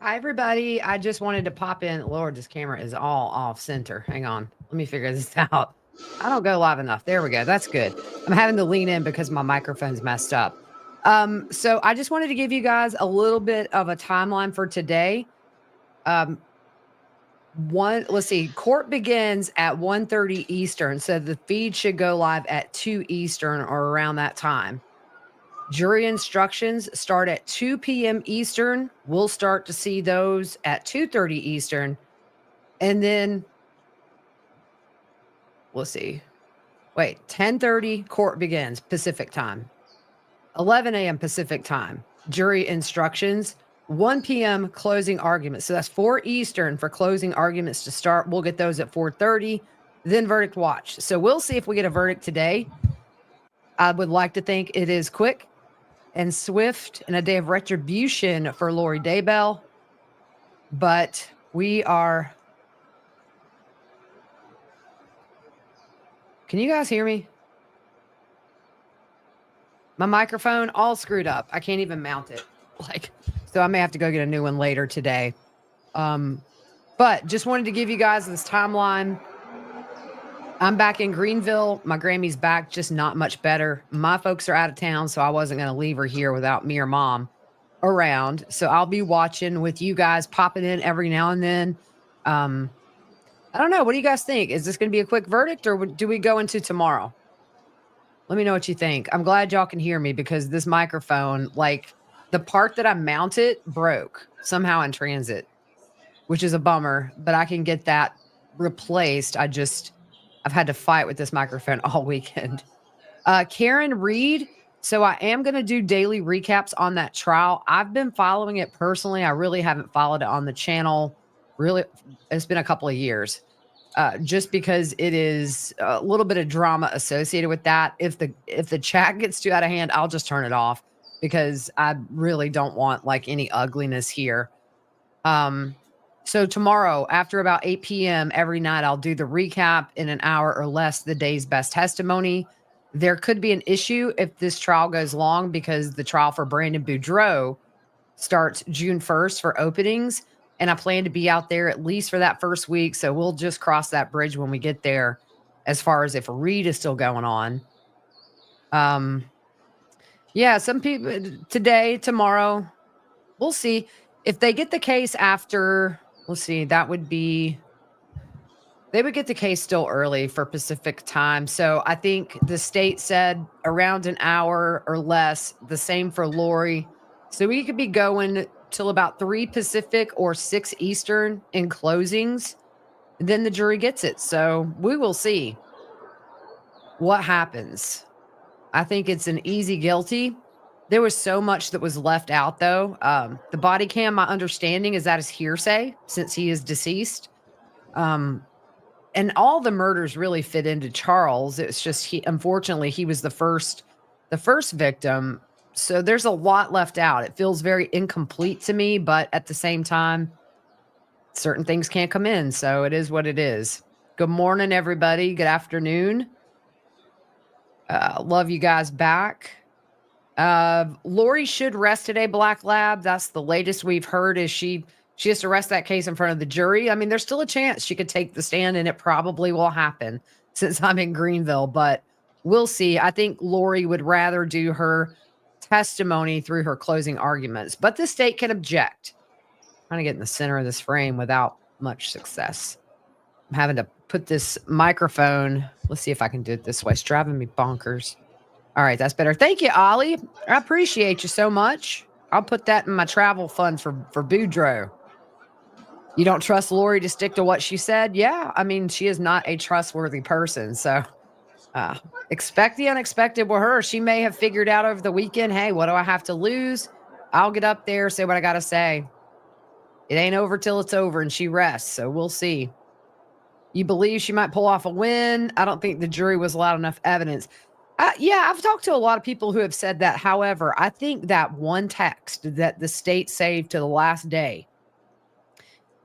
Hi, everybody. I just wanted to pop in. Lord, this camera is all off center. Hang on. Let me figure this out. I don't go live enough. There we go. That's good. I'm having to lean in because my microphone's messed up. So I just wanted to give you guys a little bit of a timeline for today. Um, let's see, court begins at 1:30 Eastern. So the feed should go live at 2 Eastern or around that time. Jury instructions start at 2 p.m. Eastern. We'll start to see those at 2:30 Eastern. And then let's see. Wait, 10:30 court begins Pacific time. 11 a.m. Pacific time. Jury instructions. 1 p.m. closing arguments. So that's 4 Eastern for closing arguments to start. We'll get those at 4:30. Then verdict watch. So we'll see if we get a verdict today. I would like to think it is quick and swift and a day of retribution for Lori Daybell. But we are. Can you guys hear me? My microphone all screwed up. I can't even mount it. So I may have to go get a new one later today. But just wanted to give you guys this timeline. I'm back in Greenville. My Grammy's back, just not much better. My folks are out of town, so I wasn't going to leave her here without me or mom around. So I'll be watching with you guys, popping in every now and then. I don't know. What do you guys think? Is this going to be a quick verdict, or do we go into tomorrow? Let me know what you think. I'm glad y'all can hear me because this microphone, like the part that I mounted, broke somehow in transit, which is a bummer, but I can get that replaced. I've had to fight with this microphone all weekend. Karen Reed. So I am going to do daily recaps on that trial. I've been following it personally. I really haven't followed it on the channel. Really, it's been a couple of years. Just because it is a little bit of drama associated with that. If the chat gets too out of hand, I'll just turn it off because I really don't want like any ugliness here. So tomorrow, after about 8 p.m. every night, I'll do the recap in an hour or less, the day's best testimony. There could be an issue if this trial goes long because the trial for Brandon Boudreaux starts June 1st for openings. And I plan to be out there at least for that first week. So we'll just cross that bridge when we get there as far as if Reed is still going on. Yeah, some people today, tomorrow, we'll see. If they get the case after, let's see, they would get the case still early for Pacific time. So I think the state said around an hour or less, the same for Lori. So we could be going till about 3 Pacific or 6 Eastern in closings. Then the jury gets it. So we will see what happens. I think it's an easy guilty. There was so much that was left out, though. The body cam, my understanding is that is hearsay since he is deceased. And all the murders really fit into Charles. It's just unfortunately, he was the first victim. So there's a lot left out. It feels very incomplete to me, but at the same time, certain things can't come in. So it is what it is. Good morning, everybody. Good afternoon. Love you guys back. Lori should rest today, Black Lab. That's the latest we've heard is she has to rest that case in front of the jury. I mean, there's still a chance she could take the stand, and it probably will happen since I'm in Greenville, but we'll see. I think Lori would rather do her testimony through her closing arguments, but the state can object. I'm trying to get in the center of this frame without much success. I'm having to put this microphone. Let's see if I can do it this way. It's driving me bonkers. All right, that's better. Thank you, Ollie. I appreciate you so much. I'll put that in my travel fund for Boudreaux. You don't trust Lori to stick to what she said? Yeah, I mean, she is not a trustworthy person. So expect the unexpected with her. She may have figured out over the weekend, hey, what do I have to lose? I'll get up there, say what I got to say. It ain't over till it's over, and she rests. So we'll see. You believe she might pull off a win? I don't think the jury was allowed enough evidence. Yeah, I've talked to a lot of people who have said that. However, I think that one text that the state saved to the last day,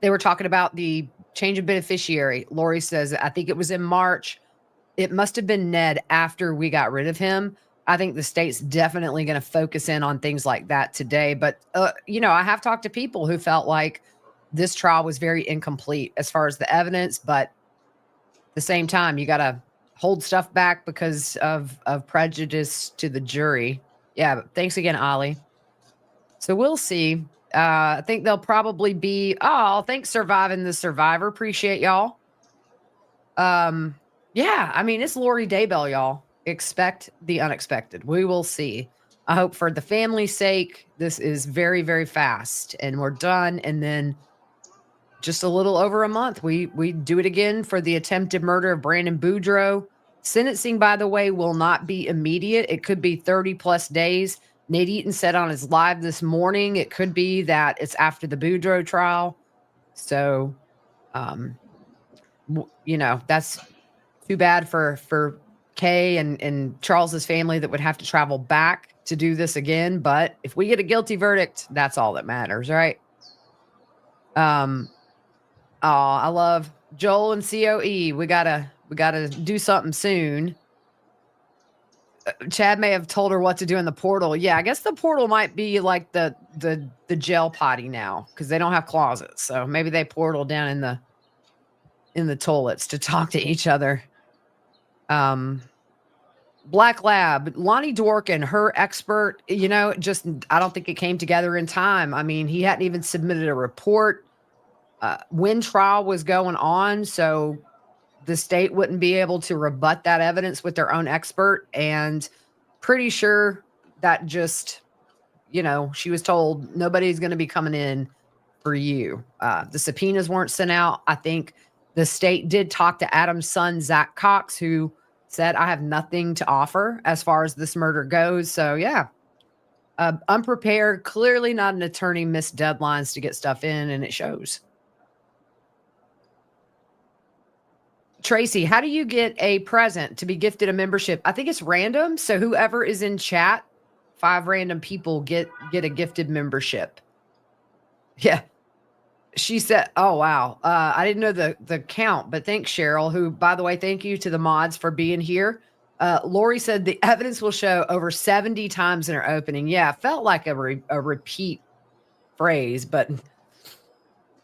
they were talking about the change of beneficiary. Lori says, I think it was in March. It must have been Ned after we got rid of him. I think the state's definitely going to focus in on things like that today. But, I have talked to people who felt like this trial was very incomplete as far as the evidence, but at the same time, you got to hold stuff back because of prejudice to the jury. Yeah, but thanks again, Ollie. So we'll see. I think they'll probably be, thanks Surviving the Survivor. Appreciate y'all. Yeah, I mean, it's Lori Daybell, y'all. Expect the unexpected. We will see. I hope for the family's sake, this is very, very fast and we're done. And then just a little over a month, we do it again for the attempted murder of Brandon Boudreaux. Sentencing, by the way, will not be immediate. It could be 30 plus days. Nate Eaton said on his live this morning, it could be that it's after the Boudreaux trial. So, that's too bad for Kay and Charles's family that would have to travel back to do this again. But if we get a guilty verdict, that's all that matters, right? I love Joel and COE. We gotta do something soon. Chad may have told her what to do in the portal. Yeah, I guess the portal might be like the jail potty now because they don't have closets. So maybe they portal down in the toilets to talk to each other. Black Lab, Lonnie Dworkin, her expert, I don't think it came together in time. I mean, he hadn't even submitted a report when trial was going on. So the state wouldn't be able to rebut that evidence with their own expert. And pretty sure that just, she was told nobody's going to be coming in for you. The subpoenas weren't sent out. I think the state did talk to Adam's son, Zach Cox, who said, I have nothing to offer as far as this murder goes. So yeah, unprepared, clearly not an attorney, missed deadlines to get stuff in, and it shows. Tracy, how do you get a present to be gifted a membership? I think it's random. So whoever is in chat, 5 random people get a gifted membership. Yeah. She said, oh, wow. I didn't know the count, but thanks, Cheryl, who, by the way, thank you to the mods for being here. Lori said the evidence will show over 70 times in her opening. Yeah, felt like a repeat phrase, but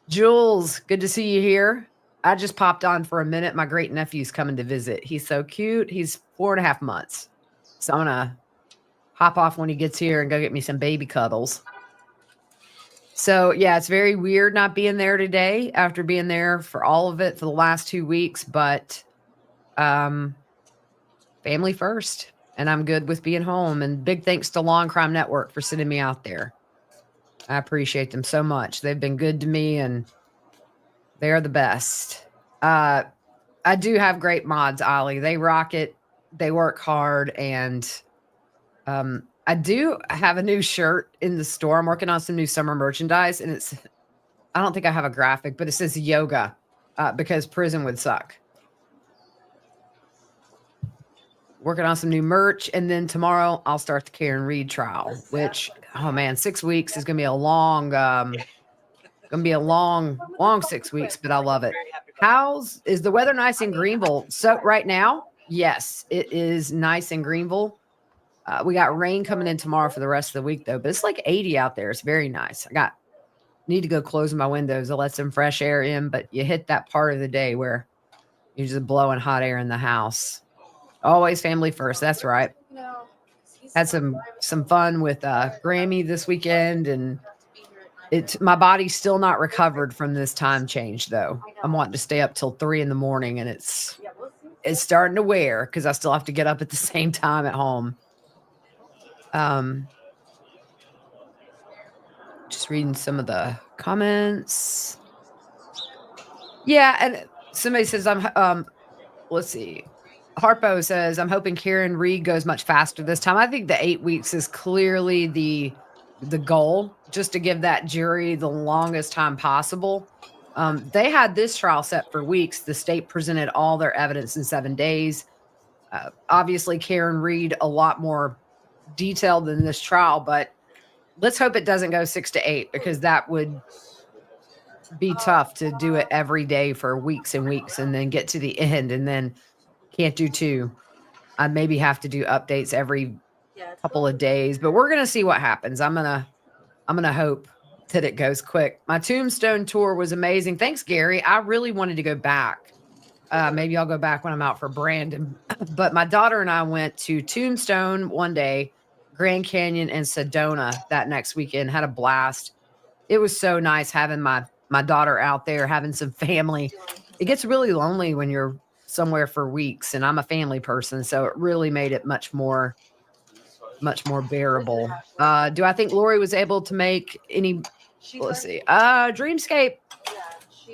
Jules, good to see you here. I just popped on for a minute. My great nephew's coming to visit. He's so cute. He's 4.5 months. So I'm going to hop off when he gets here and go get me some baby cuddles. So yeah, it's very weird not being there today after being there for all of it for the last 2 weeks, but family first. And I'm good with being home. And big thanks to Law and Crime Network for sending me out there. I appreciate them so much. They've been good to me and they are the best. I do have great mods, Ollie. They rock it. They work hard. And I do have a new shirt in the store. I'm working on some new summer merchandise. And I don't think I have a graphic, but it says yoga because prison would suck. Working on some new merch. And then tomorrow I'll start the Karen Reed trial, which, oh man, 6 weeks is going to be a long 6 weeks, but I love it. Is the weather nice in Greenville? So right now, yes, it is nice in Greenville. We got rain coming in tomorrow for the rest of the week though, but it's like 80 out there. It's very nice. Need to go close my windows to let some fresh air in, but you hit that part of the day where you're just blowing hot air in the house. Always family first. That's right. Had some fun with Grammy this weekend, and my body's still not recovered from this time change though. I'm wanting to stay up till 3 a.m, and it's starting to wear because I still have to get up at the same time at home. Just reading some of the comments. Yeah, and somebody says let's see. Harpo says, I'm hoping Karen Reed goes much faster this time. I think the 8 weeks is clearly the goal, just to give that jury the longest time possible. They had this trial set for weeks. The state presented all their evidence in 7 days. Obviously, Karen Reed, a lot more detailed than this trial, but let's hope it doesn't go 6 to 8 because that would be tough to do it every day for weeks and weeks and then get to the end and then can't do 2. I maybe have to do updates every couple of days, but we're gonna see what happens. I'm gonna hope that it goes quick. My Tombstone tour was amazing. Thanks, Gary. I really wanted to go back. Maybe I'll go back when I'm out for Brandon. But my daughter and I went to Tombstone one day, Grand Canyon, and Sedona that next weekend. Had a blast. It was so nice having my daughter out there, having some family. It gets really lonely when you're somewhere for weeks, and I'm a family person, so it really made it much more bearable. Do I think Lori was able to make any? Let's see. Dreamscape.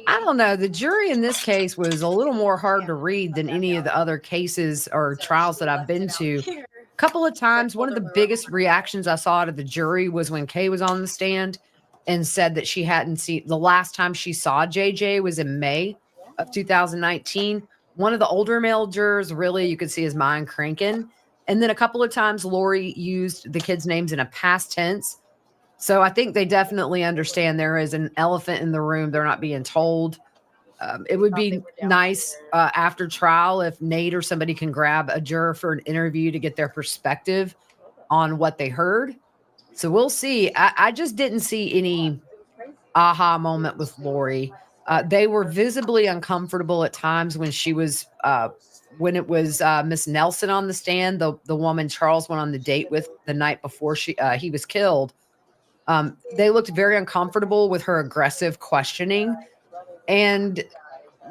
I don't know. The jury in this case was a little more hard to read than any of the other cases or trials that I've been to. A couple of times, one of the biggest reactions I saw out of the jury was when Kay was on the stand and said that she hadn't seen, the last time she saw JJ was in May of 2019. One of the older male jurors, really, you could see his mind cranking. And then a couple of times, Lori used the kids' names in a past tense. So I think they definitely understand there is an elephant in the room. They're not being told. It would be nice after trial if Nate or somebody can grab a juror for an interview to get their perspective on what they heard. So we'll see. I just didn't see any aha moment with Lori. They were visibly uncomfortable at times when she was when it was Miss Nelson on the stand, the woman Charles went on the date with the night before he was killed. They looked very uncomfortable with her aggressive questioning. And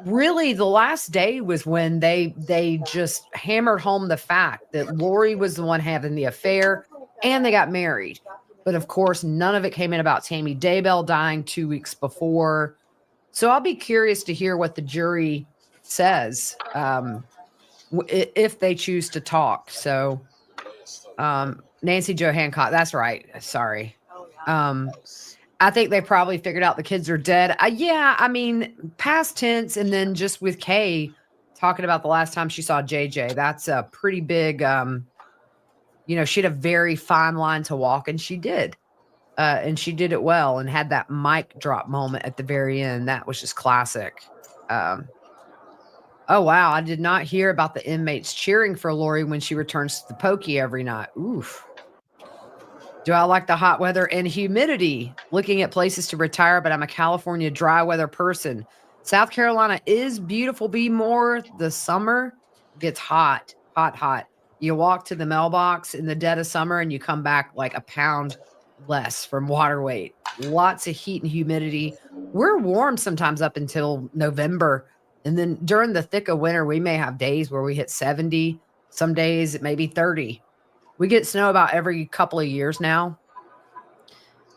really the last day was when they just hammered home the fact that Lori was the one having the affair and they got married. But of course, none of it came in about Tammy Daybell dying 2 weeks before. So I'll be curious to hear what the jury says if they choose to talk. So Nancy Jo Hancock, that's right. Sorry. I think they probably figured out the kids are dead. Yeah, I mean, past tense, and then just with Kay talking about the last time she saw JJ, that's a pretty big, she had a very fine line to walk, and she did. And she did it well and had that mic drop moment at the very end. That was just classic. Oh, wow. I did not hear about the inmates cheering for Lori when she returns to the pokey every night. Oof. Do I like the hot weather and humidity? Looking at places to retire, but I'm a California dry weather person. South Carolina is beautiful. Be more. The summer gets hot, hot, hot. You walk to the mailbox in the dead of summer and you come back like a pound less from water weight. Lots of heat and humidity. We're warm sometimes up until November. And then during the thick of winter, we may have days where we hit 70. Some days it may be 30. We get snow about every couple of years now,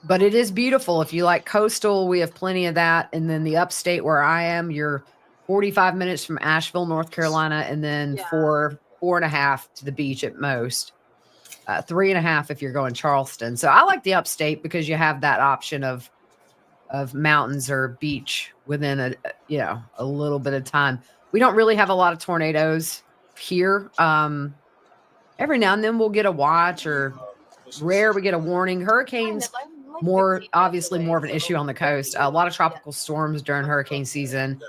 but it is beautiful. If you like coastal, we have plenty of that. And then the upstate where I am, you're 45 minutes from Asheville, North Carolina, and then 4.5 to the beach at most. 3.5 if you're going Charleston. So I like the upstate because you have that option of mountains or beach within a little bit of time. We don't really have a lot of tornadoes here. Every now and then we'll get a watch, or rare we get a warning. Hurricanes, obviously more of an issue on the coast. A lot of tropical storms during hurricane season,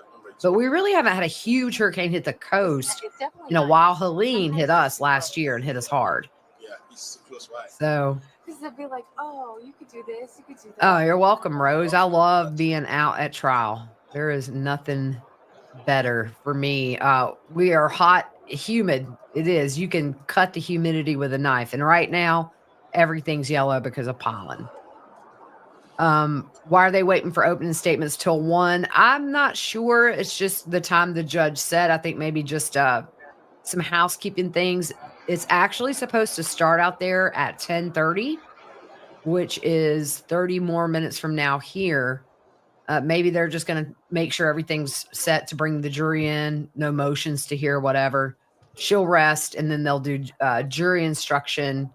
but we really haven't had a huge hurricane hit the coast while Helene hit us last year and hit us hard. So because they'd be like, oh, you could do this, you could do that. Oh, you're welcome, Rose. I love being out at trial. There is nothing better for me. We are hot, humid. It is. You can cut the humidity with a knife. And right now, everything's yellow because of pollen. Why are they waiting for opening statements till 1? I'm not sure. It's just the time the judge said. I think maybe just some housekeeping things. It's actually supposed to start out there at 10:30, which is 30 more minutes from now here. Maybe they're just going to make sure everything's set to bring the jury in. No motions to hear whatever. She'll rest, and then they'll do jury instruction.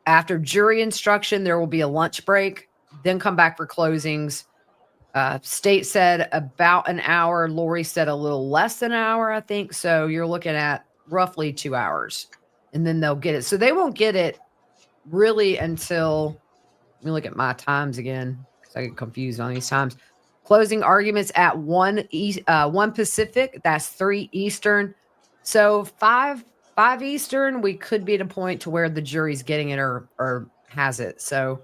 After jury instruction, there will be a lunch break, then come back for closings. State said about an hour. Lori said a little less than an hour, I think. So you're looking at roughly 2 hours, and then they'll get it. So they won't get it really until, let me look at my times again, because I get confused on these times. Closing arguments at 1 Pacific. That's 3 Eastern. So 5 5 Eastern, we could be at a point to where the jury's getting it or has it. So,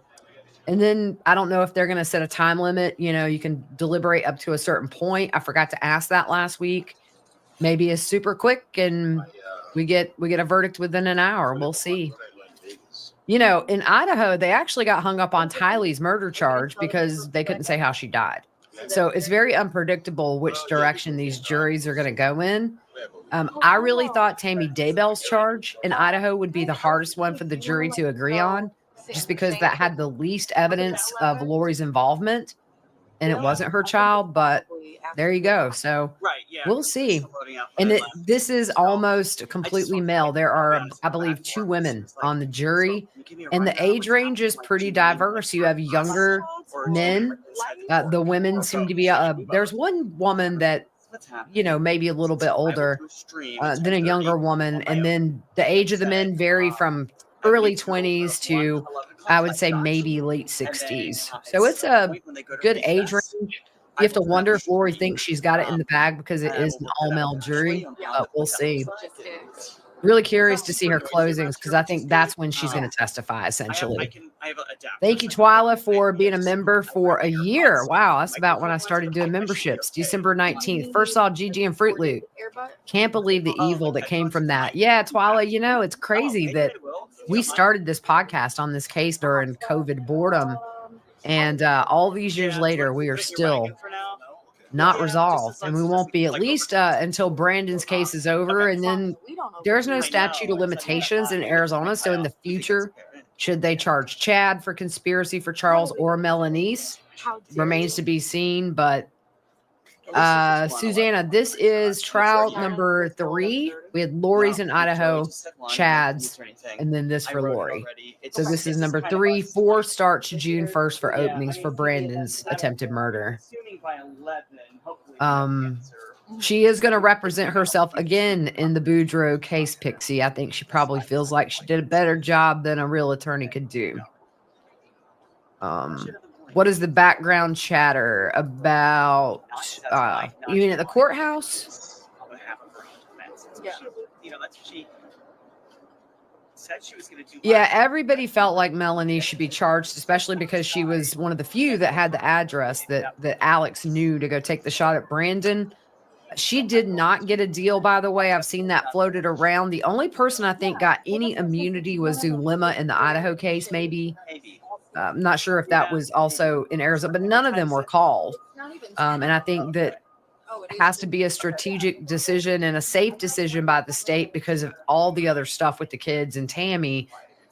and then I don't know if they're going to set a time limit. You know, you can deliberate up to a certain point. I forgot to ask that last week. Maybe it's super quick and we get a verdict within an hour. We'll see. You know, in Idaho, they actually got hung up on Tylee's murder charge because they couldn't say how she died. So it's very unpredictable which direction these juries are going to go in. I really thought Tammy Daybell's charge in Idaho would be the hardest one for the jury to agree on, just because that had the least evidence of Lori's involvement, and it wasn't her child. But there you go. So we'll see. And this is almost completely male. There are, I believe, 2 women on the jury, and the age range is pretty diverse. You have younger men. The women seem to be, there's one woman that, you know, maybe a little bit older than a younger woman. And then the age of the men vary from early 20s to, I would say, maybe late 60s. So it's a good age range. You have to wonder if Lori thinks she's got it in the bag because it is an all-male jury. We'll see. Really curious to see her closings because I think that's when she's going to testify, essentially. Thank you, Twyla, for being a member for a year. Wow, that's about when I started doing memberships. December 19th. First saw Gigi and Fruit Loop. Can't believe the evil that came from that. Yeah, Twyla, you know, it's crazy that we started this podcast on this case during COVID boredom. And all these years later, we are still not resolved. And we won't be at least until Brandon's case is over. And then there's no statute of limitations in Arizona. So in the future, should they charge Chad for conspiracy for Charles or Melanice? Remains to be seen. But Susanna, this is trial number 3. We had Lori's in Idaho, Chad's, and then this for Lori. So this is number 3. 4 starts June 1st for openings for Brandon's attempted murder. She is going to represent herself again in the Boudreaux case, Pixie. I think she probably feels like she did a better job than a real attorney could do. What is the background chatter about? You mean at the courthouse? Yeah, everybody felt like Melanie should be charged, especially because she was one of the few that had the address that Alex knew to go take the shot at Brandon. She did not get a deal, by the way. I've seen that floated around. The only person I think got any immunity was Zulema in the Idaho case, maybe. I'm not sure if that was also in Arizona, but none of them were called. And I think that has to be a strategic decision and a safe decision by the state because of all the other stuff with the kids and Tammy.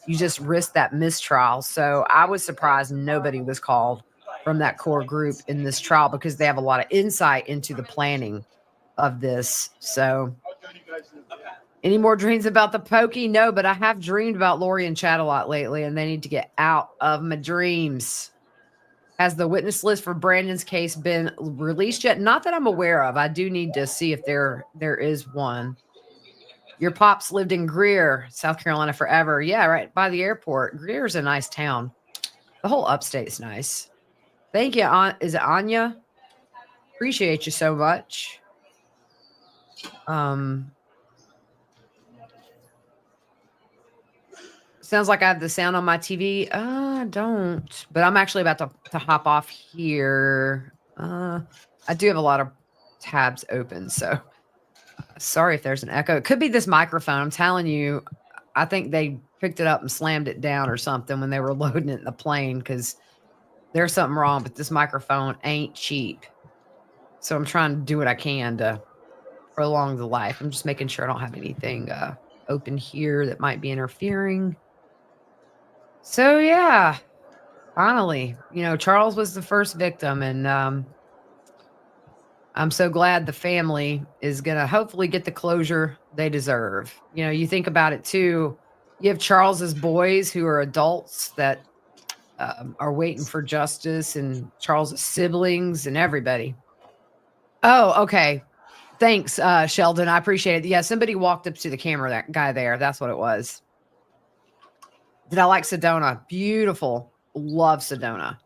You just risk that mistrial. So I was surprised nobody was called from that core group in this trial because they have a lot of insight into the planning of this. So any more dreams about the pokey? No, but I have dreamed about Lori and Chad a lot lately, and they need to get out of my dreams. Has the witness list for Brandon's case been released yet? Not that I'm aware of. I do need to see if there is one. Your pops lived in Greer, South Carolina forever. Yeah, right by the airport. Greer's a nice town. The whole upstate's nice. Thank you. Is it Anya? Appreciate you so much. Sounds like I have the sound on my TV. I don't, but I'm actually about to hop off here. I do have a lot of tabs open, so sorry if there's an echo. It could be this microphone. I'm telling you, I think they picked it up and slammed it down or something when they were loading it in the plane because there's something wrong, but this microphone ain't cheap. So I'm trying to do what I can to prolong the life. I'm just making sure I don't have anything open here that might be interfering. So yeah, finally, you know, Charles was the first victim, and I'm so glad the family is going to hopefully get the closure they deserve. You know, you think about it too. You have Charles's boys who are adults that are waiting for justice, and Charles's siblings and everybody. Oh, okay. Thanks, Sheldon. I appreciate it. Yeah, somebody walked up to the camera, that guy there. That's what it was. Did I like Sedona? Beautiful. Love Sedona.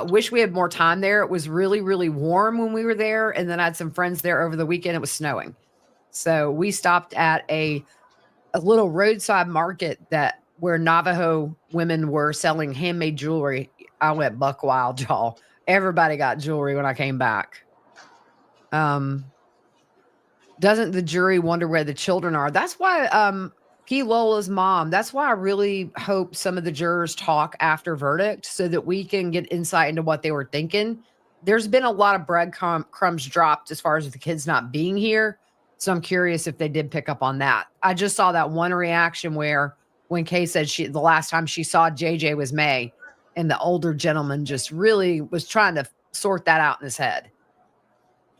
Wish we had more time there. It was really, really warm when we were there. And then I had some friends there over the weekend. It was snowing. So we stopped at a a little roadside market where Navajo women were selling handmade jewelry. I went buck wild, y'all. Everybody got jewelry when I came back. Doesn't the jury wonder where the children are? That's why P. Lola's mom, that's why I really hope some of the jurors talk after verdict so that we can get insight into what they were thinking. There's been a lot of breadcrumbs dropped as far as the kids not being here. So I'm curious if they did pick up on that. I just saw that one reaction where when Kay said the last time she saw JJ was May, and the older gentleman just really was trying to sort that out in his head.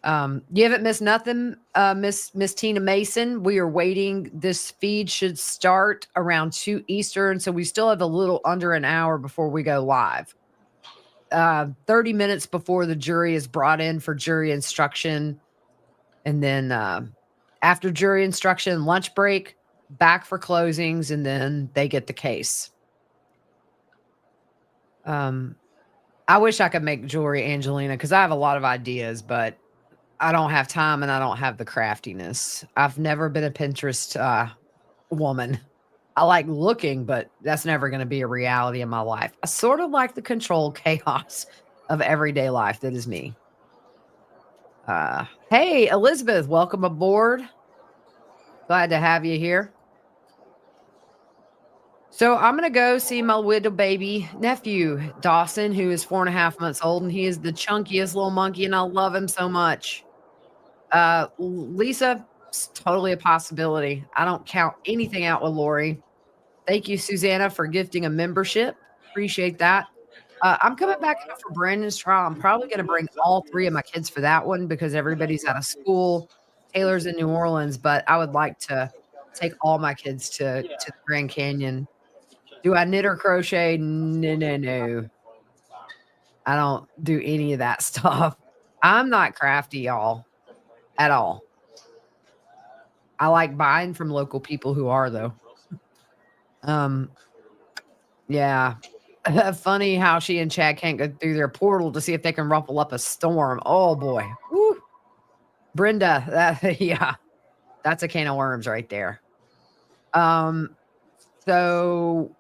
You haven't missed nothing, Miss Tina Mason. We are waiting. This feed should start around 2 Eastern, so we still have a little under an hour before we go live. 30 minutes before the jury is brought in for jury instruction, and then after jury instruction, lunch break, back for closings, and then they get the case. I wish I could make jewelry, Angelina, because I have a lot of ideas, but I don't have time and I don't have the craftiness. I've never been a Pinterest woman. I like looking, but that's never going to be a reality in my life. I sort of like the controlled chaos of everyday life. That is me. Hey, Elizabeth, welcome aboard. Glad to have you here. So I'm going to go see my little baby nephew, Dawson, who is 4.5 months old, and he is the chunkiest little monkey, and I love him so much. Lisa, it's totally a possibility. I don't count anything out with Lori. Thank you, Susanna, for gifting a membership. Appreciate that. I'm coming back out for Brandon's trial. I'm probably going to bring all 3 of my kids for that one because everybody's out of school. Taylor's in New Orleans, but I would like to take all my kids to the Grand Canyon. Do I knit or crochet? No. I don't do any of that stuff. I'm not crafty, y'all, at all. I like buying from local people who are, though. Yeah. Funny how she and Chad can't go through their portal to see if they can ruffle up a storm. Oh, boy. Woo. Brenda, yeah, that's a can of worms right there. So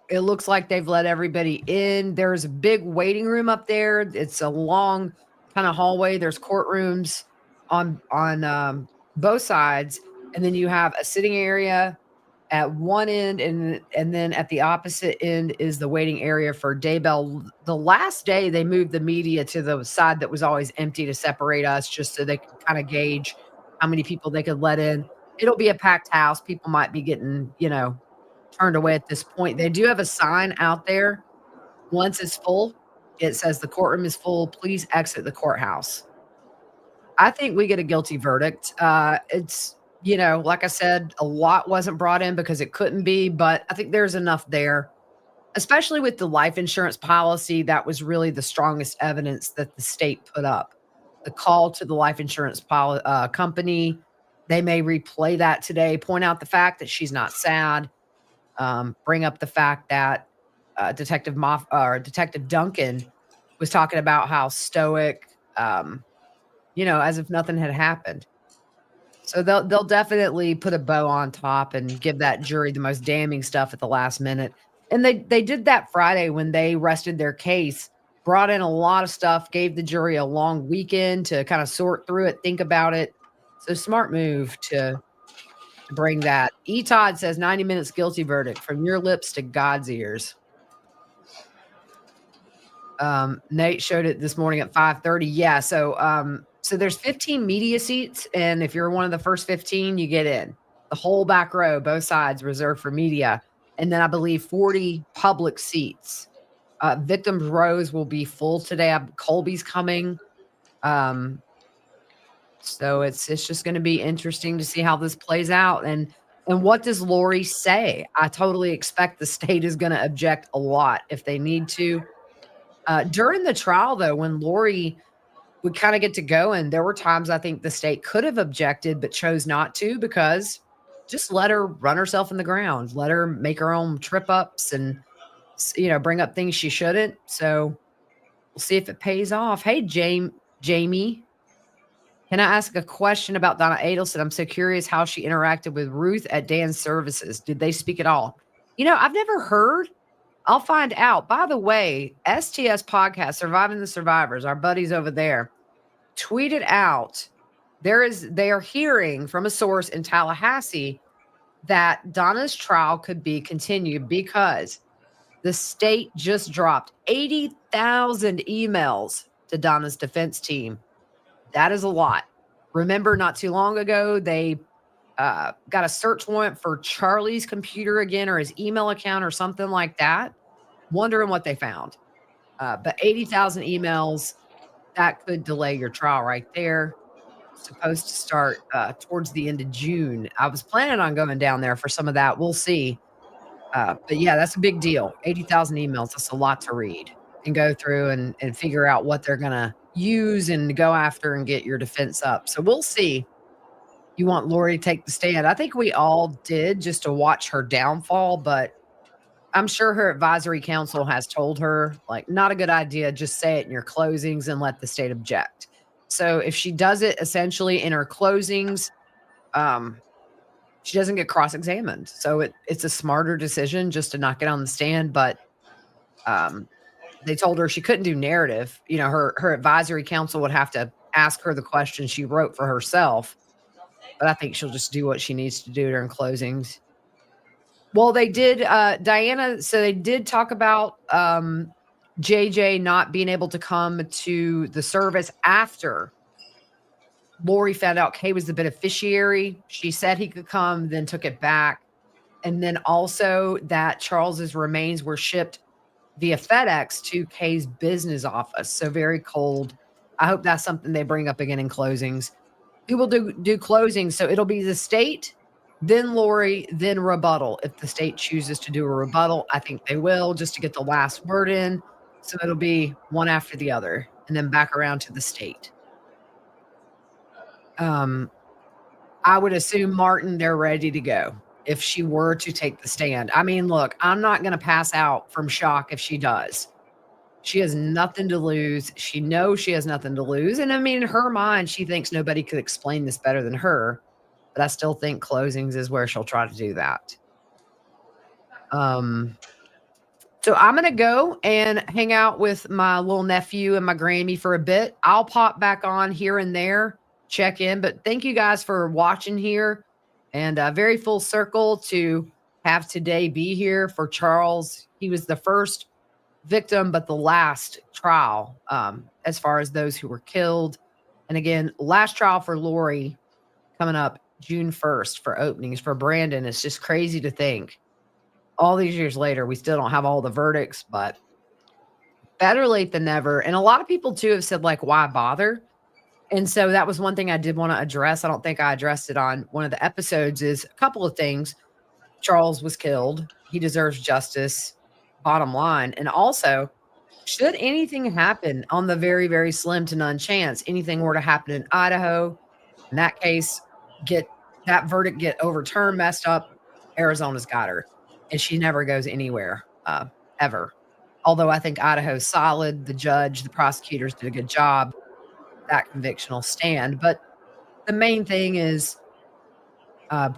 it looks like they've let everybody in. There's a big waiting room up there. It's a long kind of hallway. There's courtrooms on both sides, and then you have a sitting area at one end, and then at the opposite end is the waiting area for Daybell. The last day they moved the media to the side that was always empty to separate us, just so they could kind of gauge how many people they could let in. It'll be a packed house. People might be getting, turned away at this point. They do have a sign out there. Once it's full, it says the courtroom is full. Please exit the courthouse. I think we get a guilty verdict. It's, like I said, a lot wasn't brought in because it couldn't be, but I think there's enough there, especially with the life insurance policy. That was really the strongest evidence that the state put up. The call to the life insurance company. They may replay that today, point out the fact that she's not sad, bring up the fact that Detective Duncan was talking about how stoic, as if nothing had happened. So they'll definitely put a bow on top and give that jury the most damning stuff at the last minute. And they did that Friday when they rested their case, brought in a lot of stuff, gave the jury a long weekend to kind of sort through it, think about it. So smart move to bring that. E. Todd says 90 minutes guilty verdict from your lips to God's ears. Nate showed it this morning at 5:30. Yeah. So there's 15 media seats. And if you're one of the first 15, you get in. The whole back row, both sides reserved for media. And then I believe 40 public seats. Victims' rows will be full today. Colby's coming. So it's just going to be interesting to see how this plays out. And what does Lori say? I totally expect the state is going to object a lot if they need to. During the trial, though, when Lori would kind of get to go, and there were times I think the state could have objected but chose not to, because just let her run herself in the ground. Let her make her own trip ups and, bring up things she shouldn't. So we'll see if it pays off. Hey, Jamie. Can I ask a question about Donna Adelson? I'm so curious how she interacted with Ruth at Dan's services. Did they speak at all? I've never heard. I'll find out. By the way, STS podcast, Surviving the Survivors, our buddies over there, tweeted out they are hearing from a source in Tallahassee that Donna's trial could be continued because the state just dropped 80,000 emails to Donna's defense team. That is a lot. Remember, not too long ago, they got a search warrant for Charlie's computer again, or his email account or something like that. Wondering what they found. But 80,000 emails, that could delay your trial right there. Supposed to start towards the end of June. I was planning on going down there for some of that. We'll see. But yeah, that's a big deal. 80,000 emails. That's a lot to read and go through and figure out what they're going to use and go after and get your defense up. So we'll see. You want Lori to take the stand. I think we all did, just to watch her downfall, but I'm sure her advisory council has told her, like, not a good idea. Just say it in your closings and let the state object. So if she does it essentially in her closings, she doesn't get cross-examined. So it's a smarter decision just to not get on the stand. But they told her she couldn't do narrative. Her advisory council would have to ask her the question she wrote for herself. But I think she'll just do what she needs to do during closings. Well, they did, Diana, so they did talk about JJ not being able to come to the service after Lori found out Kay was the beneficiary. She said he could come, then took it back. And then also that Charles's remains were shipped via FedEx to Kay's business office. So very cold. I hope that's something they bring up again in closings. Who will do closings? So it'll be the state, then Lori, then rebuttal. If the state chooses to do a rebuttal, I think they will, just to get the last word in. So it'll be one after the other and then back around to the state. I would assume Martin, they're ready to go if she were to take the stand. I mean, look, I'm not going to pass out from shock if she does. She has nothing to lose. She knows she has nothing to lose. And I mean, in her mind, she thinks nobody could explain this better than her. But I still think closings is where she'll try to do that. So I'm going to go and hang out with my little nephew and my Grammy for a bit. I'll pop back on here and there, check in. But thank you guys for watching here. And very full circle to have today be here for Charles. He was the first victim, but the last trial as far as those who were killed. And again, last trial for Lori coming up June 1st for openings. For Brandon, it's just crazy to think all these years later, we still don't have all the verdicts, but better late than never. And a lot of people too have said, like, why bother? And so that was one thing I did want to address. I don't think I addressed it on one of the episodes. Is a couple of things. Charles was killed. He deserves justice, bottom line. And also, should anything happen on the very, very slim to none chance, anything were to happen in Idaho, in that case, get that verdict get overturned, messed up, Arizona's got her. And she never goes anywhere, ever. Although I think Idaho's solid. The judge, the prosecutors did a good job. That conviction will stand. But the main thing is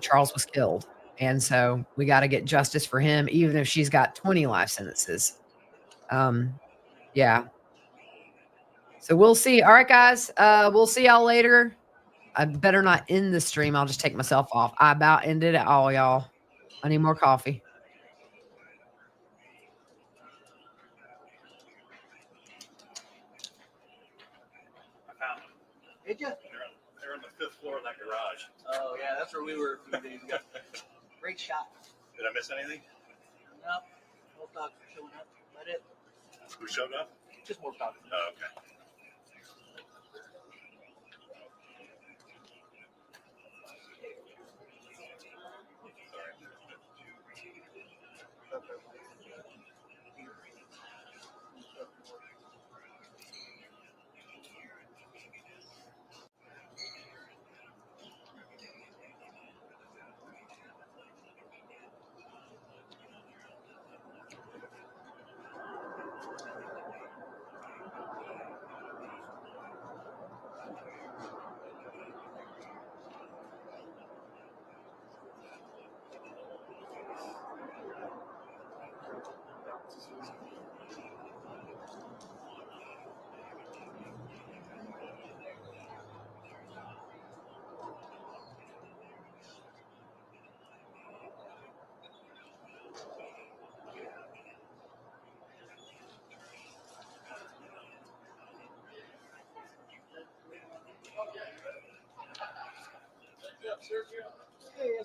Charles was killed. And so we got to get justice for him, even if she's got 20 life sentences. Yeah. So we'll see. All right, guys. We'll see y'all later. I better not end the stream. I'll just take myself off. I about ended it all, y'all. I need more coffee. I found them. Did you? They're on the 5th floor of that garage. Oh, yeah, that's where we were a few days ago. Great shot. Did I miss anything? No, no dogs are showing up. That it. Who showed up? Just more dogs. Oh, okay.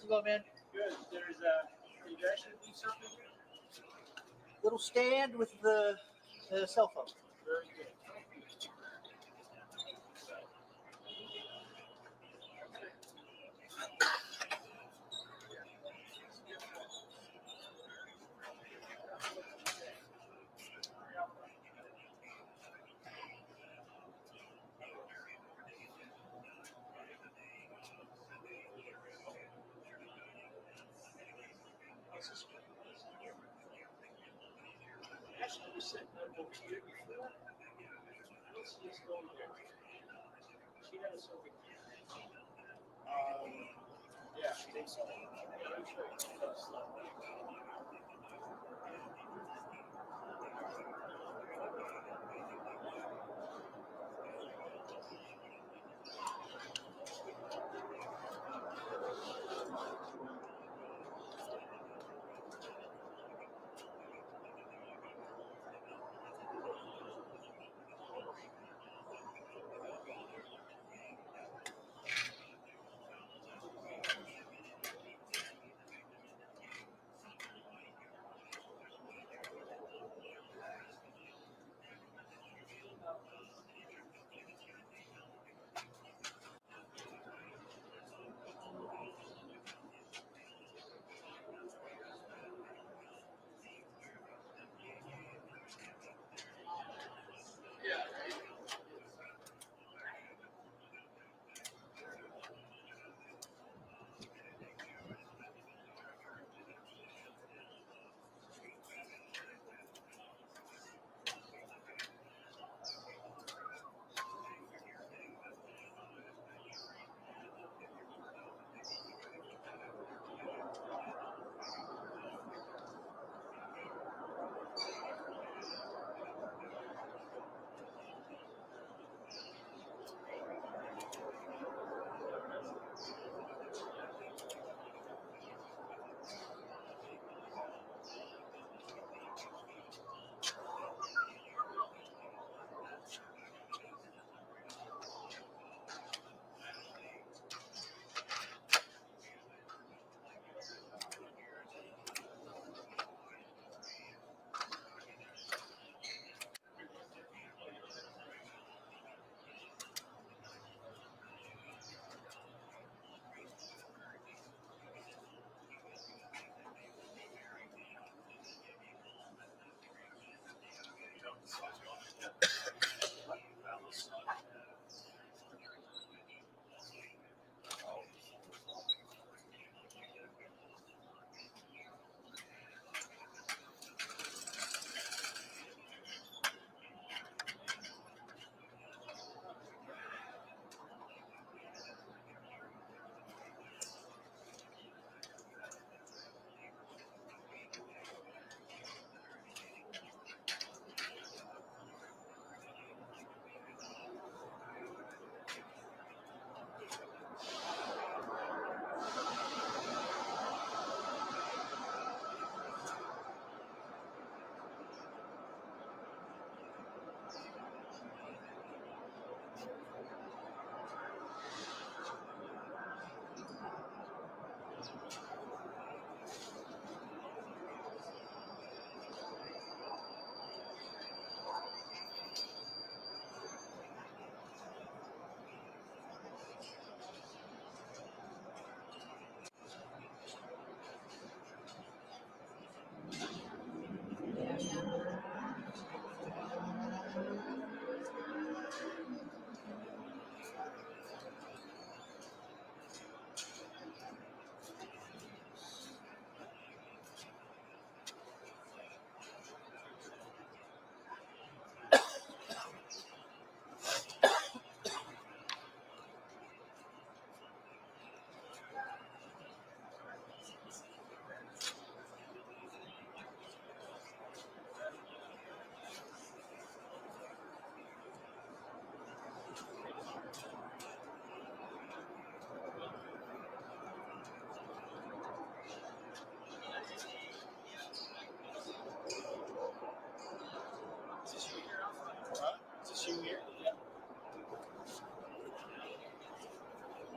it go, man? Good. There's you guys should do something here. Little stand with the cell phone. Very good. Actually, we sent that over here before. I don't see us going there. She had us over here. Yeah, I think so. Yeah,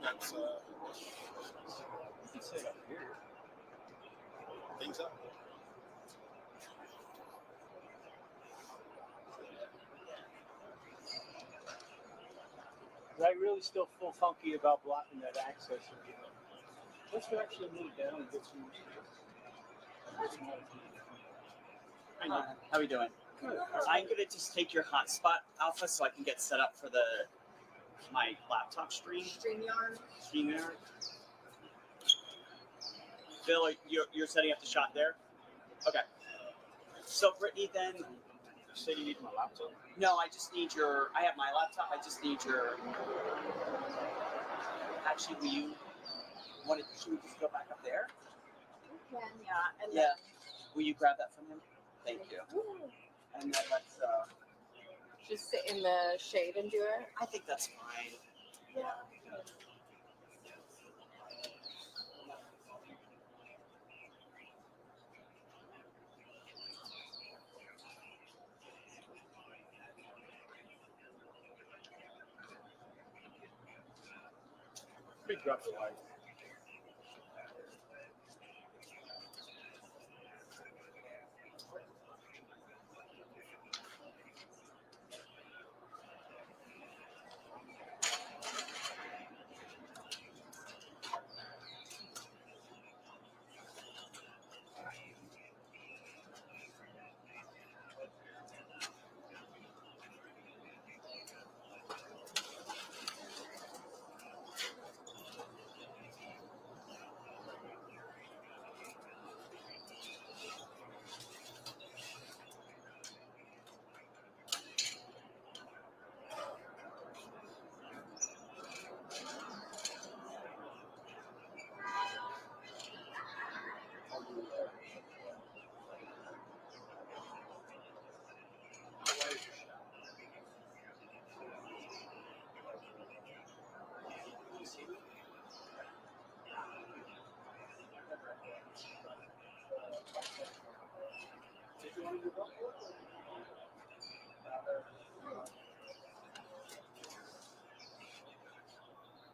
I'm sure. Think so? I really still feel funky about blocking that access. Let's actually move down and get some. How are we doing? Good. I'm gonna just take your hotspot, Alpha, so I can get set up for my laptop stream. StreamYard. Bill, you're setting up the shot there? Okay. So Brittany, then. You said you need my laptop? No, I just need I have my laptop. I just need your. Actually, should we just go back up there? Yeah. And Yeah. Will you grab that from him? Thank you. And then let's. just sit in the shade and do it. I think that's fine. Yeah. Big drop of light.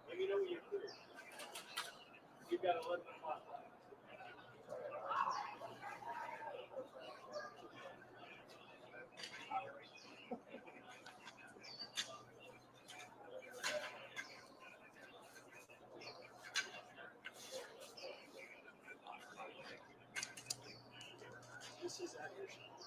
Let me know when you're clear. You've got 11 o'clock left. This is at your shop.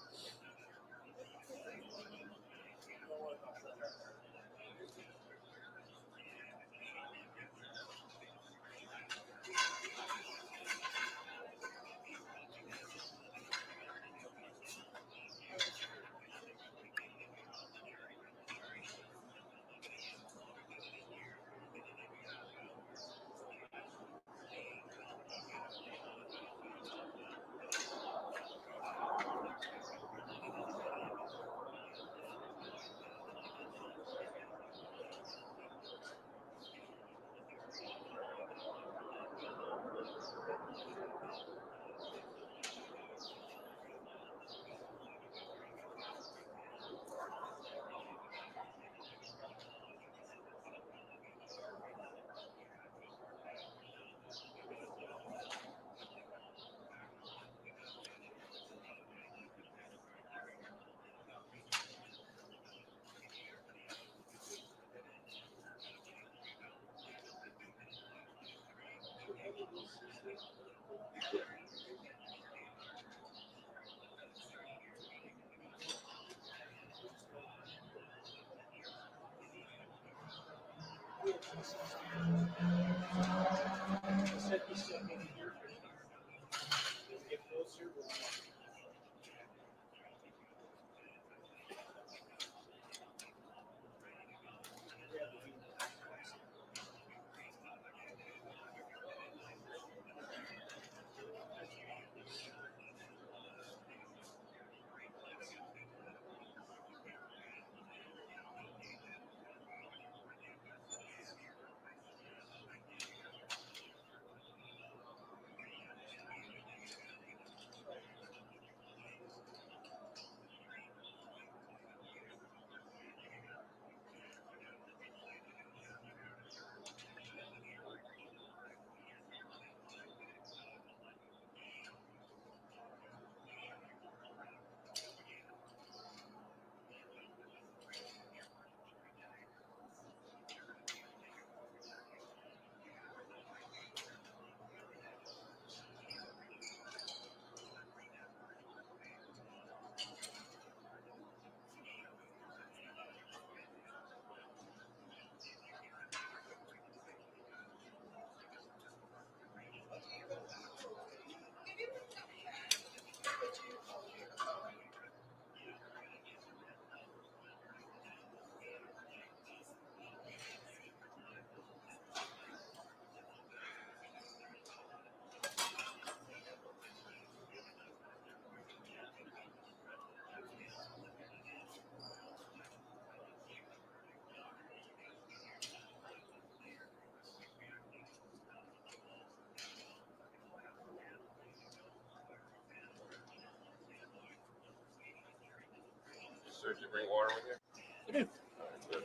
Set this up in here. As we get closer, we'll So did you bring water with you? I do. All right, good.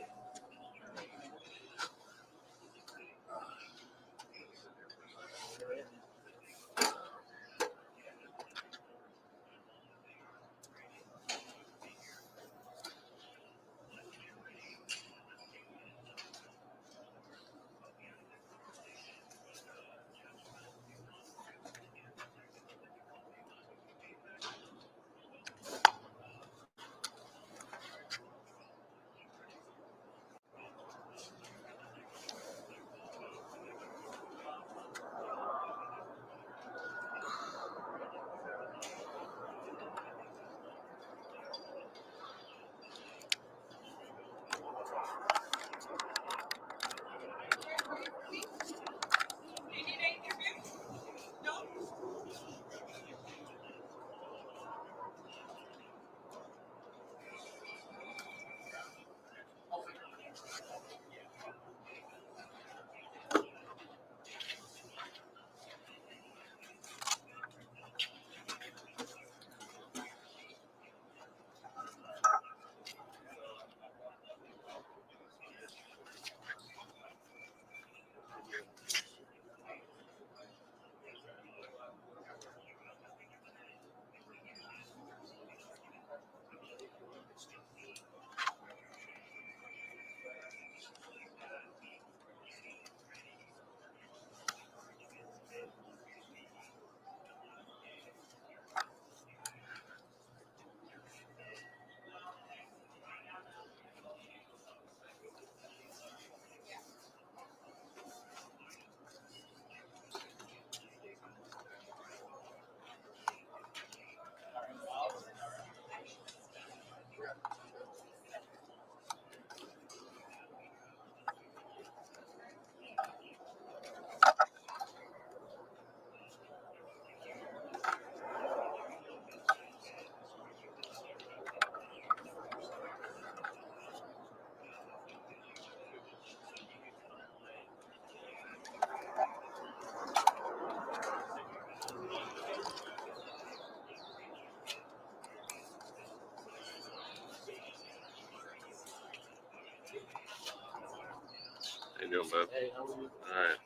How you doing, bud? Hey, how are you? All right.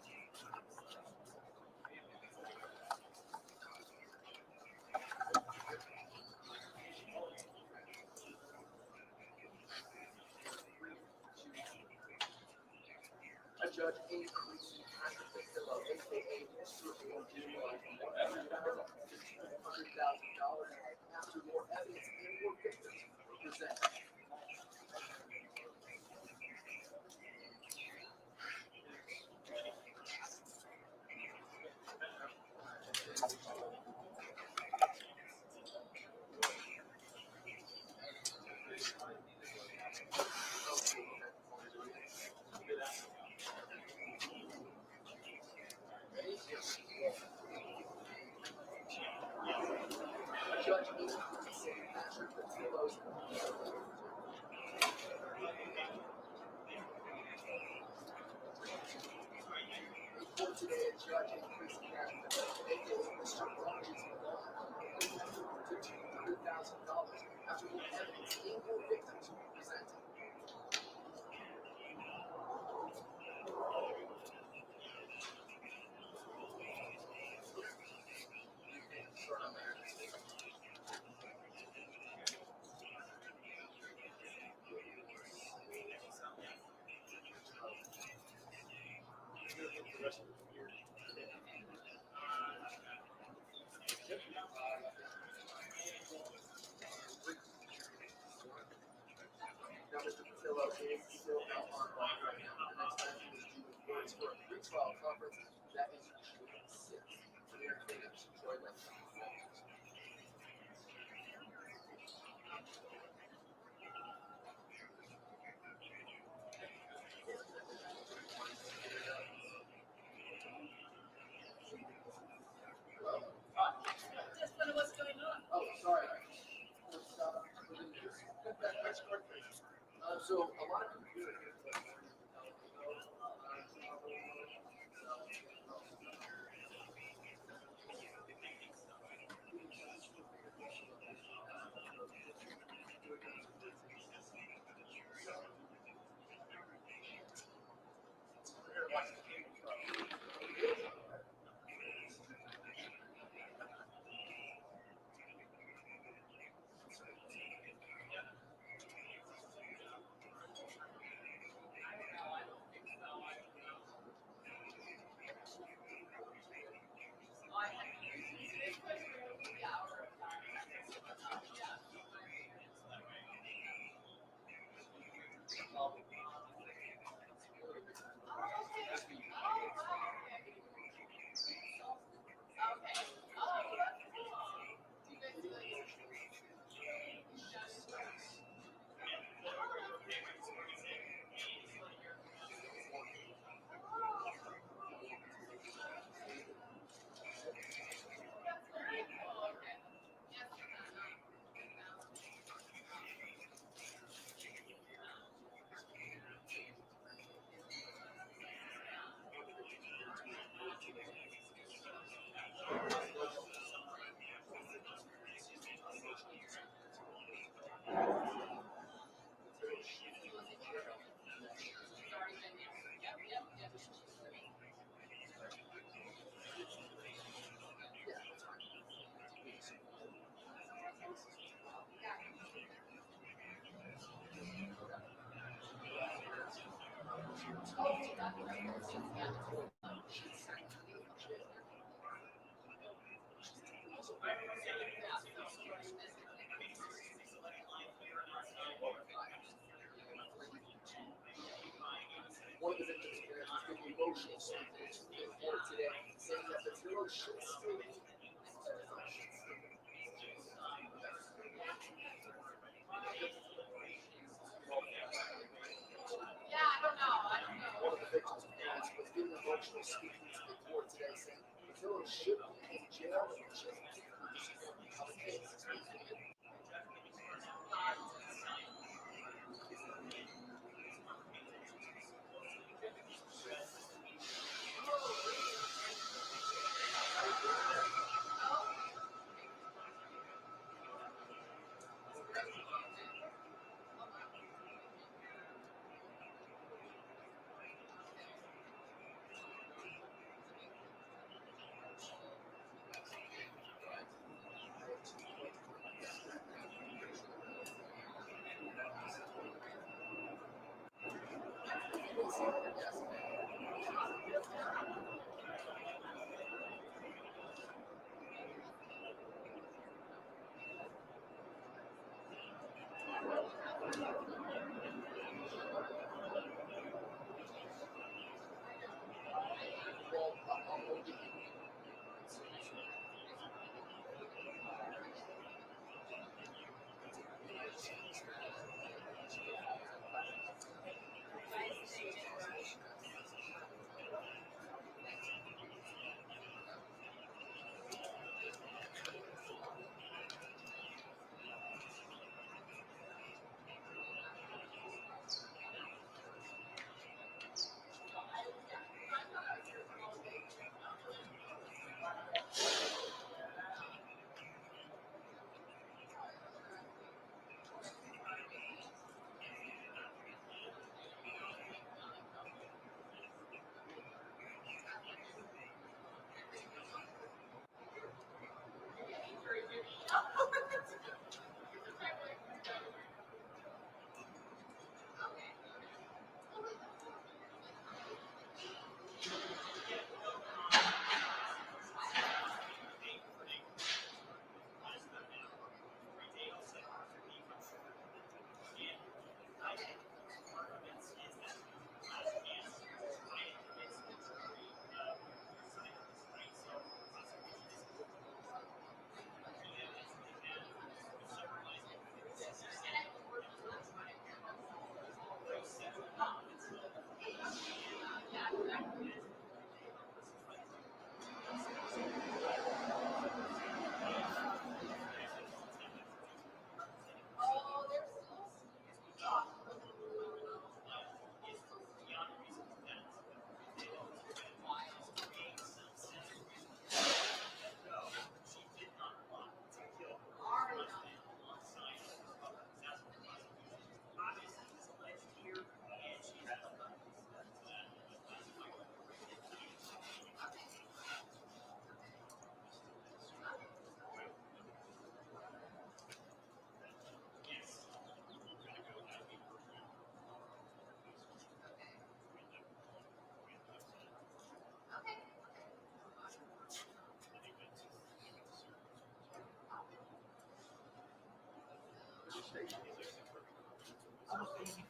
I judge A. aka Mr. $100,000 after more evidence and more victims were presented. Judge A. Today, a judge increased the aka Mr. $100,000 after more evidence and more victims were presented. One of the victims' parents was giving emotional support to the court today, saying that the thriller should still be. One of the victims' parents was giving emotional speaking to the court today, saying the thriller should be in jail and just how the case is being.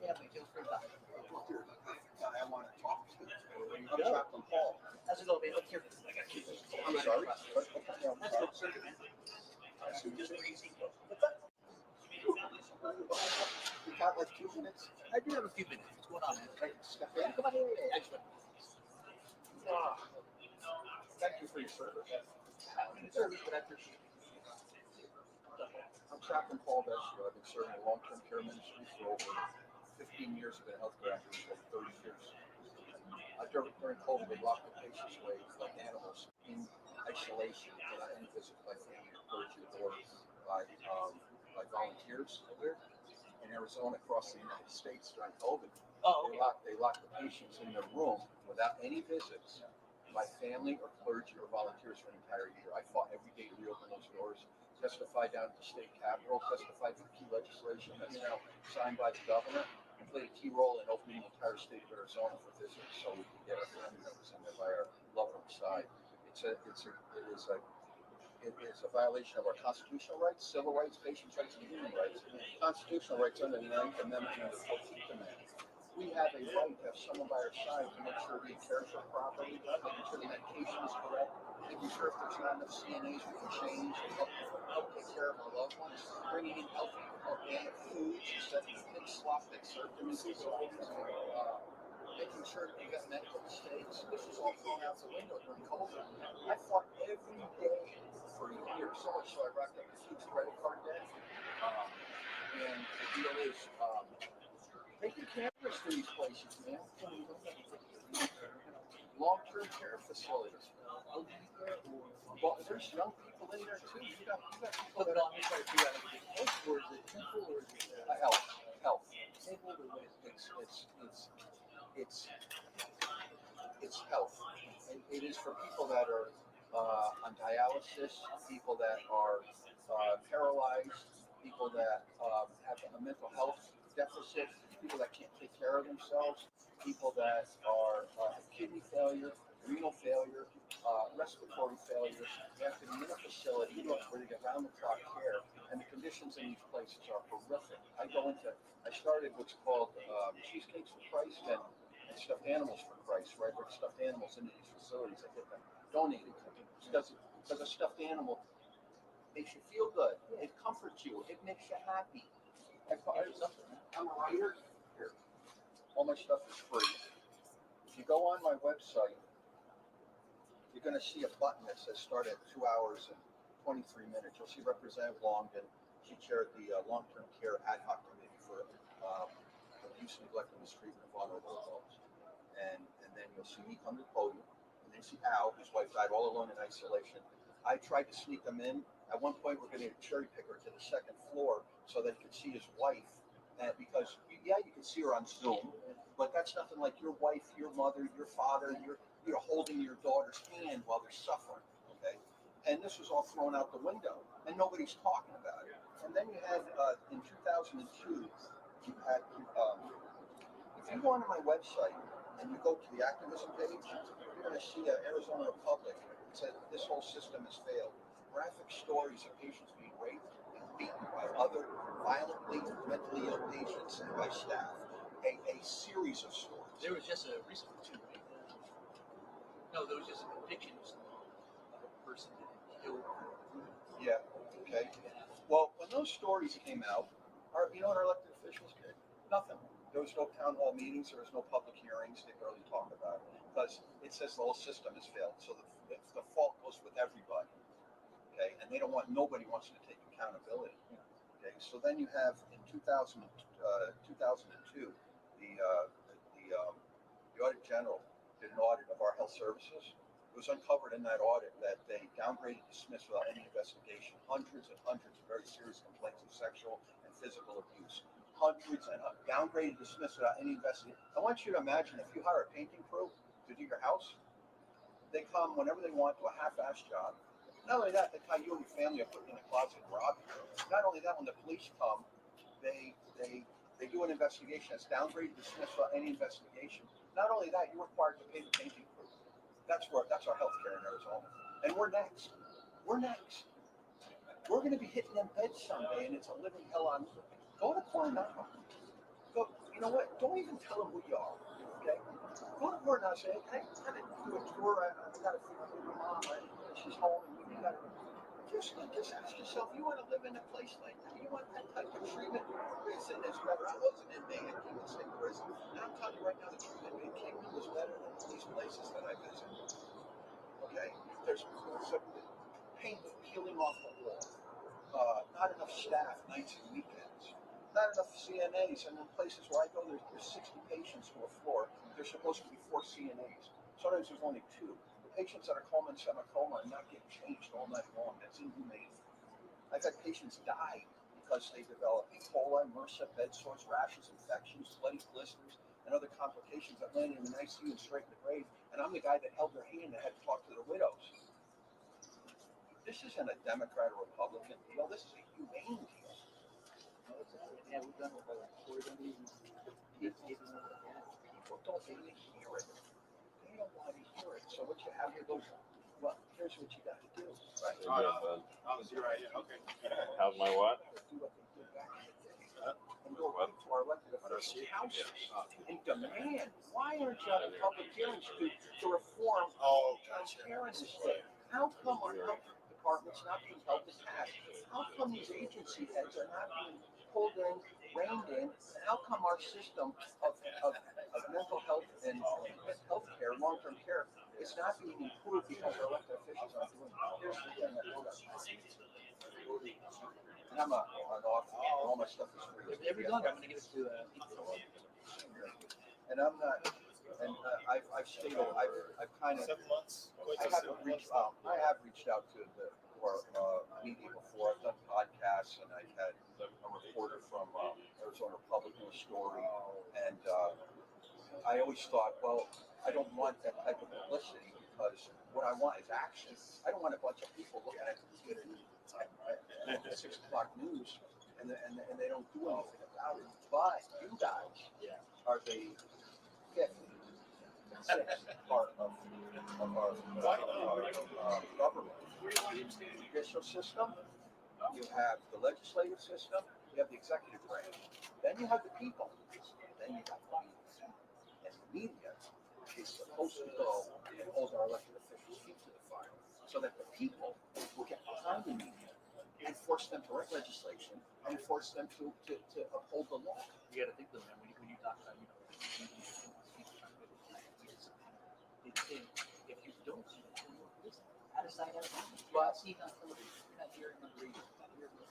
Family, feel free to. I want to talk to. I'm trapped on Paul. How's it going, man? Let's hear this. I got you. I'm sorry. That's good, sir, man. Just crazy. What's up? You got like 2 minutes? I do have a few minutes. What's going on, man? Like, step in. Come on here. Yeah, actually. Thank you for your service. Service, but I appreciate it. I'm Chaplain Paul Beshear. I've been serving a long-term care ministry for over 15 years. I've been a healthcare activist for 30 years. During COVID, they locked the patients away like animals in isolation without any visit by family or clergy or by volunteers there. In Arizona, across the United States during COVID, Oh, okay. they locked the patients in their room without any visits by family or clergy or volunteers for an entire year. I fought every day to reopen those doors. Testified down at the state capitol, testified for key legislation that's now signed by the governor. played a key role in opening the entire state of Arizona for visitors, so we can get our family members in there by our loved one's side. It is a violation of our constitutional rights, civil rights, patients' rights, and human rights. Constitutional rights under the 9th Amendment and the 14th Amendment. We have a right to have someone by our side to make sure we care for properly, making sure the medication is correct, making sure if there's not enough CNAs we can change and help take care of our loved ones, bringing in healthy organic foods instead of the pig slop that's served in these facilities, making sure that we got medical mistakes. This was all thrown out the window during COVID. I fought every day for years, so much so I racked up a huge credit card debt. And the deal is, making cameras for these places, man. Long-term care facilities. Well, there's young people in there too. You got people that are on this side. You got health, or is it temple, or is it health? It's health. It is for people that are on dialysis, people that are paralyzed, people that have a mental health deficit, people that can't take care of themselves, people that are have kidney failure, renal failure, respiratory failure. They have to be in a facility where they get round-the-clock care, and the conditions in these places are horrific. I started what's called cheesecakes for Christ and stuffed animals for Christ, where I bring stuffed animals into these facilities. I get them donated because a stuffed animal makes you feel good. It comforts you. It makes you happy. I'm here. All my stuff is free. If you go on my website, you're going to see a button that says start at 2 hours and 23 minutes. You'll see Representative Longden. She chaired the long-term care ad hoc committee for abuse, neglect, and mistreatment of vulnerable adults. And then you'll see me come to the podium. And then see Al, whose wife died all alone in isolation. I tried to sneak him in. At one point, we're going to cherry pick her to the second floor so that he could see his wife. And because, you can see her on Zoom, but that's nothing like your wife, your mother, your father, you're holding your daughter's hand while they're suffering, okay? And this was all thrown out the window, and nobody's talking about it. And then you had, in 2002, you had, if you go onto my website and you go to the activism page, you're going to see Arizona Republic. It says this whole system has failed. Graphic stories of patients being raped and beaten by other violently, mentally ill patients and by staff. A series of stories. There was just a recent one too, right? No, there was just a conviction of a person that killed. Yeah. Okay. Well, when those stories came out, our elected officials did? Nothing. There was no town hall meetings. There was no public hearings. They barely talk about it because it says the whole system has failed. So the fault goes with everybody. Okay, and nobody wants to take accountability. Okay, so then you have in 2002, the Audit General did an audit of our health services. It was uncovered in that audit that they downgraded, dismissed without any investigation, hundreds and hundreds of very serious complaints of sexual and physical abuse. Hundreds and downgraded, dismissed without any investigation. I want you to imagine if you hire a painting crew to do your house, they come whenever they want to a half-assed job. Not only that, they tie you and your family up in a closet and rob you. Not only that, when the police come, they do an investigation that's downgraded, dismissed without any investigation. Not only that, you're required to pay the painting crew. That's our healthcare in Arizona. And we're next. We're going to be hitting them beds someday, and it's a living hell on earth. Go to Coronado. Go. You know what? Don't even tell them who you are. Okay? Go to Coronado and say, hey, can I do a tour? I got to figure out my mom. She's home, and we got to. Just ask yourself, you want to live in a place like that? You want that type of treatment? Listen, it's better. I was an inmate at Kingman State Prison. And I'm telling you right now, the treatment in Kingman was better than these places that I visited. Okay? There's a paint peeling off the wall. Not enough staff nights and weekends. Not enough CNAs. And in places where I go, there's 60 patients to a floor. There's supposed to be 4 CNAs. Sometimes there's only 2. Patients that are coma and semi-coma are not getting changed all night long. That's inhumane. I've had patients die because they develop E. coli, MRSA, bed sores, rashes, infections, bloody blisters, and other complications that landed in the ICU and straight in the grave. And I'm the guy that held their hand and had to talk to the widows. This isn't a Democrat or Republican deal. This is a humane deal. Yeah, we've done with people don't want to hear it. They don't want to hear it. So what you have here goes, well, here's what you got to do. Right? How you doing, Ben? Oh, you're right. Yeah. Okay. How's my what? Do what they did back in the day. And go to our elected officials' houses and demand, why aren't you having public hearings to reform Oh, transparency state? How come our health department's not being held to task? How come these agency heads are not being pulled in, reined in? And how come our system of mental health and health care, long-term care, is not being improved because our elected officials aren't doing it? Here's the thing that we're and I'm an author, all my stuff is free. Every done, I'm gonna give it to And I'm not, and I've stated, I've kind of, 7 months. I haven't reached out. I have reached out to the media before. I've done podcasts, and I've had a reporter from Arizona Republic do a story, and I always thought, well, I don't want that type of publicity because what I want is action. I don't want a bunch of people looking at the computer at 6 o'clock news, and they don't do anything about it. But you guys are the fifth and sixth part of our government. The judicial system, you have the legislative system, you have the executive branch, then you have the people, then you have the media. And the media is supposed to go and hold our elected officials' feet to the fire so that the people will get behind the media and force them to write legislation and force them to uphold the law. You gotta think though, man, when you talk about, if you don't, out of sight, out of mind. But see, not somebody cut here and then read, cut here and then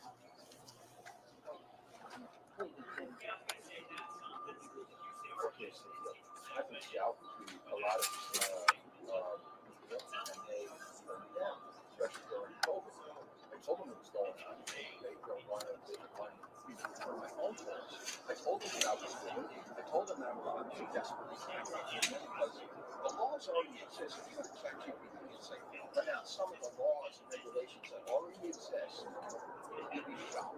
Okay, so I've reached out to a lot of people, and they turned me down, especially during COVID. I told them what was going on. They don't want to return my phone calls. I told them what I was doing. I told them that I was too desperately because the laws already exist. If you go to ChatGPT and say, but now some of the laws and regulations that already exist, you'd be shocked.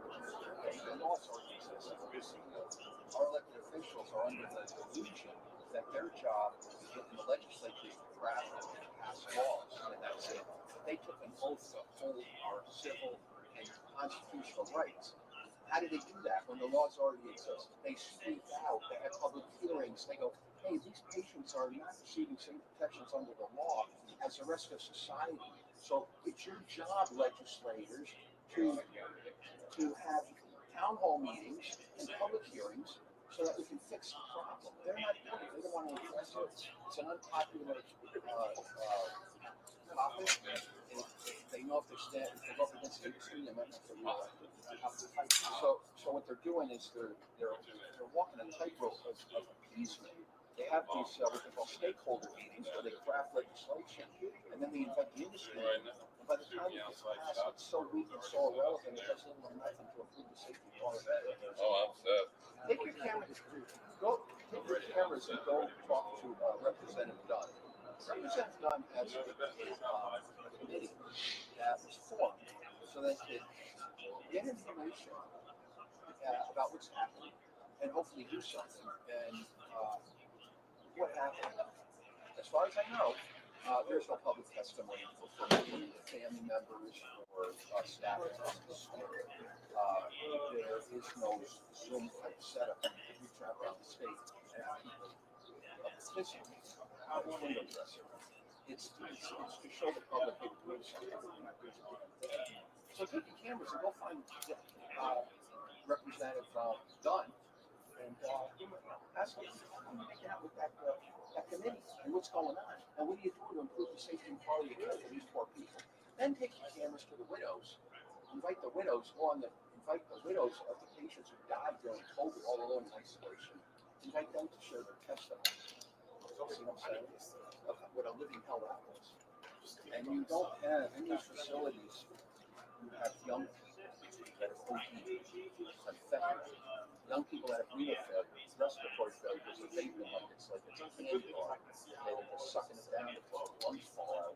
Okay, the laws already exist. Our elected officials are under the delusion that their job is to get in the legislature to draft and pass laws, and that's it. They took an oath to hold our civil and constitutional rights. How did they do that when the laws already exist? They speak out, they have public hearings, they go, hey, these patients are not receiving same protections under the law as the rest of society. So it's your job, legislators, to have town hall meetings and public hearings so that we can fix the problem. They're not doing it. They don't want to address it. It's an unpopular topic. They know if they go up against the industry, they might not get reelected. So what they're doing is they're walking a tightrope of appeasement. They have these what they call stakeholder meetings where they craft legislation, and then they invite the industry. And by the time it gets passed, it's so weak and so irrelevant, it doesn't do nothing to improve the safety of our Oh, I'm set. Take your cameras and go talk to Representative Dunn. Representative Dunn has a committee that was formed so that they get information about what's happening and hopefully do something. And what happened? As far as I know, there's no public testimony for family members or staff. There is no Zoom type setup. We travel around the state and have people participate. Window dressing. It's to show the public that we're doing something. So take your cameras and go find Representative Dunn and ask him, hang out with that committee and what's going on and what are you doing to improve the safety and quality of care for these poor people. Then take your cameras to the widows. Invite the widows of the patients who died during COVID all alone in isolation. Invite them to share their testimony. See what I'm saying? Of what a living hell that was. And you don't have in these facilities, you have young people that are OD, infected, young people that have renal failure, respiratory failure because they're vaping like it's a candy bar. They're just sucking it down until the lungs fall out.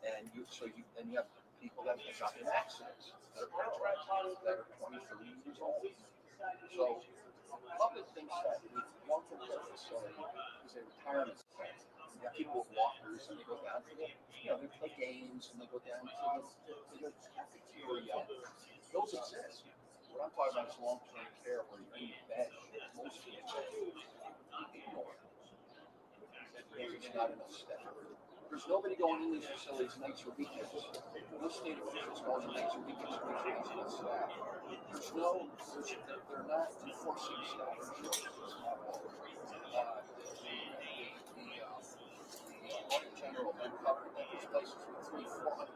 And you have people that have gotten in accidents that are paralyzed, that are 20, 30 years old. So public thinks that long-term care facility is a retirement center. You have people with walkers and they go down to they play games and they go down to the cafeteria. Those exist. What I'm talking about is long-term care where you're in bed, mostly in bed. There's not enough staff. There's nobody going in these facilities nights or weekends. No state officials going in nights or weekends for enough staff. They're not enforcing staff. The general uncovered that these places with 400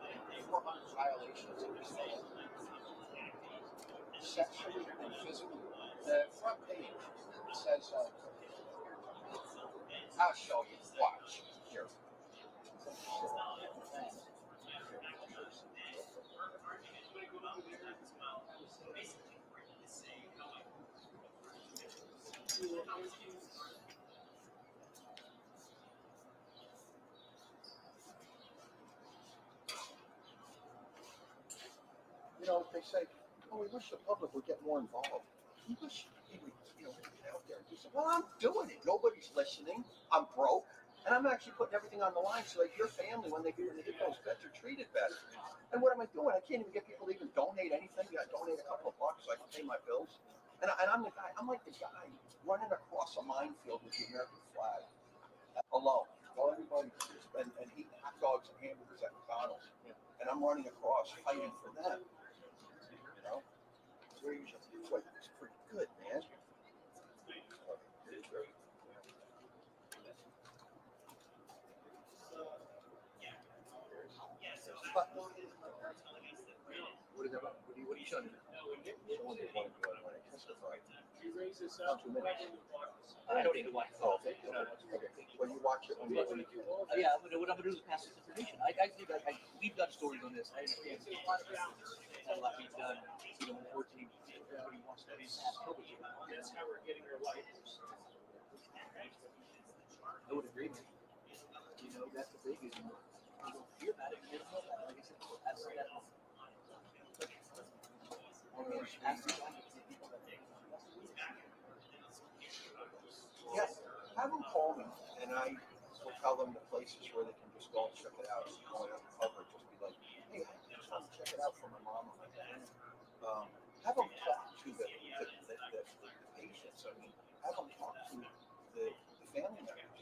violations of this law. Sexually and physically. The front page says, I'll show you. Watch. Here. They say, oh, we wish the public would get more involved. We wish he would, get out there and do something. Well, I'm doing it. Nobody's listening. I'm broke. And I'm actually putting everything on the line so that your family, when they get those beds, are treated better. And what am I doing? I can't even get people to even donate anything. I donate a couple of bucks so I can pay my bills. And I'm the guy. I'm like the guy running across a minefield with the American flag alone. While everybody and eating hot dogs and hamburgers at McDonald's. And I'm running across fighting for them. It's pretty good, man. But, what are you showing me? Someone did want to testify. I don't even watch. Oh, okay. When you watch it, Yeah, what I'm gonna do is pass this information. We've done stories on this. I understand. A lot we've done. Unfortunately, everybody wants to be public. That's how we're getting our life. I would agree. That's the big issue. You don't hear about it. You don't know about it. Like I said, that's that. Yes, have them call me, and I will tell them the places where they can just go and check it out. Going undercover, just be like, hey, I just want to check it out for my mom or my dad. Have them talk to the patients. I mean, have them talk to the family members.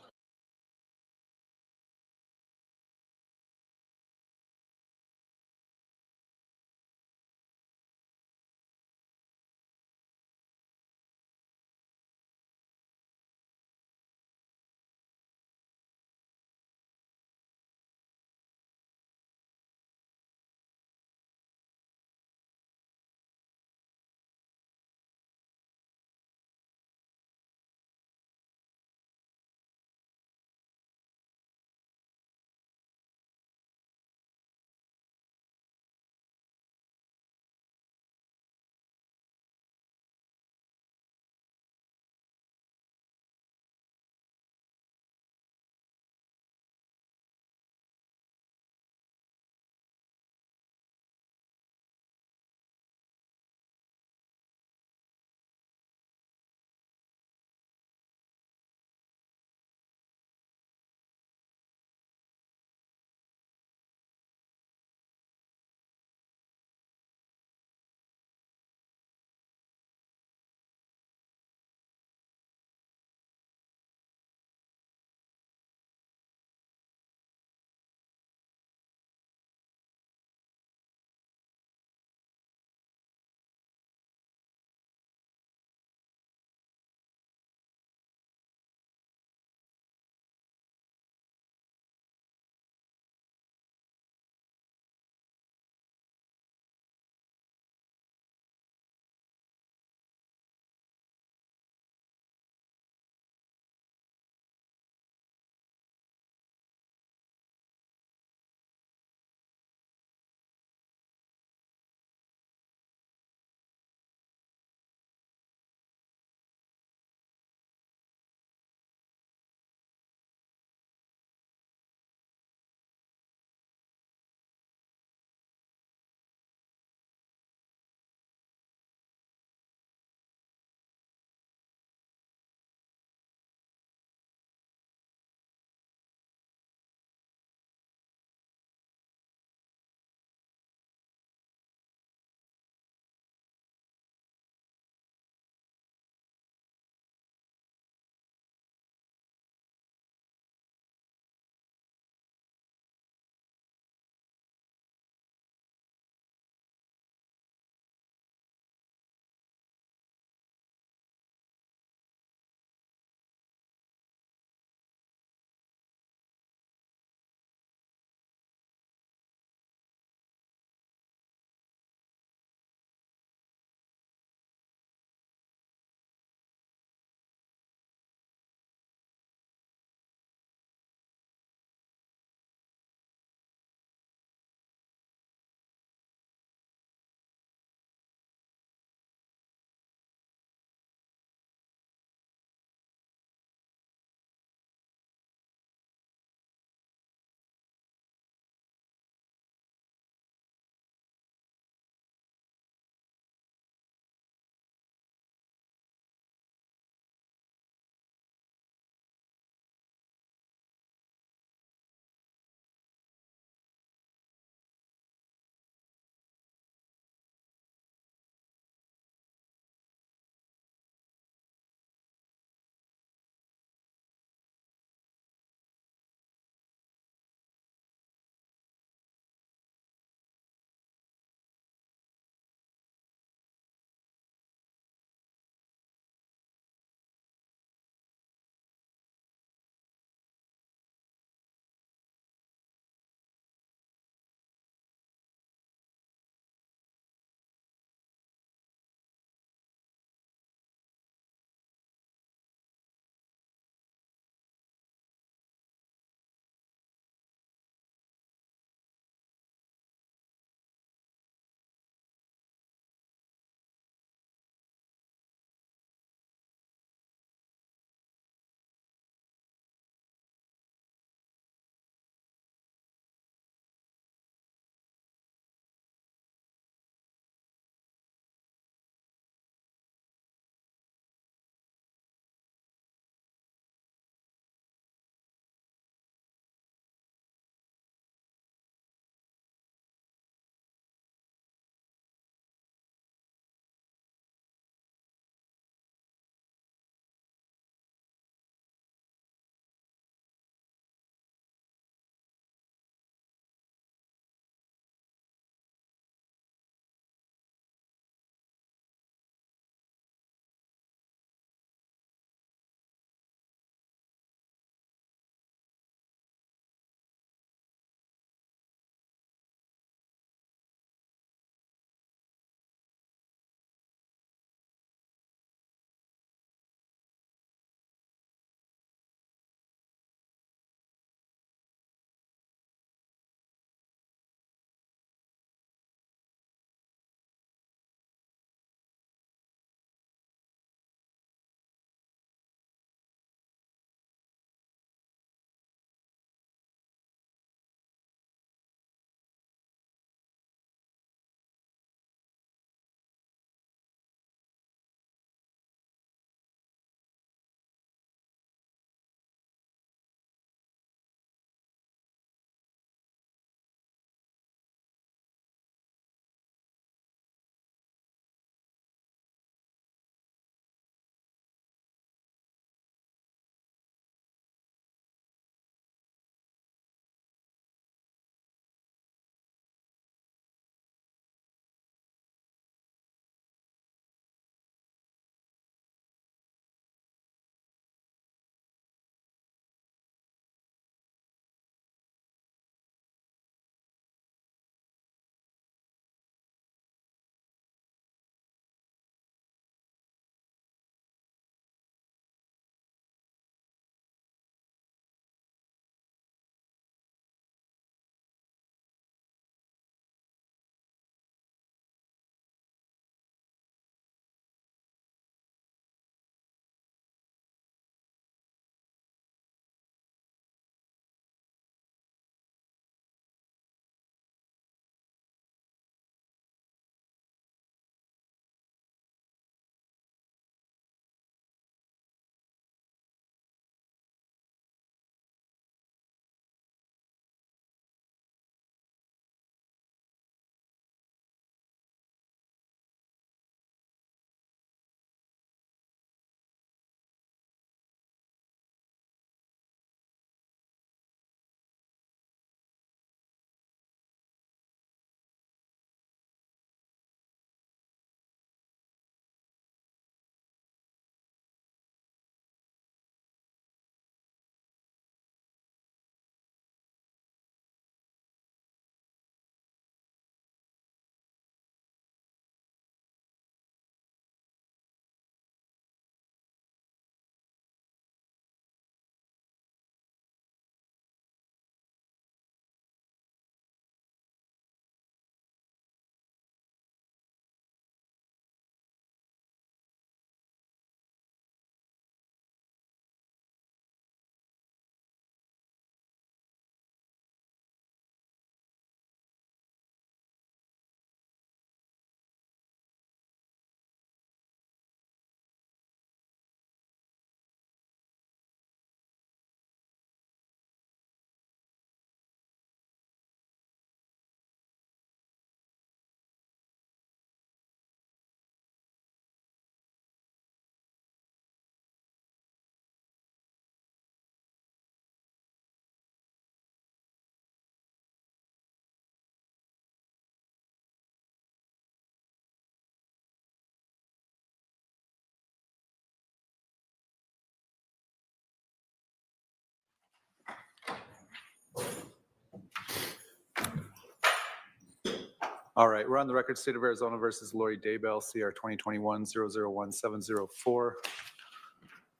All right, we're on the record, State of Arizona versus Lori Daybell, CR 2021-001-704.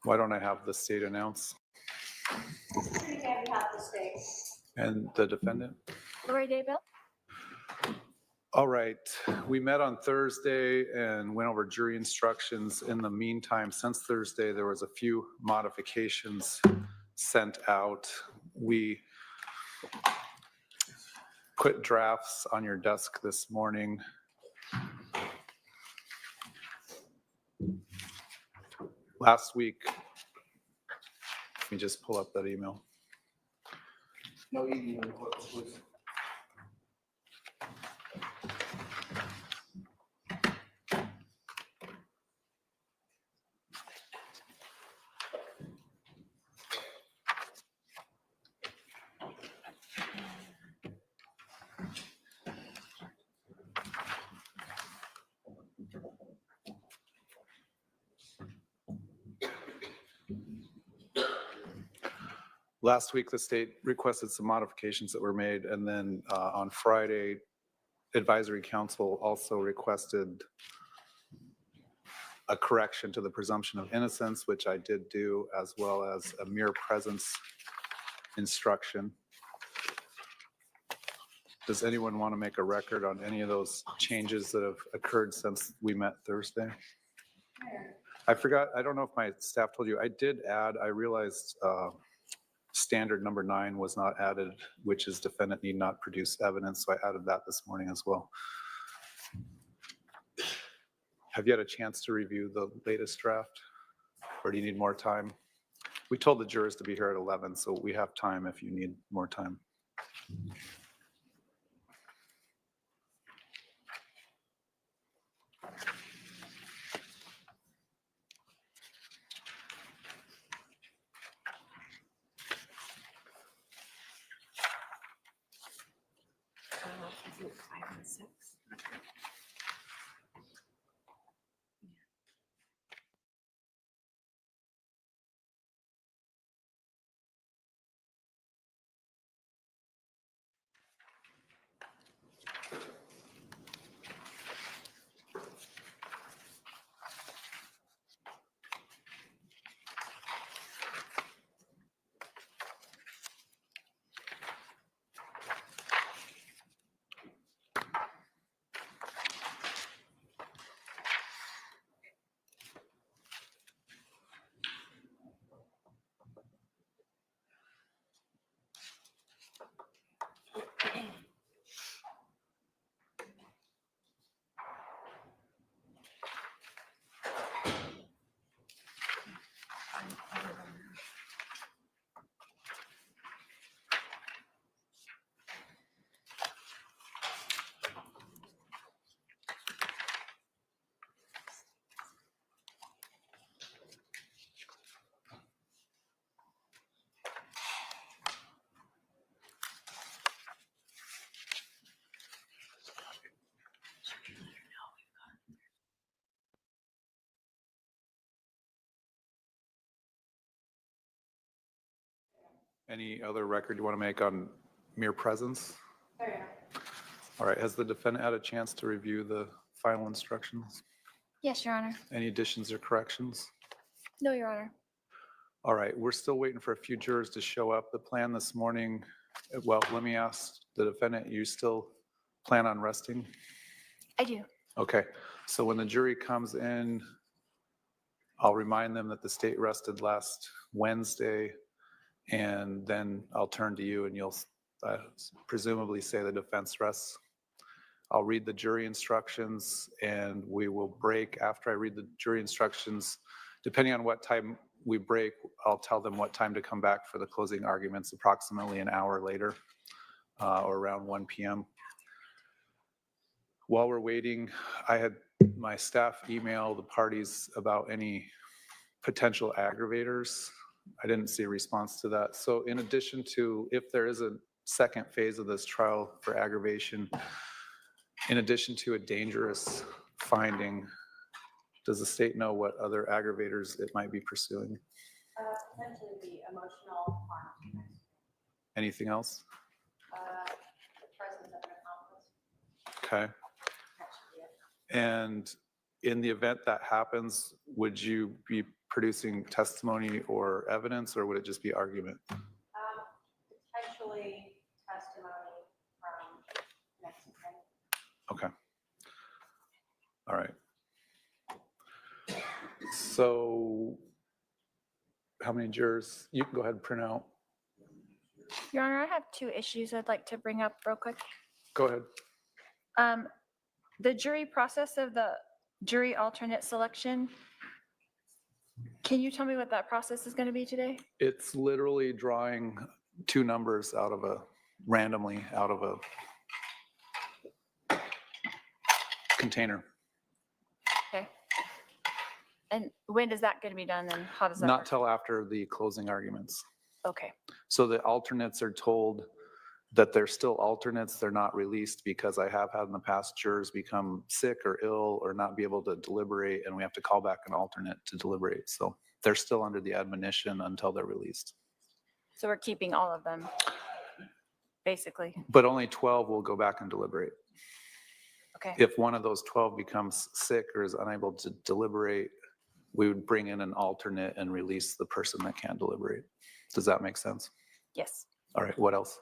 Why don't I have the state announce? And the defendant? Lori Daybell. All right, we met on Thursday and went over jury instructions. In the meantime, since Thursday, there was a few modifications sent out. We put drafts on your desk this morning. Last week, let me just pull up that email. No eating in the court, please. Last week, the state requested some modifications that were made, and then on Friday, Advisory Council also requested a correction to the presumption of innocence, which I did do, as well as a mere presence instruction. Does anyone want to make a record on any of those changes that have occurred since we met Thursday? I forgot, I don't know if my staff told you, I did add, I realized standard number 9 was not added, which is defendant need not produce evidence, so I added that this morning as well. Have you had a chance to review the latest draft, or do you need more time? We told the jurors to be here at 11, so we have time if you need more time. I think 5 and 6. Any other record you want to make on mere presence? Oh, yeah. All right, has the defendant had a chance to review the final instructions? Yes, Your Honor. Any additions or corrections? No, Your Honor. All right, we're still waiting for a few jurors to show up. The plan this morning, well, let me ask the defendant, you still plan on resting? I do. Okay, so when the jury comes in, I'll remind them that the state rested last Wednesday, and then I'll turn to you and you'll presumably say the defense rests. I'll read the jury instructions and we will break after I read the jury instructions. Depending on what time we break, I'll tell them what time to come back for the closing arguments, approximately an hour later or around 1 p.m. While we're waiting, I had my staff email the parties about any potential aggravators. I didn't see a response to that. So in addition to, if there is a second phase of this trial for aggravation, in addition to a dangerous finding, does the state know what other aggravators it might be pursuing? Potentially the emotional harm. Anything else? The presence of an accomplice. Okay. And in the event that happens, would you be producing testimony or evidence, or would it just be argument? Potentially testimony from next defendant. Okay. All right. So how many jurors? You can go ahead and print out. Your Honor, I have 2 issues I'd like to bring up real quick. Go ahead. The jury process of the jury alternate selection. Can you tell me what that process is going to be today? It's literally drawing 2 numbers randomly out of a container. Okay. And when is that going to be done and how does that Not work? till after the closing arguments. Okay. So the alternates are told that they're still alternates, they're not released, because I have had in the past jurors become sick or ill or not be able to deliberate, and we have to call back an alternate to deliberate. So they're still under the admonition until they're released. So we're keeping all of them, basically. But only 12 will go back and deliberate. Okay. If one of those 12 becomes sick or is unable to deliberate, we would bring in an alternate and release the person that can't deliberate. Does that make sense? Yes. All right, what else?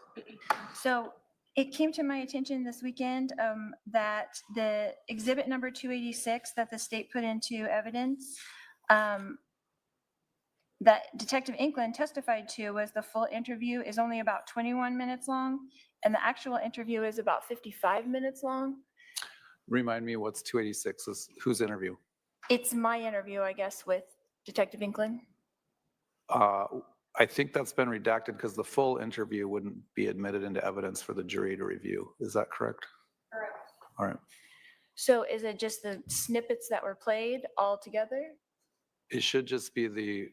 So it came to my attention this weekend that the exhibit number 286 that the state put into evidence, that Detective Inkland testified to was the full interview is only about 21 minutes long, and the actual interview is about 55 minutes long. Remind me what's 286 is, whose interview? It's my interview, I guess, with Detective Inkland. I think that's been redacted because the full interview wouldn't be admitted into evidence for the jury to review. Is that correct? Correct. All right. So is it just the snippets that were played all together? It should just be the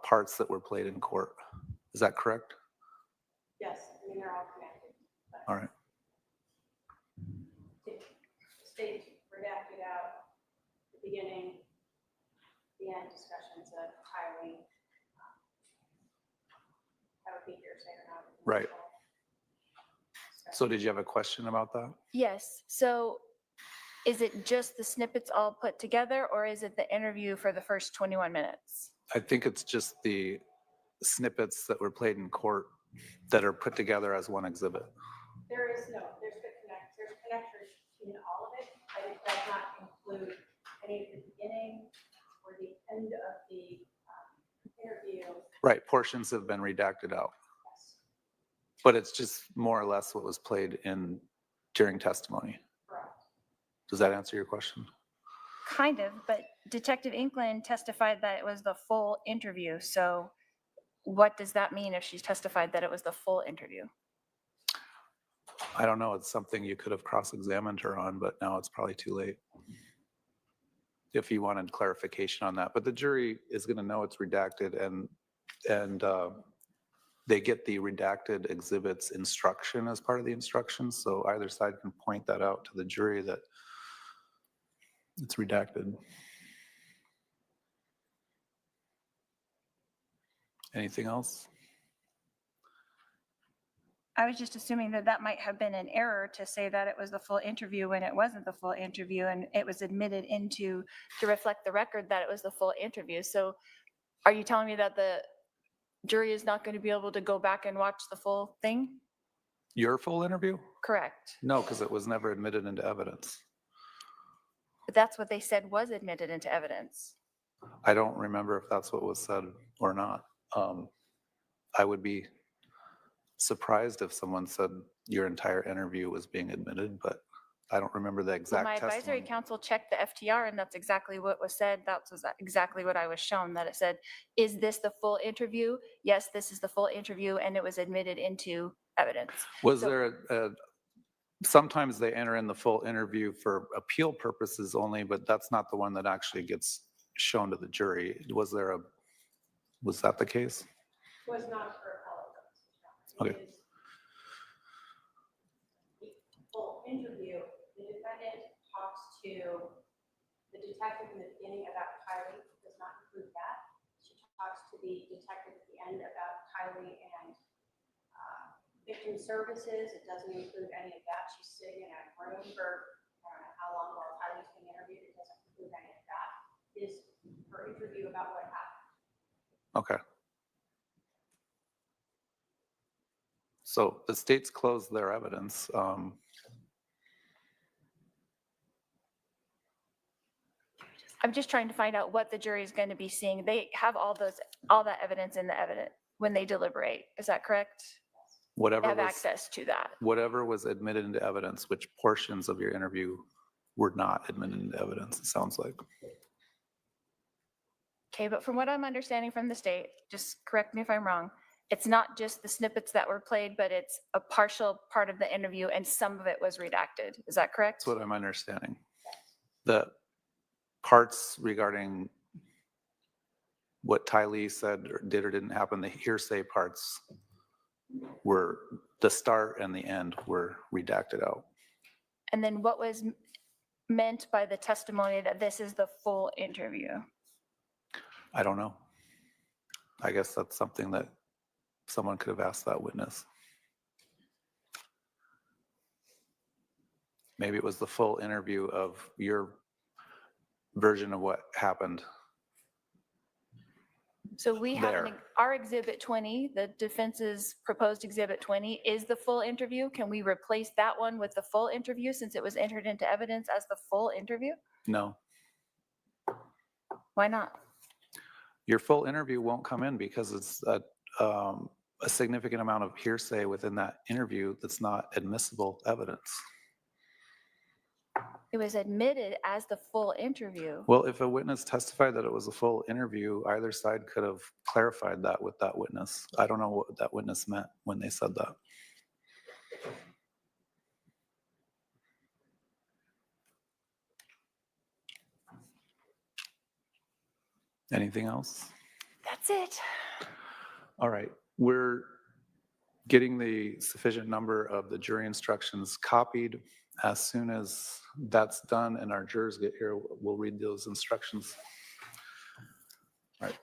parts that were played in court. Is that correct? Yes, I mean, they're all connected. All right. The state redacted out the beginning, the end discussions of hiring. That would be hearsay or not. Right. So did you have a question about that? Yes. So is it just the snippets all put together, or is it the interview for the first 21 minutes? I think it's just the snippets that were played in court that are put together as one exhibit. There's connectors between all of it, but it does not include any of the beginning or the end of the interview. Right, portions have been redacted out. Yes. But it's just more or less what was played during testimony. Correct. Does that answer your question? Kind of, but Detective Inkland testified that it was the full interview. So what does that mean if she testified that it was the full interview? I don't know. It's something you could have cross-examined her on, but now it's probably too late. If you wanted clarification on that, but the jury is going to know it's redacted, and they get the redacted exhibits instruction as part of the instructions. So either side can point that out to the jury that it's redacted. Anything else? I was just assuming that that might have been an error to say that it was the full interview when it wasn't the full interview, and it was admitted into to reflect the record that it was the full interview. So are you telling me that the jury is not going to be able to go back and watch the full thing? Your full interview? Correct. No, because it was never admitted into evidence. But that's what they said was admitted into evidence. I don't remember if that's what was said or not. I would be surprised if someone said your entire interview was being admitted, but I don't remember the Well, exact my advisory testimony. council checked the FTR, and that's exactly what was said. That was exactly what I was shown, that it said, is this the full interview? Yes, this is the full interview, and it was admitted into evidence. Was So- there sometimes they enter in the full interview for appeal purposes only, but that's not the one that actually gets shown to the jury. Was that the case? Was not for appellate purposes. Okay. It is the full interview. The defendant talks to the detective in the beginning about Kylie, does not include that. She talks to the detective at the end about Kylie and victim services. It doesn't include any of that. She's sitting in a room for I don't know how long while Kylie's being interview about what happened. Okay. So the state's closed their evidence. I'm just trying to find out what the jury is going to be seeing. They have all that evidence in the evidence when they deliberate. Is that correct? They Whatever have was, access to that. whatever was admitted into evidence, which portions of your interview were not admitted into evidence, it sounds like. Okay, but from what I'm understanding from the state, just correct me if I'm wrong, it's not just the snippets that were played, but it's a partial part of the interview and some of it was redacted. Is that correct? That's what I'm understanding. The parts regarding what Ty Lee said or did or didn't happen, the hearsay parts were, the start and the end were redacted out. And then what was meant by the testimony that this is the full interview? I don't know. I guess that's something that someone could have asked that witness. Maybe it was the full interview of your version of what happened. So we have There. our exhibit 20, the defense's proposed exhibit 20 is the full interview. Can we replace that one with the full interview since it was entered into evidence as the full interview? No, Why not? your full interview won't come in because it's a significant amount of hearsay within that interview that's not admissible evidence. It was admitted as the full interview. Well, if a witness testified that it was a full interview, either side could have clarified that with that witness. I don't know what that witness meant when they said that. Anything else? That's it. All right, we're getting the sufficient number of the jury instructions copied. As soon as that's done and our jurors get here, we'll read those instructions. All right.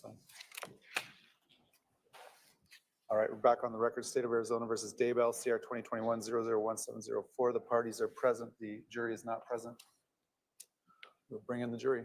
So. All right, we're back on the record. State of Arizona versus Daybell, CR 2021-001704. The parties are present. The jury is not present. We'll bring in the jury.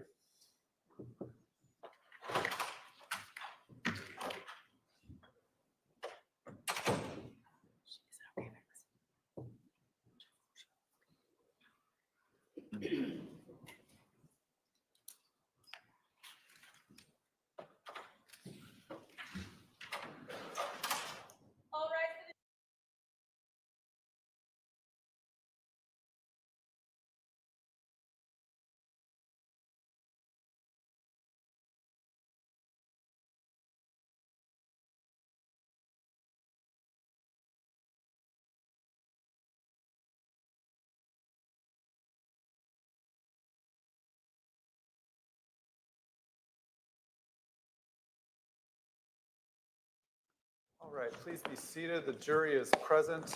All right, please be seated. The jury is present.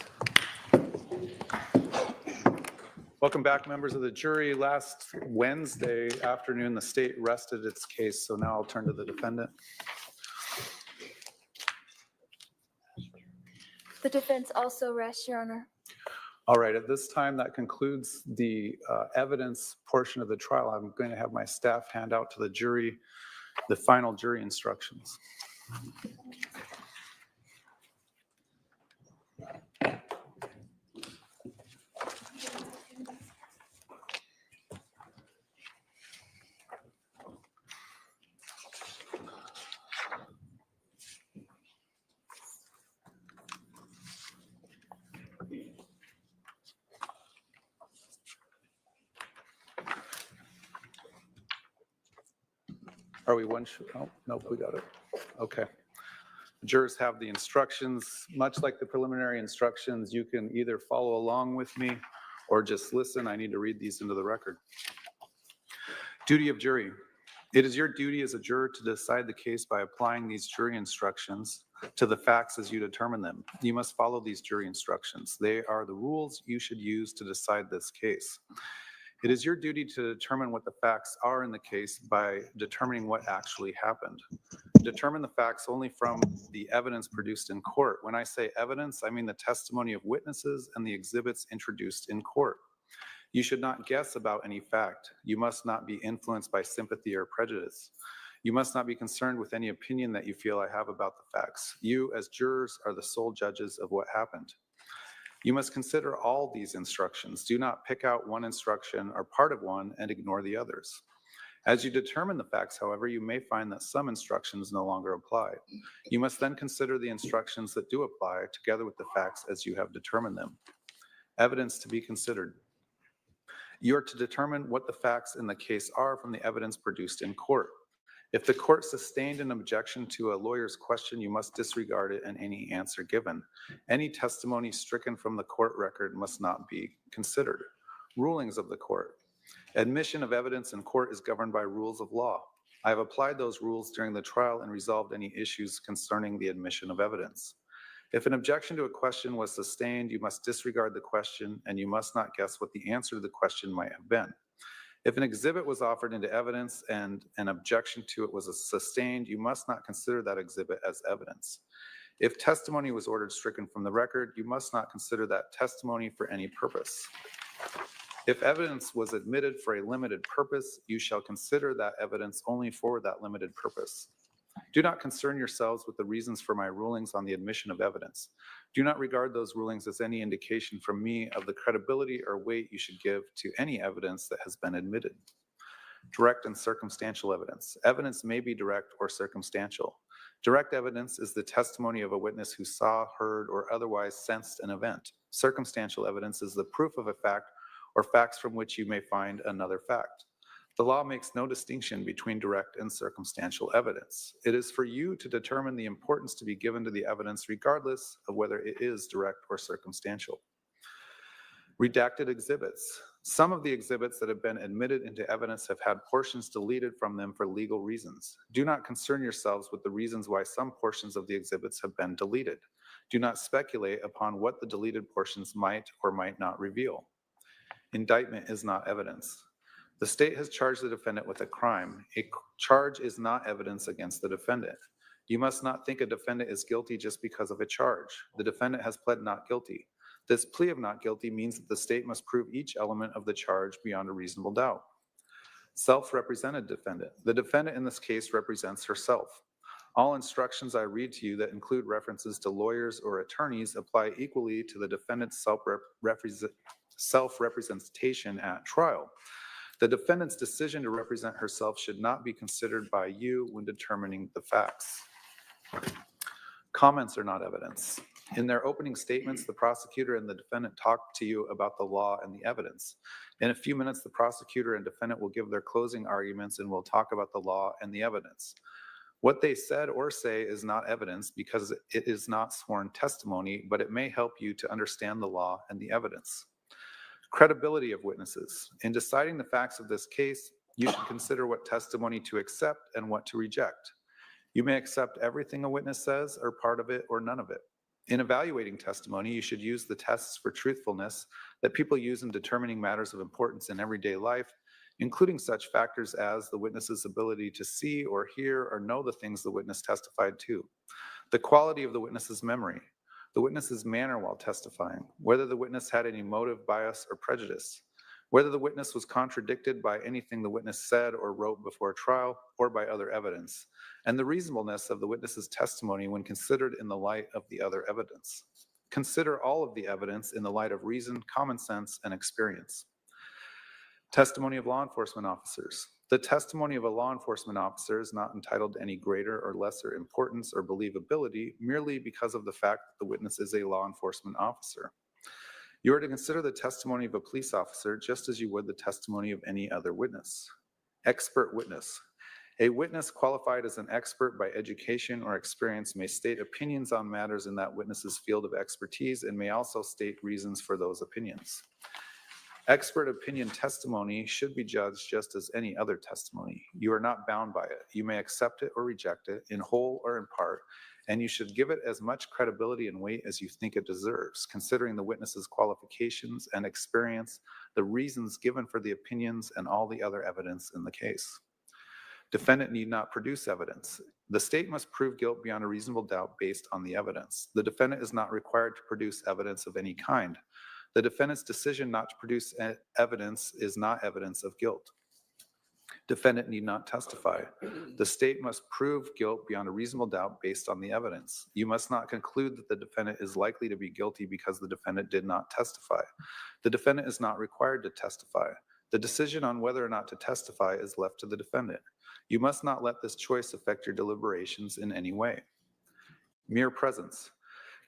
Welcome back, members of the jury. Last Wednesday afternoon, the state rested its case, so now I'll turn to the defendant. The defense also rests, Your Honor. All right, at this time, that concludes the evidence portion of the trial. I'm going to have my staff hand out to the jury the final jury instructions. Are we one? Oh, nope, we got it. Okay. Jurors have the instructions. Much like the preliminary instructions, you can either follow along with me or just listen. I need to read these into the record. Duty of jury. It is your duty as a juror to decide the case by applying these jury instructions to the facts as you determine them. You must follow these jury instructions. They are the rules you should use to decide this case. It is your duty to determine what the facts are in the case by determining what actually happened. Determine the facts only from the evidence produced in court. When I say evidence, I mean the testimony of witnesses and the exhibits introduced in court. You should not guess about any fact. You must not be influenced by sympathy or prejudice. You must not be concerned with any opinion that you feel I have about the facts. You, as jurors, are the sole judges of what happened. You must consider all these instructions. Do not pick out one instruction or part of one and ignore the others. As you determine the facts, however, you may find that some instructions no longer apply. You must then consider the instructions that do apply together with the facts as you have determined them. Evidence to be considered. You are to determine what the facts in the case are from the evidence produced in court. If the court sustained an objection to a lawyer's question, you must disregard it and any answer given. Any testimony stricken from the court record must not be considered. Rulings of the court. Admission of evidence in court is governed by rules of law. I have applied those rules during the trial and resolved any issues concerning the admission of evidence. If an objection to a question was sustained, you must disregard the question and you must not guess what the answer to the question might have been. If an exhibit was offered into evidence and an objection to it was sustained, you must not consider that exhibit as evidence. If testimony was ordered stricken from the record, you must not consider that testimony for any purpose. If evidence was admitted for a limited purpose, you shall consider that evidence only for that limited purpose. Do not concern yourselves with the reasons for my rulings on the admission of evidence. Do not regard those rulings as any indication from me of the credibility or weight you should give to any evidence that has been admitted. Direct and circumstantial evidence. Evidence may be direct or circumstantial. Direct evidence is the testimony of a witness who saw, heard, or otherwise sensed an event. Circumstantial evidence is the proof of a fact or facts from which you may find another fact. The law makes no distinction between direct and circumstantial evidence. It is for you to determine the importance to be given to the evidence regardless of whether it is direct or circumstantial. Redacted exhibits. Some of the exhibits that have been admitted into evidence have had portions deleted from them for legal reasons. Do not concern yourselves with the reasons why some portions of the exhibits have been deleted. Do not speculate upon what the deleted portions might or might not reveal. Indictment is not evidence. The state has charged the defendant with a crime. A charge is not evidence against the defendant. You must not think a defendant is guilty just because of a charge. The defendant has pled not guilty. This plea of not guilty means that the state must prove each element of the charge beyond a reasonable doubt. Self-represented defendant. The defendant in this case represents herself. All instructions I read to you that include references to lawyers or attorneys apply equally to the defendant's self-representation at trial. The defendant's decision to represent herself should not be considered by you when determining the facts. Comments are not evidence. In their opening statements, the prosecutor and the defendant talk to you about the law and the evidence. In a few minutes, the prosecutor and defendant will give their closing arguments and will talk about the law and the evidence. What they said or say is not evidence because it is not sworn testimony, but it may help you to understand the law and the evidence. Credibility of witnesses. In deciding the facts of this case, you should consider what testimony to accept and what to reject. You may accept everything a witness says or part of it or none of it. In evaluating testimony, you should use the tests for truthfulness that people use in determining matters of importance in everyday life, including such factors as the witness's ability to see or hear or know the things the witness testified to, the quality of the witness's memory, the witness's manner while testifying, whether the witness had any motive, bias, or prejudice, whether the witness was contradicted by anything the witness said or wrote before trial or by other evidence, and the reasonableness of the witness's testimony when considered in the light of the other evidence. Consider all of the evidence in the light of reason, common sense, and experience. Testimony of law enforcement officers. The testimony of a law enforcement officer is not entitled to any greater or lesser importance or believability merely because of the fact that the witness is a law enforcement officer. You are to consider the testimony of a police officer just as you would the testimony of any other witness. Expert witness. A witness qualified as an expert by education or experience may state opinions on matters in that witness's field of expertise and may also state reasons for those opinions. Expert opinion testimony should be judged just as any other testimony. You are not bound by it. You may accept it or reject it in whole or in part, and you should give it as much credibility and weight as you think it deserves, considering the witness's qualifications and experience, the reasons given for the opinions, and all the other evidence in the case. Defendant need not produce evidence. The state must prove guilt beyond a reasonable doubt based on the evidence. The defendant is not required to produce evidence of any kind. The defendant's decision not to produce evidence is not evidence of guilt. Defendant need not testify. The state must prove guilt beyond a reasonable doubt based on the evidence. You must not conclude that the defendant is likely to be guilty because the defendant did not testify. The defendant is not required to testify. The decision on whether or not to testify is left to the defendant. You must not let this choice affect your deliberations in any way. Mere presence.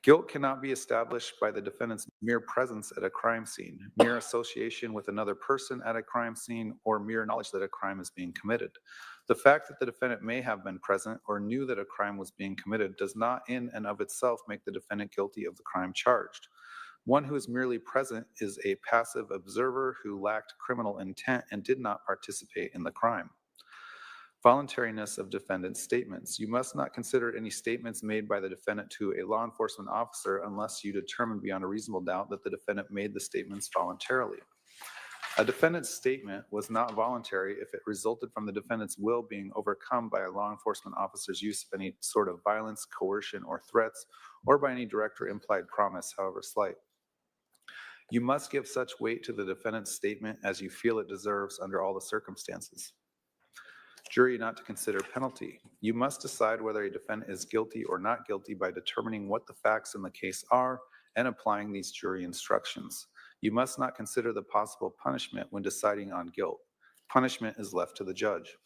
Guilt cannot be established by the defendant's mere presence at a crime scene, mere association with another person at a crime scene, or mere knowledge that a crime is being committed. The fact that the defendant may have been present or knew that a crime was being committed does not in and of itself make the defendant guilty of the crime charged. One who is merely present is a passive observer who lacked criminal intent and did not participate in the crime. Voluntariness of defendant's statements. You must not consider any statements made by the defendant to a law enforcement officer unless you determine beyond a reasonable doubt that the defendant made the statements voluntarily. A defendant's statement was not voluntary if it resulted from the defendant's will being overcome by a law enforcement officer's use of any sort of violence, coercion, or threats, or by any direct or implied promise, however slight. You must give such weight to the defendant's statement as you feel it deserves under all the circumstances. Jury not to consider penalty. You must decide whether a defendant is guilty or not guilty by determining what the facts in the case are and applying these jury instructions. You must not consider the possible punishment when deciding on guilt. Punishment is left to the judge.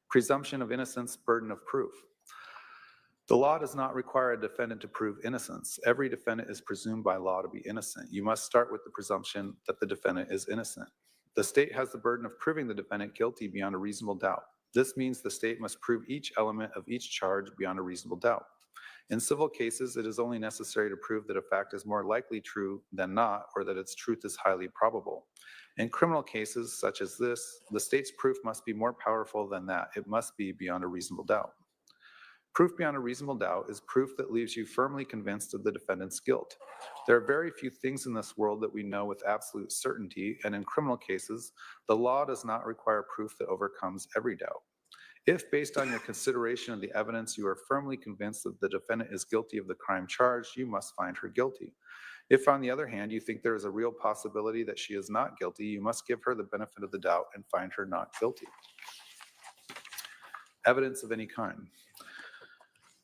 Presumption of innocence, burden of proof. The law does not require a defendant to prove innocence. Every defendant is presumed by law to be innocent. You must start with the presumption that the defendant is innocent. The state has the burden of proving the defendant guilty beyond a reasonable doubt. This means the state must prove each element of each charge beyond a reasonable doubt. In civil cases, it is only necessary to prove that a fact is more likely true than not, or that its truth is highly probable. In criminal cases such as this, the state's proof must be more powerful than that. It must be beyond a reasonable doubt. Proof beyond a reasonable doubt is proof that leaves you firmly convinced of the defendant's guilt. There are very few things in this world that we know with absolute certainty, and in criminal cases, the law does not require proof that overcomes every doubt. If, based on your consideration of the evidence, you are firmly convinced that the defendant is guilty of the crime charged, you must find her guilty. If, on the other hand, you think there is a real possibility that she is not guilty, you must give her the benefit of the doubt and find her not guilty. Evidence of any kind.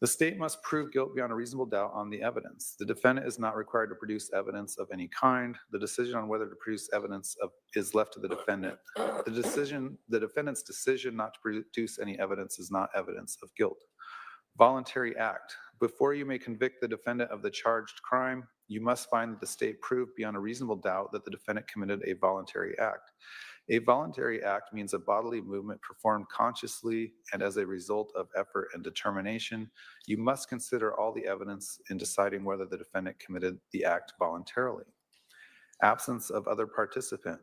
The state must prove guilt beyond a reasonable doubt on the evidence. The defendant is not required to produce evidence of any kind. The decision on whether to produce evidence is left to the defendant. The defendant's decision not to produce any evidence is not evidence of guilt. Voluntary act. Before you may convict the defendant of the charged crime, you must find that the state proved beyond a reasonable doubt that the defendant committed a voluntary act. A voluntary act means a bodily movement performed consciously and as a result of effort and determination. You must consider all the evidence in deciding whether the defendant committed the act voluntarily. Absence of other participant.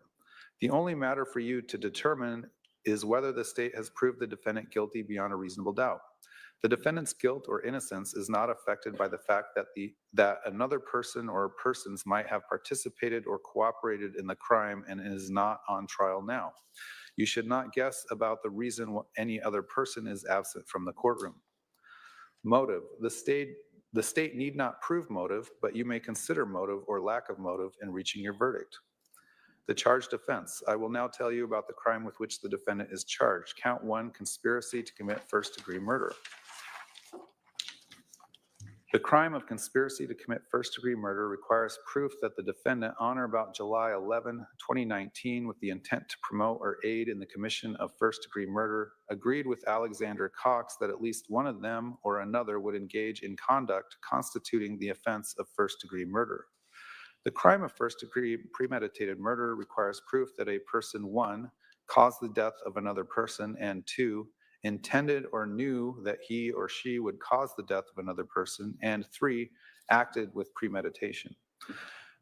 The only matter for you to determine is whether the state has proved the defendant guilty beyond a reasonable doubt. The defendant's guilt or innocence is not affected by the fact that another person or persons might have participated or cooperated in the crime and is not on trial now. You should not guess about the reason any other person is absent from the courtroom. Motive. The state need not prove motive, but you may consider motive or lack of motive in reaching your verdict. The charged offense. I will now tell you about the crime with which the defendant is charged. Count 1, conspiracy to commit first-degree murder. The crime of conspiracy to commit first-degree murder requires proof that the defendant, on or about July 11, 2019, with the intent to promote or aid in the commission of first-degree murder, agreed with Alexander Cox that at least one of them or another would engage in conduct constituting the offense of first-degree murder. The crime of first-degree premeditated murder requires proof that a person, 1, caused the death of another person, and 2, intended or knew that he or she would cause the death of another person, and 3, acted with premeditation.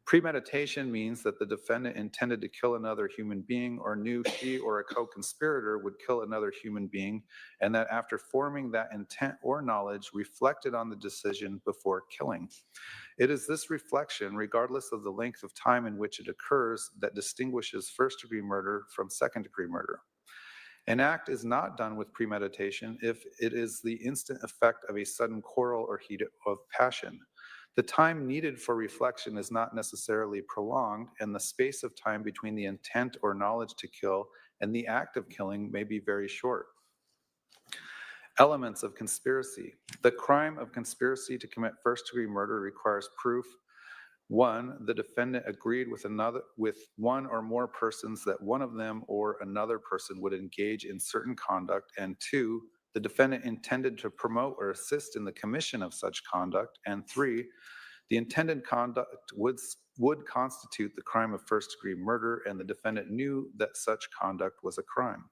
Premeditation means that the defendant intended to kill another human being or knew she or a co-conspirator would kill another human being, and that after forming that intent or knowledge, reflected on the decision before killing. It is this reflection, regardless of the length of time in which it occurs, that distinguishes first-degree murder from second-degree murder. An act is not done with premeditation if it is the instant effect of a sudden quarrel or heat of passion. The time needed for reflection is not necessarily prolonged, and the space of time between the intent or knowledge to kill and the act of killing may be very short. Elements of conspiracy. The crime of conspiracy to commit first-degree murder requires proof. 1, the defendant agreed with one or more persons that one of them or another person would engage in certain conduct, and 2, the defendant intended to promote or assist in the commission of such conduct, and 3, the intended conduct would constitute the crime of first-degree murder, and the defendant knew that such conduct was a crime.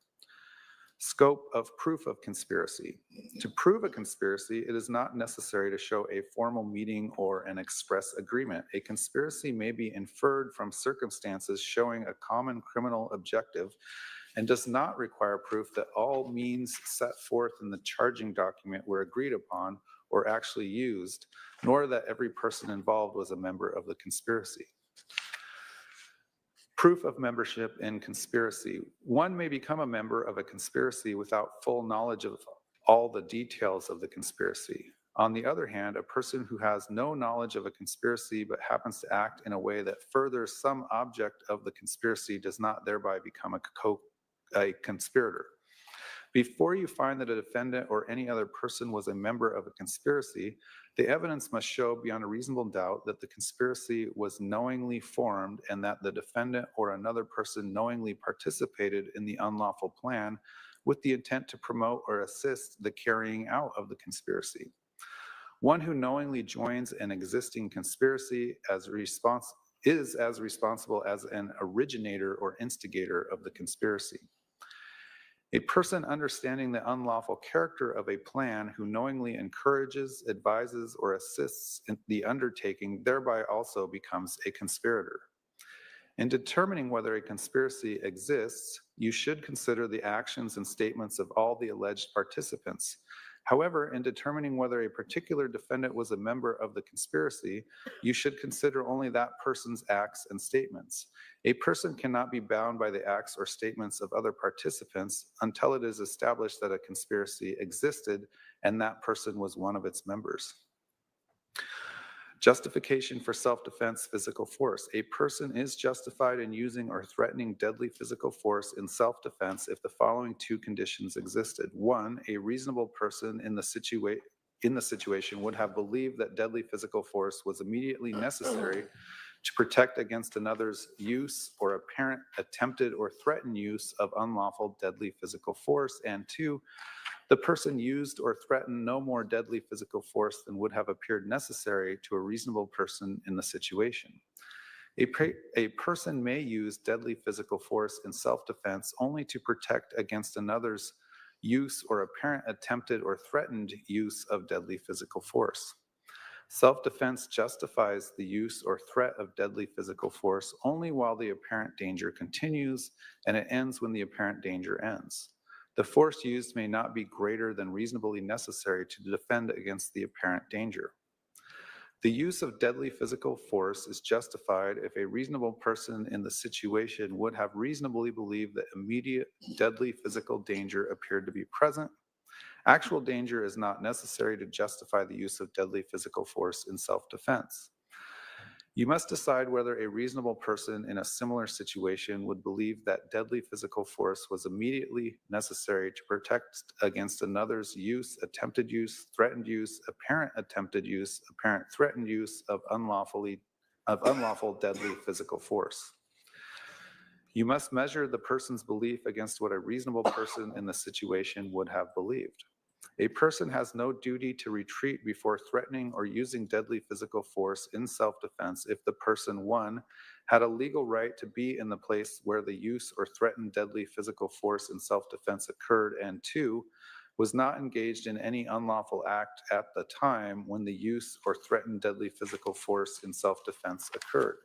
Scope of proof of conspiracy. To prove a conspiracy, it is not necessary to show a formal meeting or an express agreement. A conspiracy may be inferred from circumstances showing a common criminal objective and does not require proof that all means set forth in the charging document were agreed upon or actually used, nor that every person involved was a member of the conspiracy. Proof of membership in conspiracy. One may become a member of a conspiracy without full knowledge of all the details of the conspiracy. On the other hand, a person who has no knowledge of a conspiracy but happens to act in a way that furthers some object of the conspiracy does not thereby become a conspirator. Before you find that a defendant or any other person was a member of a conspiracy, the evidence must show beyond a reasonable doubt that the conspiracy was knowingly formed and that the defendant or another person knowingly participated in the unlawful plan with the intent to promote or assist the carrying out of the conspiracy. One who knowingly joins an existing conspiracy is as responsible as an originator or instigator of the conspiracy. A person understanding the unlawful character of a plan who knowingly encourages, advises, or assists in the undertaking thereby also becomes a conspirator. In determining whether a conspiracy exists, you should consider the actions and statements of all the alleged participants. However, in determining whether a particular defendant was a member of the conspiracy, you should consider only that person's acts and statements. A person cannot be bound by the acts or statements of other participants until it is established that a conspiracy existed and that person was one of its members. Justification for self-defense physical force. A person is justified in using or threatening deadly physical force in self-defense if the following two conditions existed. One, a reasonable person in the situation would have believed that deadly physical force was immediately necessary to protect against another's use or apparent attempted or threatened use of unlawful deadly physical force. And two, the person used or threatened no more deadly physical force than would have appeared necessary to a reasonable person in the situation. A person may use deadly physical force in self-defense only to protect against another's use or apparent attempted or threatened use of deadly physical force. Self-defense justifies the use or threat of deadly physical force only while the apparent danger continues, and it ends when the apparent danger ends. The force used may not be greater than reasonably necessary to defend against the apparent danger. The use of deadly physical force is justified if a reasonable person in the situation would have reasonably believed that immediate deadly physical danger appeared to be present. Actual danger is not necessary to justify the use of deadly physical force in self-defense. You must decide whether a reasonable person in a similar situation would believe that deadly physical force was immediately necessary to protect against another's use, attempted use, threatened use, apparent attempted use, apparent threatened use of unlawful deadly physical force. You must measure the person's belief against what a reasonable person in the situation would have believed. A person has no duty to retreat before threatening or using deadly physical force in self-defense if the person, one, had a legal right to be in the place where the use or threatened deadly physical force in self-defense occurred, and two, was not engaged in any unlawful act at the time when the use or threatened deadly physical force in self-defense occurred.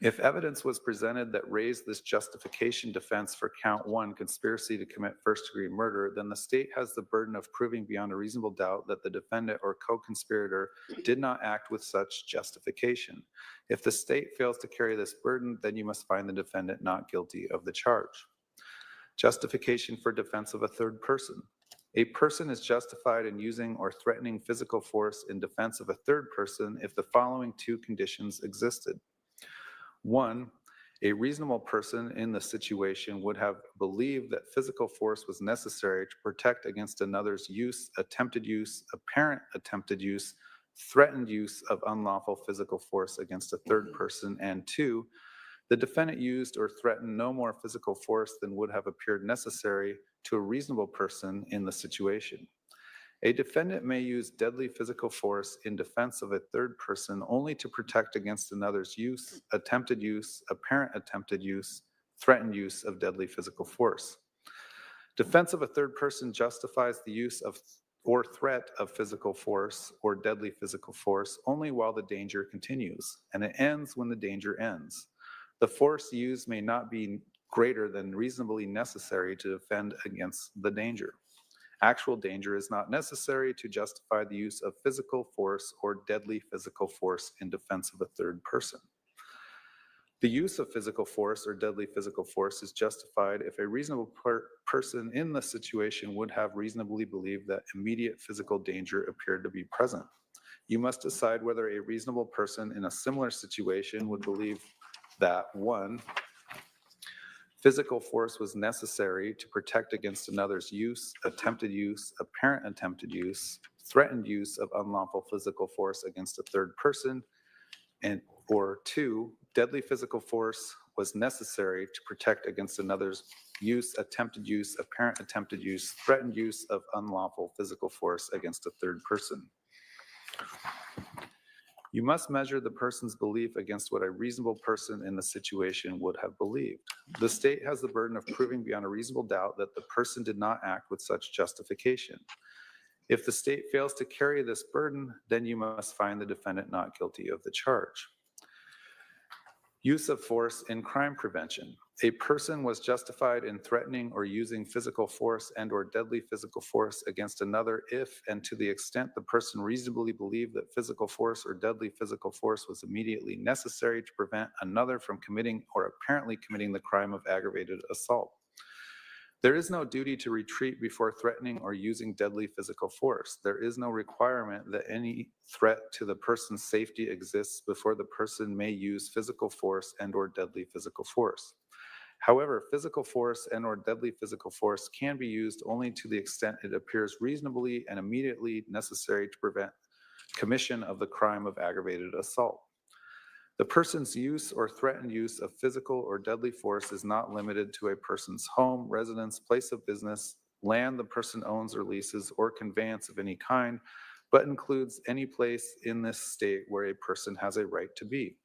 If evidence was presented that raised this justification defense for count one, conspiracy to commit first-degree murder, then the state has the burden of proving beyond a reasonable doubt that the defendant or co-conspirator did not act with such justification. If the state fails to carry this burden, then you must find the defendant not guilty of the charge. Justification for defense of a third person. A person is justified in using or threatening physical force in defense of a third person if the following two conditions existed. One, a reasonable person in the situation would have believed that physical force was necessary to protect against another's use, attempted use, apparent attempted use, threatened use of unlawful physical force against a third person, and two, the defendant used or threatened no more physical force than would have appeared necessary to a reasonable person in the situation. A defendant may use deadly physical force in defense of a third person only to protect against another's use, attempted use, apparent attempted use, threatened use of deadly physical force. Defense of a third person justifies the use of or threat of physical force or deadly physical force only while the danger continues, and it ends when the danger ends. The force used may not be greater than reasonably necessary to defend against the danger. Actual danger is not necessary to justify the use of physical force or deadly physical force in defense of a third person. The use of physical force or deadly physical force is justified if a reasonable person in the situation would have reasonably believed that immediate physical danger appeared to be present. You must decide whether a reasonable person in a similar situation would believe that, one, physical force was necessary to protect against another's use, attempted use, apparent attempted use, threatened use of unlawful physical force against a third person, and or two, deadly physical force was necessary to protect against another's use, attempted use, apparent attempted use, threatened use of unlawful physical force against a third person. You must measure the person's belief against what a reasonable person in the situation would have believed. The state has the burden of proving beyond a reasonable doubt that the person did not act with such justification. If the state fails to carry this burden, then you must find the defendant not guilty of the charge. Use of force in crime prevention. A person was justified in threatening or using physical force and or deadly physical force against another if and to the extent the person reasonably believed that physical force or deadly physical force was immediately necessary to prevent another from committing or apparently committing the crime of aggravated assault. There is no duty to retreat before threatening or using deadly physical force. There is no requirement that any threat to the person's safety exists before the person may use physical force and or deadly physical force. However, physical force and or deadly physical force can be used only to the extent it appears reasonably and immediately necessary to prevent commission of the crime of aggravated assault. The person's use or threatened use of physical or deadly force is not limited to a person's home, residence, place of business, land the person owns or leases, or conveyance of any kind, but includes any place in this state where a person has a right to be.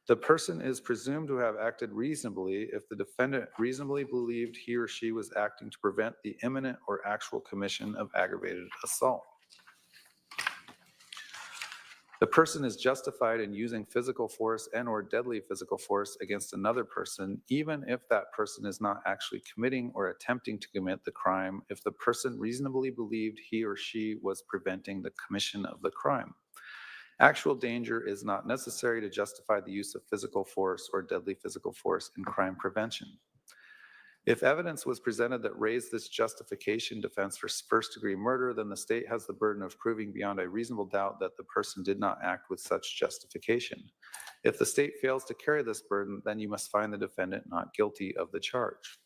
The person is presumed to have acted reasonably if the defendant reasonably believed he or she was acting to prevent the imminent or actual commission of aggravated assault. The person is justified in using physical force and or deadly physical force against another person, even if that person is not actually committing or attempting to commit the crime, if the person reasonably believed he or she was preventing the commission of the crime. Actual danger is not necessary to justify the use of physical force or deadly physical force in crime prevention. If evidence was presented that raised this justification defense for first-degree murder, then the state has the burden of proving beyond a reasonable doubt that the person did not act with such justification. If the state fails to carry this burden, then you must find the defendant not guilty of the charge.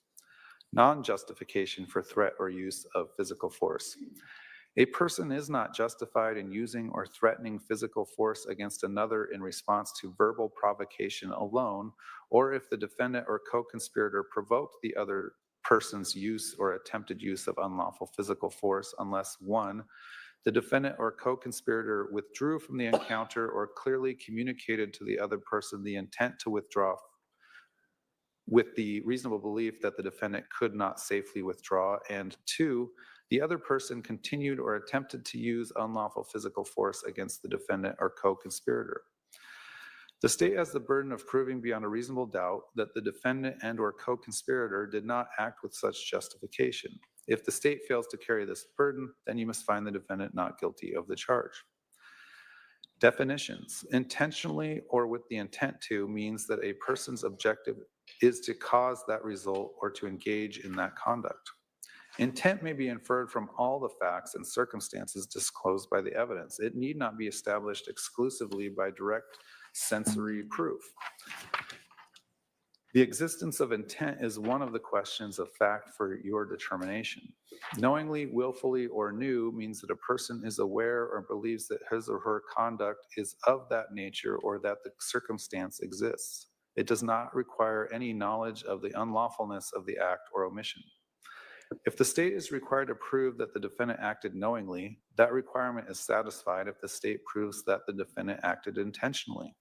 Non-justification for threat or use of physical force. A person is not justified in using or threatening physical force against another in response to verbal provocation alone, or if the defendant or co-conspirator provoked the other person's use or attempted use of unlawful physical force, unless 1, the defendant or co-conspirator withdrew from the encounter or clearly communicated to the other person the intent to withdraw with the reasonable belief that the defendant could not safely withdraw, and 2, the other person continued or attempted to use unlawful physical force against the defendant or co-conspirator. The state has the burden of proving beyond a reasonable doubt that the defendant and or co-conspirator did not act with such justification. If the state fails to carry this burden, then you must find the defendant not guilty of the charge. Definitions. Intentionally or with the intent to means that a person's objective is to cause that result or to engage in that conduct. Intent may be inferred from all the facts and circumstances disclosed by the evidence. It need not be established exclusively by direct sensory proof. The existence of intent is one of the questions of fact for your determination. Knowingly, willfully, or knew means that a person is aware or believes that his or her conduct is of that nature or that the circumstance exists. It does not require any knowledge of the unlawfulness of the act or omission. If the state is required to prove that the defendant acted knowingly, that requirement is satisfied if the state proves that the defendant acted intentionally.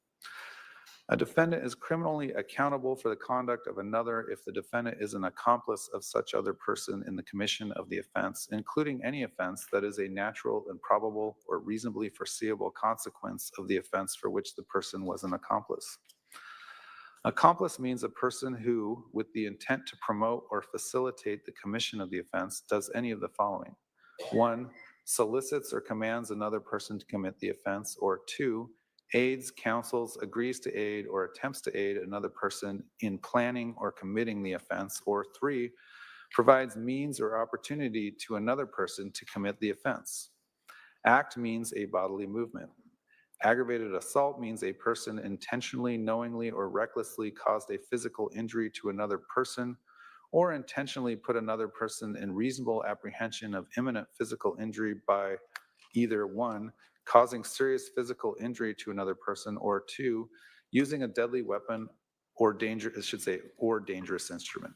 A defendant is criminally accountable for the conduct of another if the defendant is an accomplice of such other person in the commission of the offense, including any offense that is a natural and probable or reasonably foreseeable consequence of the offense for which the person was an accomplice. Accomplice means a person who, with the intent to promote or facilitate the commission of the offense, does any of the following. 1, solicits or commands another person to commit the offense, or 2, aids, counsels, agrees to aid, or attempts to aid another person in planning or committing the offense, or 3, provides means or opportunity to another person to commit the offense. Act means a bodily movement. Aggravated assault means a person intentionally, knowingly, or recklessly caused a physical injury to another person, or intentionally put another person in reasonable apprehension of imminent physical injury by either 1, causing serious physical injury to another person, or 2, using a deadly weapon or dangerous instrument.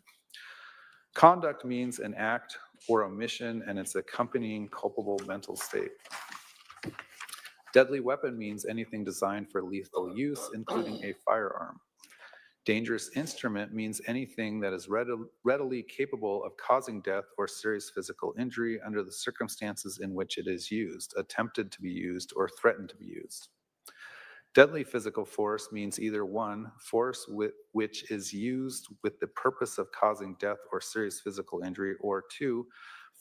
Conduct means an act or omission and its accompanying culpable mental state. Deadly weapon means anything designed for lethal use, including a firearm. Dangerous instrument means anything that is readily capable of causing death or serious physical injury under the circumstances in which it is used, attempted to be used, or threatened to be used. Deadly physical force means either 1, force which is used with the purpose of causing death or serious physical injury, or 2,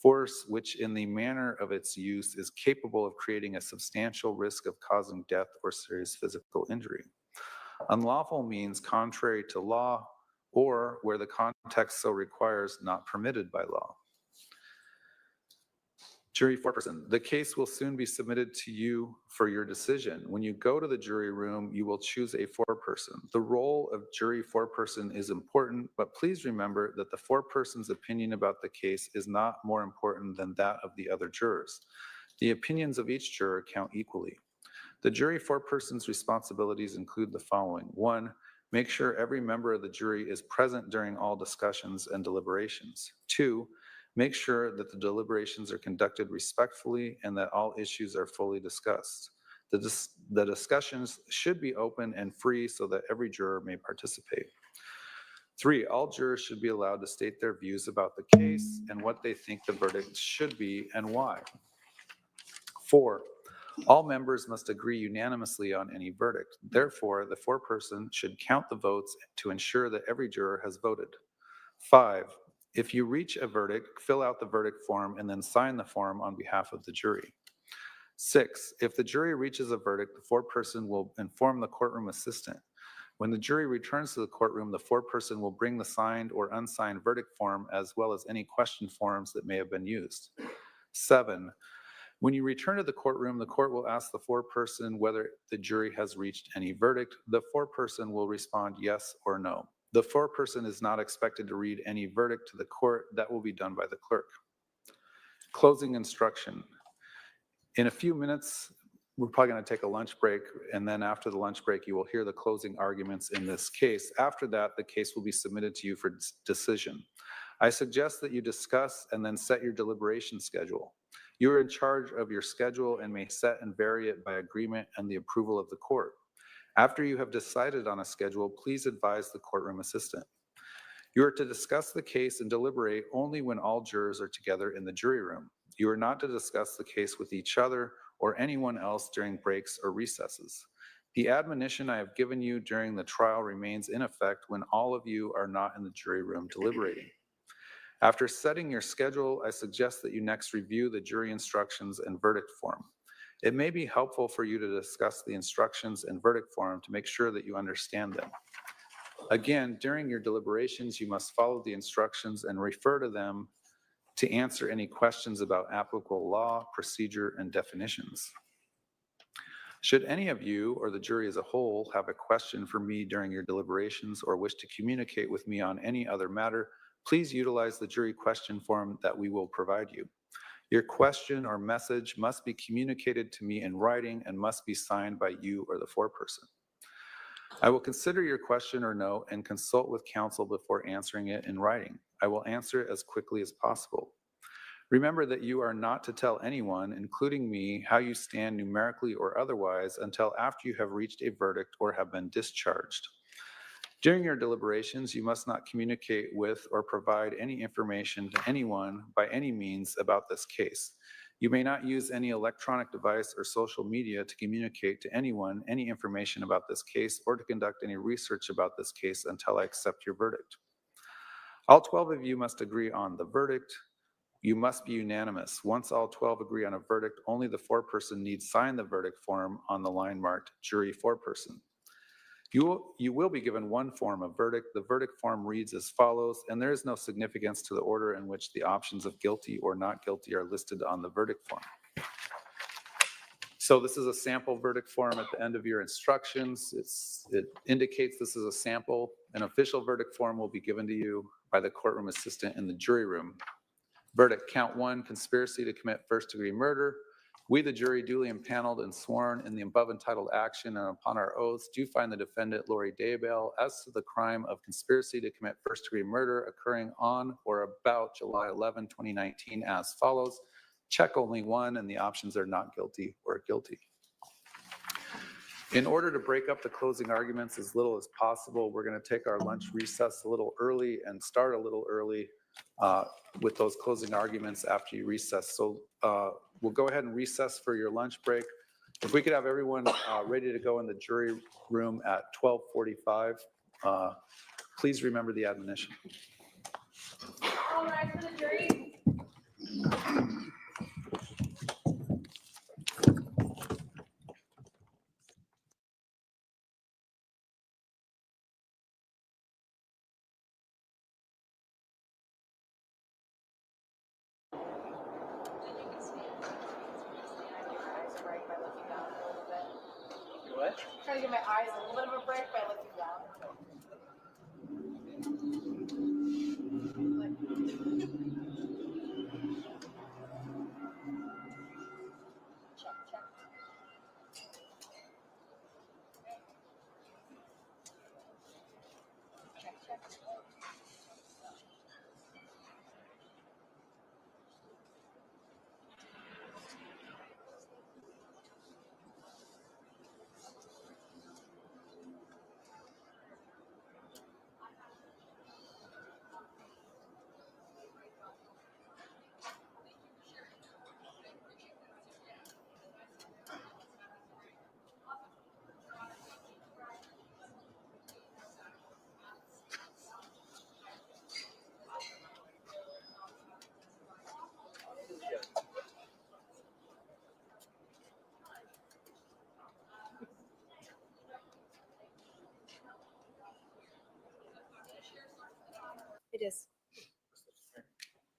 force which in the manner of its use is capable of creating a substantial risk of causing death or serious physical injury. Unlawful means contrary to law, or where the context so requires, not permitted by law. Jury foreperson. The case will soon be submitted to you for your decision. When you go to the jury room, you will choose a foreperson. The role of jury foreperson is important, but please remember that the foreperson's opinion about the case is not more important than that of the other jurors. The opinions of each juror count equally. The jury foreperson's responsibilities include the following. 1, make sure every member of the jury is present during all discussions and deliberations. 2, make sure that the deliberations are conducted respectfully and that all issues are fully discussed. The discussions should be open and free so that every juror may participate. 3, all jurors should be allowed to state their views about the case and what they think the verdict should be and why. 4, all members must agree unanimously on any verdict. Therefore, the foreperson should count the votes to ensure that every juror has voted. 5, if you reach a verdict, fill out the verdict form and then sign the form on behalf of the jury. 6, if the jury reaches a verdict, the foreperson will inform the courtroom assistant. When the jury returns to the courtroom, the foreperson will bring the signed or unsigned verdict form as well as any question forms that may have been used. 7, when you return to the courtroom, the court will ask the foreperson whether the jury has reached any verdict. The foreperson will respond yes or no. The foreperson is not expected to read any verdict to the court. That will be done by the clerk. Closing instruction. In a few minutes, we're probably going to take a lunch break, and then after the lunch break, you will hear the closing arguments in this case. After that, the case will be submitted to you for decision. I suggest that you discuss and then set your deliberation schedule. You are in charge of your schedule and may set and vary it by agreement and the approval of the court. After you have decided on a schedule, please advise the courtroom assistant. You are to discuss the case and deliberate only when all jurors are together in the jury room. You are not to discuss the case with each other or anyone else during breaks or recesses. The admonition I have given you during the trial remains in effect when all of you are not in the jury room deliberating. After setting your schedule, I suggest that you next review the jury instructions and verdict form. It may be helpful for you to discuss the instructions and verdict form to make sure that you understand them. Again, during your deliberations, you must follow the instructions and refer to them to answer any questions about applicable law, procedure, and definitions. Should any of you or the jury as a whole have a question for me during your deliberations or wish to communicate with me on any other matter, please utilize the jury question form that we will provide you. Your question or message must be communicated to me in writing and must be signed by you or the foreperson. I will consider your question or note and consult with counsel before answering it in writing. I will answer it as quickly as possible. Remember that you are not to tell anyone, including me, how you stand numerically or otherwise until after you have reached a verdict or have been discharged. During your deliberations, you must not communicate with or provide any information to anyone by any means about this case. You may not use any electronic device or social media to communicate to anyone any information about this case or to conduct any research about this case until I accept your verdict. All 12 of you must agree on the verdict. You must be unanimous. Once all 12 agree on a verdict, only the foreperson needs sign the verdict form on the line marked jury foreperson. You will be given one form of verdict. The verdict form reads as follows, and there is no significance to the order in which the options of guilty or not guilty are listed on the verdict form. So this is a sample verdict form at the end of your instructions. It indicates this is a sample. An official verdict form will be given to you by the courtroom assistant in the jury room. Verdict, count 1, conspiracy to commit first-degree murder. We, the jury, duly impaneled and sworn in the above entitled action and upon our oaths, do find the defendant, Lori Daybell, as to the crime of conspiracy to commit first-degree murder occurring on or about July 11, 2019 as follows. Check only 1, and the options are not guilty or guilty. In order to break up the closing arguments as little as possible, we're going to take our lunch recess a little early and start a little early with those closing arguments after you recess. So we'll go ahead and recess for your lunch break. If we could have everyone ready to go in the jury room at 12:45, please remember the admonition. All rise for the jury. What? Trying to give my eyes a little bit of a break by looking down. It is.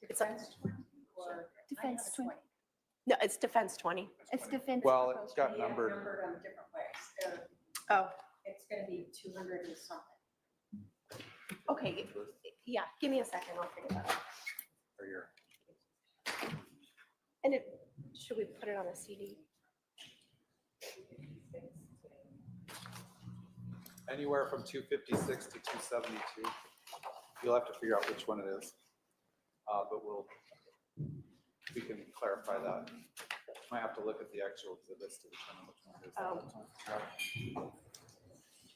It's Defense 20. no, it's defense 20. It's defense. Well, proposed it's got 20. numbered. Numbered on different ways. Oh, It's gonna be 200 and something. okay. Yeah, give me a second. I'll figure that out. Or your- And should we put it on a CD? Anywhere from 256 to 272. You'll have to figure out which one it is. But we can clarify that. Might have to look at the actual exhibits to determine which one it is.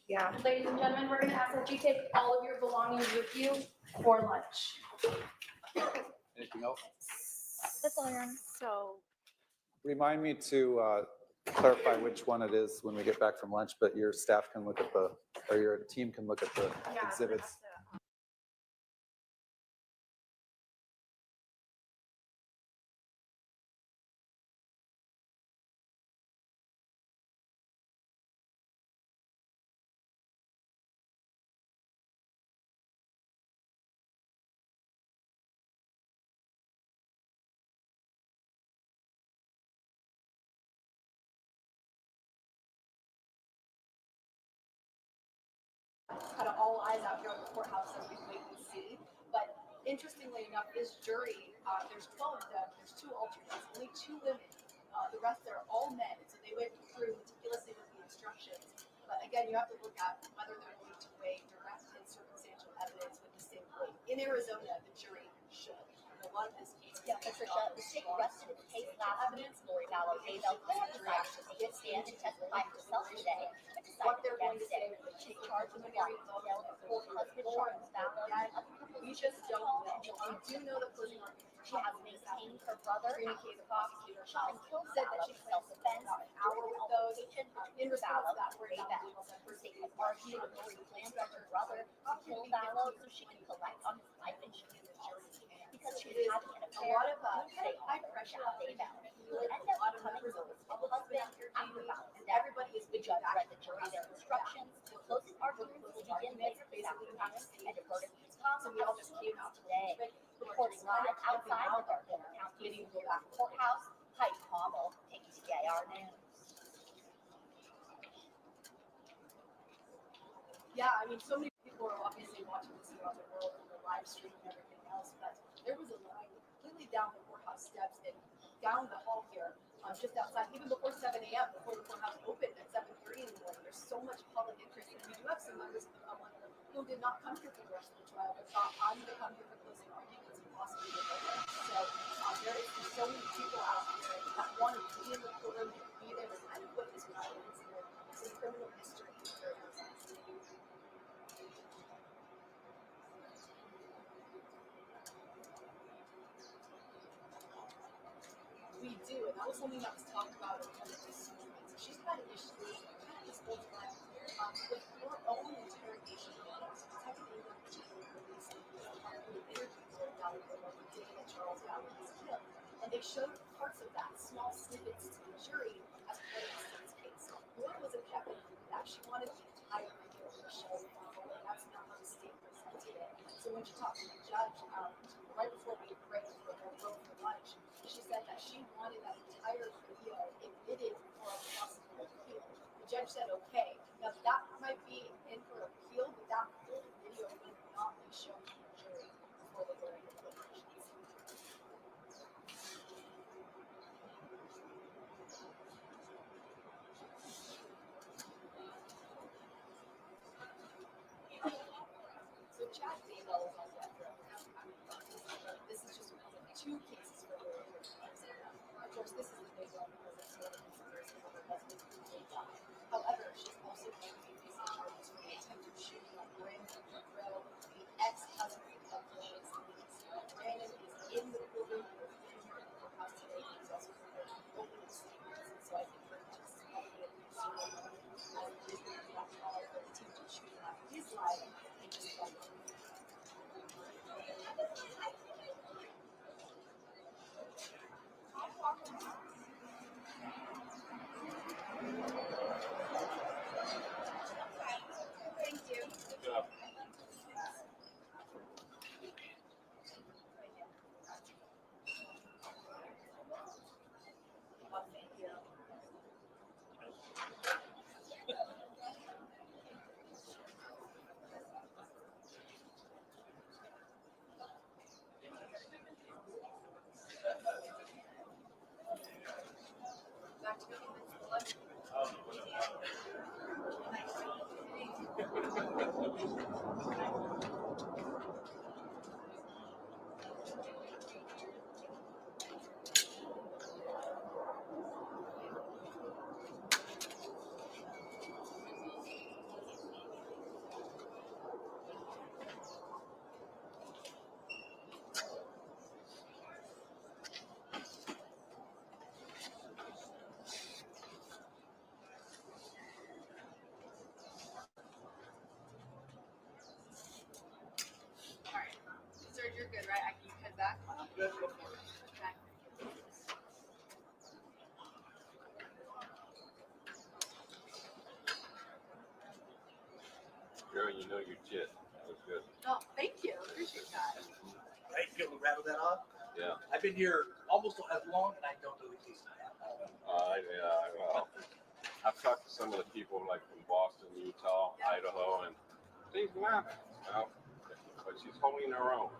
Yeah. Ladies and gentlemen, we're gonna ask that you take all of your belongings with you for lunch. Anything else? That's all, Your Honor. So, Remind me to clarify which one it is when we get back from lunch, but your staff can look at or your team can look at the yeah. exhibits. Kind of all eyes out here on the courthouse as we wait and see. But interestingly enough, this jury, there's 12 of them, there's 2 alternates, only 2 women. The rest are all men, so they went through meticulously with the instructions. But again, you have to look at whether they're going to weigh direct and circumstantial evidence with the same weight. In Arizona, the jury should. In a lot of this case, Yeah, Patricia, the state rested its case last week. Lori Daybell could have decided to take a stand and testify for herself today, but what decided they're going to against say it. when they She take charged charge with of the the very detail of her husband Sean's valor and other people's we just don't know. We do know the closing argument. She has maintained her brother Trina after K. the prosecutor shot and killed said that Vallow she in self-defense about an during hour an with those. altercation In between response Vallow to that, and we're Daybell. The state has argued that Lori planned for her brother to kill Vallow so she can collect on his life insurance policy because she was having an affair lot of with kind of high pressure on Daybell. Daybell. Who would end up becoming Lori's husband after Vallow's death. Everybody is The judge read the jury their instructions. The closing arguments will begin later this afternoon, and the verdict is possible today. Reporting live outside the Garden County Courthouse, Heidi Hobble, KTAR News. Yeah, I mean, so many people are obviously watching this around the world and the live stream and everything else, but there was a line completely down the courthouse steps and down the hall here, just outside, even before 7 a.m., before the courthouse opened at 7:30 in the morning. There's so much public interest, and we do have some members of the public who did not come here for the rest of the trial, but thought, I'm going to come here for closing arguments and possibly the verdict. So there is so many people out here that want to be in the courtroom, to be there, and kind of witness what I consider some criminal history here in Arizona. We do, and that was something that was talked about in one of this movement she's had issues this whole time with her own interrogation methods. Technically, what she released the interviews with Daybell at Charles Valley's kill, and they showed parts of that, small snippets to the jury as part of the state's case. One was objecting that she wanted the entire video to show and that's not how the state presented it. So when she talked to the judge right before we break for lunch, she said that she wanted that entire video admitted for a possible appeal. The judge said okay. Now that might be in for appeal, but that whole video would not be shown to the jury before they were in deliberations. So Chad Daybell is on death row. This is just one of two cases for the Of course, this is the big one because it's one of the conspiracy of her husband who may die. However, she's also going to be facing charges for the attempted shooting of Brandon Grill, the ex-husband of Donna Adelson. Brandon is in the courtroom. We're in her courthouse today. He's also prepared to open the statements. So I think we're just helping it as it is that trial for the attempted shooting of his life and just like thank you. Good job. Well, thank you. Back to lunch. All right. Sir, you're good, right? I can head back. Good, go for it. Okay. Girl, you know your jet. That was good. Oh, thank you. Appreciate that. Right, be able to rattle that off. Yeah. I've been here almost as long, and I don't know the case. Well, I've talked to some of the people like from Boston, Utah, Idaho, and things happen. You know, but she's holding her own.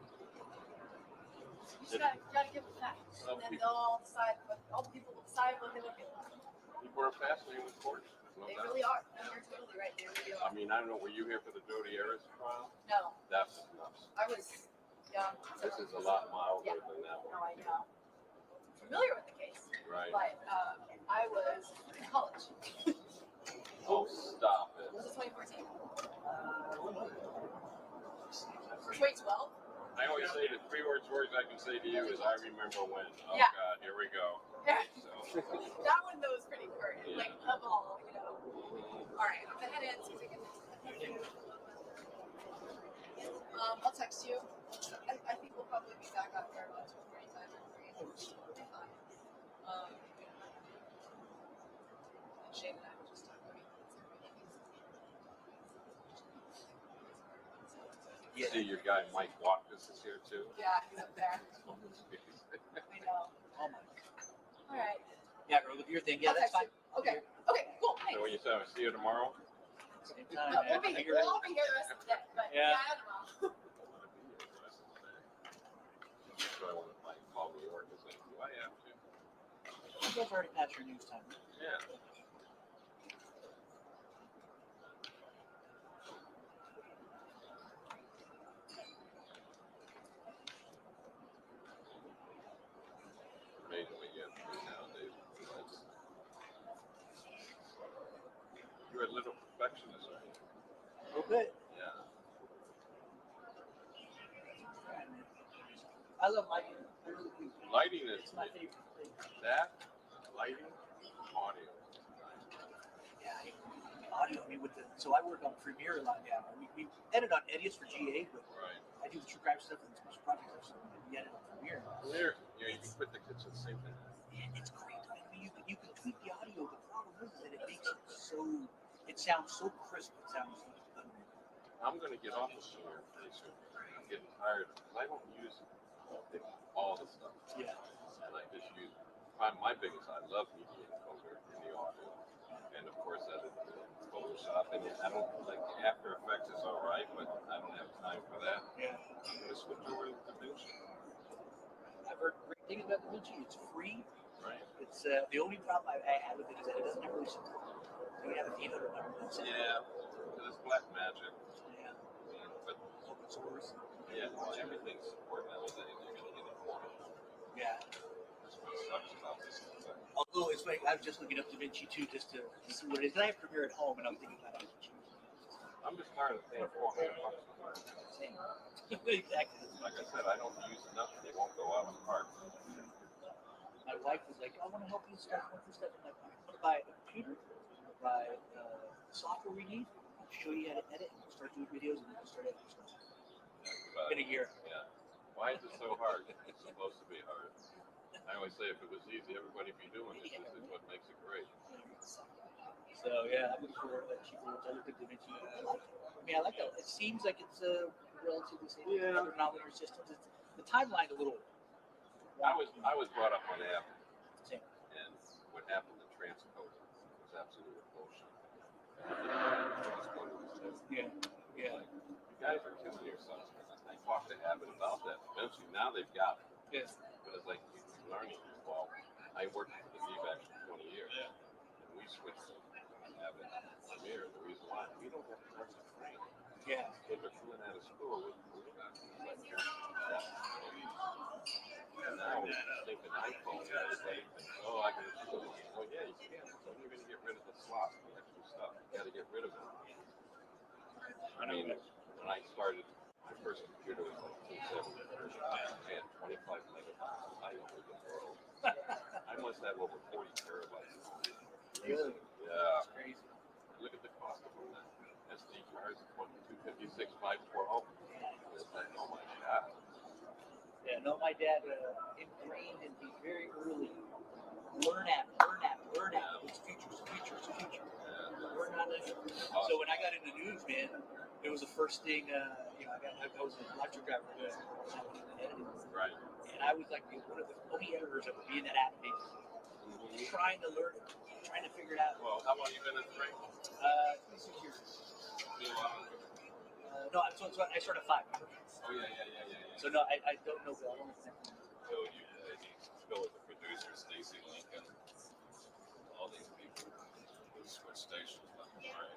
You just gotta give it back. And then they'll all decide, all the people will decide what they look at. People are fascinated with courts. No They doubt. really are. And you're totally right. They really I are. mean, I don't know. Were you here for the Jodi Arias trial? No, That's nuts. I was young. This is a lot milder than that No, one. I know. Familiar with the case, Right. but I was in college. Oh, stop it. Was it 2014? 2012? I always say the three words I can say to you is I remember when. Oh, Yeah. God, here we go. Yeah. So, That one though was pretty current. Yeah. Like of all, you know. All right, I'm gonna head in. See if we can. I'll text you. I think we'll probably be back up there about 12:45 or 3. We'll be fine. And Shane and I were just talking about see your guy Mike Watkins is here too. Yeah, he's up there. I know. Oh my. All right. Yeah, girl, look at your thing. Yeah, I'll that's text fine. you. Okay. Okay. Cool. So Thanks. when you say I'll see you tomorrow, Same time, We'll man. be, I think we'll all be here the rest of the day, but Yeah. yeah, I don't know. so I want to like call New York and say, do I have to? You guys already passed your news time. Yeah. Amazing what you have to do nowadays. You're a little perfectionist, right? Okay. Yeah. I love lighting. I really do. Lighting is It's my favorite thing. that, lighting, audio. with the, so I work on Premiere a lot now. We edit on Edits for GA, but Right. I do the true crime stuff and special projects stuff, so we edit on Premiere. There, you can put the kitchen sink in. It's great. I mean, you can tweak the audio. The problem is that it makes it so, it sounds so crisp. It sounds unreal. I'm going to get off of Premiere pretty soon. I'm getting tired because I don't use all the stuff. Yeah. And I just use, my biggest, I love media encoder in the audio. And of course, that is Photoshop. And I don't, like, After Effects is all right, but I don't have time for that. Yeah. I'm going to switch over to DaVinci. I've heard great things about DaVinci. It's free. Right. It's the only problem I have with it is that it doesn't have really support. You have an 800 number. Yeah, because it's black magic. Yeah. But open source. Yeah, well, everything's support nowadays. You're going to get it for it. Yeah. That's what sucks about this. Although it's funny, I was just looking up DaVinci too, just to see what it is. And I have Premiere at home, and I'm thinking about it. I'm just tired of paying $400 a month. Same. Exactly. Like I said, I don't use enough. They won't go out of the park. My wife was like, I want to help you start one for stuff. I'm like, I'm going to buy a computer, I'm going to buy the software we need, I'll show you how to edit, and we'll start doing videos, and we'll start editing stuff. But, in a year. Yeah. Why is it so hard? It's supposed to be hard. I always say if it was easy, everybody'd be doing it. This is what makes it great. So yeah, I'm looking for a cheaper. I looked at DaVinci. I mean, I like that. It seems like it's a relatively safe. Yeah. Other nonlinear systems. It's, the timeline a little. I was brought up on Apple, Same. and what happened to transcode was absolute bullshit. Yeah. Yeah. Like, you guys are killing yourselves. I talked to Abbott about that. Eventually, now they've got it. Yeah. But it's like learning. Well, I worked for the VBAC for 20 years, and we switched to Abbott Premiere. The reason why we don't have to learn to train. Yeah. Kids are coming out of school with and now we're thinking iPhone. Everybody thinks, oh, I can do it. Well, yeah, you can. So you're going to get rid of the slot, the extra stuff. You got to get rid of it. I mean, when I started, my first computer was like 270. I had 25 megabytes. I owned the world. I must have over 40 terabytes. Really? Yeah. That's crazy. Look at the cost of them. SD cards, 256, 512. It's like, oh my God. Yeah, no, my dad ingrained in me very early. Learn app. It's future. Learn on it. So when I got into news, man, it was the first thing. I was a lecture driver doing editing. Right. And I was like one of the only editors that would be in that app page, trying to learn it, trying to figure it out. Well, how long have you been in the ring? 26 years. No, I started 5. Oh, yeah. So no, I don't know Bill. So you Bill with the producer, Stacy Lincoln, all these people who switch stations. All right.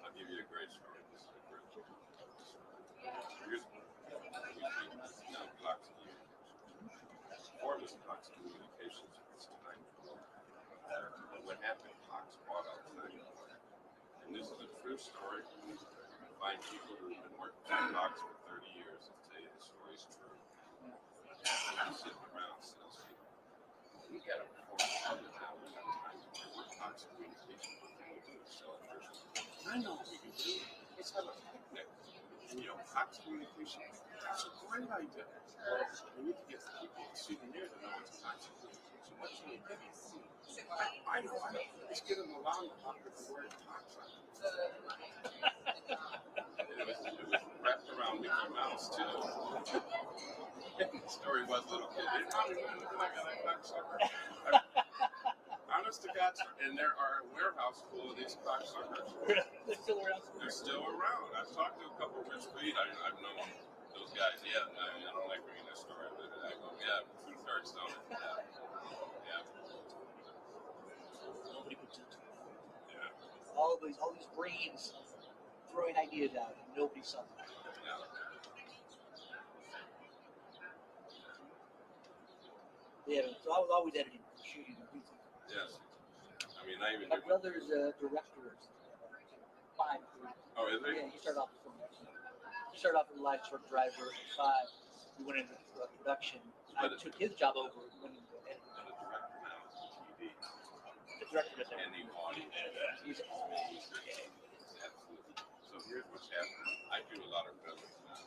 I'll give you a great story. This is a great story. Here's now Cox Communications. Cox Communications at this time. And what happened, Cox bought out Time. And this is a true story. Find people who've been working at Cox for 30 years and tell you the story's true. I'm sitting around salespeople. We got a performance now. We got time to do with Cox Communications. What can we do to sell it first? I know what we can do. Let's have a picnic. And Cox Communications, that's a great idea. We need to get people a souvenir to know it's Cox Communications. So what should we do? I know. Let's get them around the top with the word Cox on it. It was wrapped around Mickey Mouse too. The story was little kid. They probably wouldn't look like a cocksucker. Honest to God, and there are a warehouse full of these cocksuckers. They're still around. They're still around. I've talked to a couple of Rich Reed. I've known those guys. Yeah, I don't like reading their story, but I go, yeah, 2/3 don't it? Yeah. Nobody puts it. Yeah. All these brains throwing ideas out, and nobody saw them. Yeah. Yeah, so I was always editing, shooting, everything. Yes. I mean, I even My brother's a director. 5. Oh, is he? Yeah, he started off as a live truck driver. At 5, he went into production. I took his job over when he was editing. And a director now, TV. The director does that. and the audience. He's Absolutely. So here's what's happening. I do a lot of billing now,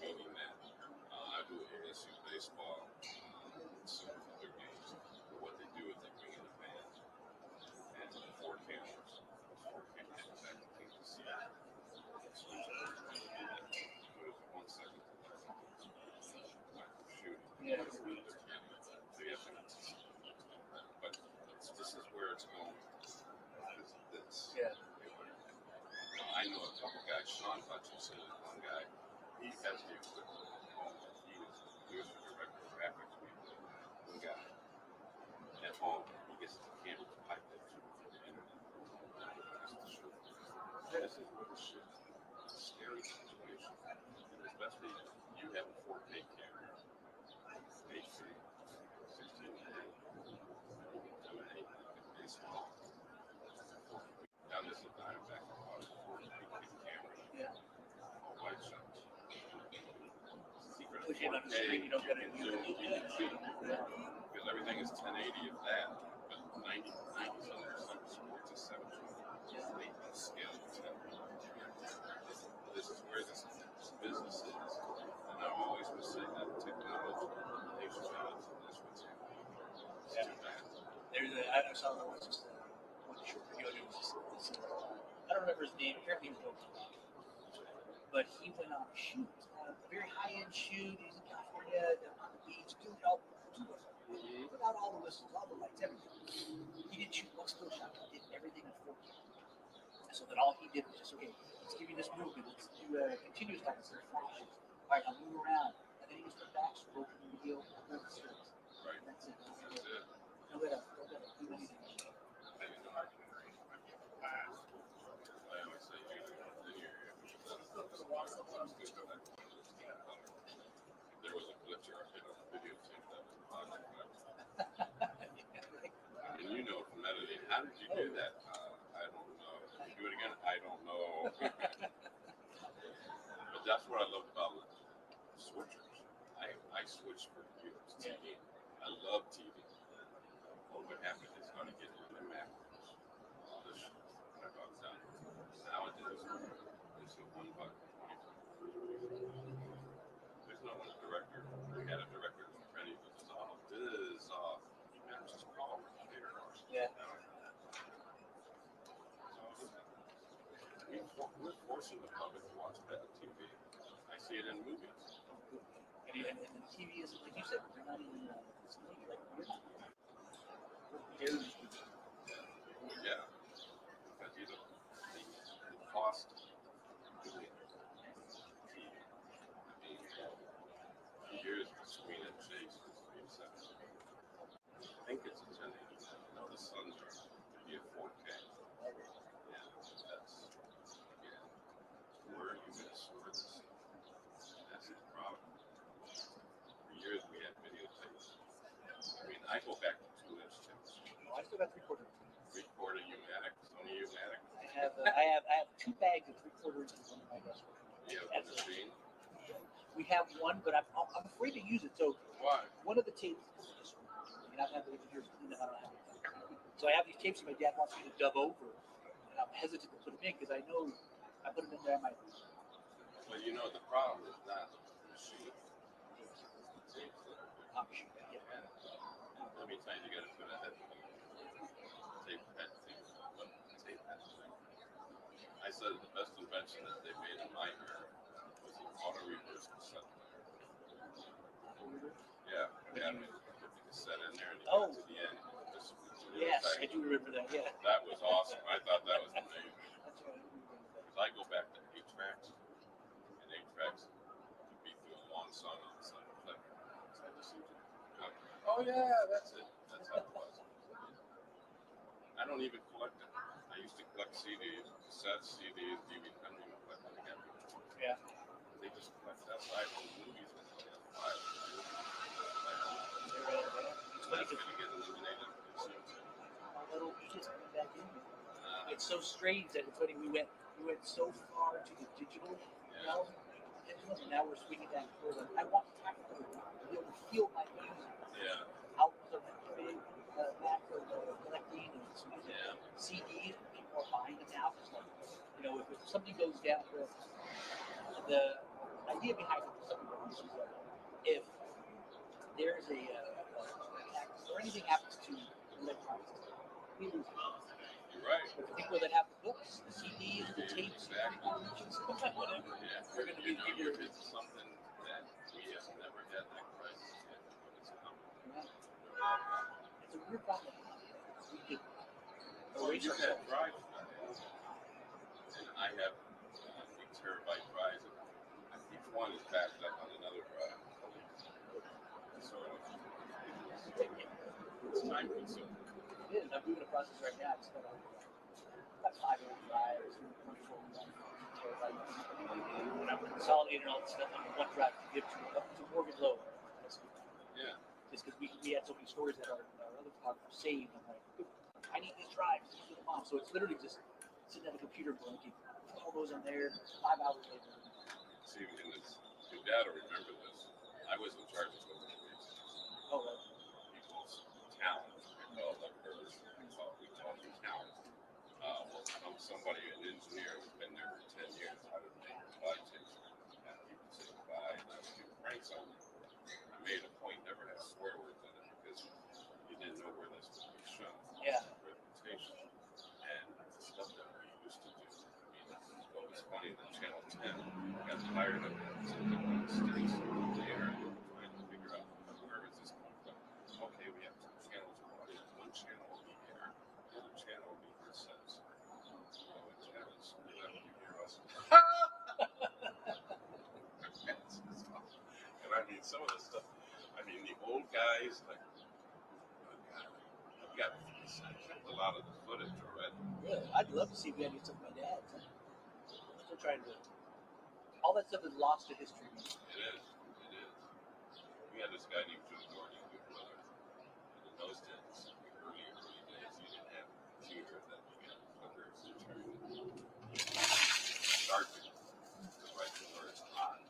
meaning that I do ASU baseball, some other games. But what they do is they bring in a band and 4 cameras. 4 cameras back to take the seat. So there's 1 second to shoot. Yeah. So you have to, but this is where it's going. This. Yeah. I know a couple guys, Sean Hutchinson is one guy, he has the equipment at home. He was the director of graphics. One guy at home, he gets the camera to pipe it through the internet. This is where the shit is a scary situation. And especially you have a 4K camera, HD, 16 it's small. Now this is not back to 4K camera. Yeah. White shots. Secret of Push it on the 4K, screen, you don't get it. you can zoom. Because everything is 1080 of that, but 90 some sports is 720. Scale of 10. This is where this business is. And I always would say that technology takes jobs, and that's what's happening. It's too bad. I saw there was just one short video. It was this I don't remember his name. Apparently, he was local. But he went on a shoot, a very high-end shoot. He's in California, on the beach, doing it all without all the whistles, all the lights, everything. He didn't shoot one still shot. He did everything in 4K. So that all he did was just, okay, let's give you this movement. Let's do a continuous time instead of flashes. All right, I'll move around. And then he just went back, scroll through the video, move the strings. Right. That's it. That's it. No way to do anything. I always say, there was a glitch or a hit on the videotape that was positive. And you know from editing, how did you do that? I don't know. Do it again? I don't know. But that's what I love about switchers. I switch for computers, TV. I love TV. Well, what happened is going to get into the macros. All this shit. I got done. Nowadays, it's a $1 There's no one director. We had a director who's ready to dissolve. You have to just call her later. Yeah. We're forcing the public to watch better TV. I see it in movies. And the TV isn't, like you said, they're not even, it's like, we're not. We're barely. Yeah. Because the cost of doing TV. Here's the screen and chase is 370. I think it's a 1080. No, the Suns are to be a 4K. Yeah, that's where are you going to store this? That's the problem. For years we had videotapes. I mean, I go back to 2-inch tapes. I still got 3/4. 3/4 U-matic, Sony U-matic. I have 2 bags of 3/4 inches on my desk. You have a machine. We have one, but I'm afraid to use it. So Why? one of the tapes, and I've had the engineers clean them. I don't have it. So I have these tapes that my dad wants me to dub over, and I'm hesitant to put them in because I know I put them in there. I might. Well, you know the problem is not the machine. Tapes that are there. I'm sure. Yeah. Let me tell you, you got to put a head tape head thing. What tape head thing? I said the best invention that they made in my era was the auto reverse cassette player. Yeah, we had to put the cassette in there and you got to the end. Yes, I do remember that. Yeah. That was awesome. I thought that was amazing. That's right. Because I go back to 8 tracks, and 8 tracks could be through a long song on the side of the clip. So I listened to it. Oh yeah, that's it. That's how it was. I don't even collect it. I used to collect CDs, cassettes, CDs, DVDs. I don't even collect them again. Yeah. They just collect that side from movies and they have files. It's funny That's because going to get eliminated soon. little pieces coming back in. It's so strange that it's funny we went so far to the digital realm, and now we're swinging back forward. I want to be able to feel my music Yeah. out of the big back of collecting and music. something goes down, the idea behind it is something that if there's a or anything happens to electronics, we lose it. You're right. But the people that have the books, the CDs, the tapes, Exactly. whatever, Yeah. they're going to be You know, people. it's something that we have never had that crisis yet, but it's coming. It's a weird problem. We could Well, erase you had ourselves. drives, and I have big terabyte drives, and each one is backed up on another drive. So it's time consuming. It is. I'm doing a process right now. It's about 5 old drives, 24 when I'm consolidating all this stuff on one drive to give to Morgan Lowe. Yeah. Just because we had so many stories that our other photographers saved. I'm like, I need these drives. These are the mom. So it's literally just sitting at the computer blinking. All those in there. 5 hours later. See, and it's, your dad will remember this. I was in charge of those movies. Oh, right. People's talent. We call them talent. Will come somebody, an engineer who's been there for 10 years, how to make goodbye tapes. And people say goodbye, and I would do pranks on them. I made a point never to have swear words in it because you didn't know where this would be shown. Yeah. Reputation. And the stuff that we used to do. I mean, what was funny that Channel 10 got tired of it. So they put mistakes in the air and trying to figure out where is this coming from. Okay, we have 2 channels. One channel will be air, the other channel will be incense. And I mean, some of the stuff, I mean, the old guys, like, I've got a lot of the footage already. Really? I'd love to see if we had any stuff with my dad. I'm still trying to. All that stuff is lost to history. It is. We had this guy named Joe Gordon, good brother. And in those days, the early days, you didn't have a computer that you got clickers and turn sharpie. Because right before it's hot.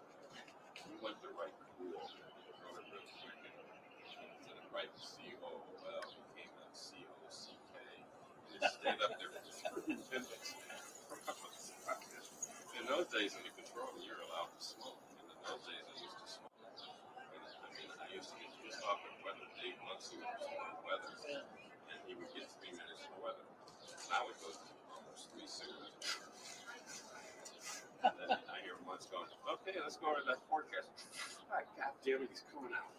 You went to write cool, wrote it real quick. Instead of writing C-O-O-L, became a C-O-C-K. And it stayed up there for 3 minutes. In those days, in the control room, you're allowed to smoke. And in those days, I used to smoke. I mean, I used to get just off of weather. Dave Munson was on weather. And he would get 3 minutes of weather. Now it goes to almost 3 cigarettes. And then I hear Munson going, okay, let's go over to that forecast. All right, God damn it, he's coming out.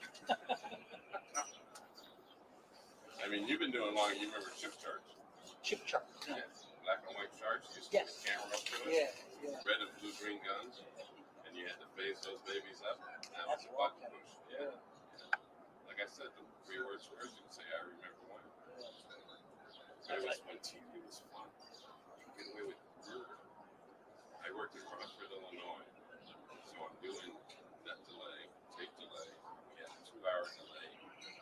I mean, you've been doing long. You remember chip charts? Chip charts. Yeah. Black and white charts. You Yes. stick the camera up to it. Yeah. Red and blue, green guns. And you had to phase those babies up. That was a button push. Yeah. Like I said, the 3 words first, you can say, I remember one. It was when TV was fun. You get away with murder. I worked in Rockford, Illinois. So I'm doing net delay, tape delay. We had a 2-hour delay.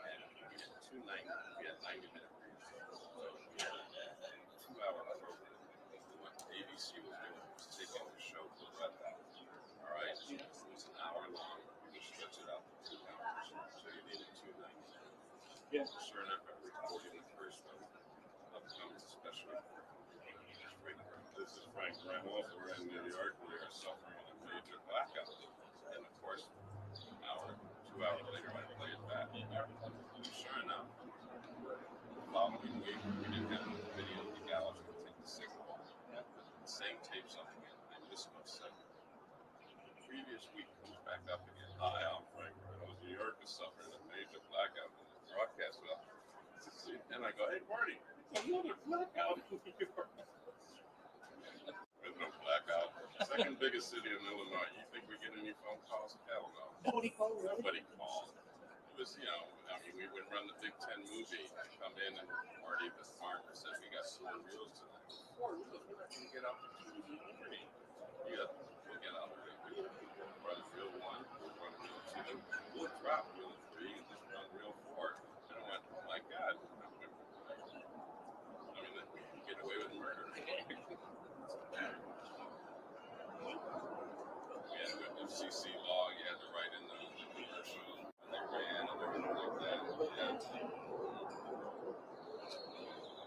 And we had 90-minute reads. So we had a 2-hour program. What ABC was doing was taking the show to the red house. All right? It was an hour long. You could stretch it out to 2 hours. So you needed 2 90-minutes. Yeah. Sure enough, I recorded the first one. Upcoming special report. This is Frank Ramos. We're in New York. We are suffering a major blackout. And of course, 2 hours later, I play it back. And sure enough, the following week, we didn't have the video legality to take the signal. The same tapes up again. I missed my segment. The previous week comes back up again. Hi, I'm Frank Ramos. New York is suffering a major blackout. And the broadcast well. And I go, hey, Marty, it's another blackout in New York. There's no blackout. Second biggest city in Illinois. You think we get any phone calls? Hell no. Nobody called. Nobody called. It was, you know, I mean, we would run the Big Ten movie, come in, and Marty, the farmer, said, we got 4 reels tonight. 4 reels? We're not going to get out to 2 in the morning. We'll get out early. We'll run reel 1, we'll run reel 2, we'll drop reel 3, and just run reel 4. And I went, oh my God. I mean, we get away with murder. We had the FCC law, you had to write in the commercial, and they ran and everything like that.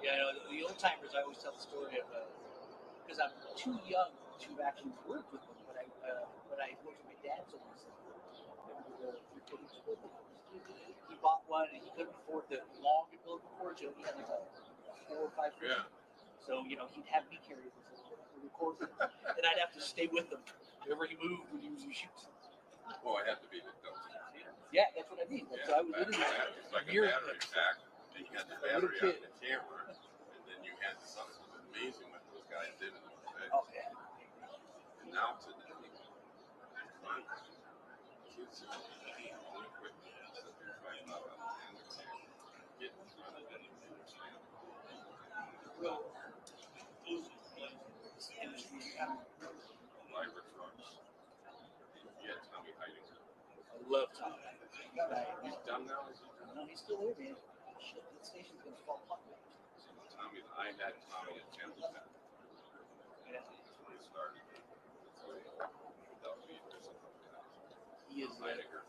Yeah, I know, the old timers, I always tell the story of, because I'm too young to actually work with them, but I worked with my dad's always. He bought one and he couldn't afford the long umbilical cord, so he had like a 4 or 5 foot. Yeah. So, you know, he'd have me carry this recorder, and I'd have to stay with him wherever he moved when he was shooting. Oh, I have to be the Delta. Yeah, that's what I mean. So I was literally It's like a near battery him. pack, and you had the battery on the camera, and then you had something amazing what those guys did in the effects. Oh, yeah. And now today, kids are really quick. Right now, and the camera. Get in front of it. Liver trucks. Yeah, Tommy hiding. I love Tommy. He's done now, is he? No, he's still there, man. Shit, that station's gonna fall apart. Tommy, I had Tommy at Templeton. Yeah. When he started. Without me, there's something. He is Heidegger.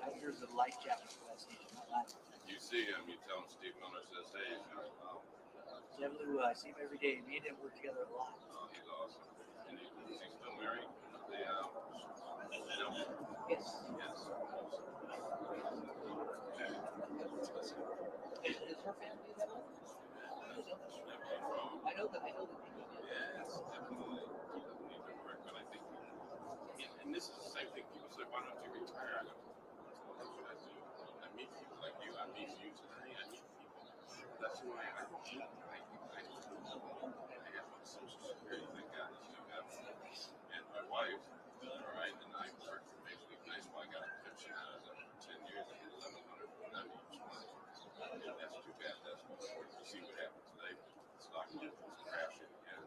Heidegger's a life jacket for that station. You see him, you tell him Steve Miller says, hey, Jeff Lou, I see him every day. Me and him work together a lot. oh, he's awesome. And is he still married? No. Yes. Yes. Is her family that way? I know that. Yes, definitely. He doesn't need to work, but I think, and this is the same thing. People say, why don't you retire? I go, well, that's what I do. I meet people like you. I meet you today. I meet people. That's who I am. I have a social security thing, guys. And my wife, all right, and I worked for Major League Baseball. I got a pension out of it for 10 years. I did 1,190 each month. And that's too bad. That's what you see what happened today. The stock market was crashing. And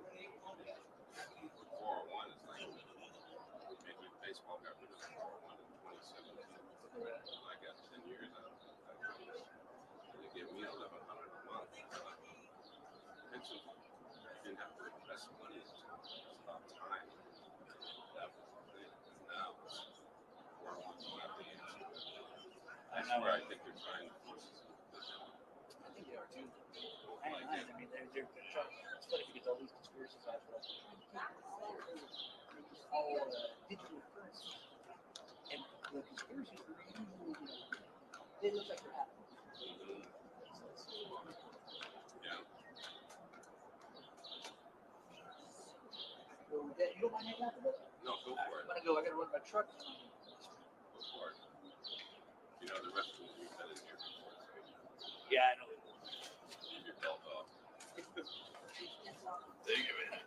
401 is like Major League Baseball got rid of the 401 in 2017. I got 10 years out of it. And they gave me $1,100 a month. Pension. Didn't have to invest money into it. It's about time. That was the thing. And now, 401's not the answer. That's where I think they're trying to force us. I think they are too. I mean, they're trying. It's funny because all these conspiracies have all digital currency, and the conspiracies are usually, they look like they're happening. Yeah. So, you don't mind hanging out with us? No, go for it. I'm gonna go. I gotta run my truck. Go for it. You know, the rest of them we've been in here before. Yeah, I know. Leave your belt off. Thank you, man.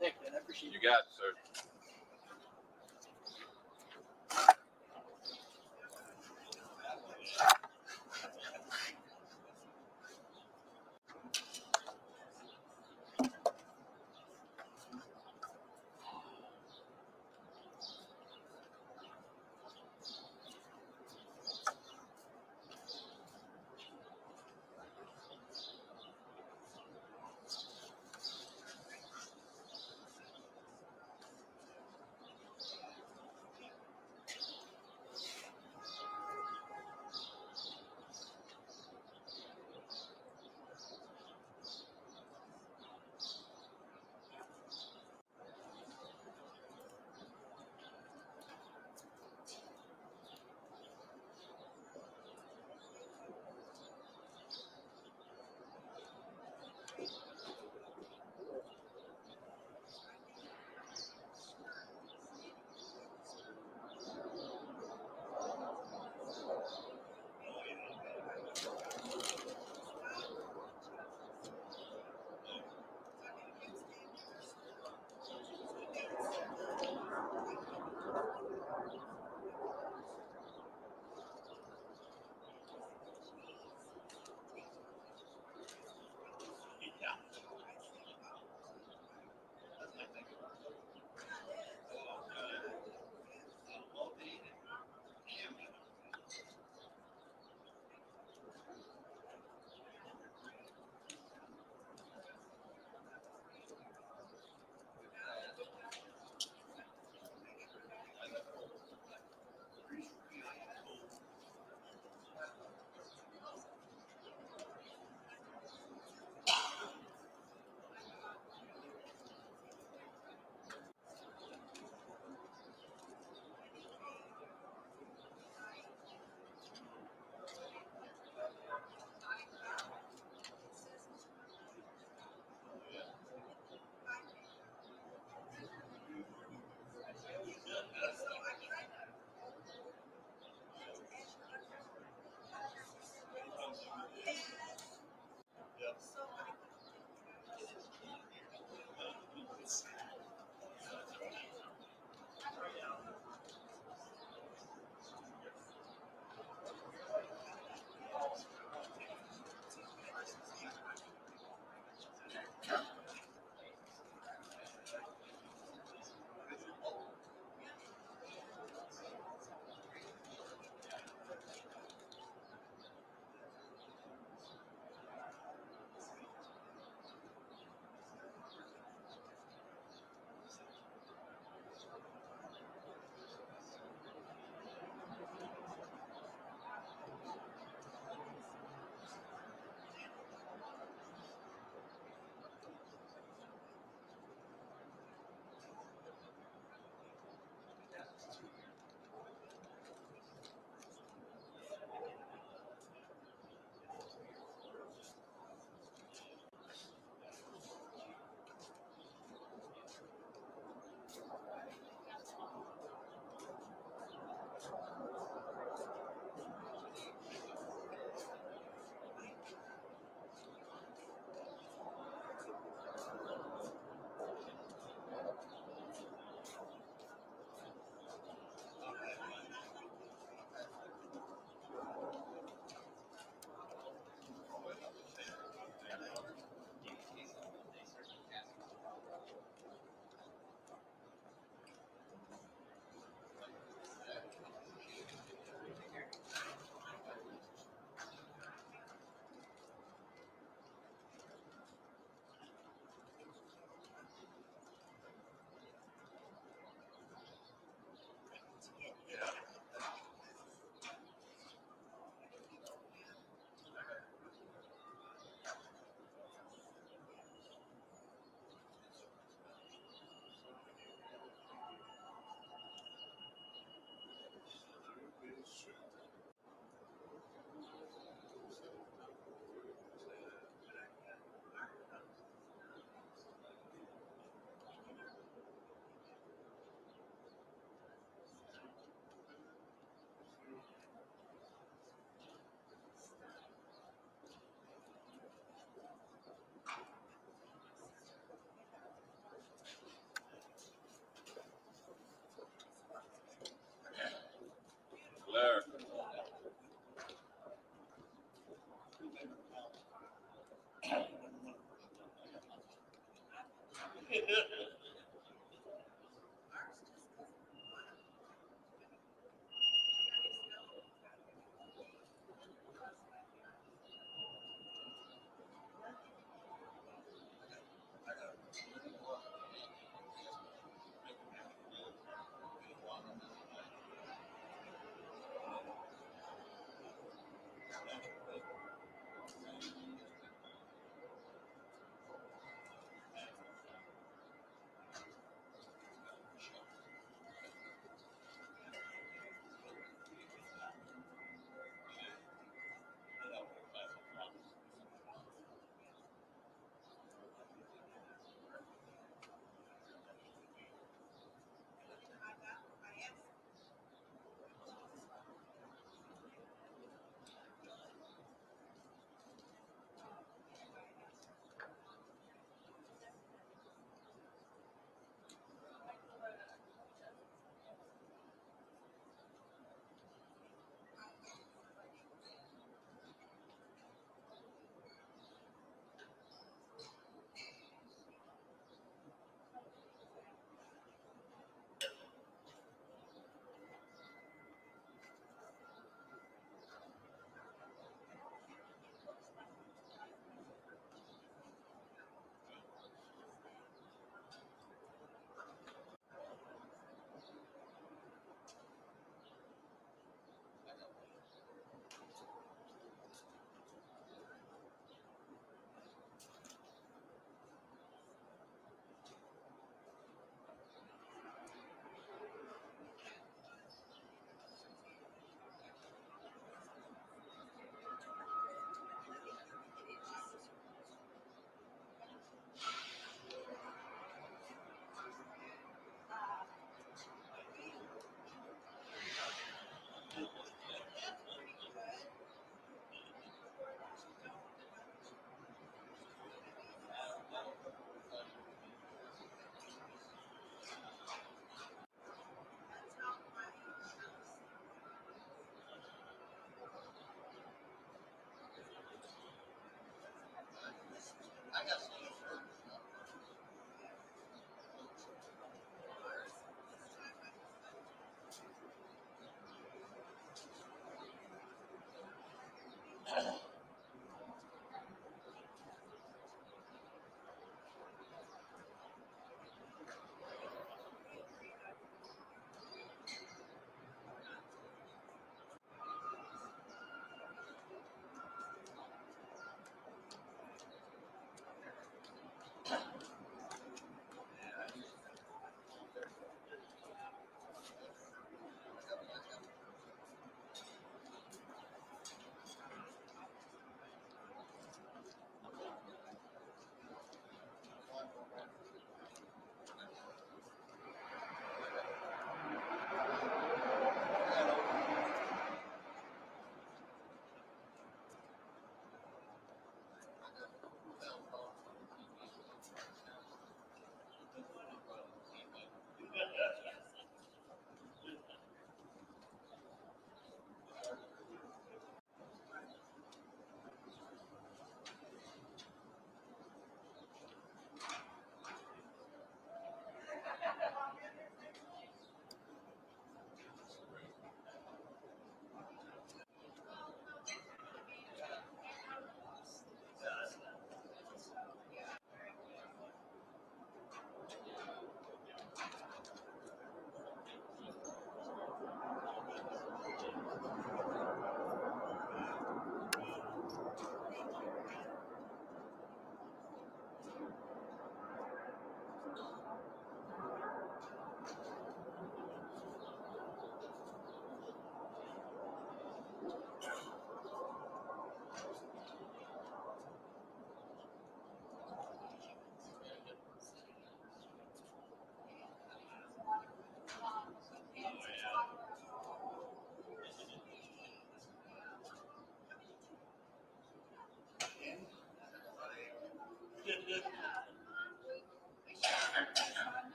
Thank you, man. I appreciate You got it, sir.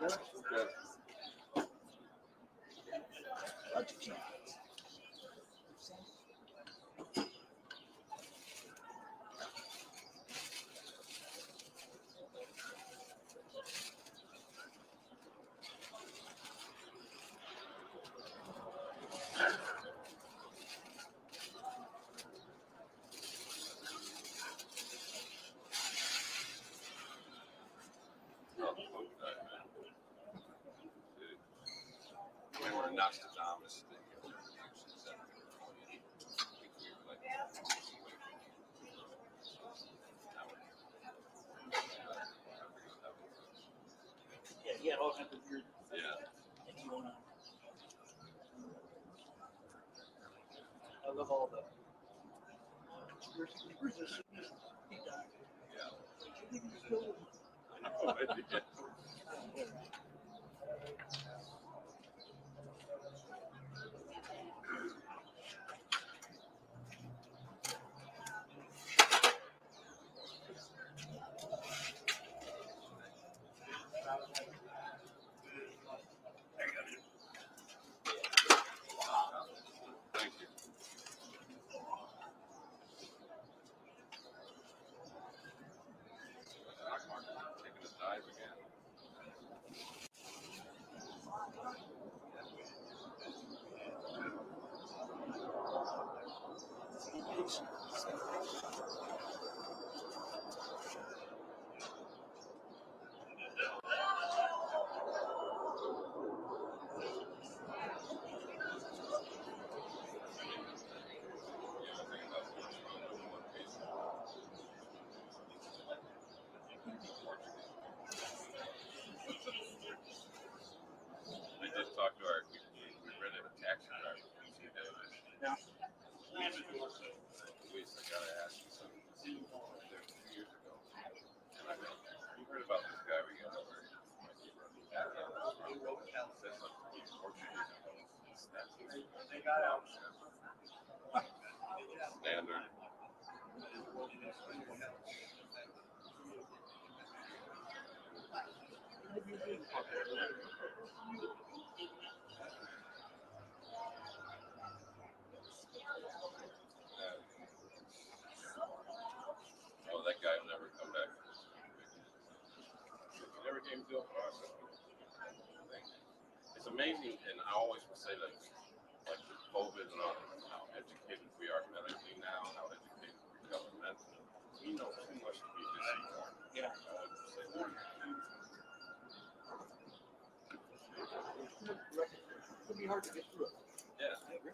Remember Nostradamus? Yeah, he had all kinds of weird Yeah. things going on. I love all the conspiracy theories. He died. Yeah. You think he killed him? I know. Thank you. Taking a dive again. I did talk to our, we rented a taxi driver. Yeah. Luis, I gotta ask you something. There 2 years ago, and I know you heard about this guy we got over here. Says something Portuguese. They got out. Standard. Oh, that guy will never come back. He never came to a process. It's amazing, and I always would say that, like with COVID and all, how educated we are medically now, how educated we become mentally. We know too much to be deceived. Yeah. It could be hard to get through it. Yeah. I agree.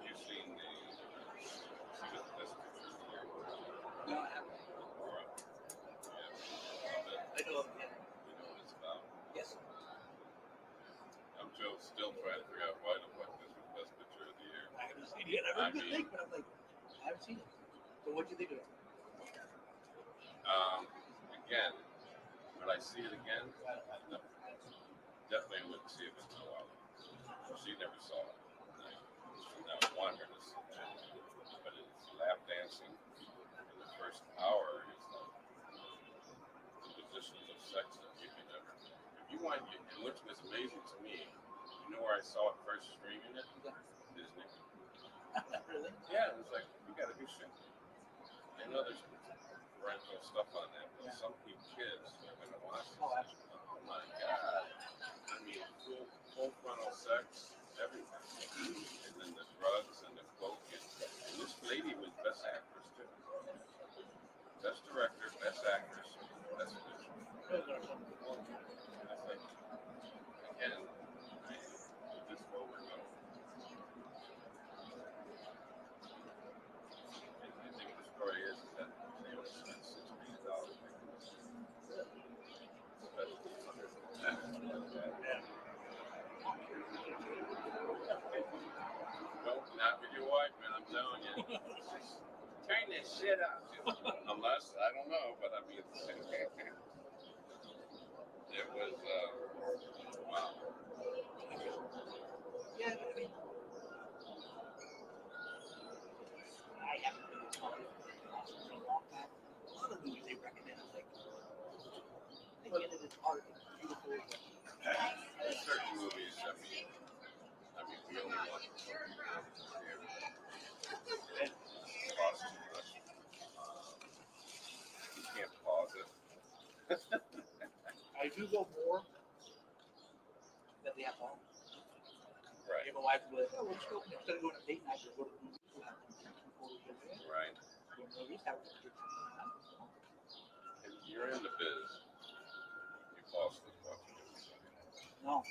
You've seen the this picture here. No, I haven't. I know of it. You know what it's about. Yes. I'm still trying to figure out why the fuck this was the best picture of the year. I haven't seen it yet. I heard good things, but I'm like, I haven't seen it. So what'd you think of it? Again, would I see it again? No. Definitely wouldn't see it with my wife. She never saw it. And I want her to see it. But it's lap dancing in the first hour is the positions of sex that you can never. If you want, and which was amazing to me, you know where I saw it first streaming it? Disney. Really? Yeah, it was like, we gotta do shit. I know there's parental stuff on that, but some kids are gonna watch this. Oh my god. I mean, full frontal sex, everything. And then the drugs and the coke. And this lady was best actress too. Best director, best actress, best picture. I think, again, this is where we're going. I think the story is that they only spent $6 million. Nope, not with your wife, man. I'm telling you. 10 shit out. Unless, I don't know, but I mean, it was, wow. Yeah, I mean, I haven't been to Hollywood for a long time. A lot of the movies they recommend, like, they get it in art, beautiful. Certain movies, I mean, we only watch it. And cost too much. You can't pause it. I do go more than they have home. Right. My wife will be like, oh, let's go. Instead of going to date night, we'll go to the movies. We'll have Right. movies, have a good time. If you're in the biz, you fall asleep watching it. No.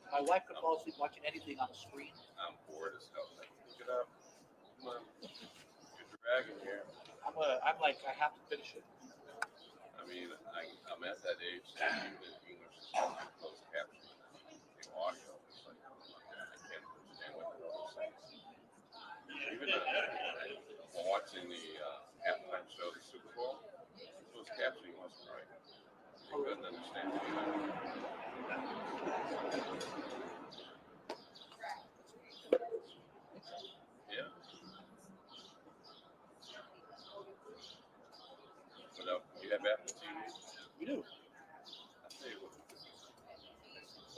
My wife could fall asleep watching anything on the screen. I'm bored as hell. Like, pick it up. Come on. You're dragging here. I'm like, I have to finish it. I mean, I'm at that age that even in English is closed captioning. The audio is like, oh my God, I can't understand what they're saying. Even watching the halftime show, the Super Bowl, closed captioning wasn't right. You couldn't understand it. Yeah. But you have Apple TV? We do. I'll tell you what.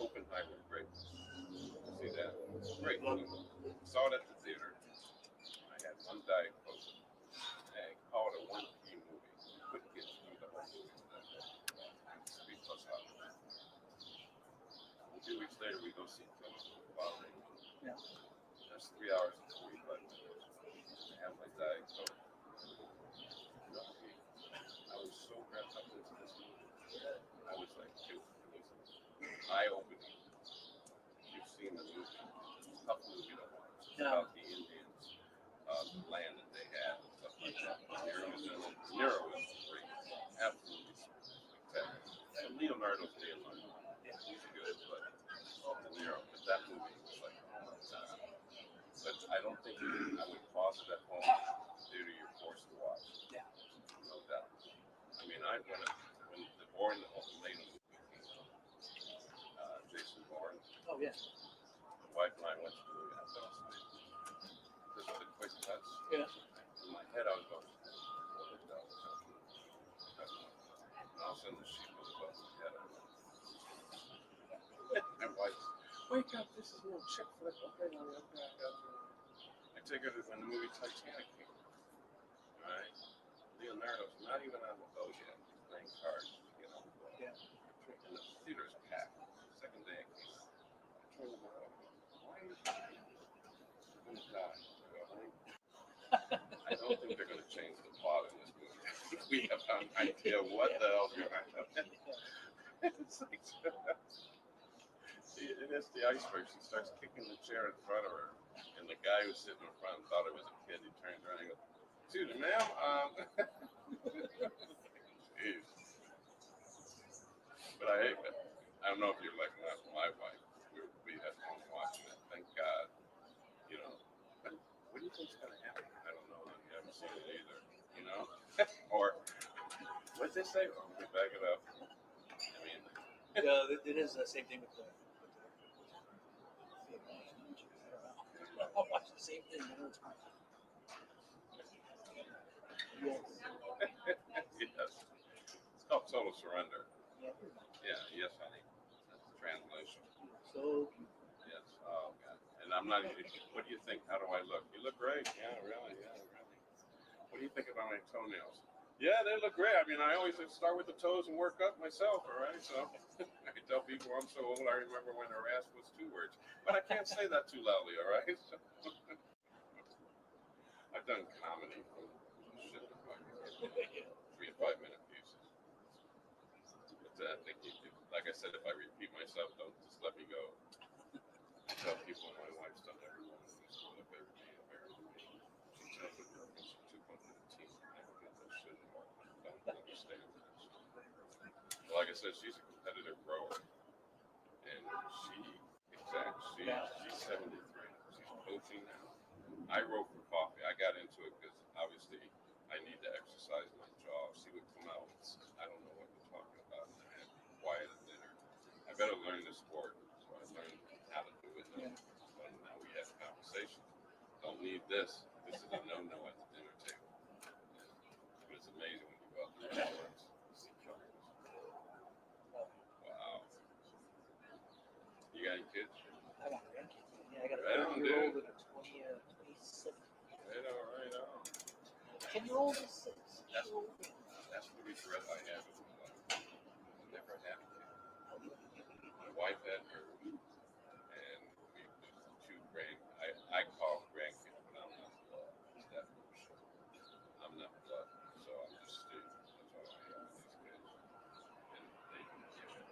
Oppenheimer, great. See that? Great movie. Saw it at the theater. I had one Diet Coke. I called it a 1 p.m. movie. Couldn't get through the whole movie. 3 plus hours. 2 weeks later, we go see Father. Yeah. That's 3 hours and 45 minutes. I have my Diet Coke. I was so wrapped up into this movie. I was like, it was eye-opening. You've seen the movie. It's a tough movie to watch. It's about the Indians, the land that they had, and stuff like that. Nero was in it. Nero was great. Absolutely spectacular. And Leonardo's Leonardo. He's good, but Nero. But that movie was like, oh my God. But I don't think I would pause it at home. Theater, you're forced to watch. Yeah. No doubt. I mean, when the Bourne later movie came out, Jason Bourne. Oh yeah. My wife and I went to the movie. I fell asleep. Just the quick cuts. Yeah. In my head, I was going, what the hell is happening? And all of a sudden, the sheet was above my head. My wife, wake up! This is a little chick flick. Okay, now I take her to when the movie Titanic came. All right. Leonardo's not even on the boat yet. He's playing cards to get on the boat. Yeah. And the theater's packed. Second day it came out. I told him, why are you crying? You're going to die. I don't think they're going to change the plot in this movie. We have no idea what the hell's going to happen. It's like, it is the iceberg. She starts kicking the chair in front of her. And the guy who's sitting in front thought it was a kid. He turns around and goes, excuse me, ma'am. Jeez. But I don't know if you're like my wife. We had fun watching it. Thank God. You know. But what do you think's gonna happen? I don't know. You haven't seen it either. You know. Or what'd they say? Oh, we back it up. I mean. Yeah, it is the same thing with the I'll watch the same thing. It's fine. Yes. It's called Total Surrender. Yeah, yes, honey. That's the translation. So yes. Oh God. And I'm not even. What do you think? How do I look? You look great. Yeah, really. Yeah, really. What do you think about my toenails? Yeah, they look great. I mean, I always start with the toes and work up myself. All right. So I tell people I'm so old. I remember when harassed was 2 words, but I can't say that too loudly. All right. So, I've done comedy from shit to fucking 3 and 5 minute pieces. But I think like I said, if I repeat myself, don't just let me go. I tell people my wife's done every one of these for the very day of every day. She tells me she took one for the team. I don't get that shit anymore. I don't understand that. Well, like I said, she's a competitive grower. And she's 73. She's coaching now. I wrote for coffee. I got into it because This is a no-no at the dinner table. But it's amazing when you go out to restaurants, you see children. Wow. You got any kids? I got grandkids. Yeah, I got a Right on, 30-year-old dude. and a 27. Right on, right on. 10-year-old is 6. That's the regret I have in my life. I never had a kid. My wife had her, and we two I call grandkids, but I'm not blood. That for sure. I'm not blood, so I'm just Steve. That's all I have with these kids. And they can give it,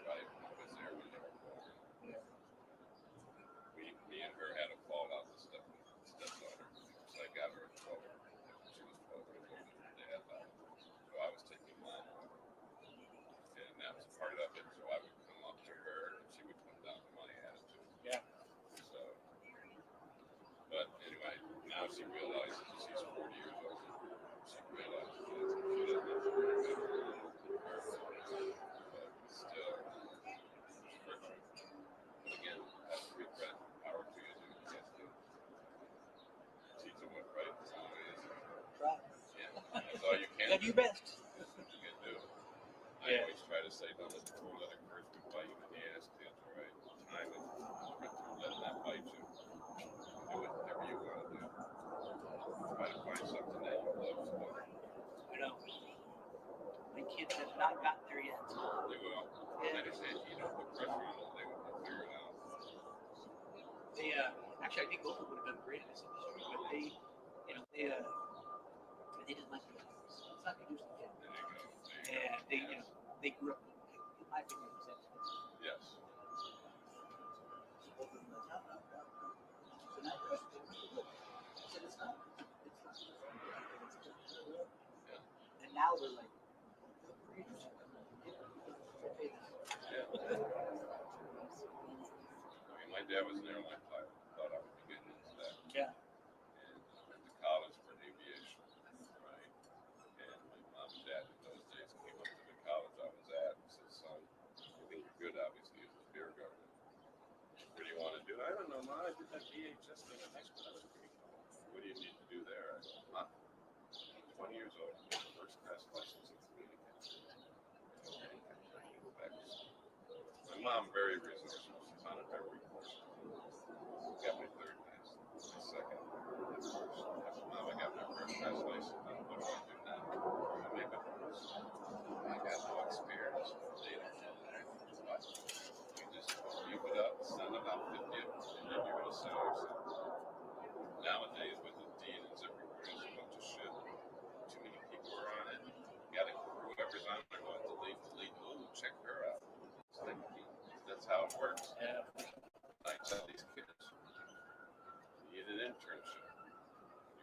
right? Because they're when they were born. Yeah. Me and her had a fallout with stepdaughter. So I got her at 12. She was 12 years old. Her dad died. So I was taking mom over. And that was part of it. So I would come up to her and she would come down to my attitude. Yeah. So, but anyway, now she realizes she's 40 years old. She realizes that she doesn't have to worry about her. But still, it's friction. But again, that's regret. Power to you, dude. Yes, dude. Teach them what right is how it is. Try. Yeah, that's all you can You gotta do your best. That's what you can do. I Yeah. always try to say, don't let the fool let it curse you bite you in the ass, kids, all right? Time is letting that bite you. Do whatever you want to do. Try to find something that you love to do. I know. My kids have not gotten there yet. They will. Yeah. I just said, you don't put pressure on them, they will figure it out. They, actually, I think both of them would have done great in this industry, but they didn't like the hours. It's not conducive to kids. There you go. And they grew up, in my opinion, resentful. Yes. Both of them like, no. So now they're like, I said, it's not. And now they're like, Yeah. I mean, my dad was an airline pilot. Thought I would be getting into that. Yeah. And went to college for aviation, right? And my mom and dad in those days came up to the college I was at and said, son, I think you're good, obviously, as a beer garden. What do you want to do? I don't know, Mom. I did that VHS thing in high school. That was pretty cool. What do you need to do there? I go, Mom, I'm 20 years old. I have a first-class license in communication. My mom, very resourceful. She's on it every course. Got my third class, my second, my first. Mom, I got my first-class license. What do I do now? I make a course. I got no experience. They don't know that. But you just keep it up, send about 50, and then you're going to sell yourself. Nowadays, with the demons everywhere, there's a bunch of shit. Too many people are on it. You got to, whoever's on there, going to delete. Ooh, check her out. That's how it works. Yeah. I tell these kids, you need an internship.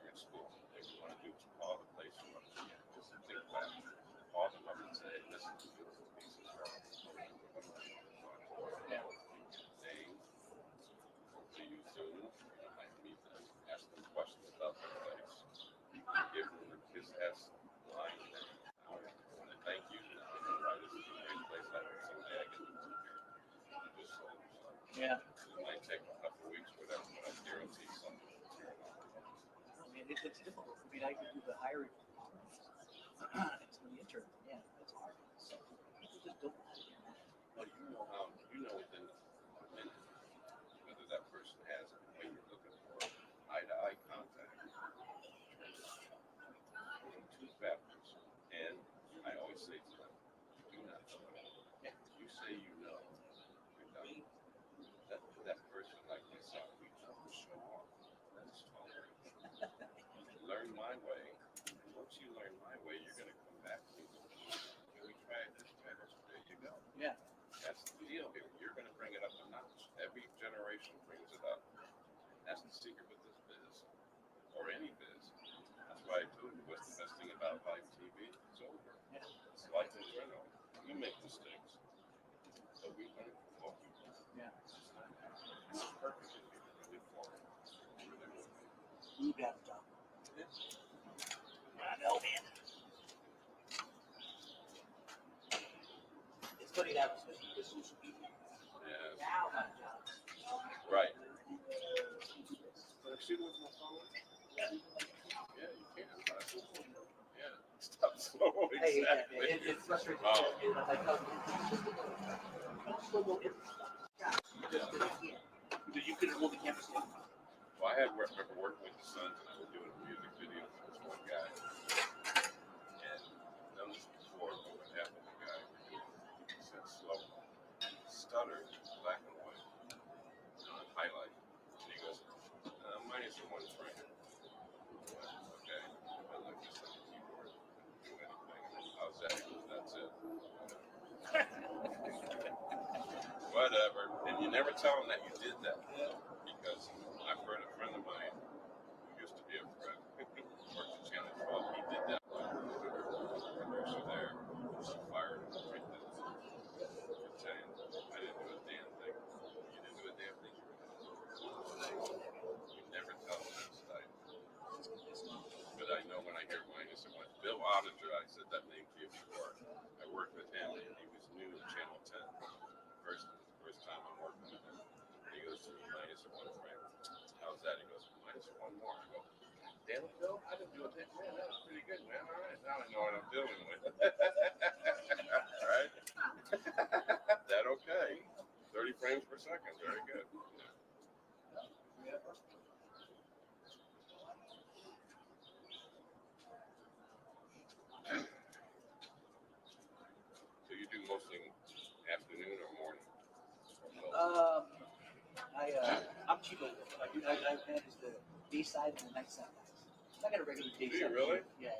You're in school. If you want to do call the place you want to just think about it. Call them up and say, listen, this is a piece of crap. Yeah. Name, hopefully you soon. You might meet them, ask them questions about their place. Give them the kiss ass line. I want to thank you. Why this is a great place. I hope someday I get to come here. Just so. Yeah. It might take a couple of weeks, whatever, but I guarantee something will turn out. I mean, it's difficult. I mean, I can do the hiring. It's the intern. Yeah, that's hard. So people just don't know how to do that. Well, you know within a minute whether that person has it when you're looking for eye-to-eye contact. Two factors. And I always say to them, you do not know. You say you know. You're done. That person, like myself, we know to show off. That's tolerant. Learn my way. And once you learn my way, you're going to come back to me. Can we try this? There you go. Yeah. That's the deal here. You're going to bring it up a notch. Every generation brings it up. That's the secret with this biz, or any biz. That's why I told you what's the best thing about live TV? It's over. Yeah. It's life in general. You make mistakes. So we learn from what we do. Yeah. It's perfect if you're really for it. Really. You got the job. I know, man. It's funny that was the social media. Yes. Now my job. Right. But see with my phone? Yeah, you can. Yeah, stop slow. Hey, Exactly. it's frustrating. Oh. Because you couldn't hold the camera stand. Well, I had remember working with the Suns, and I was doing a music video for this one guy. And I've done this before, but what happened, the guy said slow, stuttered, black and white, highlight. And he goes, minus one frame. Okay, I looked this on the keyboard, didn't do anything. How's that? He goes, that's it. Whatever. And you never tell them that you did that. Because I've heard a friend of mine who used to be a friend, worked at Channel 12, he did that one. The producer there, she fired him right then. I'm telling you, I didn't do a damn thing. You didn't do a damn thing. You never tell them that style. But I know when I hear mine, I said, Bill Auditor, I said that name to you before. I worked with him, and he was new to Channel 10. First time I'm working with him. And he goes to me, minus one frame. How's that? He goes, minus one more. I go, damn it, Bill, I didn't do a thing. Man, that was pretty good, man. All right, now I know what I'm dealing with. All right? That okay? 30 frames per second. Very good. Yeah. So you do mostly afternoon or morning? I'm cheap over there. I manage the day side and the night side. I got a regular day Do you side. really? Yeah.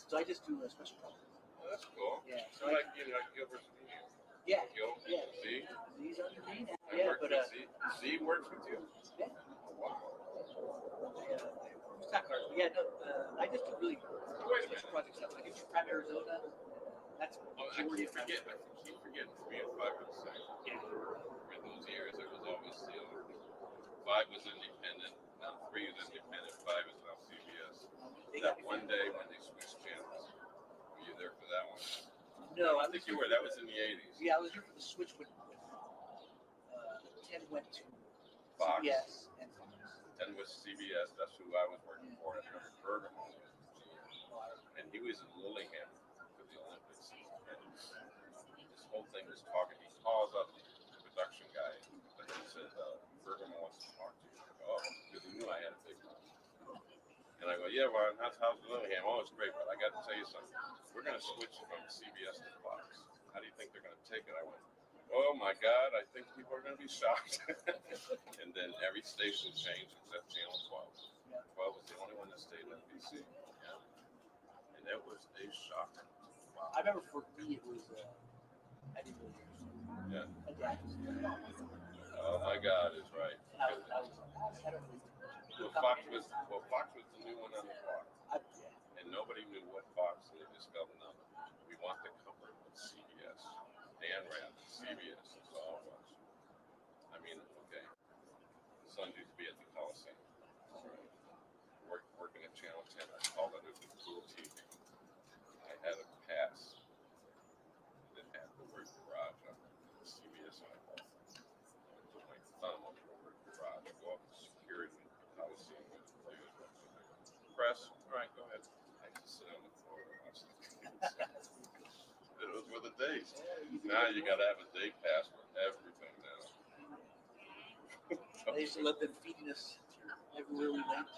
So I just do a special project. Oh, that's cool. Yeah. So like, like Gilbert's Media. Yeah. Gil? Yeah. Z? Z's under me now. I Yeah, work but with Z. Z works with you? yeah. Oh, wow. It's not hard. Yeah, no, I just do really Wait a special project stuff. Like in Prime Arizona, that's I keep forgetting. I keep forgetting 3 and 5 are the same. Yeah. For those years, it was always the other. 5 was independent. Now 3 is independent. 5 is now CBS. That one day when they switched channels, were you there for that one? No, I think you were. That was in the 80s. Yeah, I was here for the switch when 10 went to Fox. CBS and 10 was CBS. That's who I was working for. I remember Bergamo. And he was in Lillehammer for the Olympics. And this whole thing was talking. He calls up the production guy, and he says, Bergamo wants to talk to you. I go, oh, because he knew I had a big one. And I go, yeah, well, how's Lillehammer? Oh, it's great, but I got to tell you something. We're going to switch from CBS to Fox. How do you think they're going to take it? I went, oh my God, I think people are going to be shocked. And then every station changed except Channel 12. 12 was the only one that stayed NBC. Yeah. And that was a shock. Wow. I remember for me it was I didn't really Yeah. Advocacy. Oh my God, is right. I don't really. Fox was the new one on the clock. And nobody knew what Fox, and they just felt no. We want the comfort of CBS. Dan ran CBS, that's all it was. I mean, okay. The Suns used to be at the Coliseum. Right. Working at Channel 10, I called it a cool TV. I had a pass that had the word garage on it. CBS on it. I put my thumb over the word garage, go up to security, Coliseum, press. All right, go ahead. I just sit on the floor and watch it. Those were the days. Now you got to have a day pass for everything now. They used to let them feeding us everywhere we went.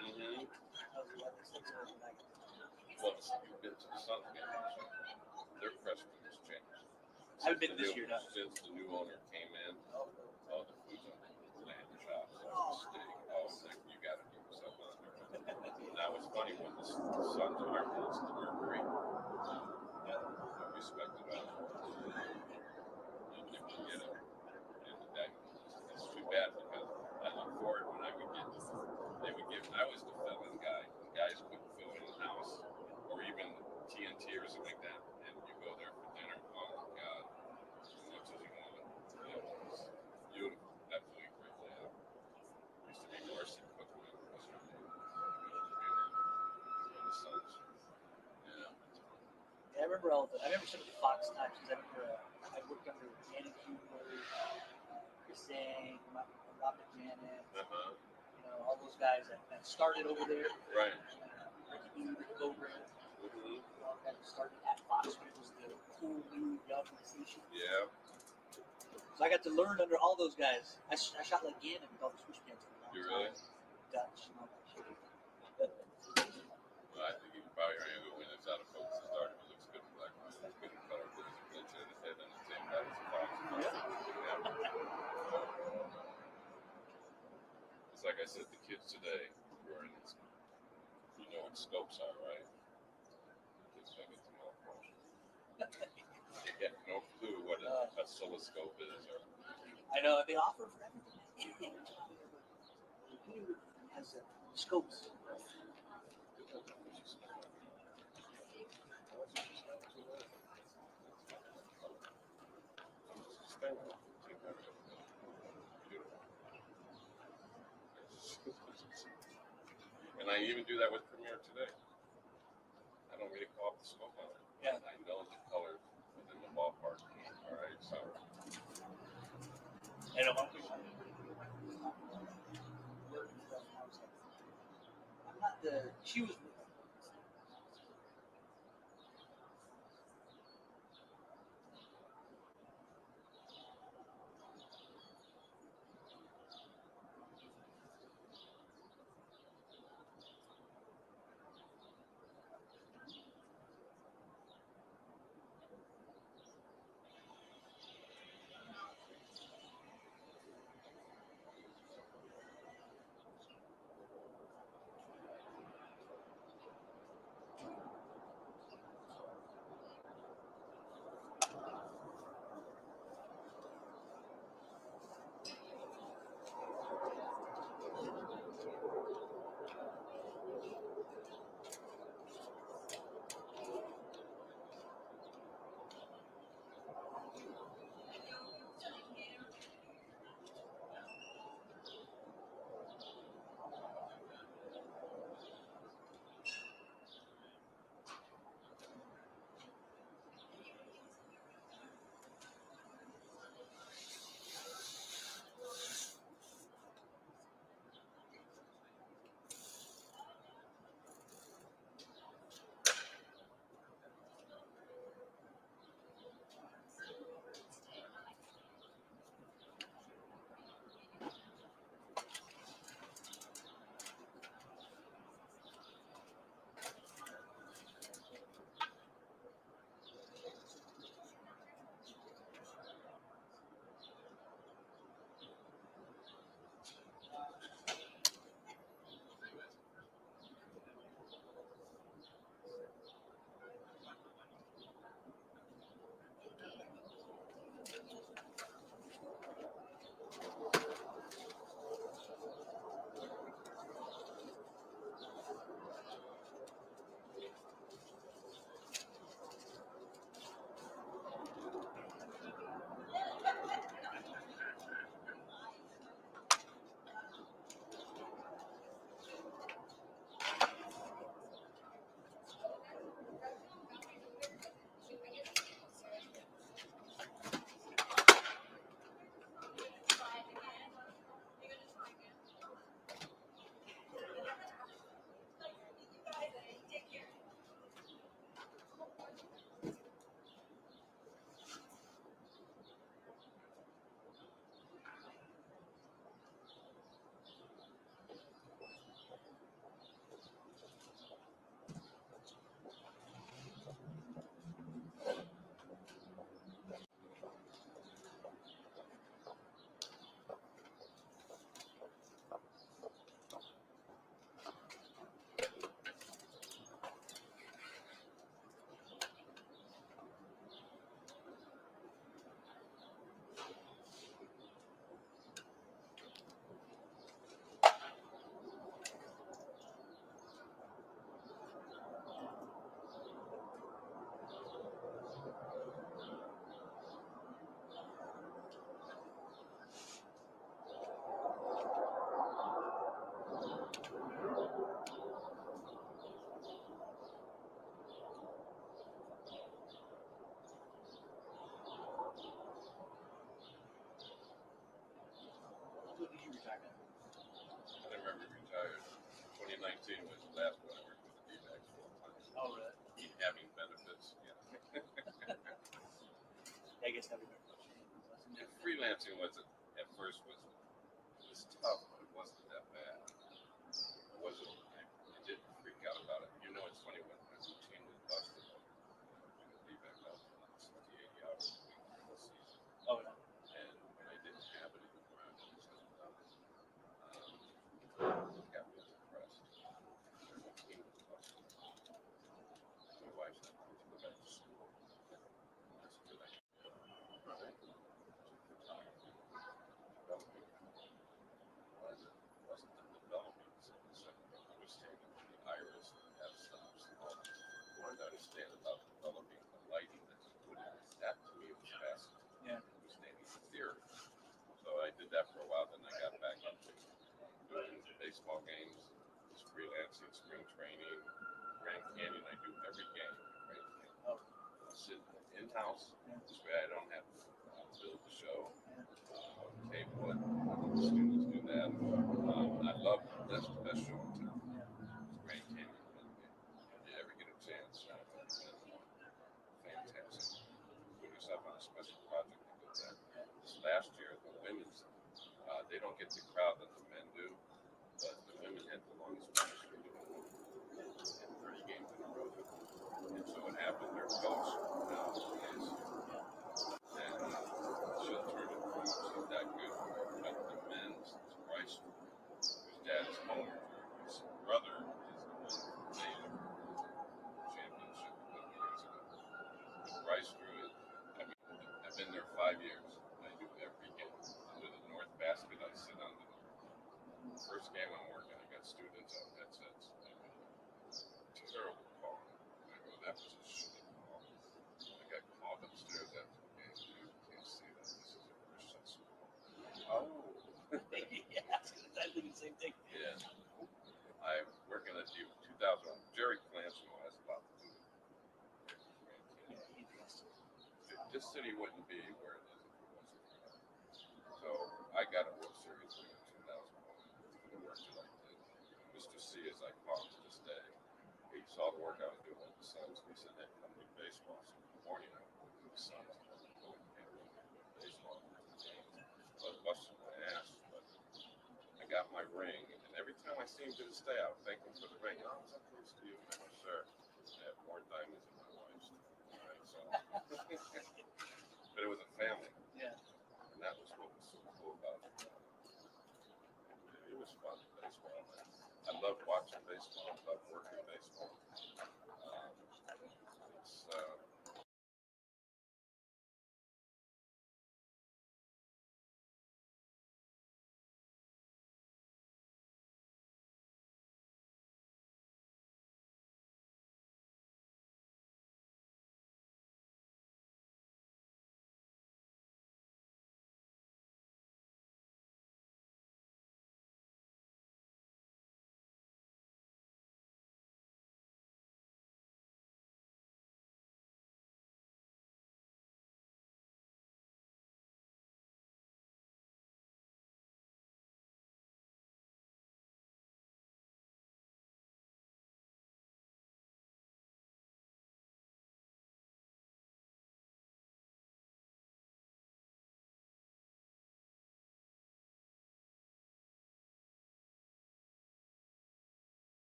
Mm-hmm. Well, you've been to the Suns games. Their press room has changed. I've been this year, no. Since the new owner came in, all the food's on the lamb chops, steak, all that. You got to give yourself on there. Now it's funny when the Suns are against the Mercury. I respect it all. You can get it. And it's too bad because I look forward when I would get, I was the filling guy. Guys couldn't fill in the house or even TNT or something like that. And you go there for dinner. Oh my God. As much as you want it. It was beautiful. Absolutely great layout. Used to be Marcy cooking in the restaurant. The Suns. Yeah. Yeah, I remember some of the Fox times because I remember I worked under Anna Huber, Chris Sang, Rob McManus. Uh-huh. You all those guys that started over there. Right. Rick Goldberg, Mm-hmm. all the guys that started at Fox, when it was the cool new young station. Yeah. So I got to learn under all those guys. I shot like Gannon with all the switch pants. You really? Dutch and all that shit. Well, I think you can probably hear when it's out of focus. It's dark. It looks good in black and white. It's good in color. It looks good in his head and the same time as the Fox. It's like I said to kids today, we're in this, you know what scopes are, right? Kids think it's a mouthwash. They have no clue what a oscilloscope is. Or, I know they offer for everything. Computer has scopes. and I even do that with Premiere today. I don't really call up the scope on it. Yeah. I know the colors within the ballpark. All right, so. I know. I'm not the. She was. guess that would be And freelancing at first was tough, but it wasn't that bad. It wasn't. I didn't freak out about it. You know, it's funny when my routine was busted. I would leave back up 60, 80 hours a week for the season. Oh, no. And when I didn't have it anymore, I was just it got me depressed. My routine was busted. My wife's not going to go back to school. That's a good idea. Right. Photography. Developing. Wasn't the development, it was taking the iris and f-stops and all that. I wanted to understand about developing the lighting that you put in. That to me was fascinating. Yeah. Understanding the theory. So I did that for a while, then I got back up to doing baseball games, just freelancing, spring training, Grand Canyon. I do every game at Grand Canyon. Oh. I'll sit in-house, this way I don't have to build the show, table it, the students do that. I love that's the best show in town. Grand Canyon. If you ever get a chance, fantastic. Put yourself on a special project to go there. This last year, the women's, they don't get the crowd that the men do, but the women had the longest winning streak in 30 games in a row. And so what happened, their coach now is, and she'll turn it around. She's that good. But the men's is Bryce, whose dad is Homer. His brother is the one who made the championship a couple years ago. But Bryce drew it. I mean, I've been there 5 years. I do every game. Under the north basket, I sit on the first game I'm working. I got students on headsets. Terrible call. I go, that was a shitty call. I got called upstairs after the game. You can't say that. This is a Christian school. Oh. Yeah, I think the same thing. Yeah. I'm working at the 2000. Jerry Clansmo has a lot to do with it. Yeah, interesting. This city wouldn't be where it is if it wasn't for him. So I got a World Series ring in 2001 for the work that I did. Mr. C, as I call him to this day, he saw the work I was doing with the Suns. He said, "Hey, come do baseball." So in the morning, I would go to the Suns and go and baseball games. So I was busting my ass, but I got my ring, and every time I see him to this day, I would thank him for the ring. Oh, it's up close to you. I go, "Sir, I have more diamonds in my wife's." Right? So, but it was a family. Yeah. And that was what was so cool about it. It was fun, baseball. I love watching baseball. I love working baseball. It's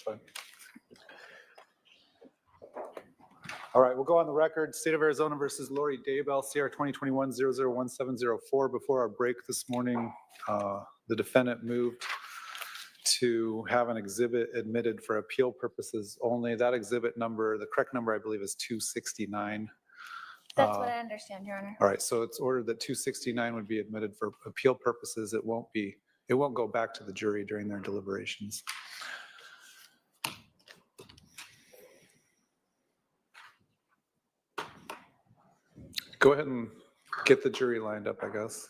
fine. All right, we'll go on the record. State of Arizona versus Lori Daybell, CR 2021-001704. Before our break this morning, the defendant moved to have an exhibit admitted for appeal purposes only. That exhibit number, the correct number, I believe, is 269. That's what I understand, Your Honor. All right, so it's ordered that 269 would be admitted for appeal purposes. It won't go back to the jury during their deliberations. Go ahead and get the jury lined up, I guess.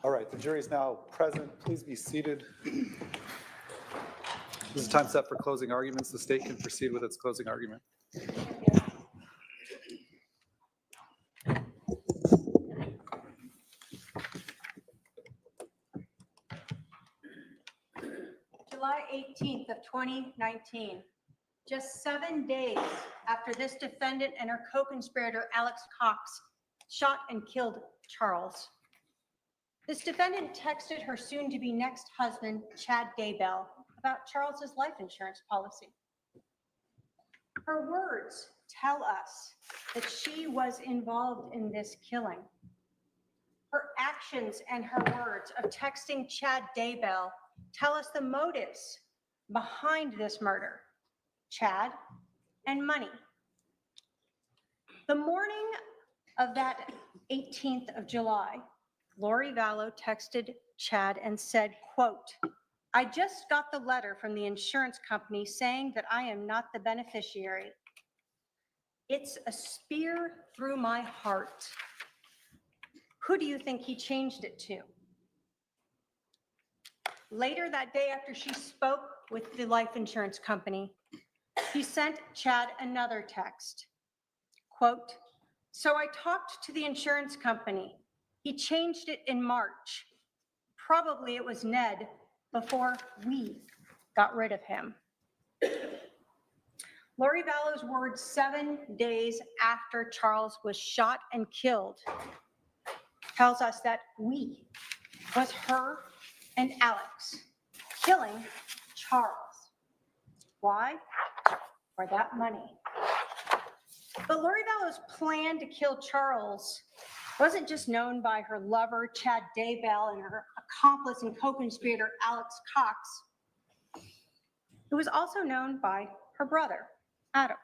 All right, the jury is now present. Please be seated. This is time set for closing arguments. The state can proceed with its closing argument. July 18th of 2019, just 7 days after this defendant and her co-conspirator Alex Cox shot and killed Charles. This defendant texted her soon-to-be next husband, Chad Daybell, about Charles's life insurance policy. Her words tell us that she was involved in this killing. Her actions and her words of texting Chad Daybell tell us the motives behind this murder: Chad and money. The morning of that 18th of July, Lori Vallow texted Chad and said, quote, "I just got the letter from the insurance company saying that I am not the beneficiary. It's a spear through my heart. Who do you think he changed it to?" Later that day, after she spoke with the life insurance company, he sent Chad another text. Quote, "So I talked to the insurance company. He changed it in March. Probably it was Ned before we got rid of him." Lori Vallow's words 7 days after Charles was shot and killed tells us that we was her and Alex killing Charles. Why? For that money. But Lori Vallow's plan to kill Charles wasn't just known by her lover, Chad Daybell, and her accomplice and co-conspirator, Alex Cox. It was also known by her brother, Adam.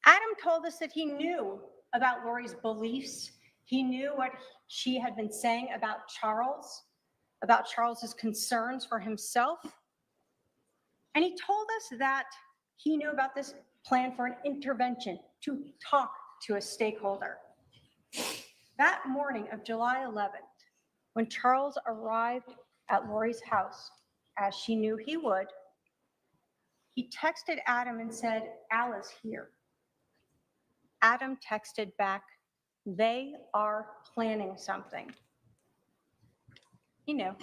Adam told us that he knew about Lori's beliefs. He knew what she had been saying about Charles's concerns for himself. And he told us that he knew about this plan for an intervention to talk to a stakeholder. That morning of July 11th, when Charles arrived at Lori's house, as she knew he would, He texted Adam and said, Al is here. Adam texted back, they are planning something. He knew.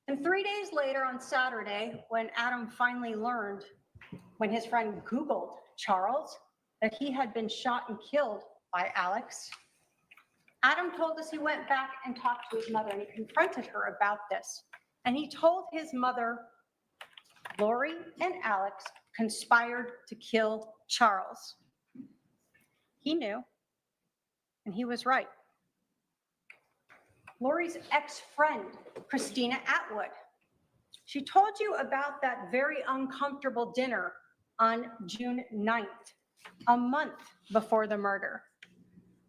And 3 days later on Saturday, when Adam finally learned, when his friend Googled Charles, that he had been shot and killed by Alex, Adam told us he went back and talked to his mother and he confronted her about this. And he told his mother, Lori and Alex conspired to kill Charles. He knew, and he was right. Lori's ex-friend, Christina Atwood, she told you about that very uncomfortable dinner on June 9th, a month before the murder,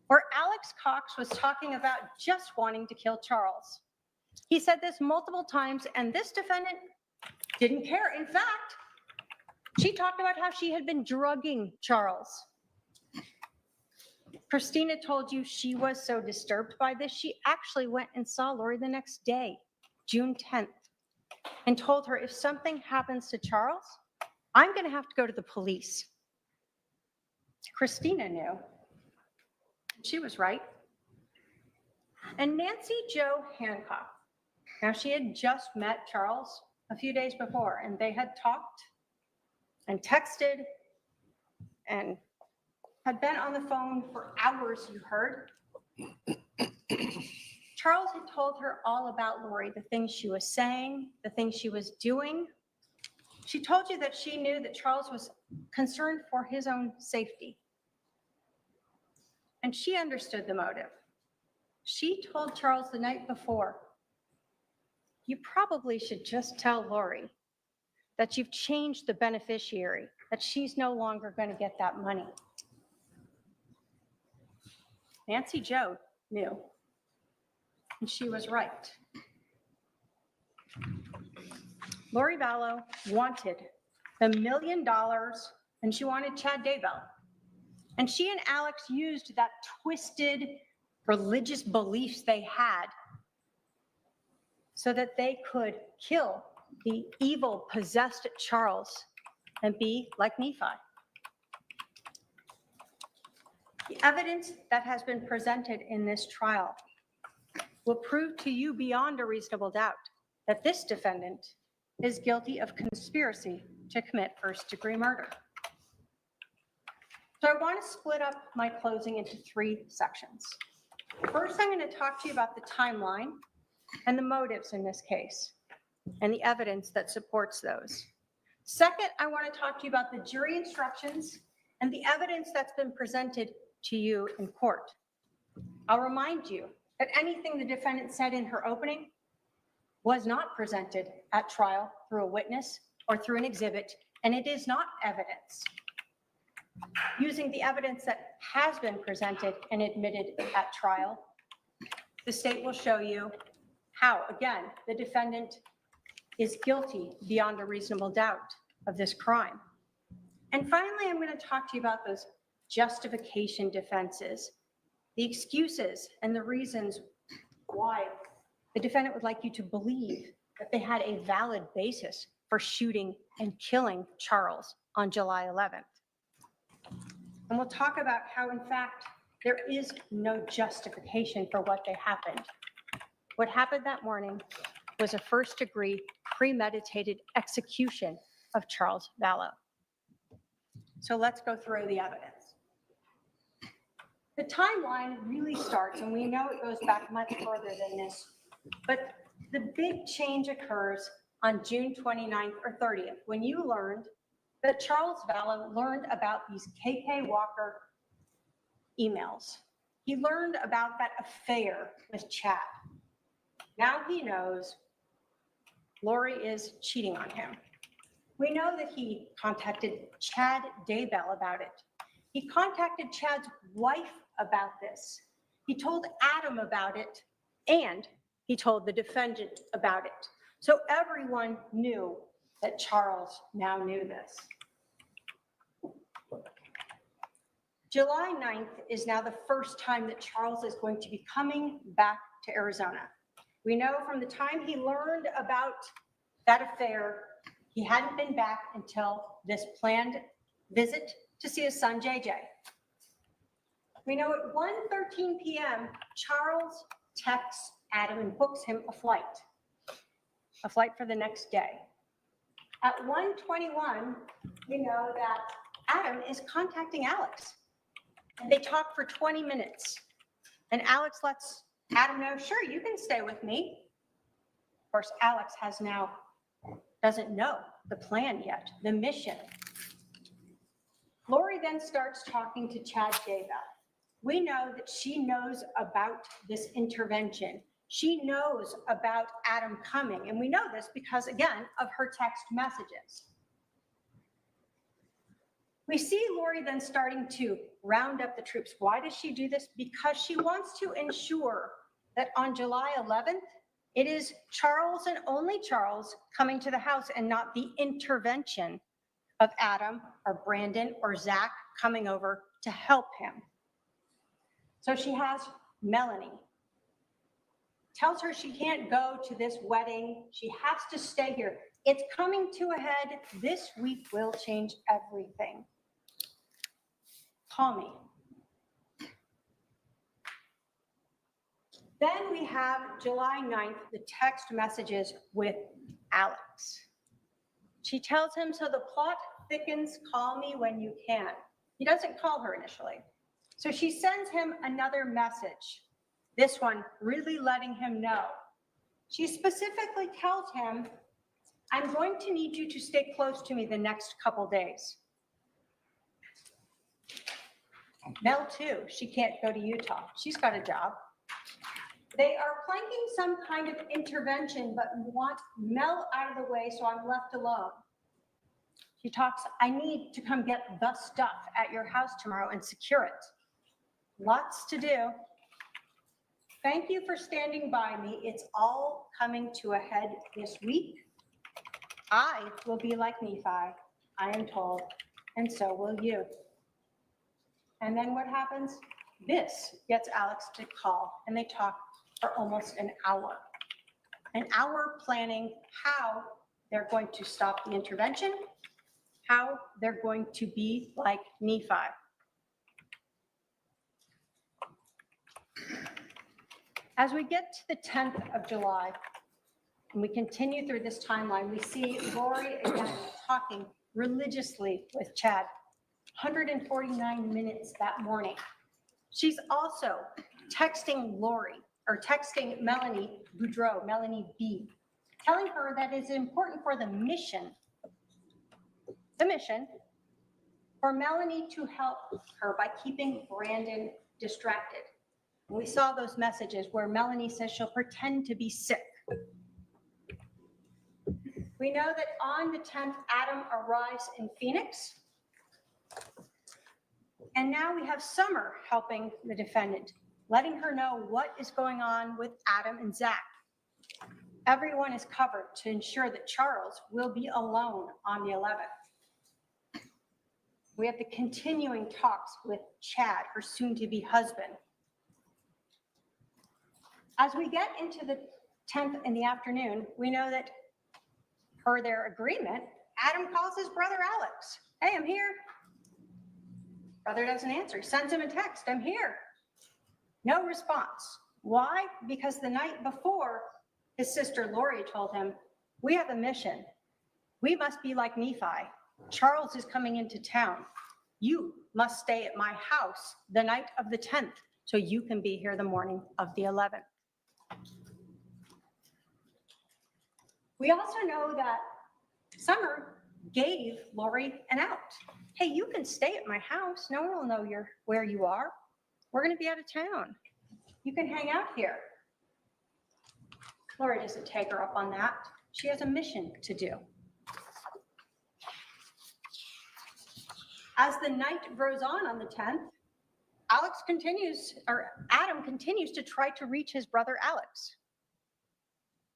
where Alex Cox was talking about just wanting to kill Charles. He said this multiple times, and this defendant didn't care. In fact, she talked about how she had been drugging Charles. Christina told you she was so disturbed by this, she actually went and saw Lori the next day, June 10th, and told her, if something happens to Charles, I'm going to have to go to the police. Christina knew. She was right. And Nancy Jo Hancock, now she had just met Charles a few days before, and they had talked and texted and had been on the phone for hours, you heard. Charles had told her all about Lori, the things she was saying, the things she was doing. She told you that she knew that Charles was concerned for his own safety. And she understood the motive. She told Charles the night before, you probably should just tell Lori that you've changed the beneficiary, that she's no longer going to get that money. Nancy Jo knew, and she was right. Lori Vallow wanted the $1 million, and she wanted Chad Daybell. And she and Alex used that twisted religious beliefs they had so that they could kill the evil, possessed Charles and be like Nephi. The evidence that has been presented in this trial will prove to you beyond a reasonable doubt that this defendant is guilty of conspiracy to commit first-degree murder. So I want to split up my closing into 3 sections. First, I'm going to talk to you about the timeline and the motives in this case and the evidence that supports those. Second, I want to talk to you about the jury instructions and the evidence that's been presented to you in court. I'll remind you that anything the defendant said in her opening was not presented at trial through a witness or through an exhibit, and it is not evidence. Using the evidence that has been presented and admitted at trial, the state will show you how, again, the defendant is guilty beyond a reasonable doubt of this crime. And finally, I'm going to talk to you about those justification defenses, the excuses and the reasons why the defendant would like you to believe that they had a valid basis for shooting and killing Charles on July 11th. And we'll talk about how, in fact, there is no justification for what happened. What happened that morning was a first-degree premeditated execution of Charles Vallow. So let's go through the evidence. The timeline really starts, and we know it goes back much further than this, but the big change occurs on June 29th or 30th, when you learned that Charles Vallow learned about these KK Walker emails. He learned about that affair with Chad. Now he knows Lori is cheating on him. We know that he contacted Chad Daybell about it. He contacted Chad's wife about this. He told Adam about it, and he told the defendant about it. So everyone knew that Charles now knew this. July 9th is now the first time that Charles is going to be coming back to Arizona. We know from the time he learned about that affair. He hadn't been back until this planned visit to see his son, JJ. We know at 1:13 p.m., Charles texts Adam and books him a flight for the next day. At 1:21, we know that Adam is contacting Alex. And they talk for 20 minutes. And Alex lets Adam know, sure, you can stay with me. Of course, Alex doesn't know the plan yet, the mission. Lori then starts talking to Chad Daybell. We know that she knows about this intervention. She knows about Adam coming. And we know this because, again, of her text messages. We see Lori then starting to round up the troops. Why does she do this? Because she wants to ensure that on July 11th, it is Charles and only Charles coming to the house and not the intervention of Adam or Brandon or Zach coming over to help him. So she has Melanie. Tells her she can't go to this wedding. She has to stay here. It's coming to a head. This week will change everything. Call me. Then we have July 9th, the text messages with Alex. She tells him, so the plot thickens, call me when you can. He doesn't call her initially. So she sends him another message. This one really letting him know. She specifically tells him, I'm going to need you to stay close to me the next couple days. Mel too, she can't go to Utah. She's got a job. They are planning some kind of intervention, but want Mel out of the way, so I'm left alone. She talks, I need to come get the stuff at your house tomorrow and secure it. Lots to do. Thank you for standing by me. It's all coming to a head this week. I will be like Nephi, I am told, and so will you. And then what happens? This gets Alex to call, and they talk for almost an hour. An hour planning how they're going to stop the intervention, how they're going to be like Nephi. As we get to the 10th of July, and we continue through this timeline, we see Lori again talking religiously with Chad. 149 minutes that morning. She's also texting Melanie Boudreau, Melanie B, telling her that it's important for the mission for Melanie to help her by keeping Brandon distracted. We saw those messages where Melanie says she'll pretend to be sick. We know that on the 10th, Adam arrives in Phoenix. And now we have Summer helping the defendant, letting her know what is going on with Adam and Zach. Everyone is covered to ensure that Charles will be alone on the 11th. We have the continuing talks with Chad, her soon-to-be husband. As we get into the 10th in the afternoon, we know that per their agreement, Adam calls his brother Alex. Hey, I'm here. Brother doesn't answer. He sends him a text. I'm here. No response. Why? Because the night before, his sister Lori told him, we have a mission. We must be like Nephi. Charles is coming into town. You must stay at my house the night of the 10th so you can be here the morning of the 11th. We also know that Summer gave Lori an out. Hey, you can stay at my house. No one will know where you are. We're going to be out of town. You can hang out here. Lori doesn't take her up on that. She has a mission to do. As the night grows on the 10th, Adam continues to try to reach his brother Alex.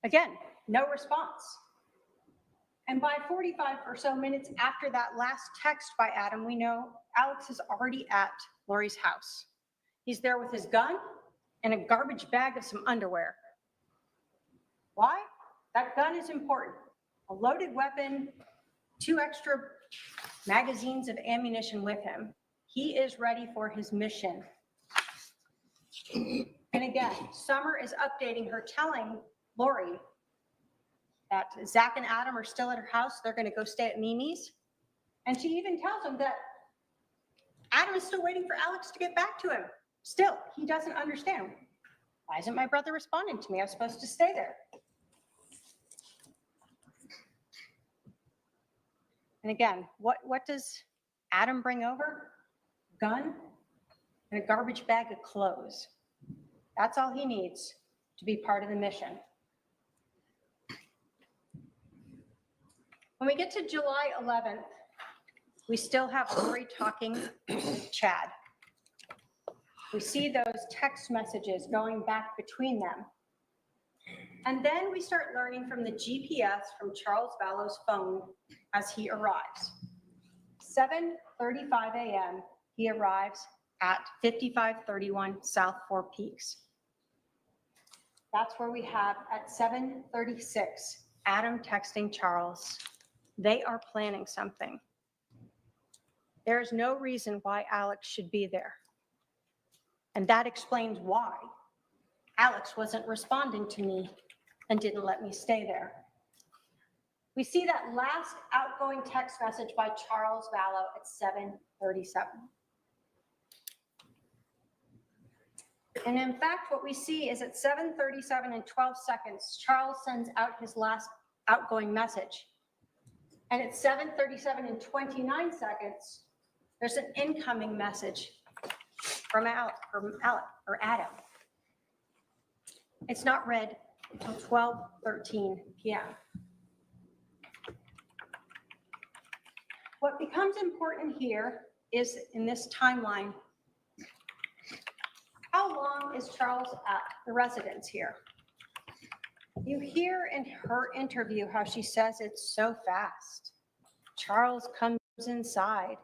Again, no response. And by 45 or so minutes after that last text by Adam, we know Alex is already at Lori's house. He's there with his gun and a garbage bag of some underwear. Why? That gun is important. a loaded weapon, 2 extra magazines of ammunition with him. He is ready for his mission. And again, Summer is updating her, telling Lori that Zach and Adam are still at her house. They're going to go stay at Mimi's. And she even tells him that Adam is still waiting for Alex to get back to him. Still, he doesn't understand. Why isn't my brother responding to me? I was supposed to stay there. And again, what does Adam bring over? Gun and a garbage bag of clothes. That's all he needs to be part of the mission. When we get to July 11th, we still have Lori talking with Chad. We see those text messages going back between them. And then we start learning from the GPS from Charles Vallow's phone as he arrives. 7:35 a.m., he arrives at 5531 South Four Peaks. That's where we have at 7:36, Adam texting Charles. They are planning something. There is no reason why Alex should be there. And that explains why Alex wasn't responding to me and didn't let me stay there. We see that last outgoing text message by Charles Vallow at 7:37. And in fact, what we see is at 7:37 and 12 seconds, Charles sends out his last outgoing message. And at 7:37 and 29 seconds, there's an incoming message from Adam. It's not read until 12:13 p.m. What becomes important here is in this timeline, how long is Charles at the residence here? You hear in her interview how she says it's so fast. Charles comes inside.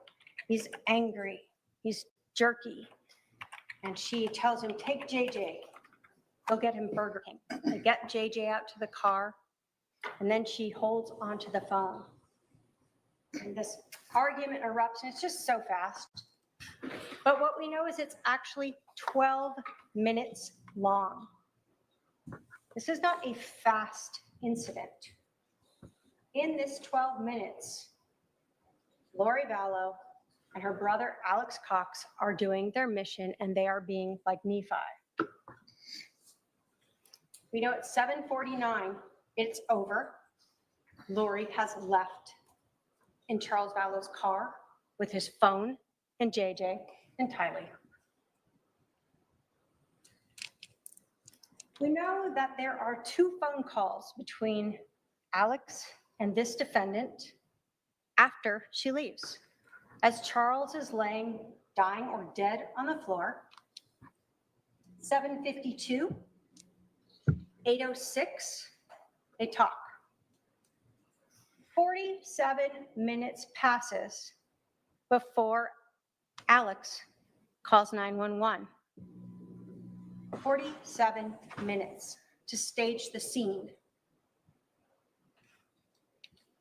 He's angry. He's jerky. And she tells him, take JJ. Go get him Burger King. They get JJ out to the car. And then she holds onto the phone. And this argument erupts, and it's just so fast. But what we know is it's actually 12 minutes long. This is not a fast incident. In this 12 minutes, Lori Vallow and her brother Alex Cox are doing their mission, and they are being like Nephi. We know at 7:49, it's over. Lori has left in Charles Vallow's car with his phone and JJ and Tylee. We know that there are 2 phone calls between Alex and this defendant after she leaves. As Charles is laying, dying or dead on the floor, 7:52, 8:06, they talk. 47 minutes passes before Alex calls 911. 47 minutes to stage the scene.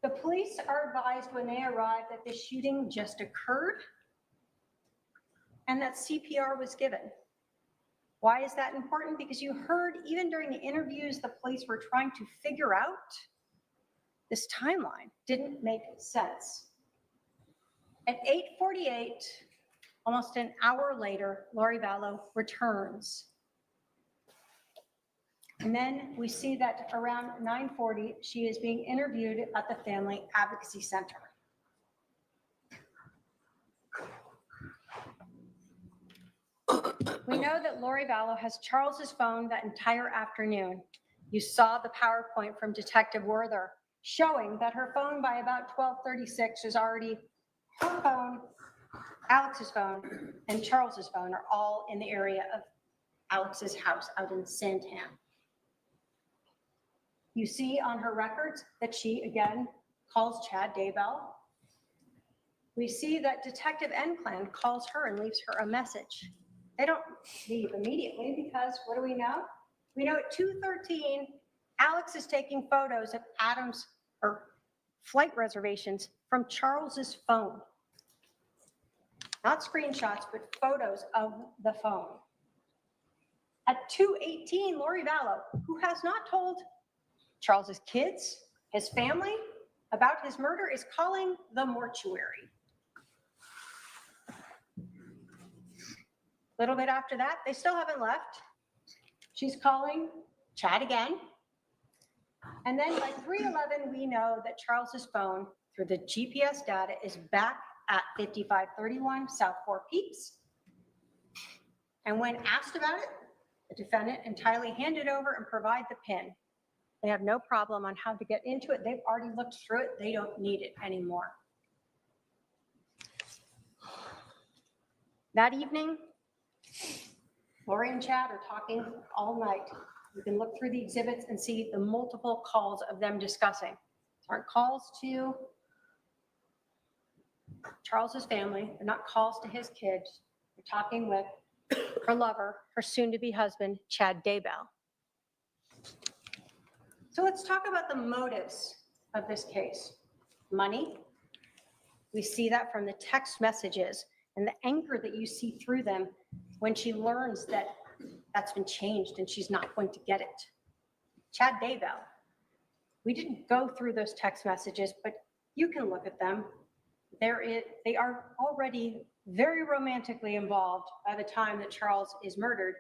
The police are advised when they arrive that the shooting just occurred and that CPR was given. Why is that important? Because you heard even during the interviews, the police were trying to figure out this timeline. Didn't make sense. At 8:48, almost an hour later, Lori Vallow returns. And then we see that around 9:40, she is being interviewed at the Family Advocacy Center. We know that Lori Vallow has Charles's phone that entire afternoon. You saw the PowerPoint from Detective Werther showing that her phone by about 12:36 is already her phone, Alex's phone, and Charles's phone are all in the area of Alex's house out in Sandham. You see on her records that she again calls Chad Daybell. We see that Detective Enclan calls her and leaves her a message. They don't leave immediately because what do we know? We know at 2:13, Alex is taking photos of flight reservations from Charles's phone. Not screenshots, but photos of the phone. At 2:18, Lori Vallow, who has not told Charles's kids, his family, about his murder, is calling the mortuary. A little bit after that, they still haven't left. She's calling Chad again. And then by 3:11, we know that Charles's phone, through the GPS data, is back at 5531 South 4 Peaks. And when asked about it, the defendant entirely handed over and provide the PIN. They have no problem on how to get into it. They've already looked through it. They don't need it anymore. That evening, Lori and Chad are talking all night. You can look through the exhibits and see the multiple calls of them discussing. These aren't calls to Charles's family. They're not calls to his kids. They're talking with her lover, her soon-to-be husband, Chad Daybell. So let's talk about the motives of this case. Money. We see that from the text messages and the anger that you see through them when she learns that that's been changed and she's not going to get it. Chad Daybell. We didn't go through those text messages, but you can look at them. They are already very romantically involved by the time that Charles is murdered.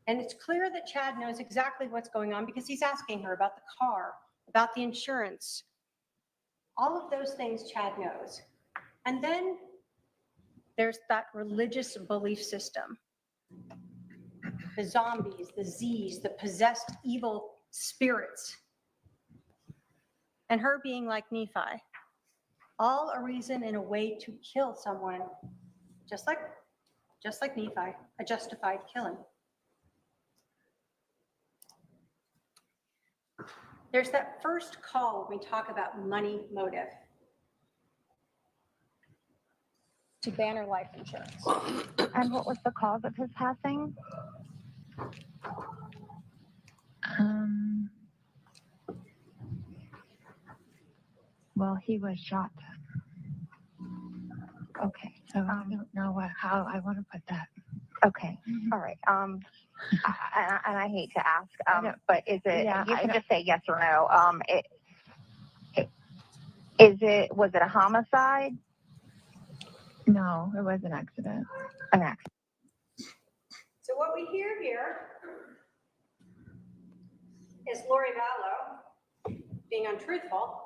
And it's clear that Chad knows exactly what's going on because he's asking her about the car, about the insurance. All of those things Chad knows. And then there's that religious belief system. The zombies, the Z's, the possessed evil spirits. And her being like Nephi. All a reason and a way to kill someone, just like Nephi, a justified killing. There's that first call when we talk about money motive to Banner Life Insurance. And what was the cause of his passing? Well, he was shot. Okay, so I don't know how I want to put that. Okay, all right. And I hate to ask, but is it, Yeah, you can I just say yes or no. Was it a homicide? No, it was an accident. An accident. So what we hear here is Lori Vallow being untruthful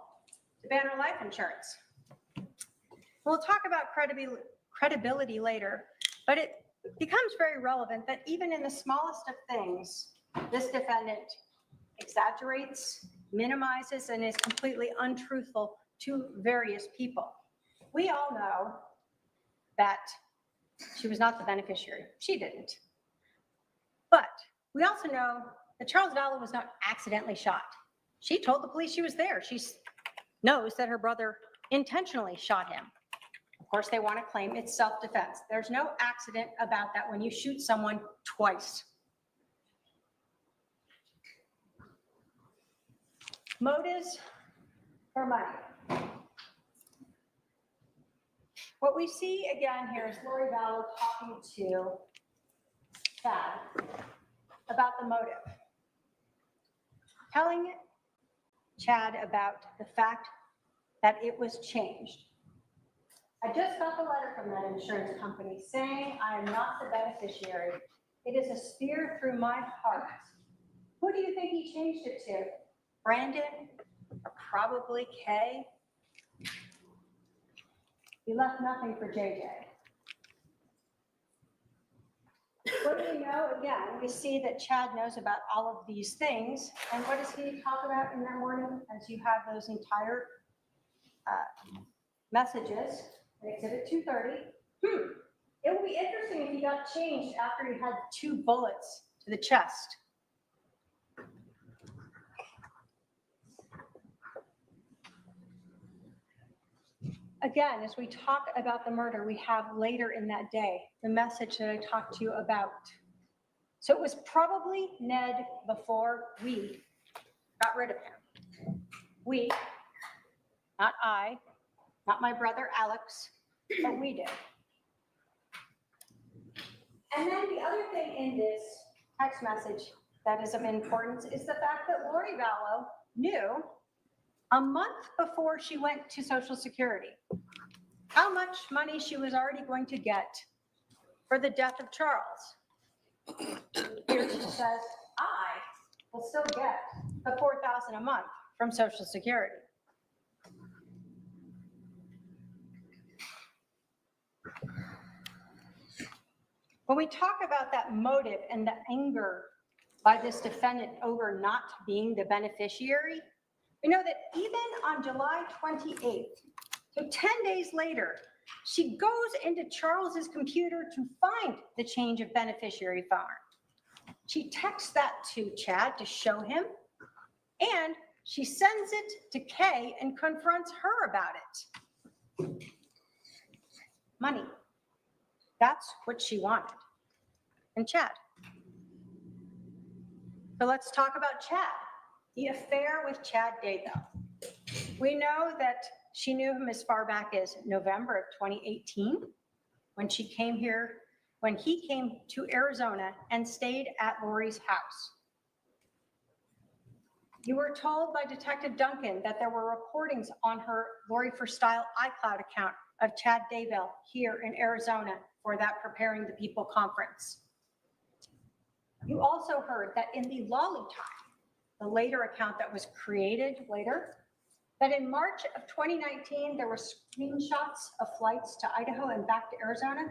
to Banner Life Insurance. We'll talk about credibility later, but it becomes very relevant that even in the smallest of things, this defendant exaggerates, minimizes, and is completely untruthful to various people. We all know that she was not the beneficiary. She didn't. But we also know that Charles Vallow was not accidentally shot. She told the police she was there. She knows that her brother intentionally shot him. Of course, they want to claim it's self-defense. There's no accident about that when you shoot someone twice. Motives for money. What we see again here is Lori Vallow talking to Chad about the motive. Telling Chad about the fact that it was changed. I just got the letter from that insurance company saying I am not the beneficiary. It is a spear through my heart. Who do you think he changed it to? Brandon? Or probably Kay? He left nothing for JJ. What do we know? Again, we see that Chad knows about all of these things. And what does he talk about in that morning as you have those entire messages? Exhibit 230. It would be interesting if he got changed after he had 2 bullets to the chest. Again, as we talk about the murder, we have later in that day the message that I talked to you about. So it was probably Ned before we got rid of him. We, Not I, not my brother Alex, but we did. And then the other thing in this text message that is of importance is the fact that Lori Vallow knew a month before she went to Social Security how much money she was already going to get for the death of Charles. Here she says, I will still get the $4,000 a month from Social Security. When we talk about that motive and the anger by this defendant over not being the beneficiary, we know that even on July 28th, so 10 days later, she goes into Charles's computer to find the change of beneficiary form. She texts that to Chad to show him, and she sends it to Kay and confronts her about it. Money. That's what she wanted. And Chad. So let's talk about Chad, the affair with Chad Daybell. We know that she knew him as far back as November of 2018, when he came to Arizona and stayed at Lori's house. You were told by Detective Duncan that there were recordings on her Lori for Style iCloud account of Chad Daybell here in Arizona for that Preparing the People conference. You also heard that in the Lolly time, the later account that was created later, that in March of 2019, there were screenshots of flights to Idaho and back to Arizona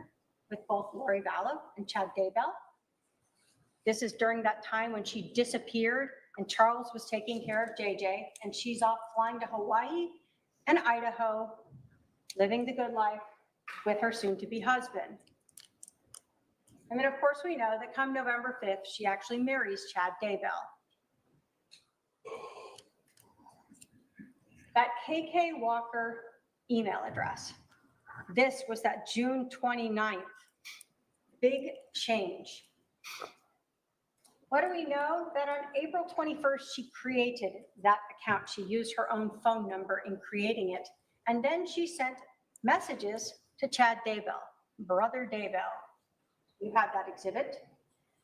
with both Lori Vallow and Chad Daybell. This is during that time when she disappeared and Charles was taking care of JJ, and she's off flying to Hawaii and Idaho, living the good life with her soon-to-be husband. And then, of course, we know that come November 5th, she actually marries Chad Daybell. That KK Walker email address, this was that June 29th, big change. What do we know? That on April 21st, she created that account. She used her own phone number in creating it. And then she sent messages to Chad Daybell, brother Daybell. You have that exhibit.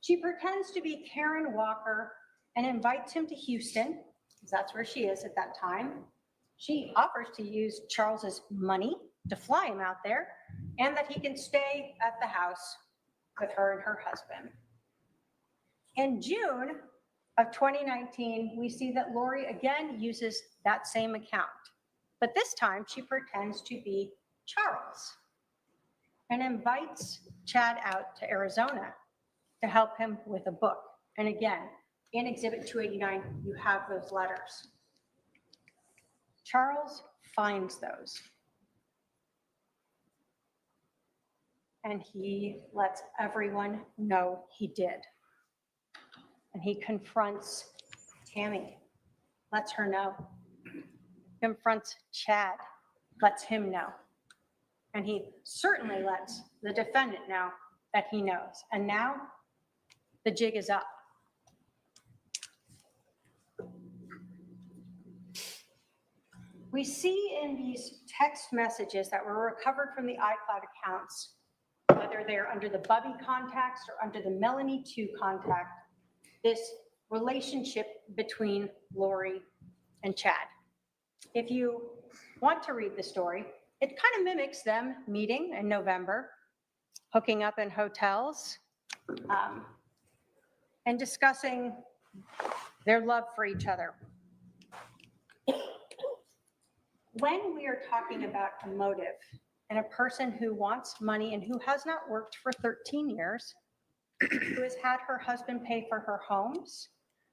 She pretends to be Karen Walker and invites him to Houston, because that's where she is at that time. She offers to use Charles's money to fly him out there, and that he can stay at the house with her and her husband. In June of 2019, we see that Lori again uses that same account, but this time she pretends to be Charles and invites Chad out to Arizona to help him with a book. And again, in Exhibit 289, you have those letters. Charles finds those. And he lets everyone know he did. And he confronts Tammy, lets her know. Confronts Chad, lets him know. And he certainly lets the defendant know that he knows. And now the jig is up. We see in these text messages that were recovered from the iCloud accounts, whether they're under the Bubby contacts or under the Melanie 2 contact, this relationship between Lori and Chad. If you want to read the story, it kind of mimics them meeting in November, hooking up in hotels, and discussing their love for each other. When we are talking about a motive and a person who wants money and who has not worked for 13 years, who has had her husband pay for her homes,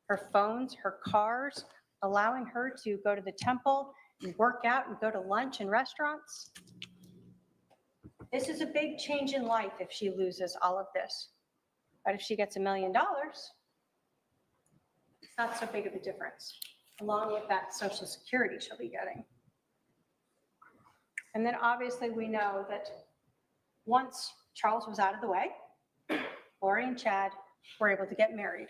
her phones, her cars, allowing her to go to the temple and work out and go to lunch and restaurants. This is a big change in life if she loses all of this. But if she gets $1 million, it's not so big of a difference, along with that Social Security she'll be getting. And then obviously we know that once Charles was out of the way, Lori and Chad were able to get married.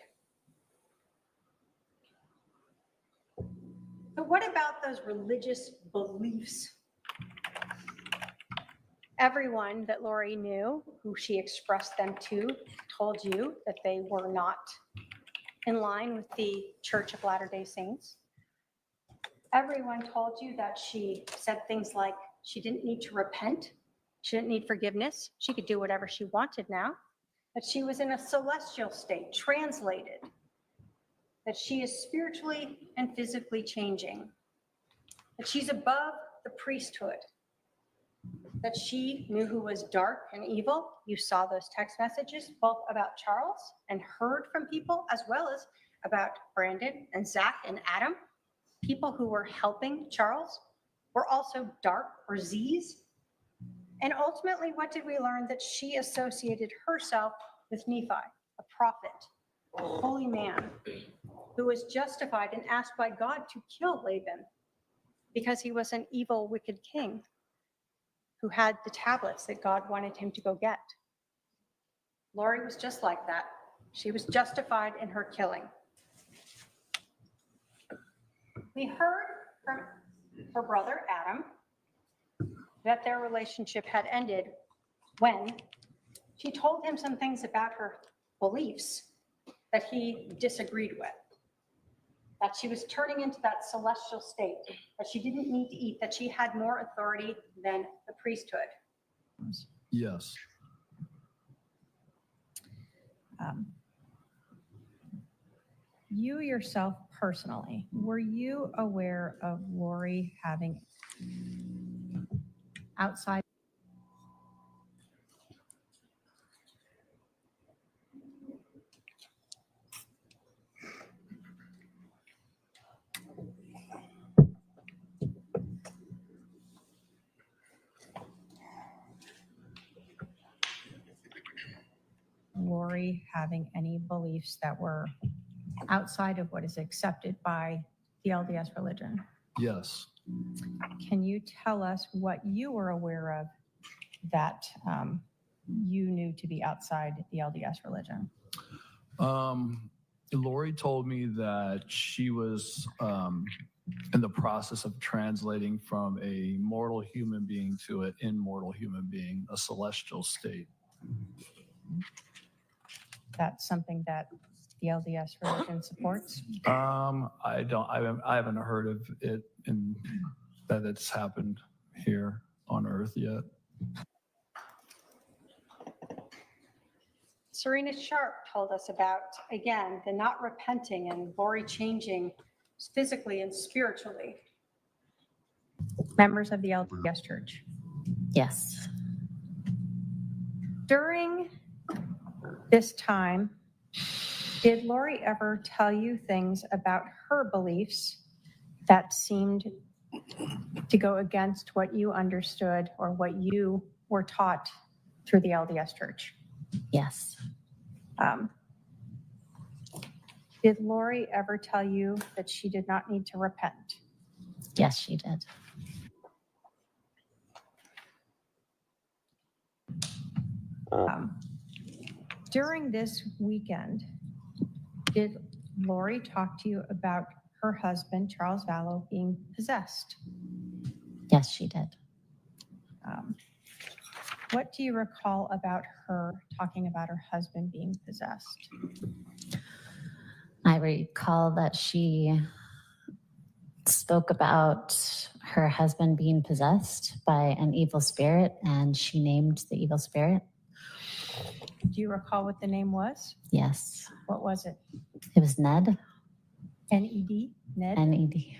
But what about those religious beliefs? Everyone that Lori knew, who she expressed them to, told you that they were not in line with the Church of Latter-day Saints. Everyone told you that she said things like she didn't need to repent, she didn't need forgiveness, she could do whatever she wanted now, that she was in a celestial state, translated, that she is spiritually and physically changing, that she's above the priesthood, that she knew who was dark and evil. You saw those text messages, both about Charles and heard from people, as well as about Brandon and Zach and Adam. People who were helping Charles were also dark or Z's. And ultimately, what did we learn? That she associated herself with Nephi, a prophet, a holy man, who was justified and asked by God to kill Laban because he was an evil, wicked king who had the tablets that God wanted him to go get. Lori was just like that. She was justified in her killing. We heard from her brother, Adam, that their relationship had ended when she told him some things about her beliefs that he disagreed with. That she was turning into that celestial state, that she didn't need to eat, that she had more authority than the priesthood. Yes. You yourself personally, were you aware of Lori having outside? Lori having any beliefs that were outside of what is accepted by the LDS religion? Yes. Can you tell us what you were aware of that you knew to be outside the LDS religion? Lori told me that she was in the process of translating from a mortal human being to an immortal human being, a celestial state. That's something that the LDS religion supports? I haven't heard of it that it's happened here on Earth yet. Serena Sharp told us about, again, the not repenting and Lori changing physically and spiritually. Members of the LDS Church? Yes. During this time, did Lori ever tell you things about her beliefs that seemed to go against what you understood or what you were taught through the LDS Church? Yes. Did Lori ever tell you that she did not need to repent? Yes, she did. During this weekend, did Lori talk to you about her husband, Charles Vallow, being possessed? Yes, she did. What do you recall about her talking about her husband being possessed? I recall that she spoke about her husband being possessed by an evil spirit, and she named the evil spirit. Do you recall what the name was? Yes. What was it? It was Ned. N-E-D? Ned? N-E-D.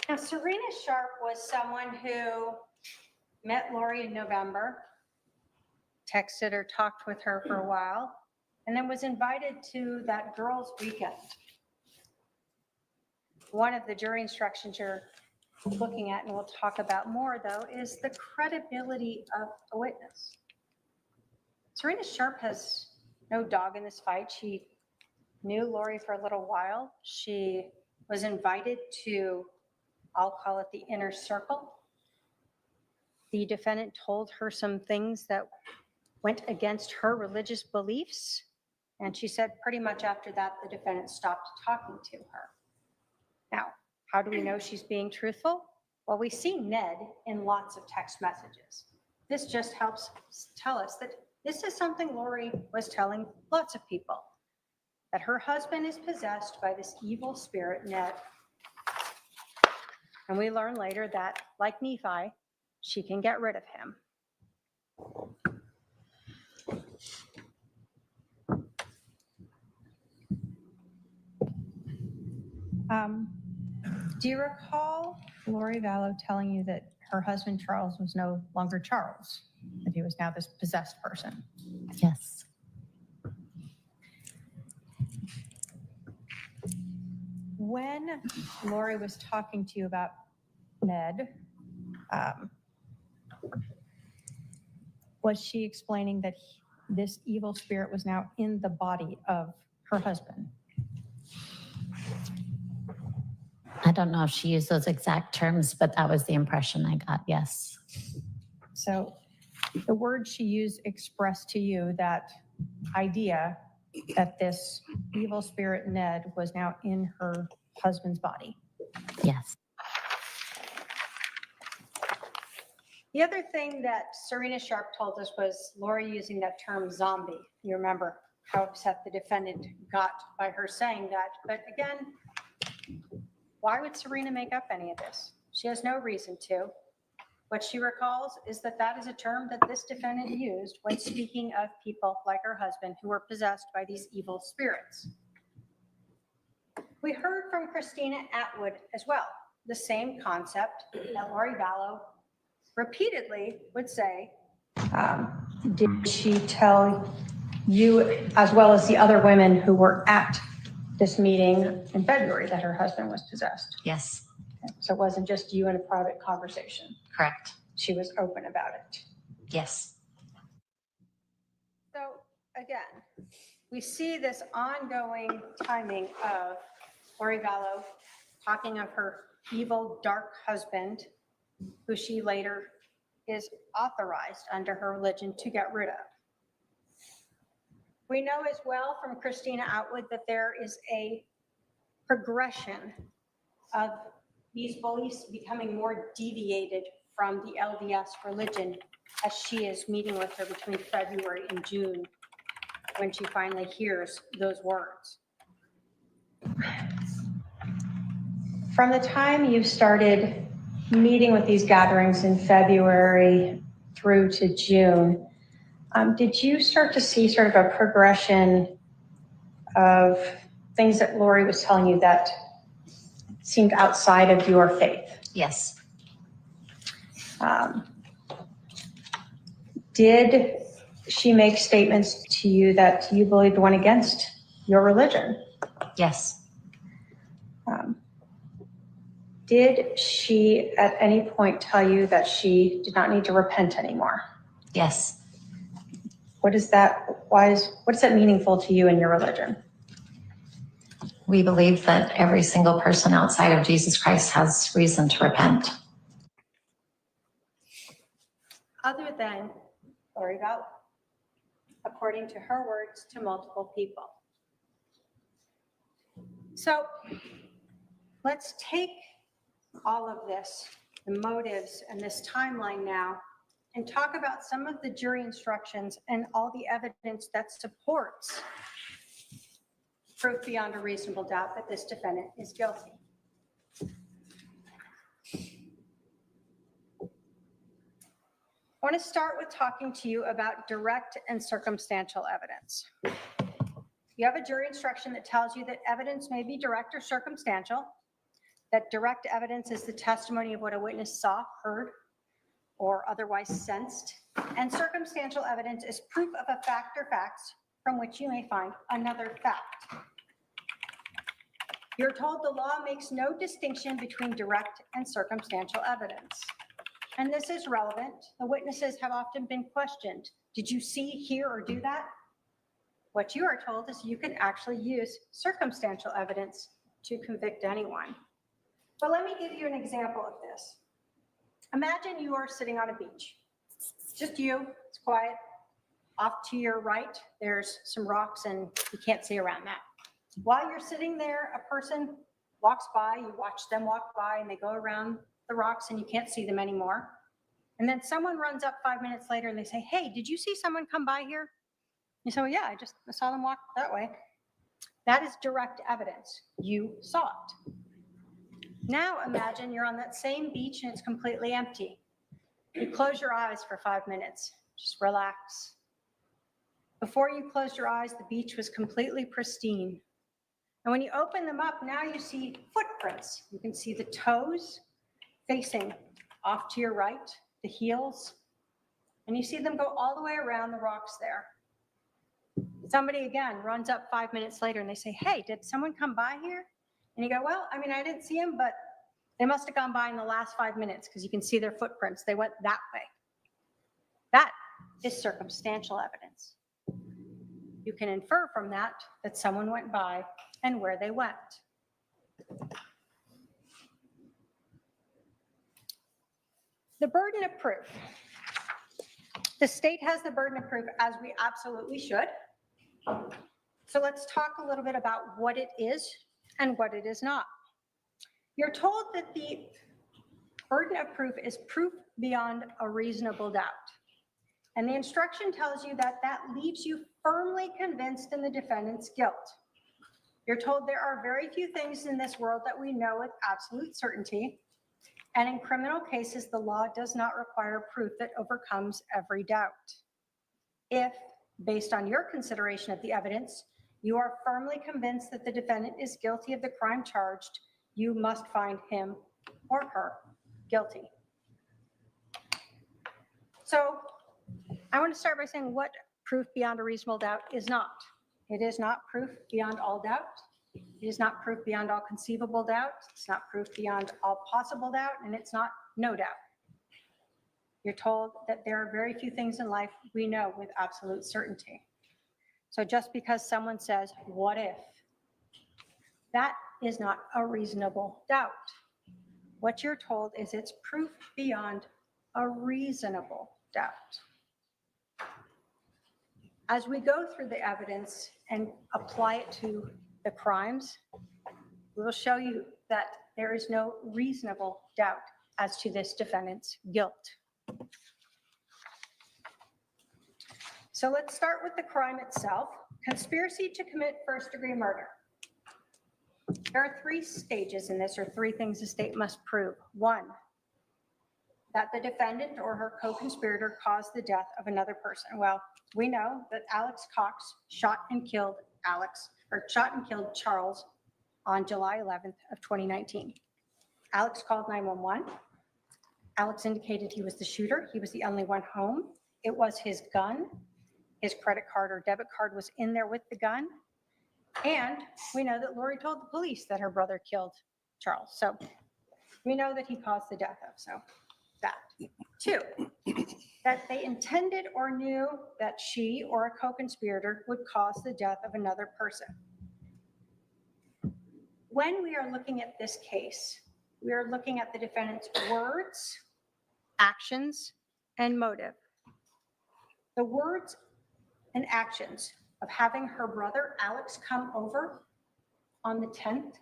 Now, Serena Sharp was someone who met Lori in November, texted or talked with her for a while, and then was invited to that girls' weekend. One of the jury instructions you're looking at, and we'll talk about more though, is the credibility of a witness. Serena Sharp has no dog in this fight. She knew Lori for a little while. She was invited to, I'll call it the inner circle. The defendant told her some things that went against her religious beliefs. And she said pretty much after that, the defendant stopped talking to her. Now, how do we know she's being truthful? Well, we see Ned in lots of text messages. This just helps tell us that this is something Lori was telling lots of people, that her husband is possessed by this evil spirit, Ned. And we learn later that, like Nephi, she can get rid of him. Do you recall Lori Vallow telling you that her husband Charles was no longer Charles, that he was now this possessed person? Yes. When Lori was talking to you about Ned, was she explaining that this evil spirit was now in the body of her husband? I don't know if she used those exact terms, but that was the impression I got. Yes. So the word she used expressed to you that idea that this evil spirit Ned was now in her husband's body. Yes. The other thing that Serena Sharp told us was Lori using that term zombie. You remember how upset the defendant got by her saying that. But again, why would Serena make up any of this? She has no reason to. What she recalls is that that is a term that this defendant used when speaking of people like her husband who were possessed by these evil spirits. We heard from Christina Atwood as well, the same concept that Lori Vallow repeatedly would say. Did she tell you, as well as the other women who were at this meeting in February, that her husband was possessed? Yes. So it wasn't just you in a private conversation. Correct. She was open about it. Yes. So again, we see this ongoing timing of Lori Vallow talking of her evil, dark husband, who she later is authorized under her religion to get rid of. We know as well from Christina Atwood that there is a progression of these beliefs becoming more deviated from the LDS religion as she is meeting with her between February and June when she finally hears those words. From the time you started meeting with these gatherings in February through to June, did you start to see sort of a progression of things that Lori was telling you that seemed outside of your faith? Yes. Did she make statements to you that you believed went against your religion? Yes. Did she at any point tell you that she did not need to repent anymore? Yes. What is that? What is that meaningful to you in your religion? We believe that every single person outside of Jesus Christ has reason to repent. Other than Lori Vallow, according to her words to multiple people. So let's take all of this, the motives and this timeline now, and talk about some of the jury instructions and all the evidence that supports proof beyond a reasonable doubt that this defendant is guilty. I want to start with talking to you about direct and circumstantial evidence. You have a jury instruction that tells you that evidence may be direct or circumstantial, that direct evidence is the testimony of what a witness saw, heard, or otherwise sensed, and circumstantial evidence is proof of a fact or facts from which you may find another fact. You're told the law makes no distinction between direct and circumstantial evidence. And this is relevant. The witnesses have often been questioned. Did you see, hear, or do that? What you are told is you can actually use circumstantial evidence to convict anyone. But let me give you an example of this. Imagine you are sitting on a beach. Just you, it's quiet. Off to your right, there's some rocks and you can't see around that. While you're sitting there, a person walks by, you watch them walk by, and they go around the rocks and you can't see them anymore. And then someone runs up 5 minutes later and they say, hey, did you see someone come by here? You say, well, yeah, I saw them walk that way. That is direct evidence. You saw it. Now imagine you're on that same beach and it's completely empty. You close your eyes for 5 minutes. Just relax. Before you closed your eyes, the beach was completely pristine. And when you open them up, now you see footprints. You can see the toes facing off to your right, the heels, and you see them go all the way around the rocks there. Somebody again runs up 5 minutes later and they say, hey, did someone come by here? And you go, well, I mean, I didn't see them, but they must have gone by in the last 5 minutes because you can see their footprints. They went that way. That is circumstantial evidence. You can infer from that that someone went by and where they went. The burden of proof. The state has the burden of proof, as we absolutely should. So let's talk a little bit about what it is and what it is not. You're told that the burden of proof is proof beyond a reasonable doubt. And the instruction tells you that that leaves you firmly convinced in the defendant's guilt. You're told there are very few things in this world that we know with absolute certainty. And in criminal cases, the law does not require proof that overcomes every doubt. If, based on your consideration of the evidence, you are firmly convinced that the defendant is guilty of the crime charged, you must find him or her guilty. So I want to start by saying what proof beyond a reasonable doubt is not. It is not proof beyond all doubt. It is not proof beyond all conceivable doubt. It's not proof beyond all possible doubt, and it's not no doubt. You're told that there are very few things in life we know with absolute certainty. So just because someone says, what if? That is not a reasonable doubt. What you're told is it's proof beyond a reasonable doubt. As we go through the evidence and apply it to the crimes, we will show you that there is no reasonable doubt as to this defendant's guilt. So let's start with the crime itself, conspiracy to commit first-degree murder. There are 3 stages in this, or 3 things the state must prove. 1, that the defendant or her co-conspirator caused the death of another person. Well, we know that Alex Cox shot and killed Charles on July 11th of 2019. Alex called 911. Alex indicated he was the shooter. He was the only one home. It was his gun. His credit card or debit card was in there with the gun. And we know that Lori told the police that her brother killed Charles. So we know that he caused the death of, so that. 2, that they intended or knew that she or a co-conspirator would cause the death of another person. When we are looking at this case, we are looking at the defendant's words, actions, and motive. The words and actions of having her brother Alex come over on the 10th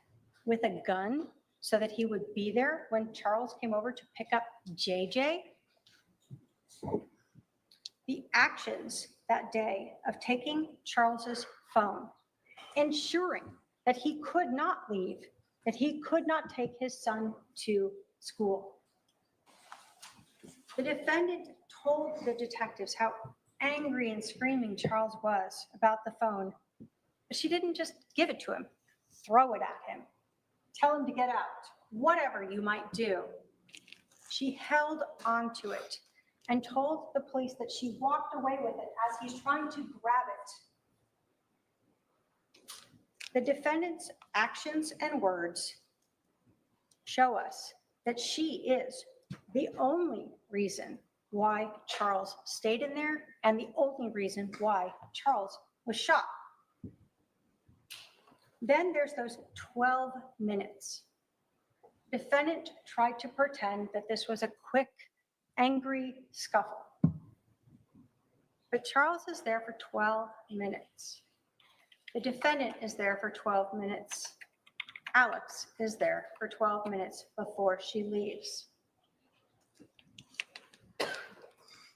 with a gun so that he would be there when Charles came over to pick up JJ. The actions that day of taking Charles's phone, ensuring that he could not leave, that he could not take his son to school. The defendant told the detectives how angry and screaming Charles was about the phone, but she didn't just give it to him, throw it at him, tell him to get out, whatever you might do. She held onto it and told the police that she walked away with it as he's trying to grab it. The defendant's actions and words show us that she is the only reason why Charles stayed in there and the only reason why Charles was shot. Then there's those 12 minutes. Defendant tried to pretend that this was a quick, angry scuffle. But Charles is there for 12 minutes. The defendant is there for 12 minutes. Alex is there for 12 minutes before she leaves.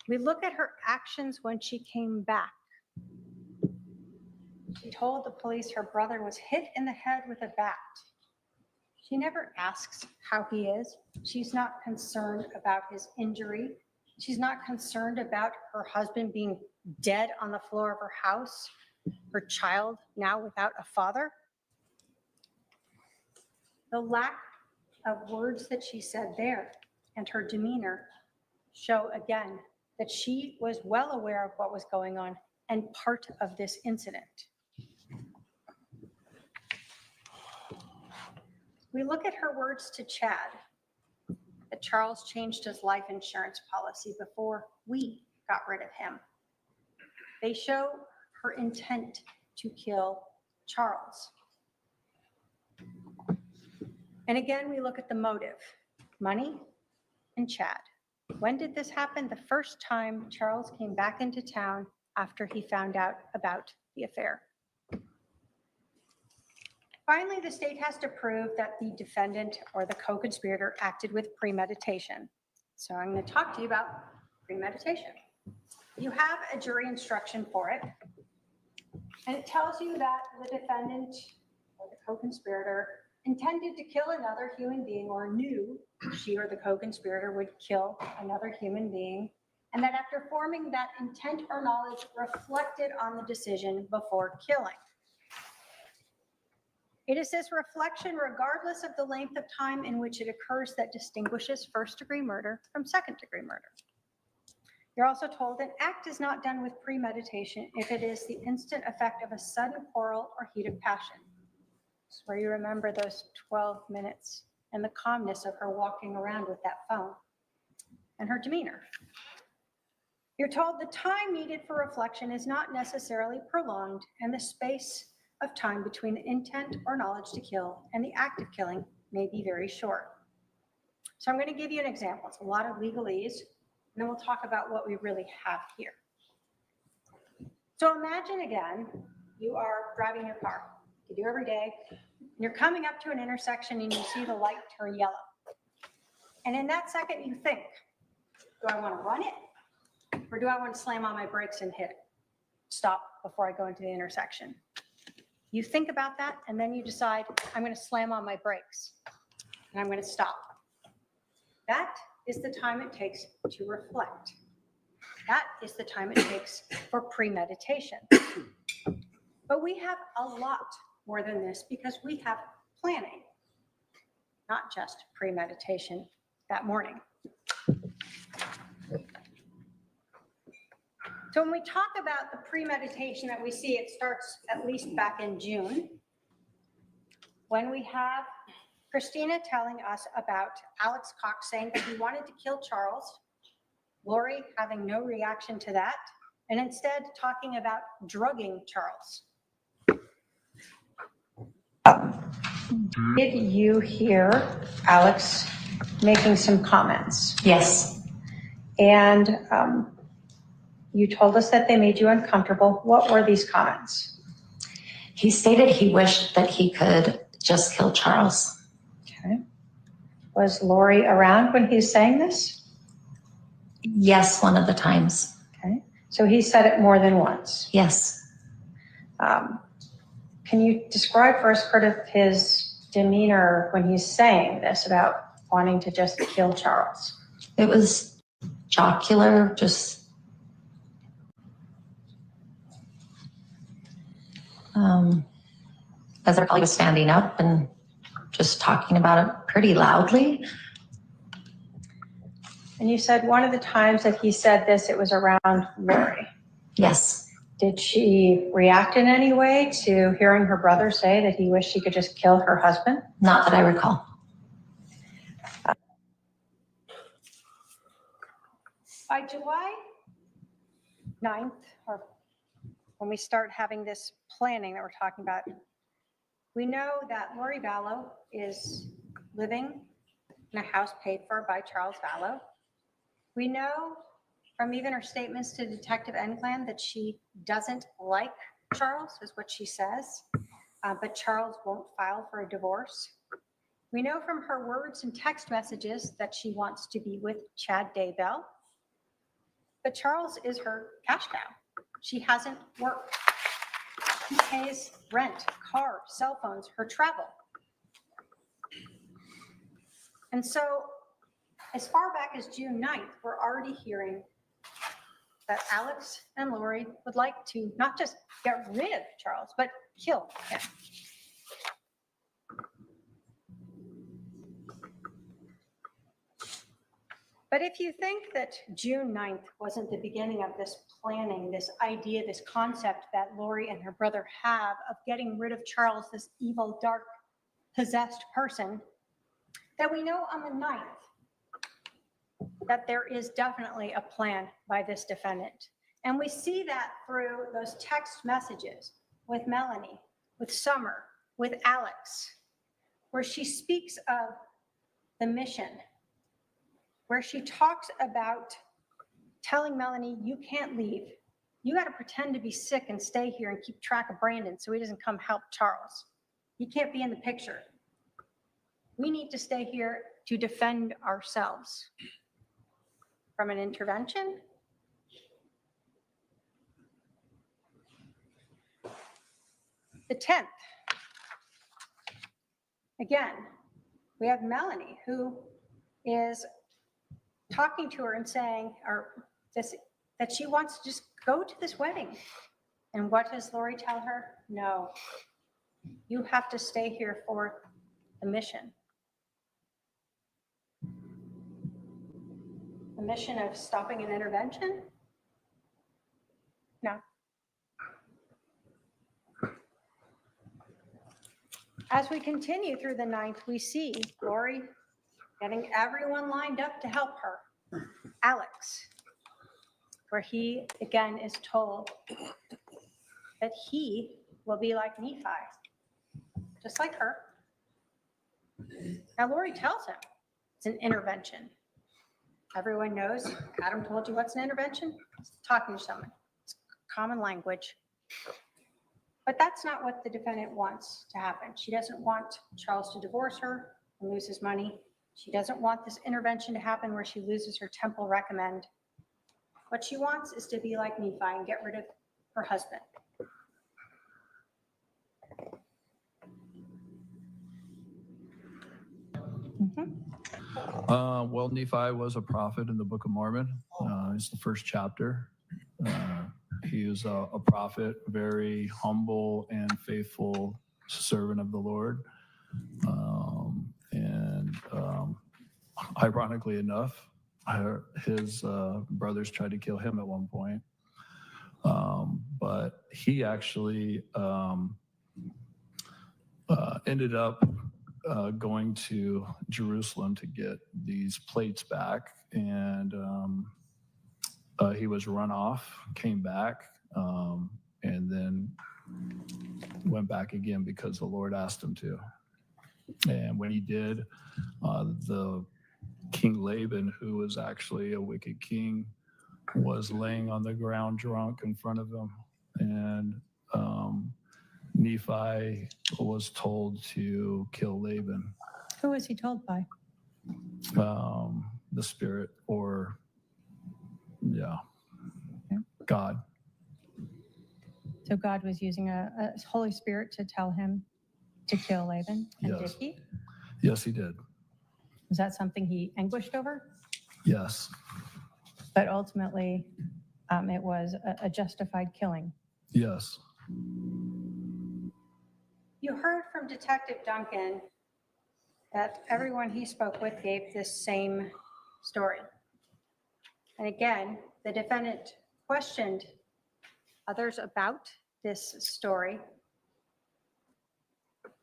We look at her actions when she came back. She told the police her brother was hit in the head with a bat. She never asks how he is. She's not concerned about his injury. She's not concerned about her husband being dead on the floor of her house, her child now without a father. The lack of words that she said there and her demeanor show again that she was well aware of what was going on and part of this incident. We look at her words to Chad, that Charles changed his life insurance policy before we got rid of him. They show her intent to kill Charles. And again, we look at the motive, money and Chad. When did this happen? The first time Charles came back into town after he found out about the affair. Finally, the state has to prove that the defendant or the co-conspirator acted with premeditation. So I'm going to talk to you about premeditation. You have a jury instruction for it, and it tells you that the defendant or the co-conspirator intended to kill another human being or knew she or the co-conspirator would kill another human being, and that after forming that intent or knowledge, reflected on the decision before killing. It is this reflection, regardless of the length of time in which it occurs, that distinguishes first-degree murder from second-degree murder. You're also told an act is not done with premeditation if it is the instant effect of a sudden quarrel or heat of passion. It's where you remember those 12 minutes and the calmness of her walking around with that phone and her demeanor. You're told the time needed for reflection is not necessarily prolonged, and the space of time between the intent or knowledge to kill and the act of killing may be very short. So I'm going to give you an example. It's a lot of legalese, and then we'll talk about what we really have here. So imagine again, you are driving your car. You do every day. And you're coming up to an intersection and you see the light turn yellow. And in that second you think, do I want to run it? Or do I want to slam on my brakes and hit it? Stop before I go into the intersection. You think about that, and then you decide, I'm going to slam on my brakes, and I'm going to stop. That is the time it takes to reflect. That is the time it takes for premeditation. But we have a lot more than this because we have planning, not just premeditation that morning. So when we talk about the premeditation that we see, it starts at least back in June, when we have Christina telling us about Alex Cox saying that he wanted to kill Charles, Lori having no reaction to that, and instead talking about drugging Charles. Did you hear Alex making some comments? Yes. And you told us that they made you uncomfortable. What were these comments? He stated he wished that he could just kill Charles. Okay. Was Lori around when he was saying this? Yes, one of the times. Okay. So he said it more than once? Yes. Can you describe for us part of his demeanor when he's saying this about wanting to just kill Charles? It was jocular, just as I recall, he was standing up and just talking about it pretty loudly. And you said one of the times that he said this, it was around Lori. Yes. Did she react in any way to hearing her brother say that he wished she could just kill her husband? Not that I recall. By July 9th, or when we start having this planning that we're talking about, we know that Lori Vallow is living in a house paid for by Charles Vallow. We know from even her statements to Detective Enclan that she doesn't like Charles, is what she says. but Charles won't file for a divorce. We know from her words and text messages that she wants to be with Chad Daybell, but Charles is her cash cow. She hasn't worked. He pays rent, car, cell phones, her travel. And so as far back as June 9th, we're already hearing that Alex and Lori would like to not just get rid of Charles, but kill him. But if you think that June 9th wasn't the beginning of this planning, this idea, this concept that Lori and her brother have of getting rid of Charles, this evil, dark, possessed person, then we know on the 9th that there is definitely a plan by this defendant. And we see that through those text messages with Melanie, with Summer, with Alex, where she speaks of the mission, where she talks about telling Melanie, you can't leave. You got to pretend to be sick and stay here and keep track of Brandon so he doesn't come help Charles. You can't be in the picture. We need to stay here to defend ourselves from an intervention. The 10th, again, we have Melanie who is talking to her and saying, that she wants to just go to this wedding. And what does Lori tell her? No, you have to stay here for the mission. The mission of stopping an intervention? No. As we continue through the 9th, we see Lori getting everyone lined up to help her. Alex, where he again is told that he will be like Nephi, just like her. Now Lori tells him it's an intervention. Everyone knows, Adam told you what's an intervention? It's talking to someone. It's common language. But that's not what the defendant wants to happen. She doesn't want Charles to divorce her and lose his money. She doesn't want this intervention to happen where she loses her temple recommend. What she wants is to be like Nephi and get rid of her husband. Well, Nephi was a prophet in the Book of Mormon. It's the first chapter. He is a prophet, very humble and faithful servant of the Lord. Ironically enough, his brothers tried to kill him at one point. But he actually ended up going to Jerusalem to get these plates back, and he was run off, came back, and then went back again because the Lord asked him to. And when he did, the King Laban, who was actually a wicked king, was laying on the ground drunk in front of him, and Nephi was told to kill Laban. Who was he told by? The spirit, or God. So God was using a Holy Spirit to tell him to kill Laban, and Yes. did he? Yes, he did. Was that something he anguished over? Yes. But ultimately, it was a justified killing. Yes. You heard from Detective Duncan that everyone he spoke with gave this same story. And again, the defendant questioned others about this story.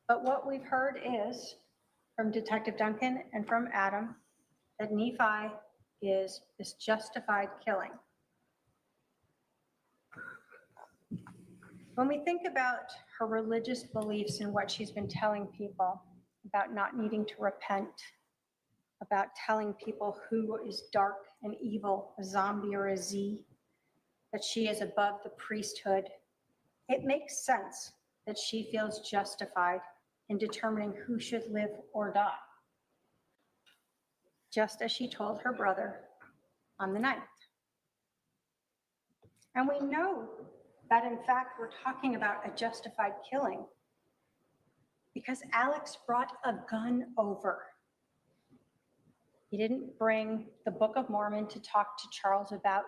But what we've heard is from Detective Duncan and from Adam that Nephi is this justified killing. When we think about her religious beliefs and what she's been telling people about not needing to repent, about telling people who is dark and evil, a zombie or a Z, that she is above the priesthood, it makes sense that she feels justified in determining who should live or die, just as she told her brother on the 9th. And we know that, in fact, we're talking about a justified killing because Alex brought a gun over. He didn't bring the Book of Mormon to talk to Charles about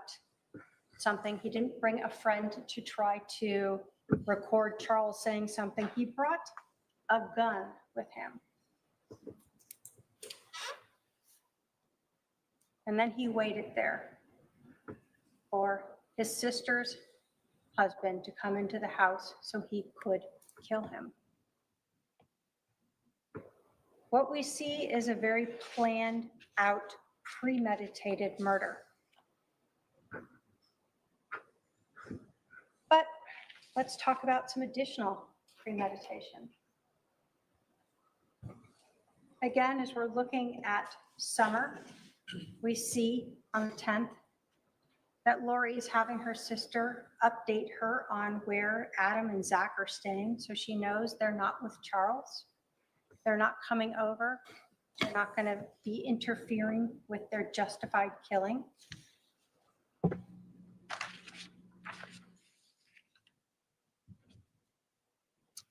something. He didn't bring a friend to try to record Charles saying something. He brought a gun with him. And then he waited there for his sister's husband to come into the house so he could kill him. What we see is a very planned out, premeditated murder. But let's talk about some additional premeditation. Again, as we're looking at Summer, we see on the 10th that Lori is having her sister update her on where Adam and Zach are staying, so she knows they're not with Charles. They're not coming over. They're not going to be interfering with their justified killing.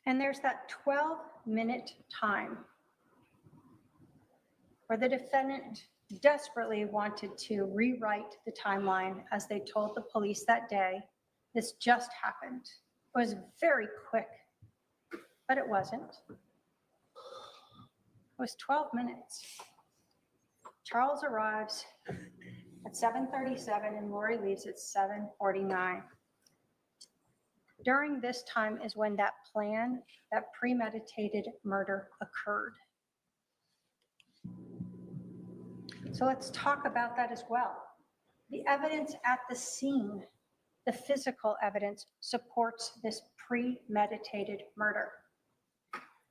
And there's that 12-minute time where the defendant desperately wanted to rewrite the timeline as they told the police that day. This just happened. It was very quick, but it wasn't. It was 12 minutes. Charles arrives at 7:37 and Lori leaves at 7:49. During this time is when that plan, that premeditated murder occurred. So let's talk about that as well. The evidence at the scene, the physical evidence, supports this premeditated murder.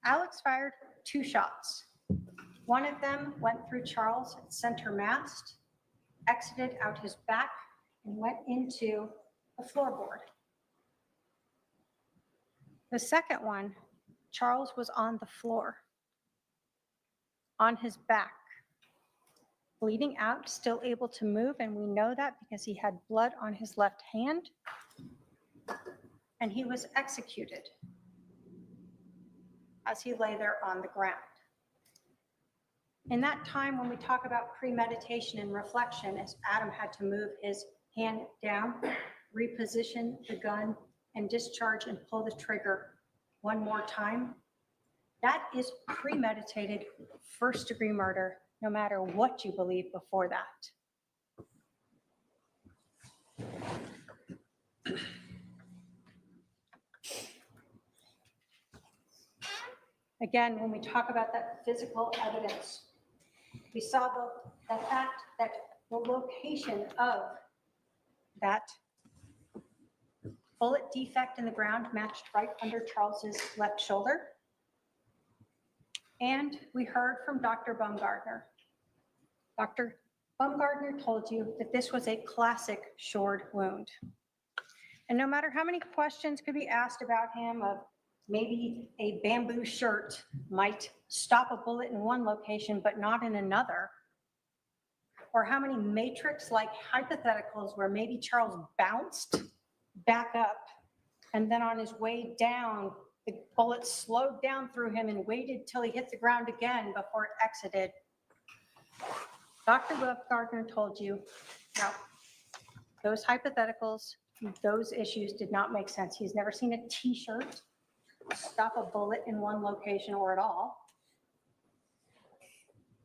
Alex fired 2 shots. One of them went through Charles' center mast, exited out his back, and went into the floorboard. The second one, Charles was on the floor, on his back, bleeding out, still able to move, and we know that because he had blood on his left hand, and he was executed as he lay there on the ground. In that time, when we talk about premeditation and reflection, as Adam had to move his hand down, reposition the gun, and discharge and pull the trigger one more time, that is premeditated first-degree murder, no matter what you believe before that. Again, when we talk about that physical evidence, we saw the fact that the location of that bullet defect in the ground matched right under Charles's left shoulder. And we heard from Dr. Baumgartner. Dr. Baumgartner told you that this was a classic sword wound. And no matter how many questions could be asked about him of maybe a bamboo shirt might stop a bullet in one location but not in another, or how many matrix-like hypotheticals where maybe Charles bounced back up and then on his way down, the bullet slowed down through him and waited till he hit the ground again before it exited. Dr. Baumgartner told you, no, those hypotheticals, those issues did not make sense. He's never seen a t-shirt stop a bullet in one location or at all.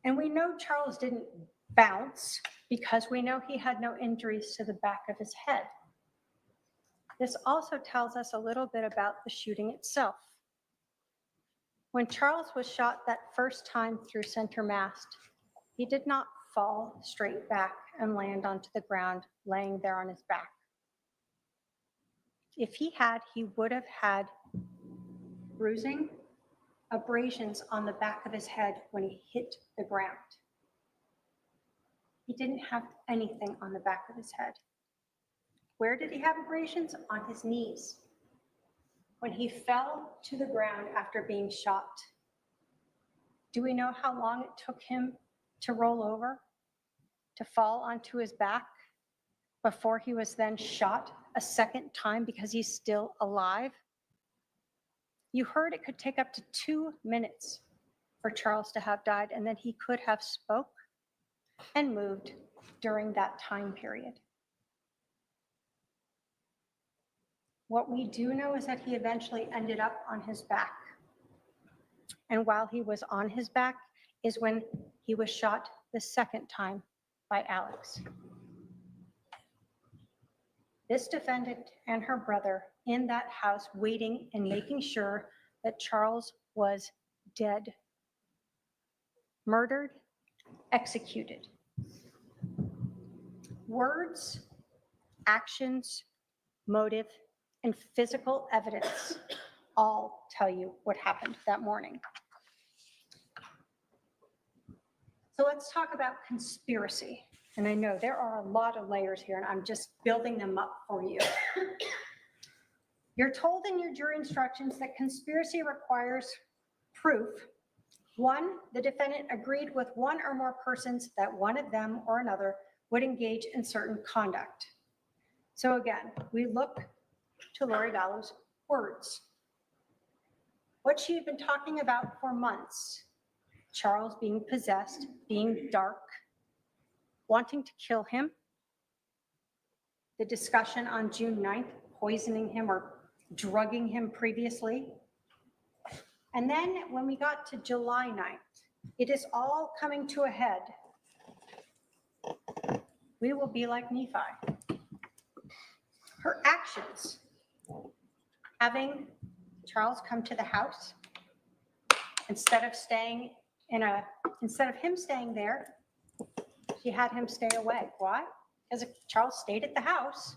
And we know Charles didn't bounce because we know he had no injuries to the back of his head. This also tells us a little bit about the shooting itself. When Charles was shot that first time through center mast, he did not fall straight back and land onto the ground, laying there on his back. If he had, he would have had bruising, abrasions on the back of his head when he hit the ground. He didn't have anything on the back of his head. Where did he have abrasions? On his knees. when he fell to the ground after being shot, do we know how long it took him to roll over, to fall onto his back before he was then shot a second time because he's still alive? You heard it could take up to 2 minutes for Charles to have died, and then he could have spoke and moved during that time period. What we do know is that he eventually ended up on his back. And while he was on his back is when he was shot the second time by Alex. This defendant and her brother in that house waiting and making sure that Charles was dead, murdered, executed. Words, actions, motive, and physical evidence all tell you what happened that morning. So let's talk about conspiracy. And I know there are a lot of layers here, and I'm just building them up for you. You're told in your jury instructions that conspiracy requires proof. One, the defendant agreed with one or more persons that one of them or another would engage in certain conduct. So again, we look to Lori Vallow's words. What she had been talking about for months, Charles being possessed, being dark, wanting to kill him, the discussion on June 9th, poisoning him or drugging him previously. And then when we got to July 9th, it is all coming to a head. We will be like Nephi. Her actions, having Charles come to the house, instead of him staying there, she had him stay away. Why? Because if Charles stayed at the house,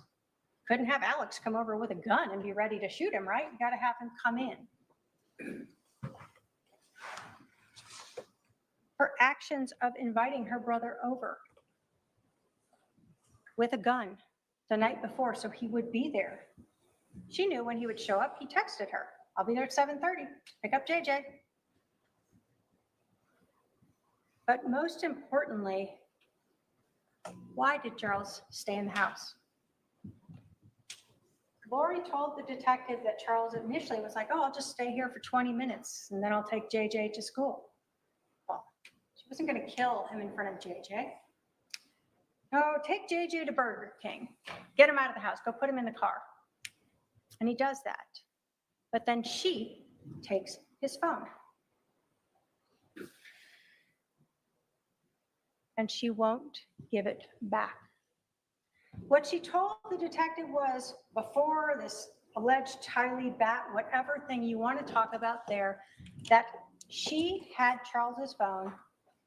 couldn't have Alex come over with a gun and be ready to shoot him, right? You got to have him come in. Her actions of inviting her brother over with a gun the night before so he would be there. She knew when he would show up. He texted her, "I'll be there at 7:30. Pick up JJ." But most importantly, why did Charles stay in the house? Lori told the detective that Charles initially was like, "Oh, I'll just stay here for 20 minutes and then I'll take JJ to school." Well, she wasn't going to kill him in front of JJ. No, take JJ to Burger King. Get him out of the house. Go put him in the car. And he does that. But then she takes his phone. And she won't give it back. What she told the detective was, before this alleged Tylee bat, whatever thing you want to talk about there, that she had Charles's phone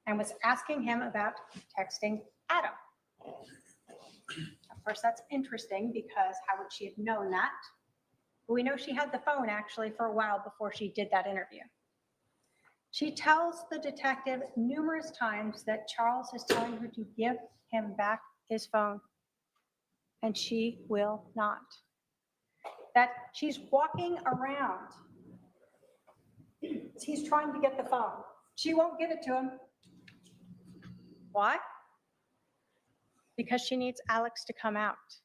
and was asking him about texting Adam. Of course, that's interesting because how would she have known that? But we know she had the phone actually for a while before she did that interview. She tells the detective numerous times that Charles is telling her to give him back his phone, and she will not. That she's walking around. He's trying to get the phone. She won't give it to him. Why? Because she needs Alex to come out.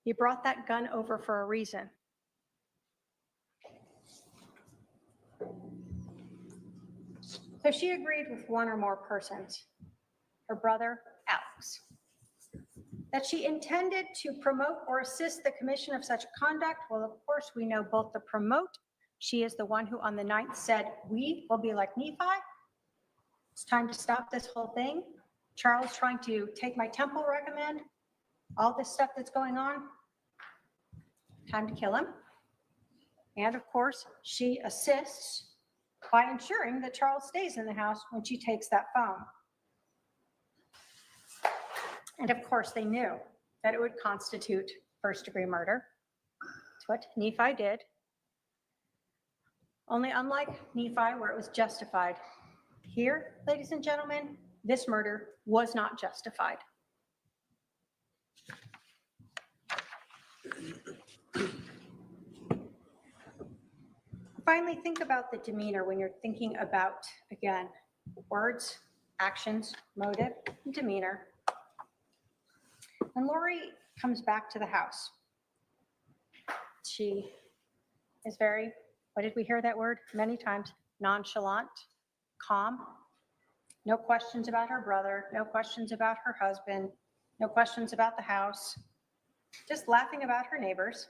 He brought that gun over for a reason. So she agreed with one or more persons, her brother, Alex, that she intended to promote or assist the commission of such conduct. Well, of course, we know both the promote. She is the one who on the 9th said, "We will be like Nephi. It's time to stop this whole thing. Charles trying to take my temple recommend, all this stuff that's going on. Time to kill him." And of course, she assists by ensuring that Charles stays in the house when she takes that phone. And of course, they knew that it would constitute first-degree murder. It's what Nephi did. Only unlike Nephi, where it was justified, here, ladies and gentlemen, this murder was not justified. Finally, think about the demeanor when you're thinking about, again, words, actions, motive, and demeanor. When Lori comes back to the house, she is very, what did we hear that word many times? Nonchalant, calm, no questions about her brother, no questions about her husband, no questions about the house, just laughing about her neighbors.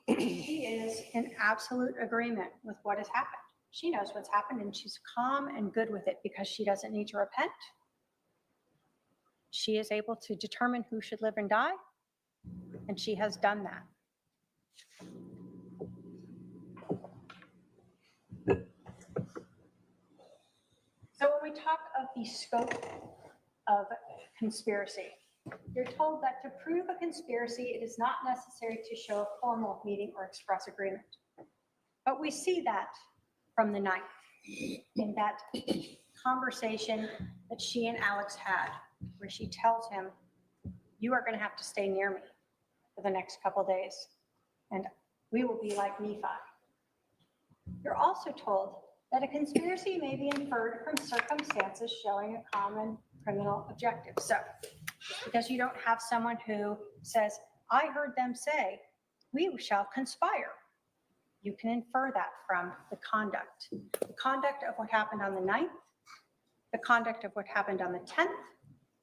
She is in absolute agreement with what has happened. She knows what's happened and she's calm and good with it because she doesn't need to repent. She is able to determine who should live and die, and she has done that. So when we talk of the scope of conspiracy, you're told that to prove a conspiracy, it is not necessary to show a formal meeting or express agreement. But we see that from the night in that conversation that she and Alex had, where she tells him, you are going to have to stay near me for the next couple days, and we will be like Nephi. You're also told that a conspiracy may be inferred from circumstances showing a common criminal objective. So, just because you don't have someone who says, I heard them say, we shall conspire, you can infer that from the conduct of what happened on the 9th, the conduct of what happened on the 10th,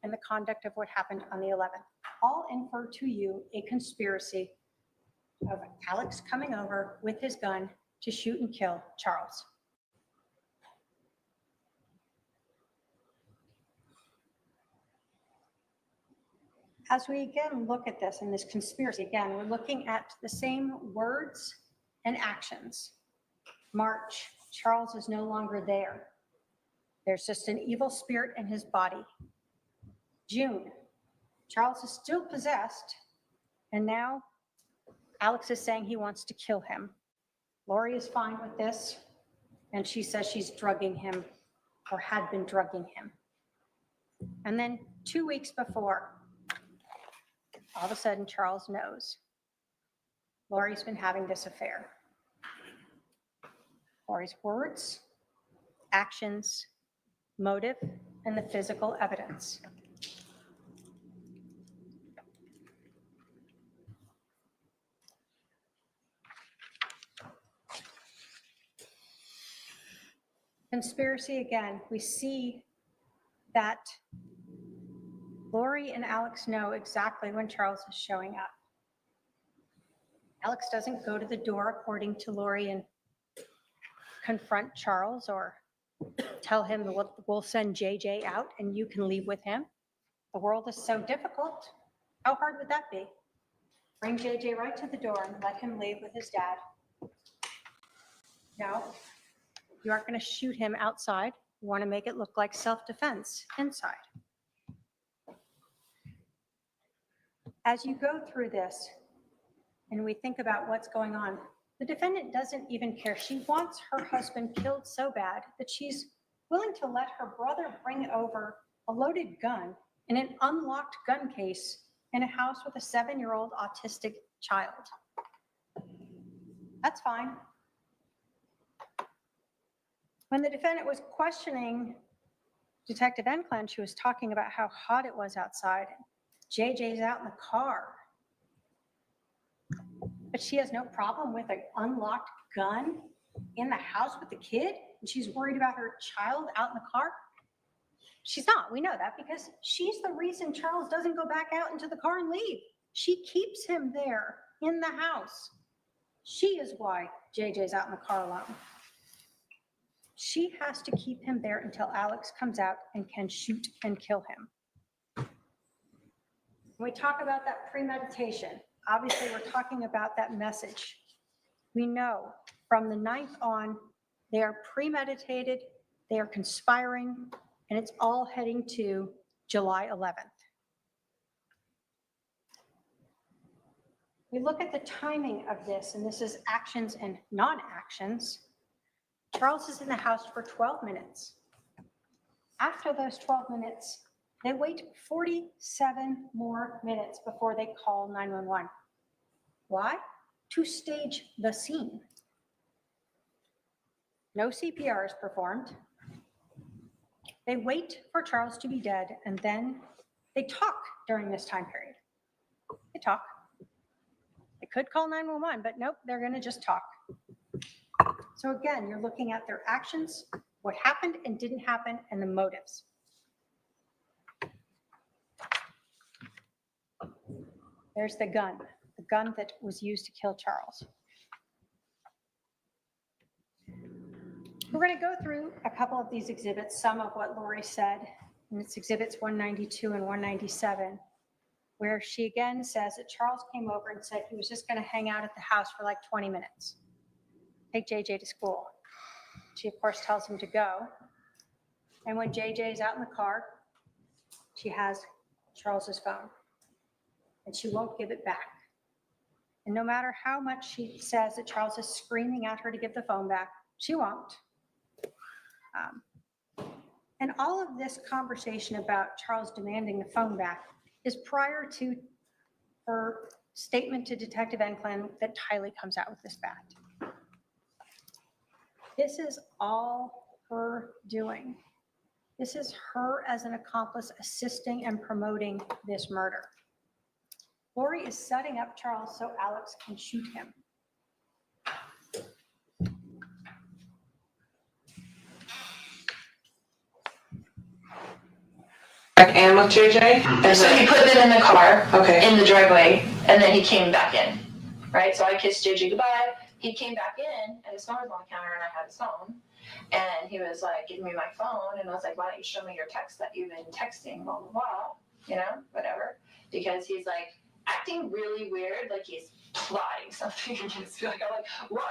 and the conduct of what happened on the 11th. All infer to you a conspiracy of Alex coming over with his gun to shoot and kill Charles. As we again look at this in this conspiracy, again, we're looking at the same words and actions. March, Charles is no longer there. There's just an evil spirit in his body. June, Charles is still possessed, and now Alex is saying he wants to kill him. Lori is fine with this, and she says she's drugging him or had been drugging him. And then 2 weeks before, all of a sudden, Charles knows Lori's been having this affair. Lori's words, actions, motive, and the physical evidence. Conspiracy again, we see that Lori and Alex know exactly when Charles is showing up. Alex doesn't go to the door according to Lori and confront Charles or tell him we'll send JJ out and you can leave with him. The world is so difficult. How hard would that be? Bring JJ right to the door and let him leave with his dad. No, you aren't going to shoot him outside. You want to make it look like self-defense inside. As you go through this and we think about what's going on, the defendant doesn't even care. She wants her husband killed so bad that she's willing to let her brother bring over a loaded gun in an unlocked gun case in a house with a 7-year-old autistic child. That's fine. When the defendant was questioning Detective Enclan, she was talking about how hot it was outside. JJ's out in the car. But she has no problem with an unlocked gun in the house with the kid, and she's worried about her child out in the car. She's not. We know that because she's the reason Charles doesn't go back out into the car and leave. She keeps him there in the house. She is why JJ's out in the car alone. She has to keep him there until Alex comes out and can shoot and kill him. When we talk about that premeditation, obviously we're talking about that message. We know from the 9th on, they are premeditated, they are conspiring, and it's all heading to July 11th. We look at the timing of this, and this is actions and non-actions. Charles is in the house for 12 minutes. After those 12 minutes, they wait 47 more minutes before they call 911. Why? to stage the scene. No CPR is performed. They wait for Charles to be dead, and then they talk during this time period. They talk. They could call 911, but nope, they're going to just talk. So again, you're looking at their actions, what happened and didn't happen, and the motives. There's the gun that was used to kill Charles. We're going to go through a couple of these exhibits, some of what Lori said, and it's exhibits 192 and 197, where she again says that Charles came over and said he was just going to hang out at the house for like 20 minutes, take JJ to school. She, of course, tells him to go. And when JJ is out in the car, she has Charles's phone, and she won't give it back. And no matter how much she says that Charles is screaming at her to give the phone back, she won't. And all of this conversation about Charles demanding the phone back is prior to her statement to Detective Enclin that Tylee comes out with this bat. This is all her doing. This is her as an accomplice assisting and promoting this murder. Lori is setting up Charles so Alex can shoot him. And with JJ? And So he put them in the car, okay. in the driveway, and then he came back in, right? So I kissed JJ goodbye. He came back in, and his phone was on the counter, and I had his phone. And he was like, give me my phone. And I was like, why don't you show me your text that you've been texting, blah, blah, blah, you know, whatever. Because he's like acting really weird, like he's plotting something against me. Like, I'm like, why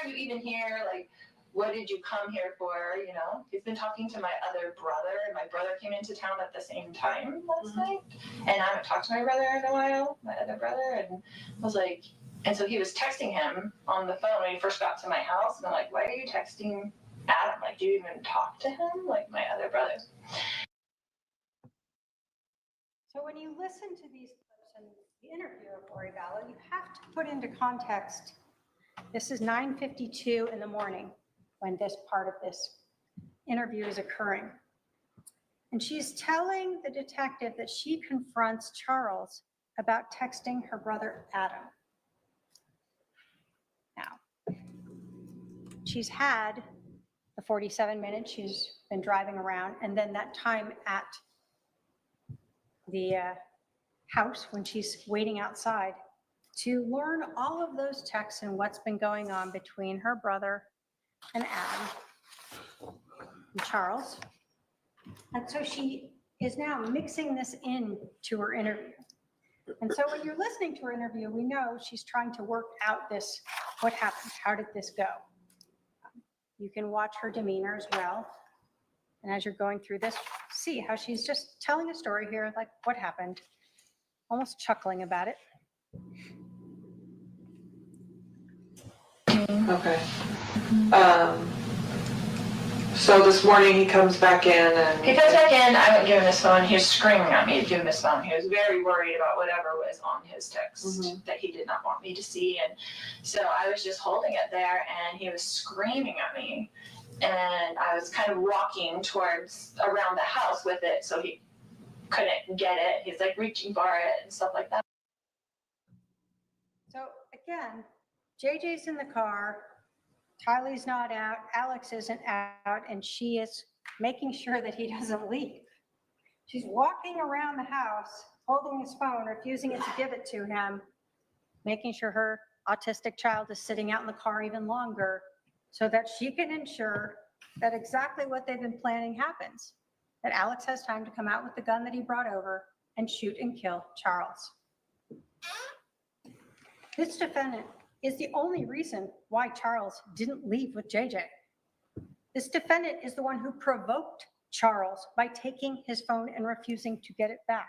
are you even here? Like, what did you come here for? You know, he's been talking to my other brother, and my brother came into town at the same time last night. And I haven't talked to my brother in a while, my other brother. And I was like, and so he was texting him on the phone when he first got to my house. And I'm like, why are you texting Adam? Like, do you even talk to him? Like my other brother. So when you listen to these clips and the interview of Lori Vallow, you have to put into context, this is 9:52 in the morning when this part of this interview is occurring. And she's telling the detective that she confronts Charles about texting her brother Adam. Now, she's had the 47 minutes she's been driving around, and then that time at the house when she's waiting outside to learn all of those texts and what's been going on between her brother and Adam and Charles. And so she is now mixing this in to her interview. And so when you're listening to her interview, we know she's trying to work out this, what happened? How did this go? You can watch her demeanor as well. And as you're going through this, see how she's just telling a story here, like what happened, almost chuckling about it. Okay. So this morning he comes back in and... He comes back in, I wouldn't give him his phone. He was screaming at me to give him his phone. He was very worried about whatever was on his text that he did not want me to see. And so I was just holding it there, and he was screaming at me. And I was kind of walking towards around the house with it, so he couldn't get it. He's like reaching for it and stuff like that. So again, JJ's in the car, Tylee's not out, Alex isn't out, and she is making sure that he doesn't leave. She's walking around the house, holding his phone, refusing to give it to him, making sure her autistic child is sitting out in the car even longer so that she can ensure that exactly what they've been planning happens, that Alex has time to come out with the gun that he brought over and shoot and kill Charles. This defendant is the only reason why Charles didn't leave with JJ. This defendant is the one who provoked Charles by taking his phone and refusing to get it back.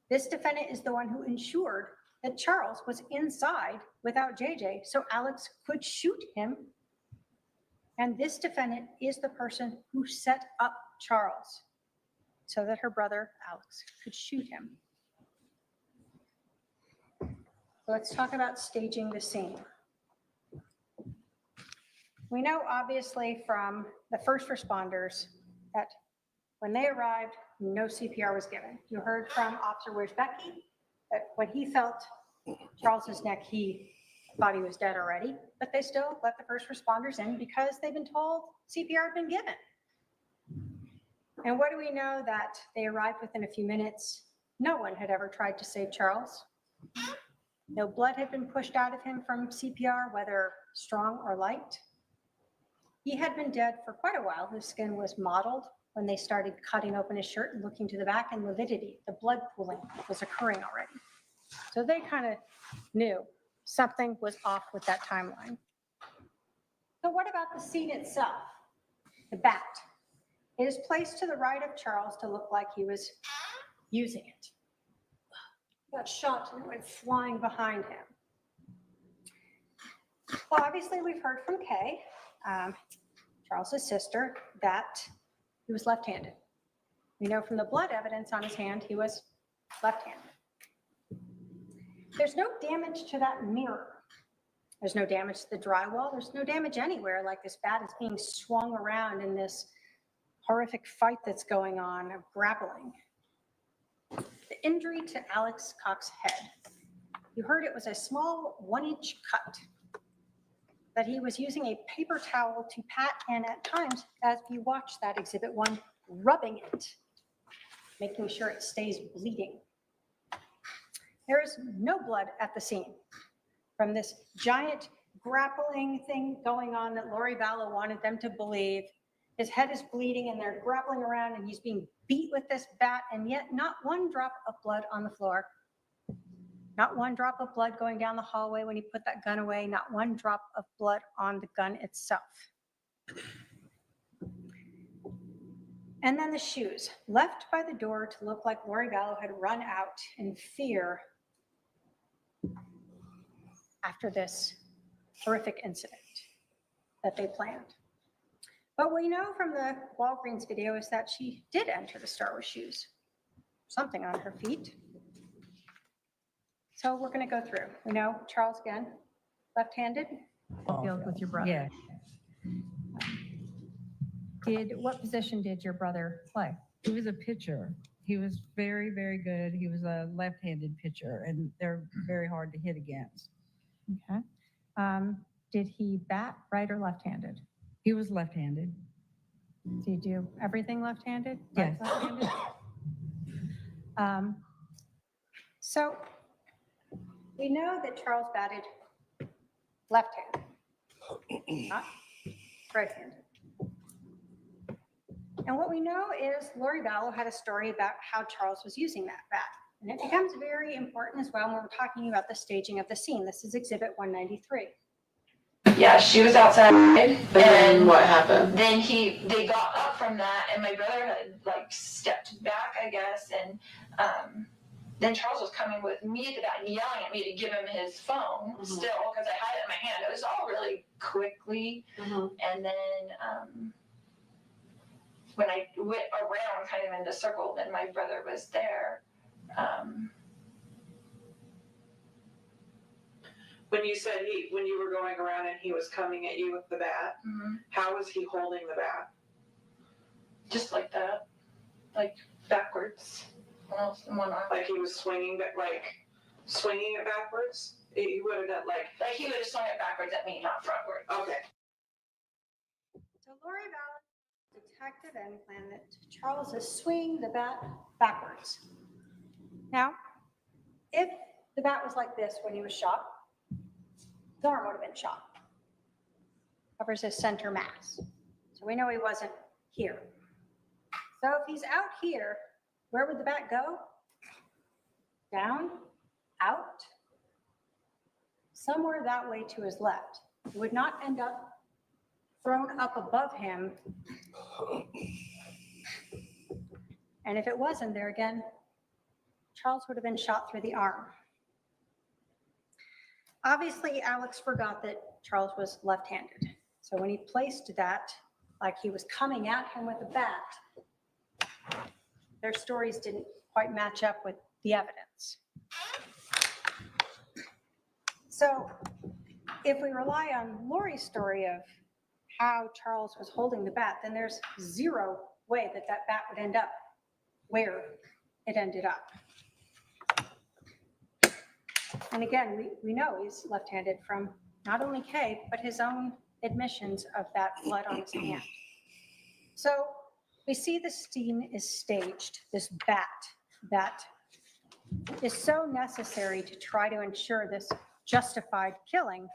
This defendant is the one who ensured that Charles was inside without JJ so Alex could shoot him. And this defendant is the person who set up Charles so that her brother Alex could shoot him. Let's talk about staging the scene. We know obviously from the first responders that when they arrived, no CPR was given. You heard from Officer Wojbecki that when he felt Charles's neck, he thought he was dead already, but they still let the first responders in because they've been told CPR had been given. And what do we know? That they arrived within a few minutes. No one had ever tried to save Charles. No blood had been pushed out of him from CPR, whether strong or light. He had been dead for quite a while. His skin was mottled when they started cutting open his shirt and looking to the back, and lividity, the blood pooling, was occurring already. So they kind of knew something was off with that timeline. So what about the scene itself? The bat. It is placed to the right of Charles to look like he was using it. Got shot and it went flying behind him. Well, obviously we've heard from Kay, Charles's sister, that he was left-handed. We know from the blood evidence on his hand, he was left-handed. There's no damage to that mirror. There's no damage to the drywall. There's no damage anywhere, like this bat is being swung around in this horrific fight that's going on of grappling. The injury to Alex Cox's head. You heard it was a small 1-inch cut that he was using a paper towel to pat, and at times, as you watch that Exhibit 1, rubbing it, making sure it stays bleeding. There is no blood at the scene from this giant grappling thing going on that Lori Vallow wanted them to believe. His head is bleeding and they're grappling around and he's being beat with this bat, and yet not one drop of blood on the floor. Not one drop of blood going down the hallway when he put that gun away. Not one drop of blood on the gun itself. And then the shoes, left by the door to look like Lori Vallow had run out in fear after this horrific incident that they planned. But what we know from the Walgreens video is that she did enter the store with shoes, something on her feet. So we're going to go through. We know Charles, again, left-handed. Field with your brother. Yeah. What position did your brother play? He was a pitcher. He was very, very good. He was a left-handed pitcher, and they're very hard to hit against. Okay. Did he bat right or left-handed? He was left-handed. Did he do everything left-handed? Yes. Right, left-handed? So we know that Charles batted left-handed, not right-handed. And what we know is Lori Vallow had a story about how Charles was using that bat. And it becomes very important as well when we're talking about the staging of the scene. This is Exhibit 193. Yeah, she was outside, and what happened? then they got up from that, and my brother had like stepped back, I guess, and then Charles was coming with me to that and yelling at me to give him his phone still, because I had it in my hand. It was all really quickly, and then when I went around kind of in the circle, then my brother was there. When you said when you were going around and he was coming at you with the bat, how was he holding the bat? Just like that, like backwards. Like he was swinging, but like swinging it backwards? He would have done like he would have swung it backwards at me, not frontward. Okay. So Lori Vallow, detective, and planned that Charles is swinging the bat backwards. Now, if the bat was like this when he was shot, his arm would have been shot. Covers his center mass. So we know he wasn't here. So if he's out here, where would the bat go? Down, out, somewhere that way to his left. It would not end up thrown up above him. And if it wasn't there again, Charles would have been shot through the arm. Obviously, Alex forgot that Charles was left-handed. So when he placed that, like he was coming at him with a bat, their stories didn't quite match up with the evidence. So if we rely on Lori's story of how Charles was holding the bat, then there's zero way that that bat would end up where it ended up. And again, we know he's left-handed from not only Kay, but his own admissions of that blood on his hand. So we see the scene is staged, this bat that is so necessary to try to ensure this justified killing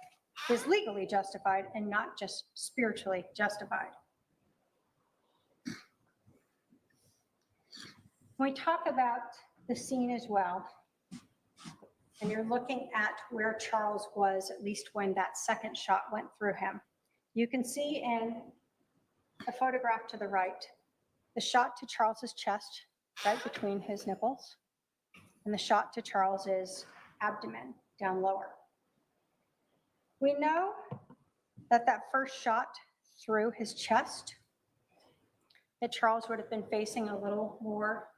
is legally justified and not just spiritually justified. When we talk about the scene as well, and you're looking at where Charles was, at least when that second shot went through him, you can see in a photograph to the right, the shot to Charles's chest, right between his nipples, and the shot to Charles's abdomen down lower. We know that that first shot through his chest, that Charles would have been facing a little more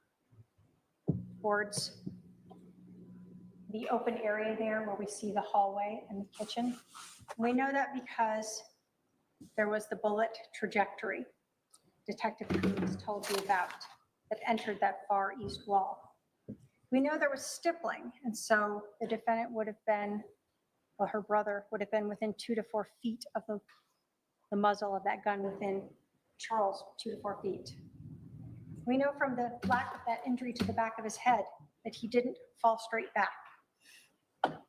towards the open area there where we see the hallway and the kitchen. We know that because there was the bullet trajectory Detective Coombs told you about that entered that far east wall. We know there was stippling, and so the defendant would have been, well, her brother would have been within 2 to 4 feet of the muzzle of that gun within Charles, 2 to 4 feet. We know from the lack of that injury to the back of his head that he didn't fall straight back.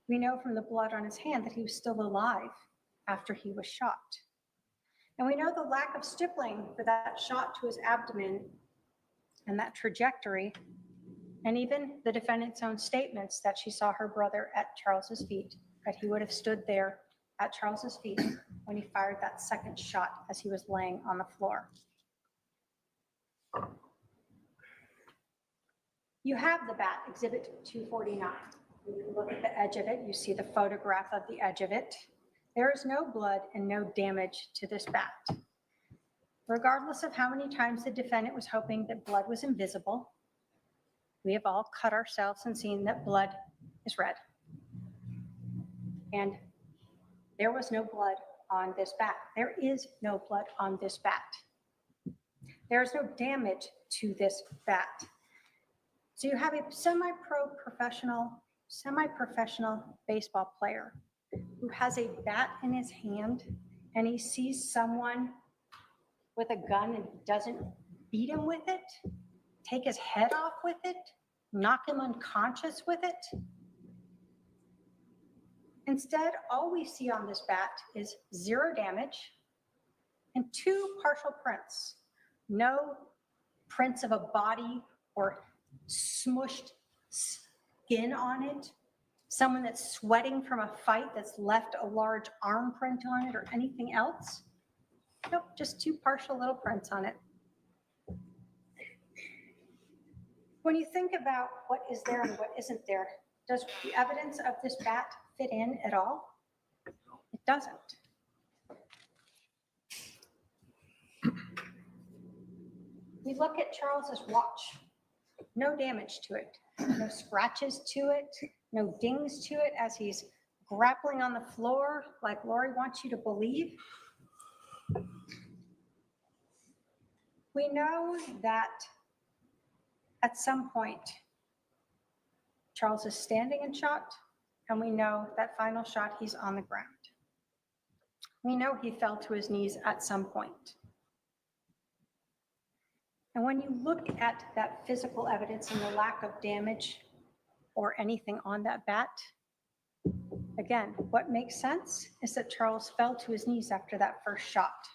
We know from the blood on his hand that he was still alive after he was shot. And we know the lack of stippling for that shot to his abdomen and that trajectory, and even the defendant's own statements that she saw her brother at Charles's feet, that he would have stood there at Charles's feet when he fired that second shot as he was laying on the floor. You have the bat, Exhibit 249. You can look at the edge of it. You see the photograph of the edge of it. There is no blood and no damage to this bat. Regardless of how many times the defendant was hoping that blood was invisible, we have all cut ourselves and seen that blood is red. And there was no blood on this bat. There is no blood on this bat. There is no damage to this bat. So you have a semi-professional baseball player who has a bat in his hand, and he sees someone with a gun and doesn't beat him with it, take his head off with it, knock him unconscious with it. Instead, all we see on this bat is 0 damage and 2 partial prints. No prints of a body or smushed skin on it. Someone that's sweating from a fight that's left a large arm print on it or anything else. Nope, just 2 partial little prints on it. When you think about what is there and what isn't there, does the evidence of this bat fit in at all? It doesn't. We look at Charles's watch. No damage to it, no scratches to it, no dings to it as he's grappling on the floor like Lori wants you to believe. We know that at some point, Charles is standing and shot, and we know that final shot, he's on the ground. We know he fell to his knees at some point. And when you look at that physical evidence and the lack of damage or anything on that bat, again, what makes sense is that Charles fell to his knees after that first shot.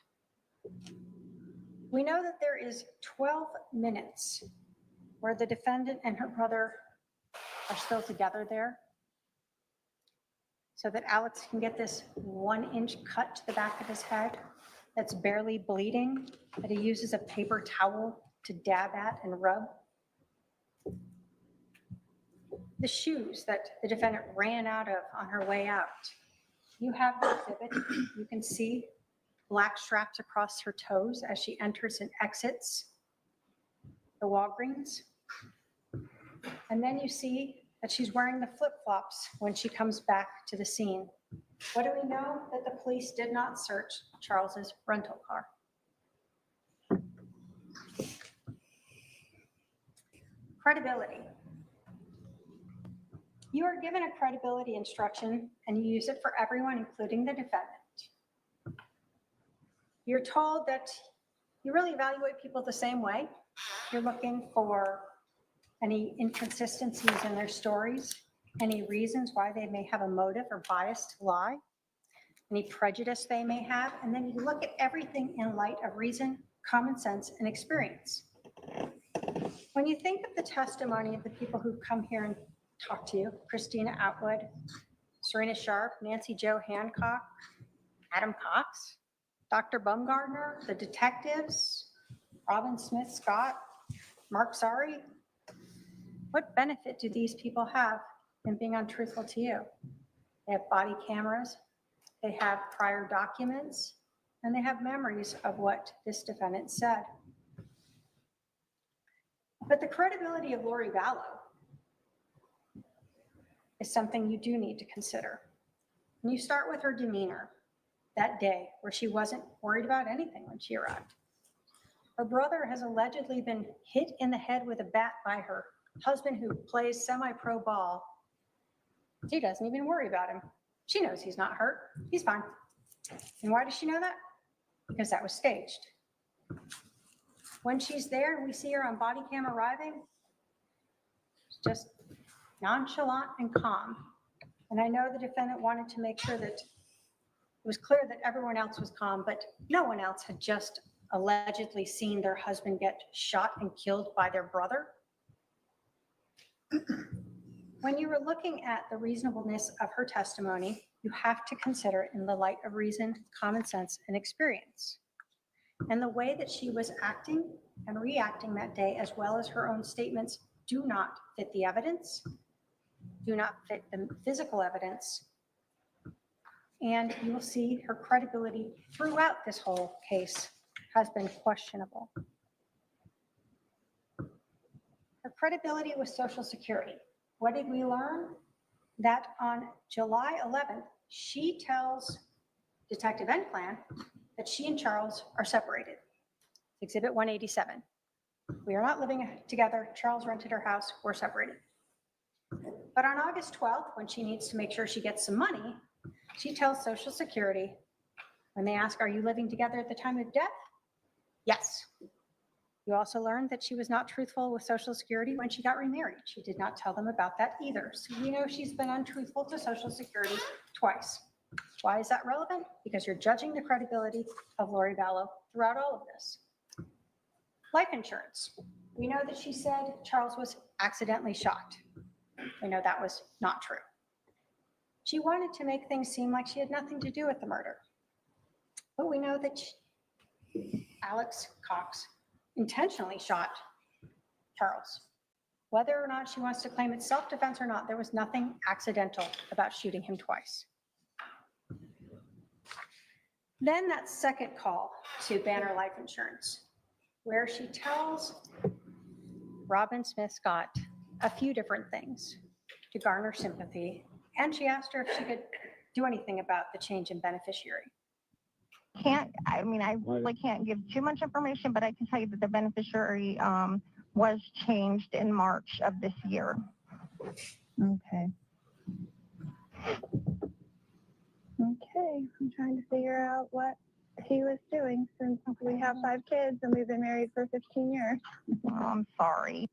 We know that there is 12 minutes where the defendant and her brother are still together there, so that Alex can get this 1-inch cut to the back of his head that's barely bleeding, that he uses a paper towel to dab at and rub. The shoes that the defendant ran out of on her way out. You have the exhibit. You can see black straps across her toes as she enters and exits the Walgreens. And then you see that she's wearing the flip-flops when she comes back to the scene. What do we know? That the police did not search Charles's rental car. Credibility. You are given a credibility instruction and you use it for everyone, including the defendant. You're told that you really evaluate people the same way. You're looking for any inconsistencies in their stories, any reasons why they may have a motive or bias to lie, any prejudice they may have, and then you look at everything in light of reason, common sense, and experience. When you think of the testimony of the people who come here and talk to you, Christina Atwood, Serena Sharp, Nancy Jo Hancock, Adam Cox, Dr. Bumgardner, the detectives, Robin Smith Scott, Mark Zari, what benefit do these people have in being untruthful to you? They have body cameras, they have prior documents, and they have memories of what this defendant said. But the credibility of Lori Vallow is something you do need to consider. And you start with her demeanor that day where she wasn't worried about anything when she arrived. Her brother has allegedly been hit in the head with a bat by her husband who plays semi-pro ball. She doesn't even worry about him. She knows he's not hurt. He's fine. And why does she know that? Because that was staged. When she's there and we see her on body cam arriving, she's just nonchalant and calm. And I know the defendant wanted to make sure that it was clear that everyone else was calm, but no one else had just allegedly seen their husband get shot and killed by their brother. When you were looking at the reasonableness of her testimony, you have to consider it in the light of reason, common sense, and experience. And the way that she was acting and reacting that day, as well as her own statements, do not fit the evidence, do not fit the physical evidence. And you will see her credibility throughout this whole case has been questionable. Her credibility with Social Security. What did we learn? That on July 11th, she tells Detective Enclan that she and Charles are separated. Exhibit 187. We are not living together. Charles rented her house. We're separated. But on August 12th, when she needs to make sure she gets some money, she tells Social Security, when they ask, are you living together at the time of death? Yes. You also learned that she was not truthful with Social Security when she got remarried. She did not tell them about that either. So we know she's been untruthful to Social Security twice. Why is that relevant? Because you're judging the credibility of Lori Vallow throughout all of this. Life insurance. We know that she said Charles was accidentally shot. We know that was not true. She wanted to make things seem like she had nothing to do with the murder. But we know that Alex Cox intentionally shot Charles. Whether or not she wants to claim it's self-defense or not, there was nothing accidental about shooting him twice. Then that second call to Banner Life Insurance, where she tells Robin Smith Scott a few different things to garner sympathy, and she asked her if she could do anything about the change in beneficiary. I really can't give too much information, but I can tell you that the beneficiary was changed in March of this year. Okay. Okay, I'm trying to figure out what he was doing since we have 5 kids and we've been married for 15 years. Oh, I'm sorry.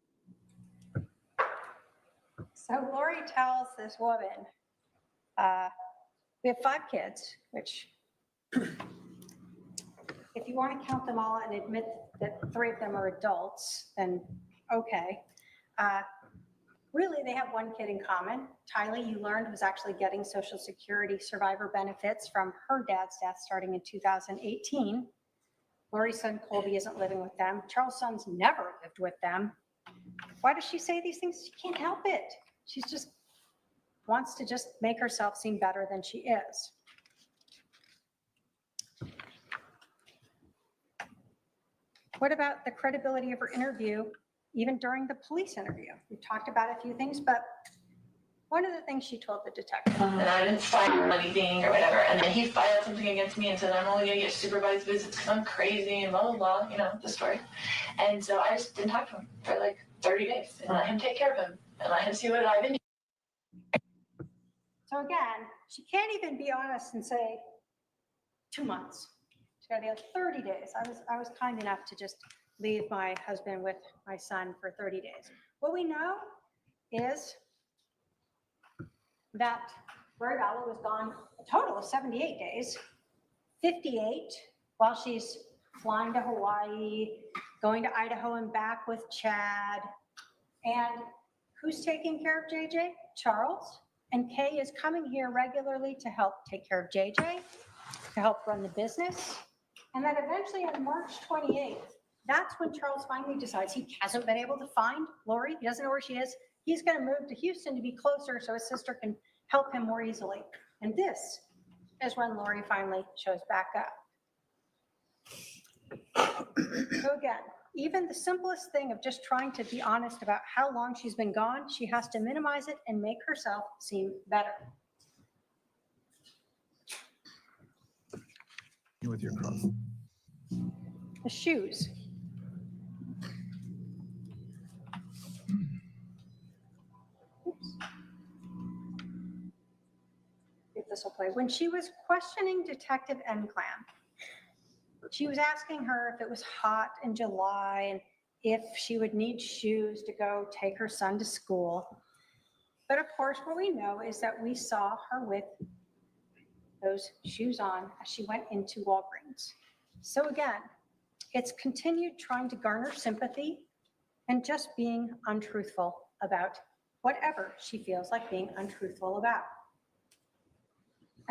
So Lori tells this woman, we have 5 kids, which if you want to count them all and admit that 3 of them are adults, then okay. Really, they have one kid in common. Tylee, you learned, was actually getting Social Security survivor benefits from her dad's death starting in 2018. Lori's son, Colby, isn't living with them. Charles' son's never lived with them. Why does she say these things? She can't help it. She just wants to just make herself seem better than she is. What about the credibility of her interview, even during the police interview? We've talked about a few things, but One of the things she told the detective. And I didn't file anything or whatever. And then he filed something against me and said, I'm only going to get supervised visits because I'm crazy and blah, blah, blah, you know, the story. And so I just didn't talk to him for like 30 days and let him take care of him and let him see what I've been. So again, she can't even be honest and say 2 months. She's got to be 30 days. I was kind enough to just leave my husband with my son for 30 days. What we know is that Rory Vallow was gone a total of 78 days, 58 while she's flying to Hawaii, going to Idaho and back with Chad. And who's taking care of JJ? Charles. And Kay is coming here regularly to help take care of JJ, to help run the business. And then eventually on March 28th, that's when Charles finally decides he hasn't been able to find Lori. He doesn't know where she is. He's going to move to Houston to be closer so his sister can help him more easily. And this is when Lori finally shows back up. So again, even the simplest thing of just trying to be honest about how long she's been gone, she has to minimize it and make herself seem better. With your cross. The shoes. Oops. If this will play. When she was questioning Detective Enclam, she was asking her if it was hot in July and if she would need shoes to go take her son to school. But of course, what we know is that we saw her with those shoes on as she went into Walgreens. So again, it's continued trying to garner sympathy and just being untruthful about whatever she feels like being untruthful about.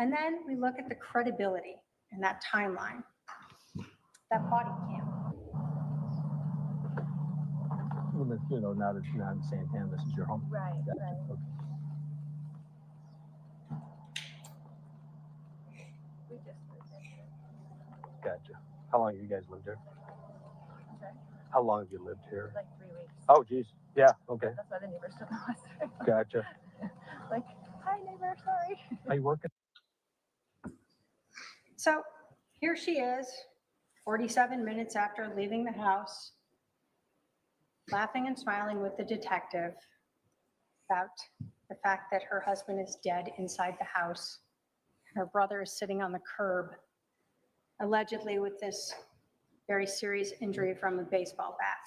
And then we look at the credibility in that timeline, that body cam. Well, you know, now that you're not in Santana, this is your home. Right, Gotcha. right. Okay. We just moved in here. Gotcha. How long have you guys lived here? I'm sorry? How long have you lived here? Like 3 weeks. Oh, geez. Yeah. Okay. That's why the neighbors took us. Gotcha. Like, hi neighbor, sorry. Are you working? So here she is, 47 minutes after leaving the house, laughing and smiling with the detective about the fact that her husband is dead inside the house. Her brother is sitting on the curb, allegedly with this very serious injury from a baseball bat.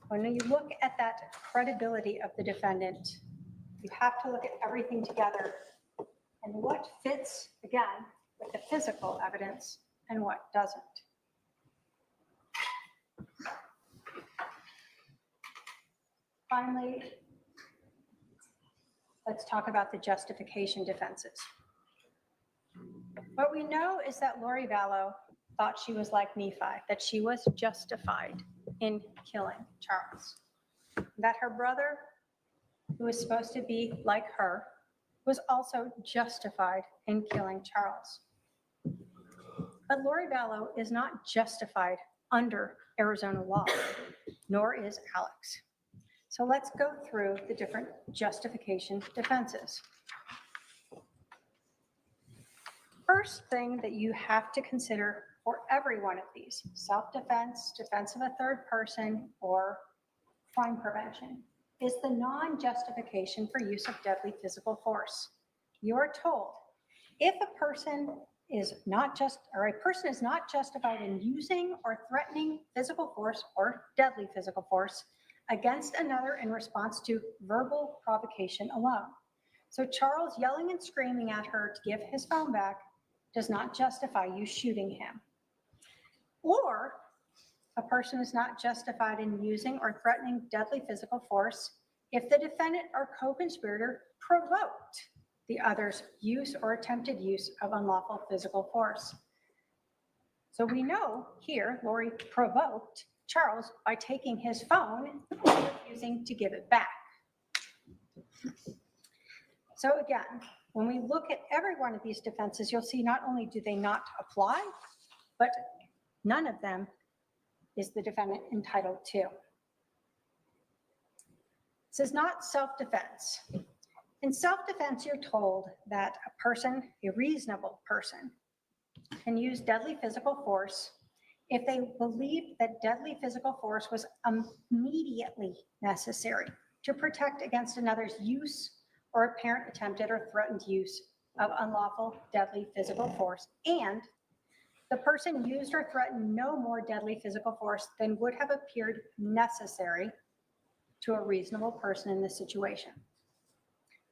When you look at that credibility of the defendant, you have to look at everything together and what fits, again, with the physical evidence and what doesn't. Finally, let's talk about the justification defenses. What we know is that Lori Vallow thought she was like Nephi, that she was justified in killing Charles, that her brother, who was supposed to be like her, was also justified in killing Charles. But Lori Vallow is not justified under Arizona law, nor is Alex. So let's go through the different justification defenses. First thing that you have to consider for every one of these, self-defense, defense of a third person, or crime prevention, is the non-justification for use of deadly physical force. You are told if a person is not justified in using or threatening physical force or deadly physical force against another in response to verbal provocation alone. So Charles yelling and screaming at her to give his phone back does not justify you shooting him. Or a person is not justified in using or threatening deadly physical force if the defendant or co-conspirator provoked the other's use or attempted use of unlawful physical force. So we know here Lori provoked Charles by taking his phone and refusing to give it back. So again, when we look at every one of these defenses, you'll see not only do they not apply, but none of them is the defendant entitled to. This is not self-defense. In self-defense, you're told that a person, a reasonable person, can use deadly physical force if they believe that deadly physical force was immediately necessary to protect against another's use or apparent attempted or threatened use of unlawful deadly physical force, and the person used or threatened no more deadly physical force than would have appeared necessary to a reasonable person in this situation.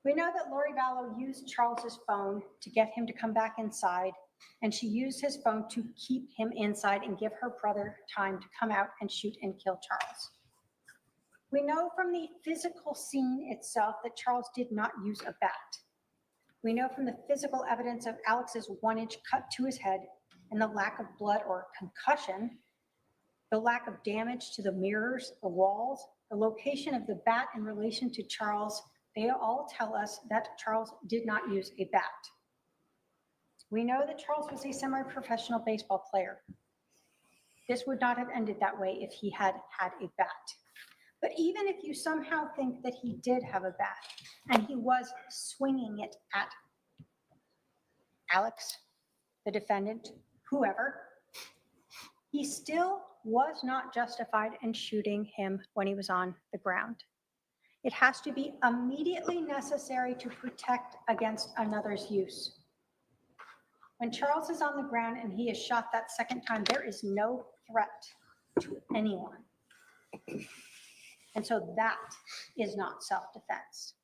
We know that Lori Vallow used Charles's phone to get him to come back inside, and she used his phone to keep him inside and give her brother time to come out and shoot and kill Charles. We know from the physical scene itself that Charles did not use a bat. We know from the physical evidence of Alex's 1-inch cut to his head and the lack of blood or concussion, the lack of damage to the mirrors, the walls, the location of the bat in relation to Charles. They all tell us that Charles did not use a bat. We know that Charles was a semi-professional baseball player. This would not have ended that way if he had had a bat. But even if you somehow think that he did have a bat and he was swinging it at Alex, the defendant, whoever, he still was not justified in shooting him when he was on the ground. It has to be immediately necessary to protect against another's use. When Charles is on the ground and he is shot that second time, there is no threat to anyone. And so that is not self-defense.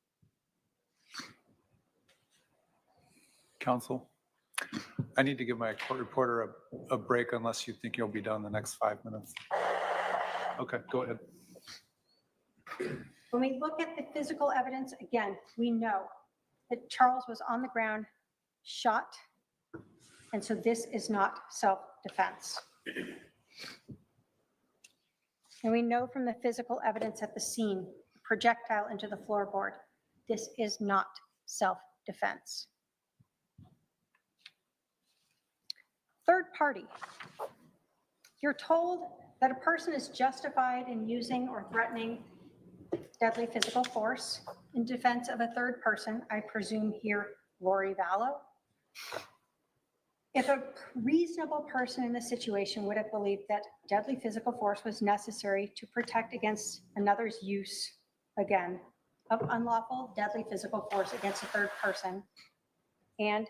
Counsel, I need to give my court reporter a break unless you think you'll be done in the next 5 minutes. Okay, go ahead. When we look at the physical evidence, again, we know that Charles was on the ground, shot, and so this is not self-defense. And we know from the physical evidence at the scene, projectile into the floorboard, this is not self-defense. Third party. You're told that a person is justified in using or threatening deadly physical force in defense of a third person, I presume here Lori Vallow. If a reasonable person in this situation would have believed that deadly physical force was necessary to protect against another's use, again, of unlawful deadly physical force against a third person, and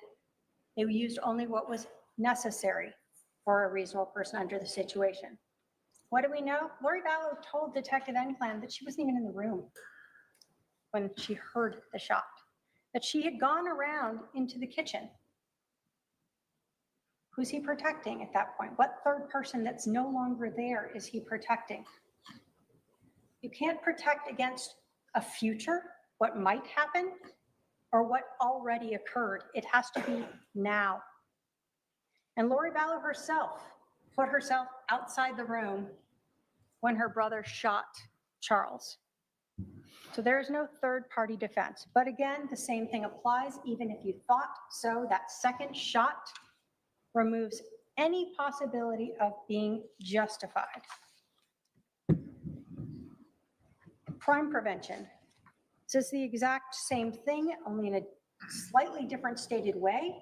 they used only what was necessary for a reasonable person under the situation. What do we know? Lori Vallow told Detective Enclan that she wasn't even in the room when she heard the shot, that she had gone around into the kitchen. Who's he protecting at that point? What third person that's no longer there is he protecting? You can't protect against a future, what might happen, or what already occurred. It has to be now. And Lori Vallow herself put herself outside the room when her brother shot Charles. So there is no third party defense. But again, the same thing applies. Even if you thought so, that second shot removes any possibility of being justified. Crime prevention. This is the exact same thing, only in a slightly different stated way.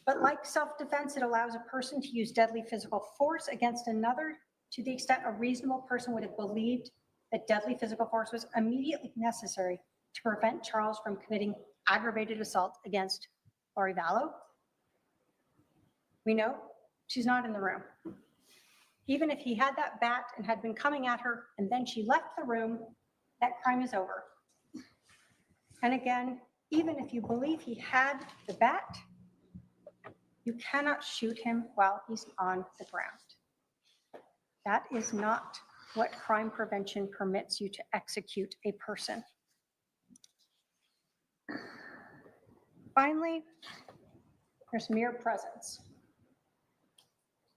But like self-defense, it allows a person to use deadly physical force against another to the extent a reasonable person would have believed that deadly physical force was immediately necessary to prevent Charles from committing aggravated assault against Lori Vallow. We know she's not in the room. Even if he had that bat and had been coming at her and then she left the room, that crime is over. And again, even if you believe he had the bat, you cannot shoot him while he's on the ground. That is not what crime prevention permits you to execute a person. Finally, there's mere presence.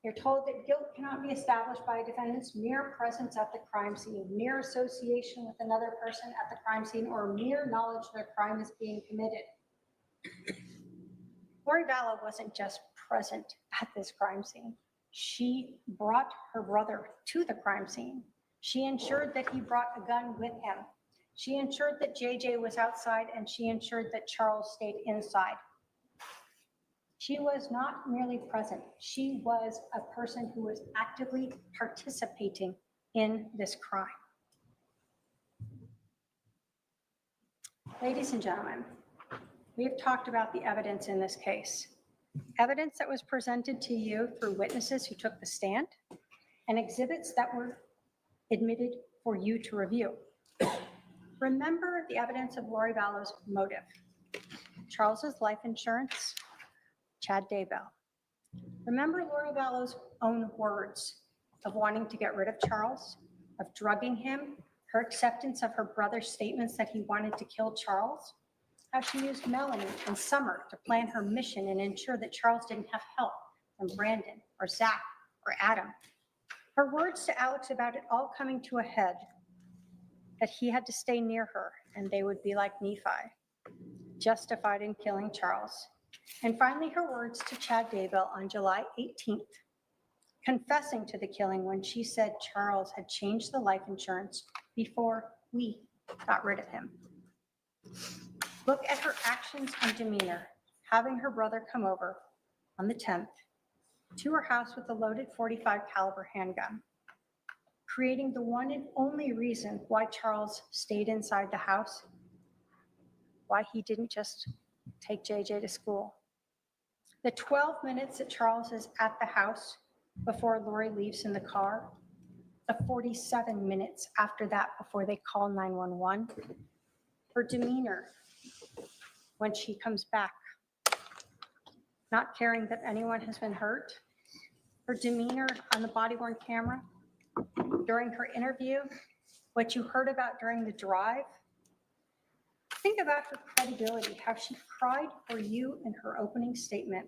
You're told that guilt cannot be established by a defendant's mere presence at the crime scene, mere association with another person at the crime scene, or mere knowledge that a crime is being committed. Lori Vallow wasn't just present at this crime scene. She brought her brother to the crime scene. She ensured that he brought a gun with him. She ensured that JJ was outside and she ensured that Charles stayed inside. She was not merely present. She was a person who was actively participating in this crime. Ladies and gentlemen, we have talked about the evidence in this case. Evidence that was presented to you through witnesses who took the stand and exhibits that were admitted for you to review. Remember the evidence of Lori Vallow's motive. Charles's life insurance, Chad Daybell. Remember Lori Vallow's own words of wanting to get rid of Charles, of drugging him, her acceptance of her brother's statements that he wanted to kill Charles, how she used Melanie and Summer to plan her mission and ensure that Charles didn't have help from Brandon or Zach or Adam. Her words to Alex about it all coming to a head, that he had to stay near her and they would be like Nephi, justified in killing Charles. And finally, her words to Chad Daybell on July 18th, confessing to the killing when she said Charles had changed the life insurance before we got rid of him. Look at her actions and demeanor, having her brother come over on the 10th to her house with a loaded .45 caliber handgun, creating the one and only reason why Charles stayed inside the house, why he didn't just take JJ to school. The 12 minutes that Charles is at the house before Lori leaves in the car, the 47 minutes after that before they call 911, her demeanor when she comes back, not caring that anyone has been hurt, her demeanor on the body-worn camera, during her interview, what you heard about during the drive. Think about her credibility, how she cried for you in her opening statement.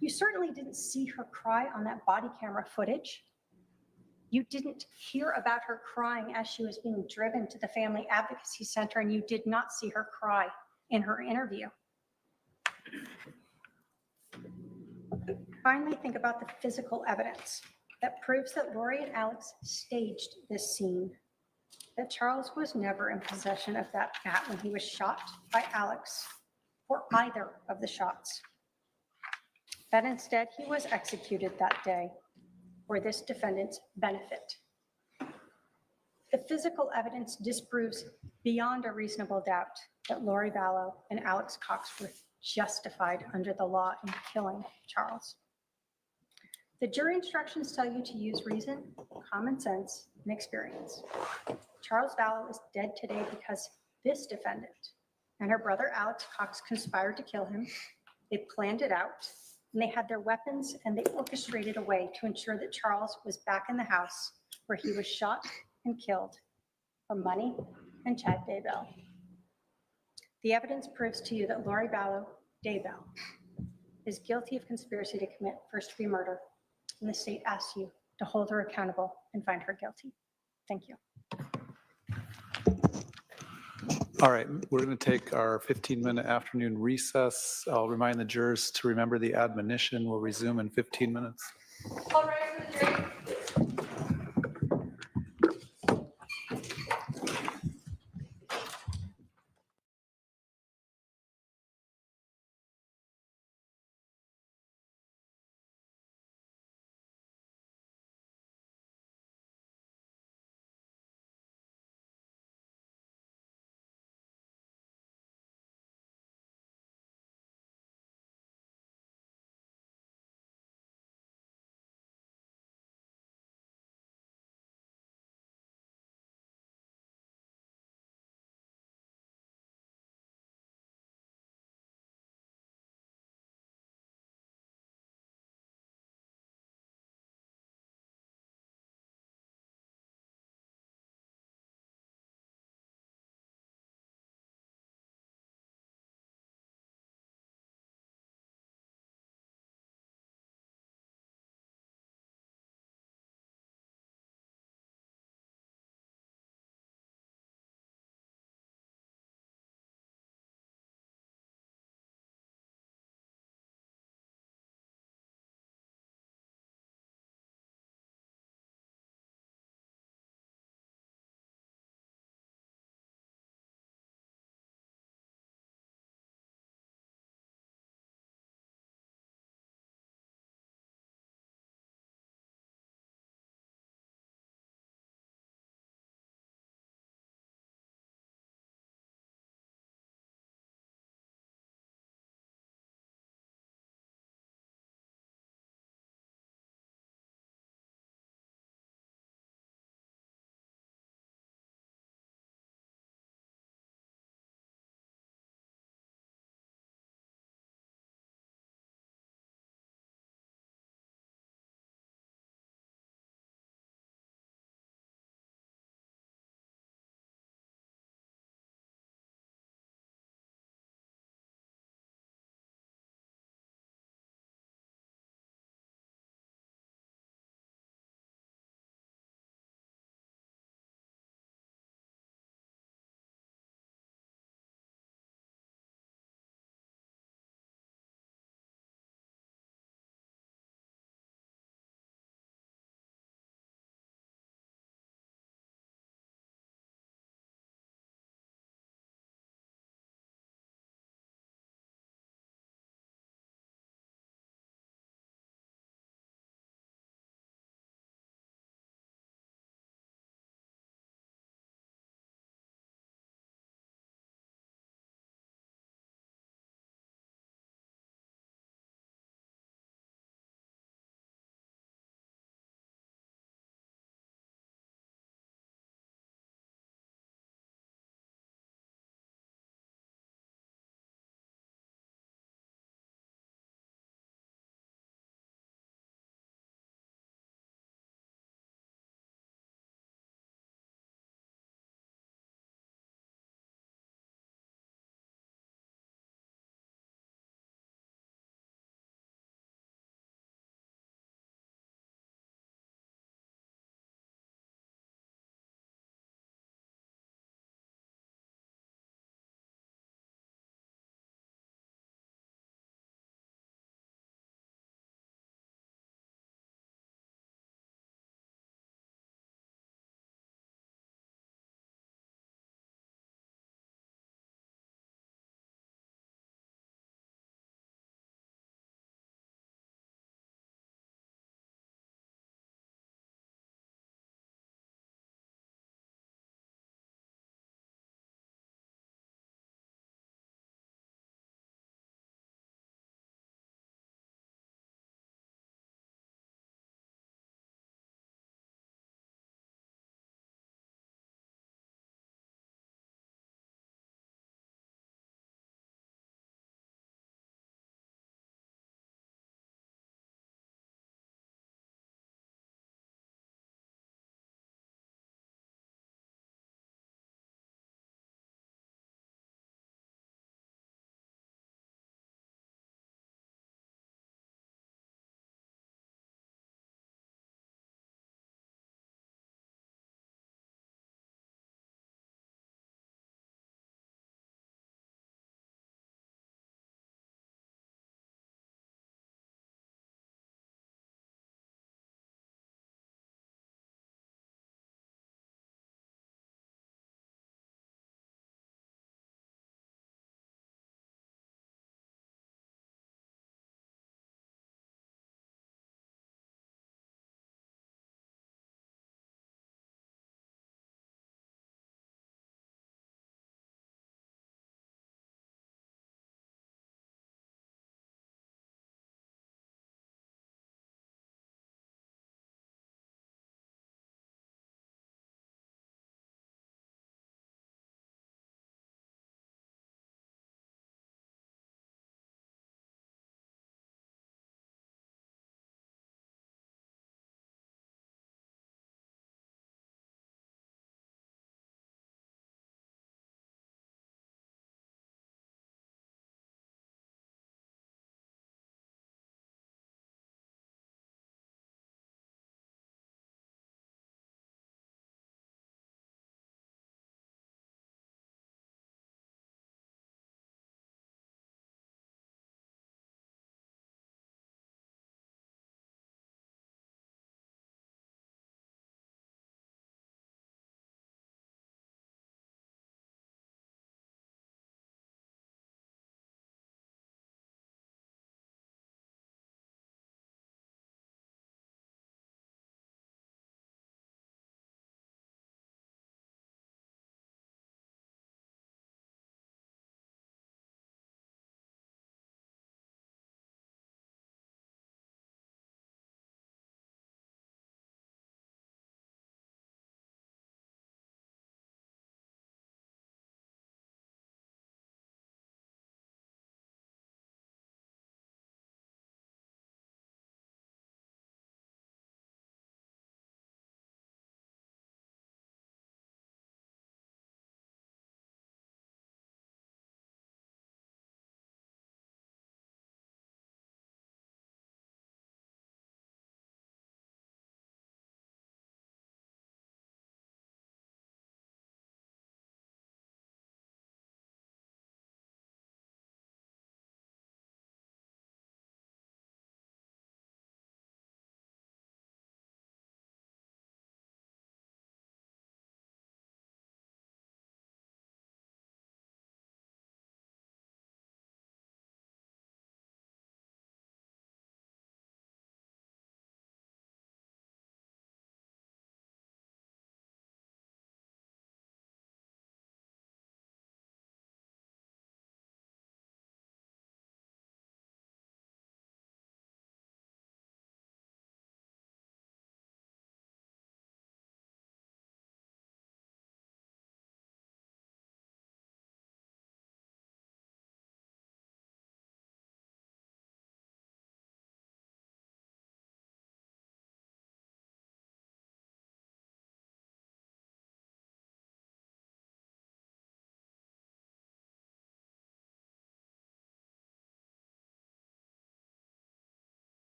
You certainly didn't see her cry on that body camera footage. You didn't hear about her crying as she was being driven to the Family Advocacy Center, and you did not see her cry in her interview. Finally, think about the physical evidence that proves that Lori and Alex staged this scene, that Charles was never in possession of that bat when he was shot by Alex or either of the shots, that instead he was executed that day for this defendant's benefit. The physical evidence disproves beyond a reasonable doubt that Lori Vallow and Alex Cox were justified under the law in killing Charles. The jury instructions tell you to use reason, common sense, and experience. Charles Vallow is dead today because this defendant and her brother Alex Cox conspired to kill him. They planned it out, and they had their weapons, and they orchestrated a way to ensure that Charles was back in the house where he was shot and killed for money and Chad Daybell. The evidence proves to you that Lori Vallow Daybell is guilty of conspiracy to commit first-degree murder, and the state asks you to hold her accountable and find her guilty. Thank you. All right, we're going to take our 15-minute afternoon recess. I'll remind the jurors to remember the admonition. We'll resume in 15 minutes. All right, for the jury.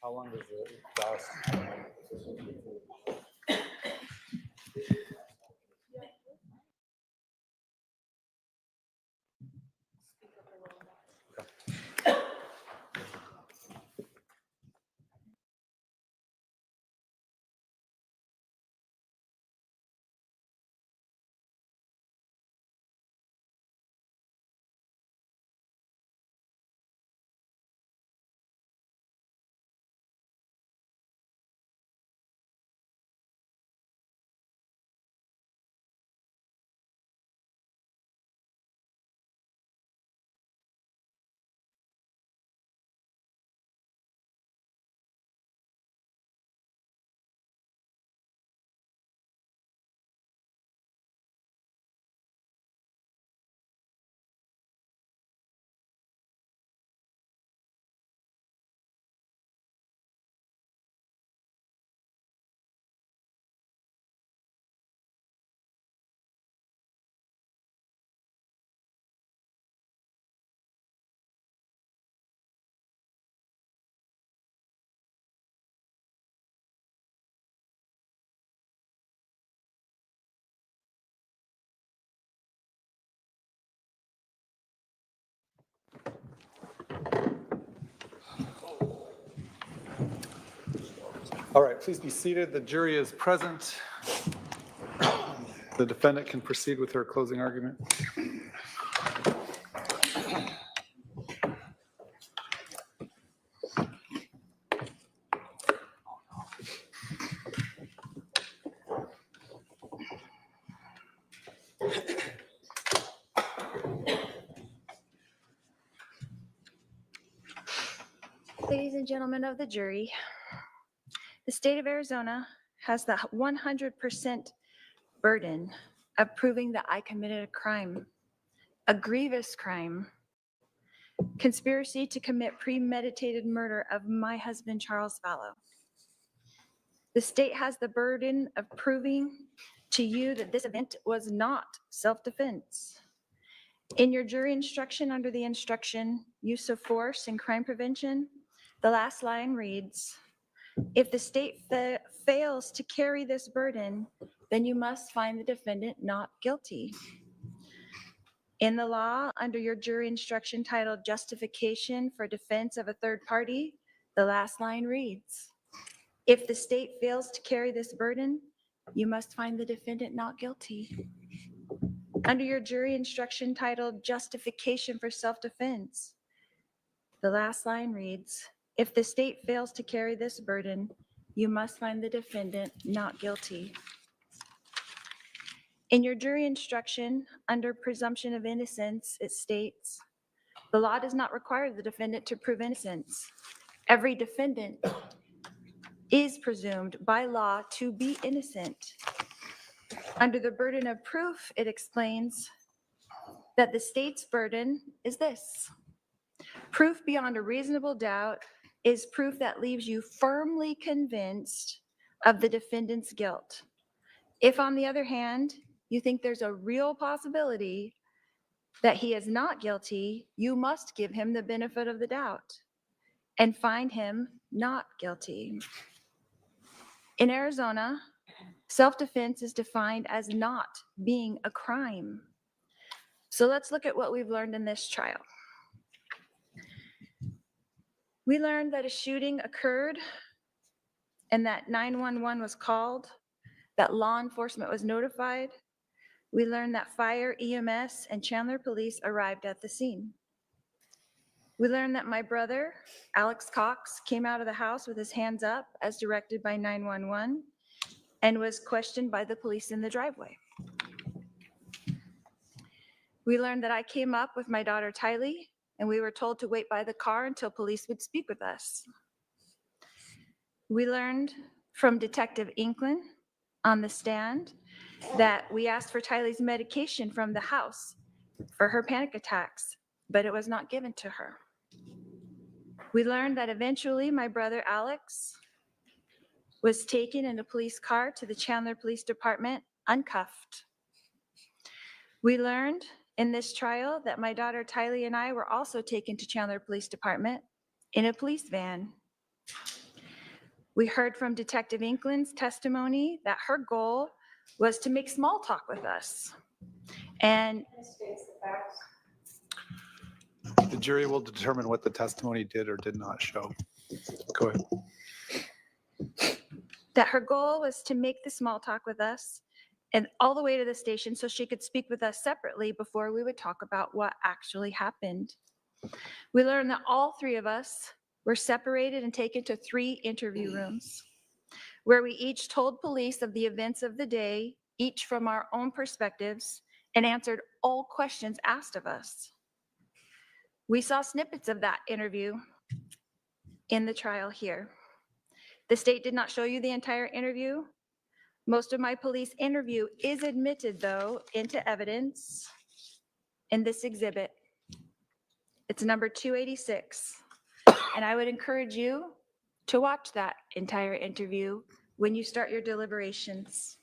How long does it last? All right, please be seated. The jury is present. The defendant can proceed with her closing argument. Ladies and gentlemen of the jury, the state of Arizona has the 100% burden of proving that I committed a crime, a grievous crime, conspiracy to commit premeditated murder of my husband, Charles Fallow. The state has the burden of proving to you that this event was not self-defense. In your jury instruction under the instruction, use of force and crime prevention, the last line reads, if the state fails to carry this burden, then you must find the defendant not guilty. In the law, under your jury instruction titled Justification for Defense of a Third Party, the last line reads, if the state fails to carry this burden, you must find the defendant not guilty. Under your jury instruction titled Justification for Self-Defense, the last line reads, if the state fails to carry this burden, you must find the defendant not guilty. In your jury instruction, under presumption of innocence, it states, the law does not require the defendant to prove innocence. Every defendant is presumed by law to be innocent. Under the burden of proof, it explains that the state's burden is this. Proof beyond a reasonable doubt is proof that leaves you firmly convinced of the defendant's guilt. If, on the other hand, you think there's a real possibility that he is not guilty, you must give him the benefit of the doubt and find him not guilty. In Arizona, self-defense is defined as not being a crime. So let's look at what we've learned in this trial. We learned that a shooting occurred and that 911 was called, that law enforcement was notified. We learned that fire, EMS, and Chandler police arrived at the scene. We learned that my brother, Alex Cox, came out of the house with his hands up as directed by 911 and was questioned by the police in the driveway. We learned that I came up with my daughter Tylee, and we were told to wait by the car until police would speak with us. We learned from Detective Inklin on the stand that we asked for Tylee's medication from the house for her panic attacks, but it was not given to her. We learned that eventually my brother Alex was taken in a police car to the Chandler Police Department uncuffed. We learned in this trial that my daughter Tylee and I were also taken to Chandler Police Department in a police van. We heard from Detective Inkland's testimony that her goal was to make small talk with us. And The jury will determine what the testimony did or did not show. Go ahead. that her goal was to make the small talk with us and all the way to the station so she could speak with us separately before we would talk about what actually happened. We learned that all three of us were separated and taken to 3 interview rooms where we each told police of the events of the day, each from our own perspectives, and answered all questions asked of us. We saw snippets of that interview in the trial here. The state did not show you the entire interview. Most of my police interview is admitted, though, into evidence in this exhibit. It's number 286. And I would encourage you to watch that entire interview when you start your deliberations.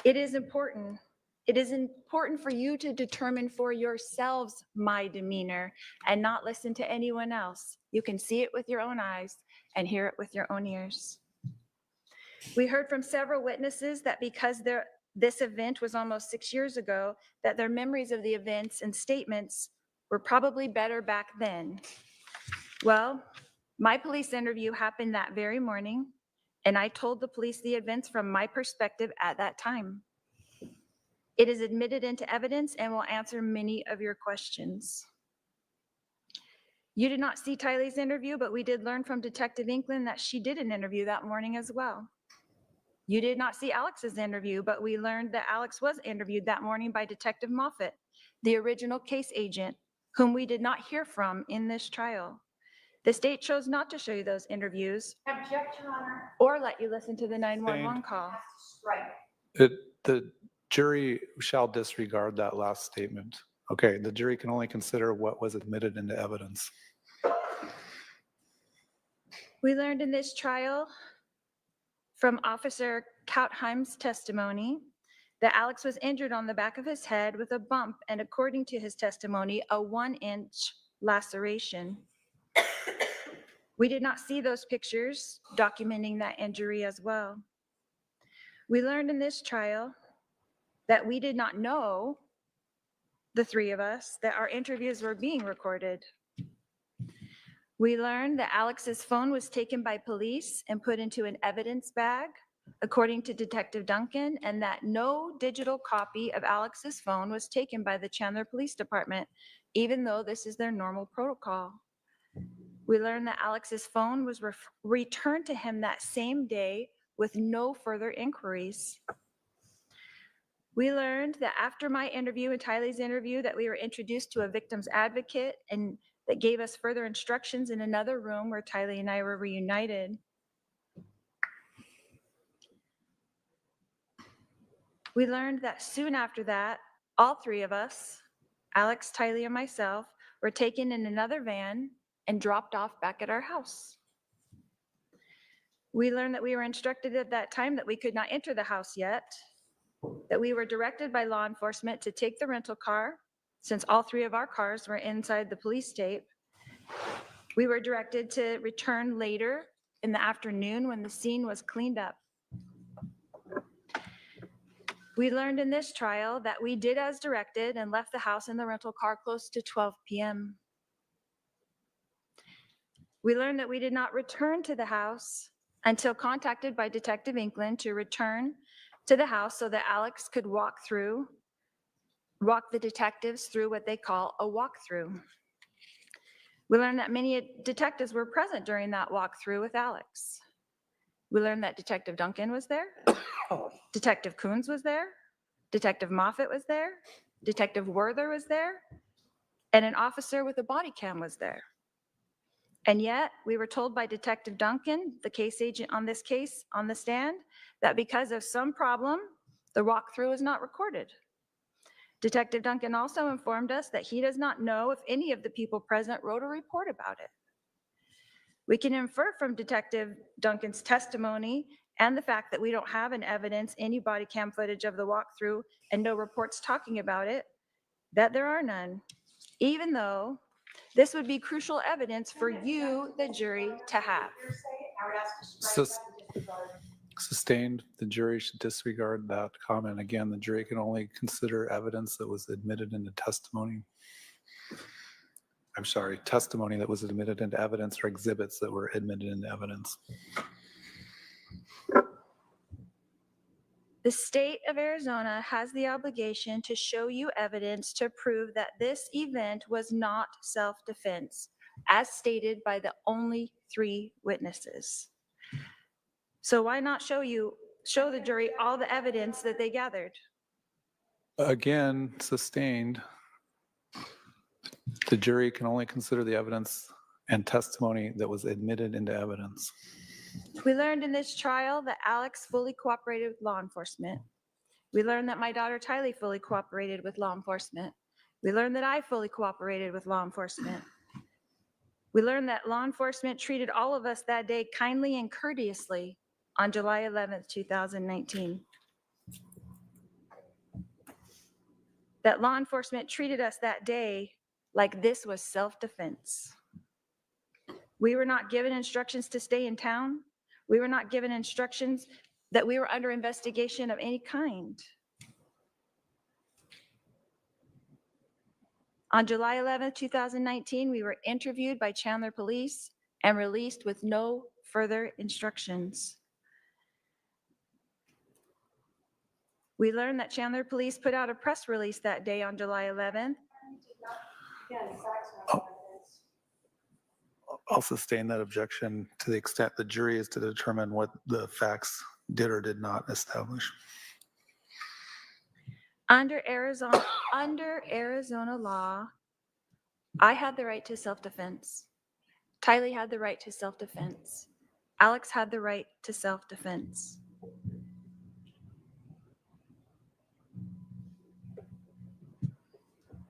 It is important. It is important for you to determine for yourselves my demeanor and not listen to anyone else. You can see it with your own eyes and hear it with your own ears. We heard from several witnesses that because this event was almost 6 years ago, that their memories of the events and statements were probably better back then. Well, my police interview happened that very morning, and I told the police the events from my perspective at that time. It is admitted into evidence and will answer many of your questions. You did not see Tylee's interview, but we did learn from Detective Inkland that she did an interview that morning as well. You did not see Alex's interview, but we learned that Alex was interviewed that morning by Detective Moffett, the original case agent, whom we did not hear from in this trial. The state chose not to show you those interviews. Object, Your Honor. Or let you listen to the 911 call. Right. The jury shall disregard that last statement. Okay, the jury can only consider what was admitted into evidence. We learned in this trial from Officer Kautheim's testimony that Alex was injured on the back of his head with a bump and, according to his testimony, a 1-inch laceration. We did not see those pictures documenting that injury as well. We learned in this trial that we did not know, the 3 of us, that our interviews were being recorded. We learned that Alex's phone was taken by police and put into an evidence bag, according to Detective Duncan, and that no digital copy of Alex's phone was taken by the Chandler Police Department, even though this is their normal protocol. We learned that Alex's phone was returned to him that same day with no further inquiries. We learned that after my interview and Tylee's interview that we were introduced to a victim's advocate and that gave us further instructions in another room where Tylee and I were reunited. We learned that soon after that, all 3 of us, Alex, Tylee, and myself, were taken in another van and dropped off back at our house. We learned that we were instructed at that time that we could not enter the house yet, that we were directed by law enforcement to take the rental car, since all 3 of our cars were inside the police tape. We were directed to return later in the afternoon when the scene was cleaned up. We learned in this trial that we did as directed and left the house in the rental car close to 12 p.m. We learned that we did not return to the house until contacted by Detective Inkland to return to the house so that Alex could walk the detectives through what they call a walkthrough. We learned that many detectives were present during that walkthrough with Alex. We learned that Detective Duncan was there, Detective Coons was there, Detective Moffett was there, Detective Werther was there, and an officer with a body cam was there. And yet, we were told by Detective Duncan, the case agent on this case on the stand, that because of some problem, the walkthrough is not recorded. Detective Duncan also informed us that he does not know if any of the people present wrote a report about it. We can infer from Detective Duncan's testimony and the fact that we don't have an evidence, any body cam footage of the walkthrough and no reports talking about it, that there are none, even though this would be crucial evidence for you, the jury, to have. I would ask to strike that and disregard. Sustained, the jury should disregard that comment. Again, the jury can only consider evidence that was admitted into testimony. I'm sorry, testimony that was admitted into evidence or exhibits that were admitted into evidence. The state of Arizona has the obligation to show you evidence to prove that this event was not self-defense, as stated by the only 3 witnesses. So why not show the jury all the evidence that they gathered? Again, sustained, the jury can only consider the evidence and testimony that was admitted into evidence. We learned in this trial that Alex fully cooperated with law enforcement. We learned that my daughter Tylee fully cooperated with law enforcement. We learned that I fully cooperated with law enforcement. We learned that law enforcement treated all of us that day kindly and courteously on July 11th, 2019. That law enforcement treated us that day like this was self-defense. We were not given instructions to stay in town. We were not given instructions that we were under investigation of any kind. On July 11th, 2019, we were interviewed by Chandler Police and released with no further instructions. We learned that Chandler Police put out a press release that day on July 11th. I'll sustain that objection to the extent the jury is to determine what the facts did or did not establish. Under Arizona law, I had the right to self-defense. Tylee had the right to self-defense. Alex had the right to self-defense.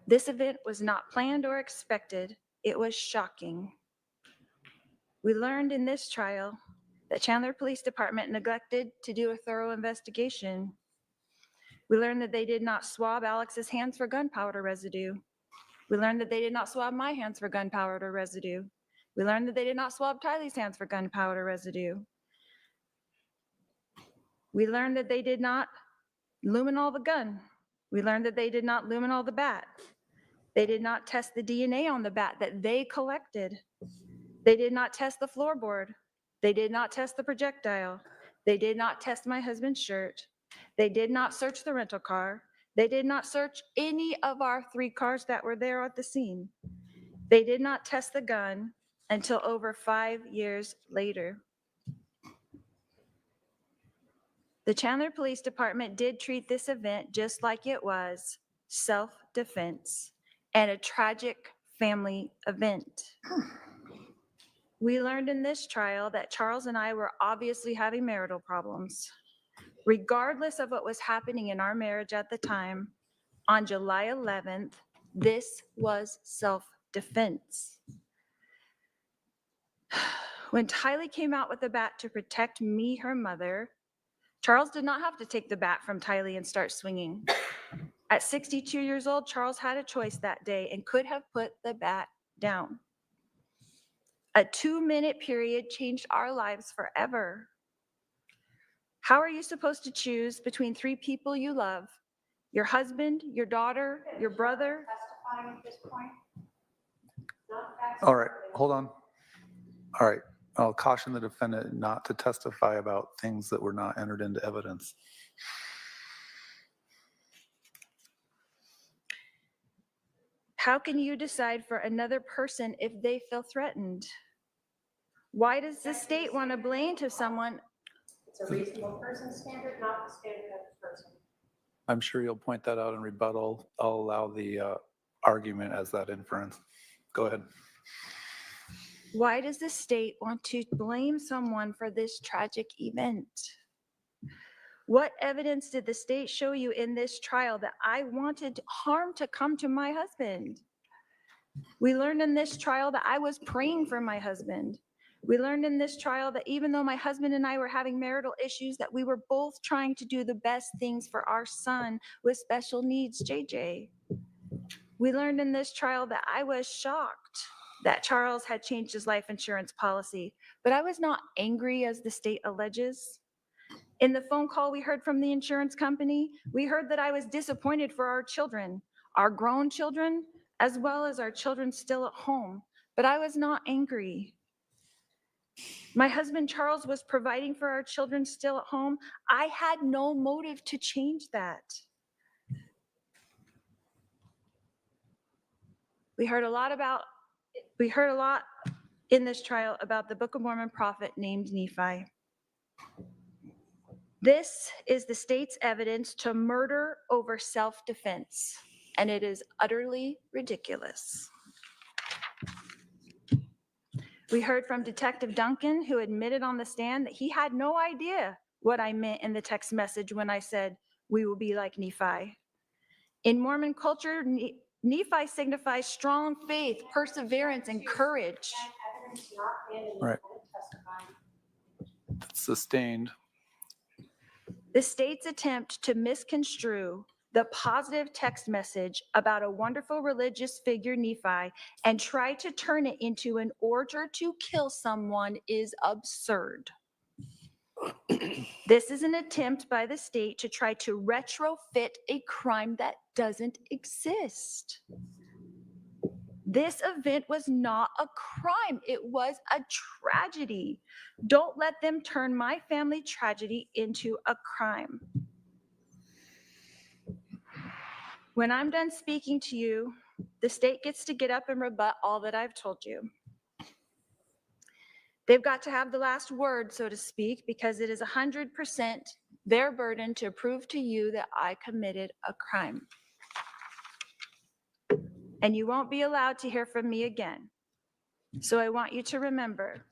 This event was not planned or expected. It was shocking. We learned in this trial that Chandler Police Department neglected to do a thorough investigation. We learned that they did not swab Alex's hands for gunpowder residue. We learned that they did not swab my hands for gunpowder residue. We learned that they did not swab Tylee's hands for gunpowder residue. We learned that they did not luminol the gun. We learned that they did not luminol the bat. They did not test the DNA on the bat that they collected. They did not test the floorboard. They did not test the projectile. They did not test my husband's shirt. They did not search the rental car. They did not search any of our 3 cars that were there at the scene. They did not test the gun until over 5 years later. The Chandler Police Department did treat this event just like it was self-defense and a tragic family event. We learned in this trial that Charles and I were obviously having marital problems. Regardless of what was happening in our marriage at the time, on July 11th, this was self-defense. When Tylee came out with the bat to protect me, her mother, Charles did not have to take the bat from Tylee and start swinging. At 62 years old, Charles had a choice that day and could have put the bat down. A 2-minute period changed our lives forever. How are you supposed to choose between 3 people you love? Your husband, your daughter, your brother? Testifying at this point? Not facts. All right, hold on. All right, I'll caution the defendant not to testify about things that were not entered into evidence. How can you decide for another person if they feel threatened? Why does the state want to blame to someone? It's a reasonable person standard, not the standard of the person. I'm sure you'll point that out in rebuttal. I'll allow the argument as that inference. Go ahead. Why does the state want to blame someone for this tragic event? What evidence did the state show you in this trial that I wanted harm to come to my husband? We learned in this trial that I was praying for my husband. We learned in this trial that even though my husband and I were having marital issues, that we were both trying to do the best things for our son with special needs, JJ. We learned in this trial that I was shocked that Charles had changed his life insurance policy, but I was not angry as the state alleges. In the phone call we heard from the insurance company, we heard that I was disappointed for our children, our grown children, as well as our children still at home, but I was not angry. My husband Charles was providing for our children still at home. I had no motive to change that. We heard a lot in this trial about the Book of Mormon prophet named Nephi. This is the state's evidence to murder over self-defense, and it is utterly ridiculous. We heard from Detective Duncan, who admitted on the stand that he had no idea what I meant in the text message when I said, "We will be like Nephi." In Mormon culture, Nephi signifies strong faith, perseverance, and courage. Right. Sustained. The state's attempt to misconstrue the positive text message about a wonderful religious figure, Nephi, and try to turn it into an order to kill someone is absurd. This is an attempt by the state to try to retrofit a crime that doesn't exist. This event was not a crime. It was a tragedy. Don't let them turn my family tragedy into a crime. When I'm done speaking to you, the state gets to get up and rebut all that I've told you. They've got to have the last word, so to speak, because it is 100% their burden to prove to you that I committed a crime. And you won't be allowed to hear from me again. So I want you to remember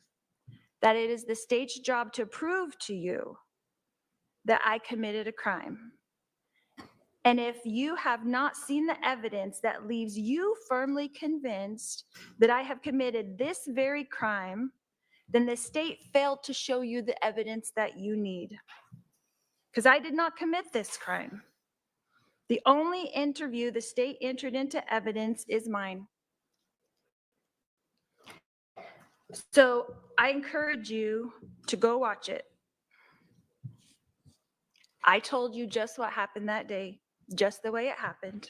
that it is the state's job to prove to you that I committed a crime. And if you have not seen the evidence that leaves you firmly convinced that I have committed this very crime, then the state failed to show you the evidence that you need. Because I did not commit this crime. The only interview the state entered into evidence is mine. So I encourage you to go watch it. I told you just what happened that day, just the way it happened.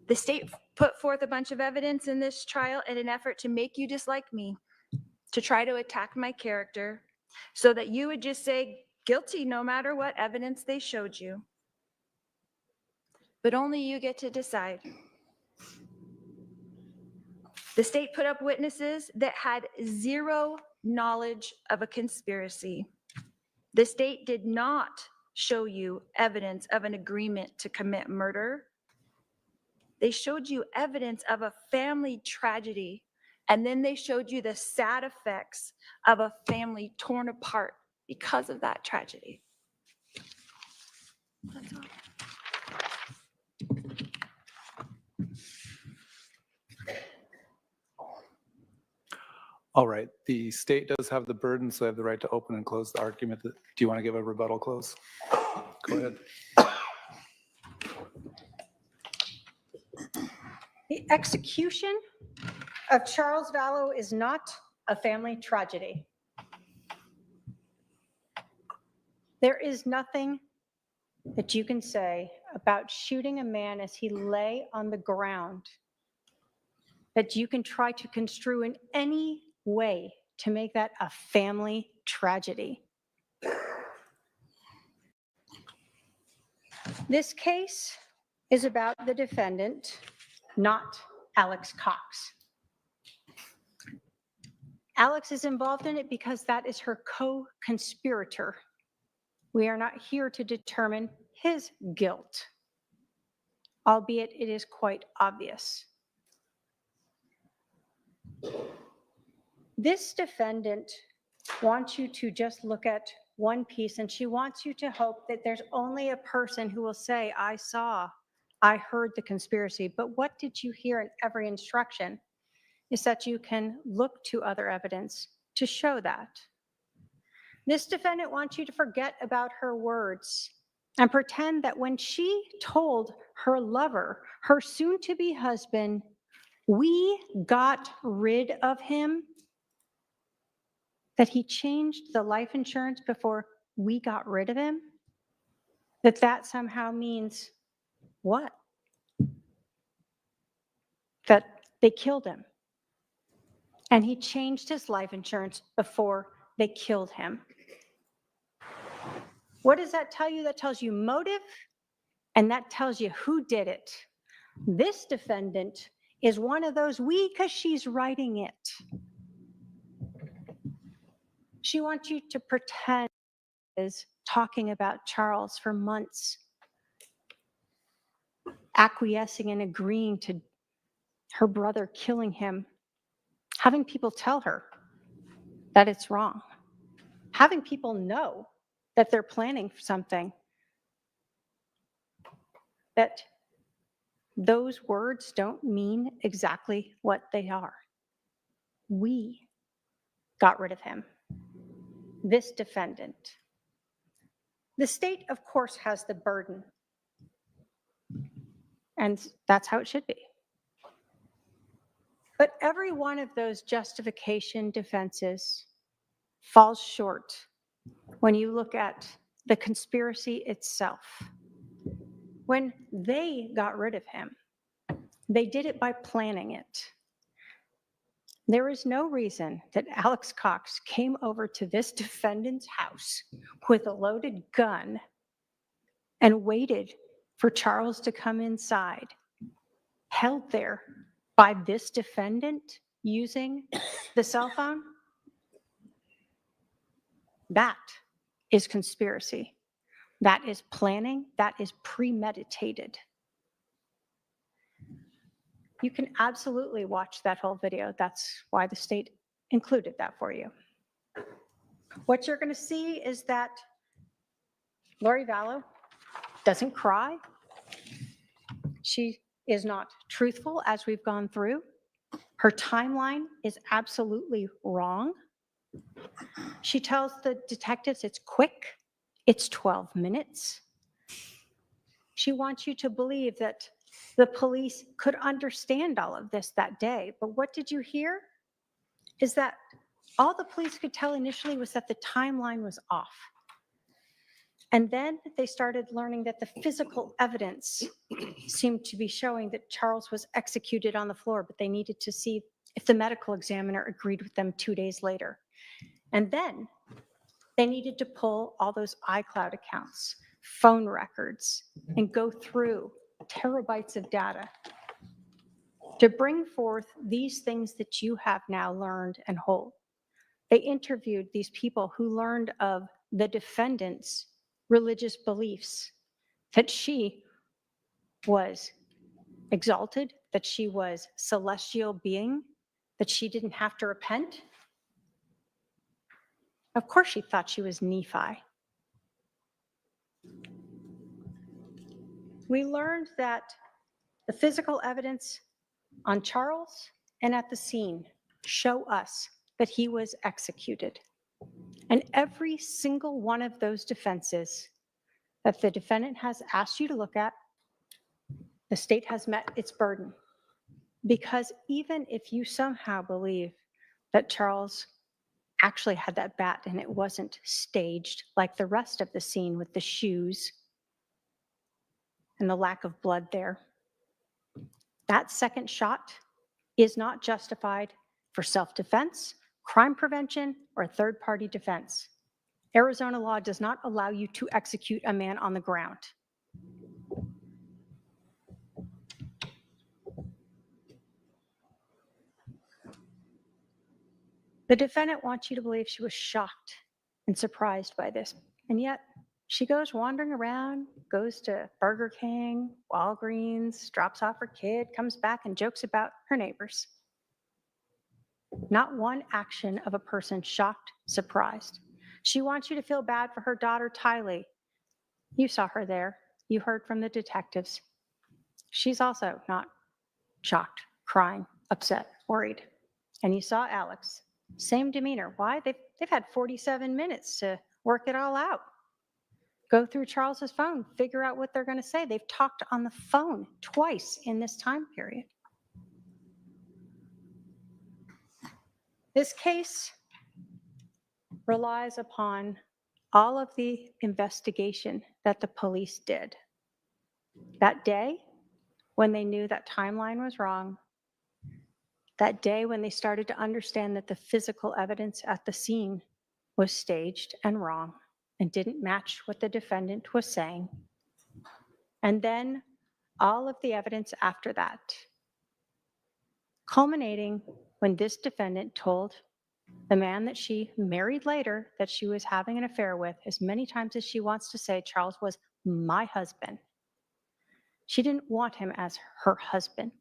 The state put forth a bunch of evidence in this trial in an effort to make you dislike me, to try to attack my character, so that you would just say guilty no matter what evidence they showed you. But only you get to decide. The state put up witnesses that had zero knowledge of a conspiracy. The state did not show you evidence of an agreement to commit murder. They showed you evidence of a family tragedy, and then they showed you the sad effects of a family torn apart because of that tragedy. That's all. All right, the state does have the burden, so they have the right to open and close the argument. Do you want to give a rebuttal close? Go ahead. The execution of Charles Vallow is not a family tragedy. There is nothing that you can say about shooting a man as he lay on the ground that you can try to construe in any way to make that a family tragedy. This case is about the defendant, not Alex Cox. Alex is involved in it because that is her co-conspirator. We are not here to determine his guilt, albeit it is quite obvious. This defendant wants you to just look at one piece, and she wants you to hope that there's only a person who will say, I saw, I heard the conspiracy. But what did you hear in every instruction? is that you can look to other evidence to show that. This defendant wants you to forget about her words and pretend that when she told her lover, her soon-to-be husband, we got rid of him, that he changed the life insurance before we got rid of him, that somehow means what? That they killed him. And he changed his life insurance before they killed him. What does that tell you? That tells you motive, and that tells you who did it. This defendant is one of those we because she's writing it. She wants you to pretend is talking about Charles for months, acquiescing and agreeing to her brother killing him, having people tell her that it's wrong, having people know that they're planning something, that those words don't mean exactly what they are. We got rid of him, this defendant. The state, of course, has the burden, and that's how it should be. But every one of those justification defenses falls short when you look at the conspiracy itself. When they got rid of him, they did it by planning it. There is no reason that Alex Cox came over to this defendant's house with a loaded gun and waited for Charles to come inside, held there by this defendant using the cell phone. That is conspiracy. That is planning. That is premeditated. You can absolutely watch that whole video. That's why the state included that for you. What you're going to see is that Lori Vallow doesn't cry. She is not truthful, as we've gone through. Her timeline is absolutely wrong. She tells the detectives it's quick, it's 12 minutes. She wants you to believe that the police could understand all of this that day. But what did you hear? Is that all the police could tell initially was that the timeline was off. And then they started learning that the physical evidence seemed to be showing that Charles was executed on the floor, but they needed to see if the medical examiner agreed with them 2 days later. And then they needed to pull all those iCloud accounts, phone records, and go through terabytes of data to bring forth these things that you have now learned and hold. They interviewed these people who learned of the defendant's religious beliefs, that she was exalted, that she was celestial being, that she didn't have to repent. Of course she thought she was Nephi. We learned that the physical evidence on Charles and at the scene show us that he was executed. And every single one of those defenses that the defendant has asked you to look at, the state has met its burden. Because even if you somehow believe that Charles actually had that bat and it wasn't staged like the rest of the scene with the shoes and the lack of blood there, that second shot is not justified for self-defense, crime prevention, or third-party defense. Arizona law does not allow you to execute a man on the ground. The defendant wants you to believe she was shocked and surprised by this, and yet she goes wandering around, goes to Burger King, Walgreens, drops off her kid, comes back and jokes about her neighbors. Not one action of a person shocked, surprised. She wants you to feel bad for her daughter, Tylee. You saw her there. You heard from the detectives. She's also not shocked, crying, upset, worried. And you saw Alex, same demeanor. Why? They've had 47 minutes to work it all out. Go through Charles's phone, figure out what they're going to say. They've talked on the phone twice in this time period. This case relies upon all of the investigation that the police did. That day, when they knew that timeline was wrong, that day when they started to understand that the physical evidence at the scene was staged and wrong and didn't match what the defendant was saying, and then all of the evidence after that, culminating when this defendant told the man that she married later that she was having an affair with, as many times as she wants to say Charles was my husband. She didn't want him as her husband.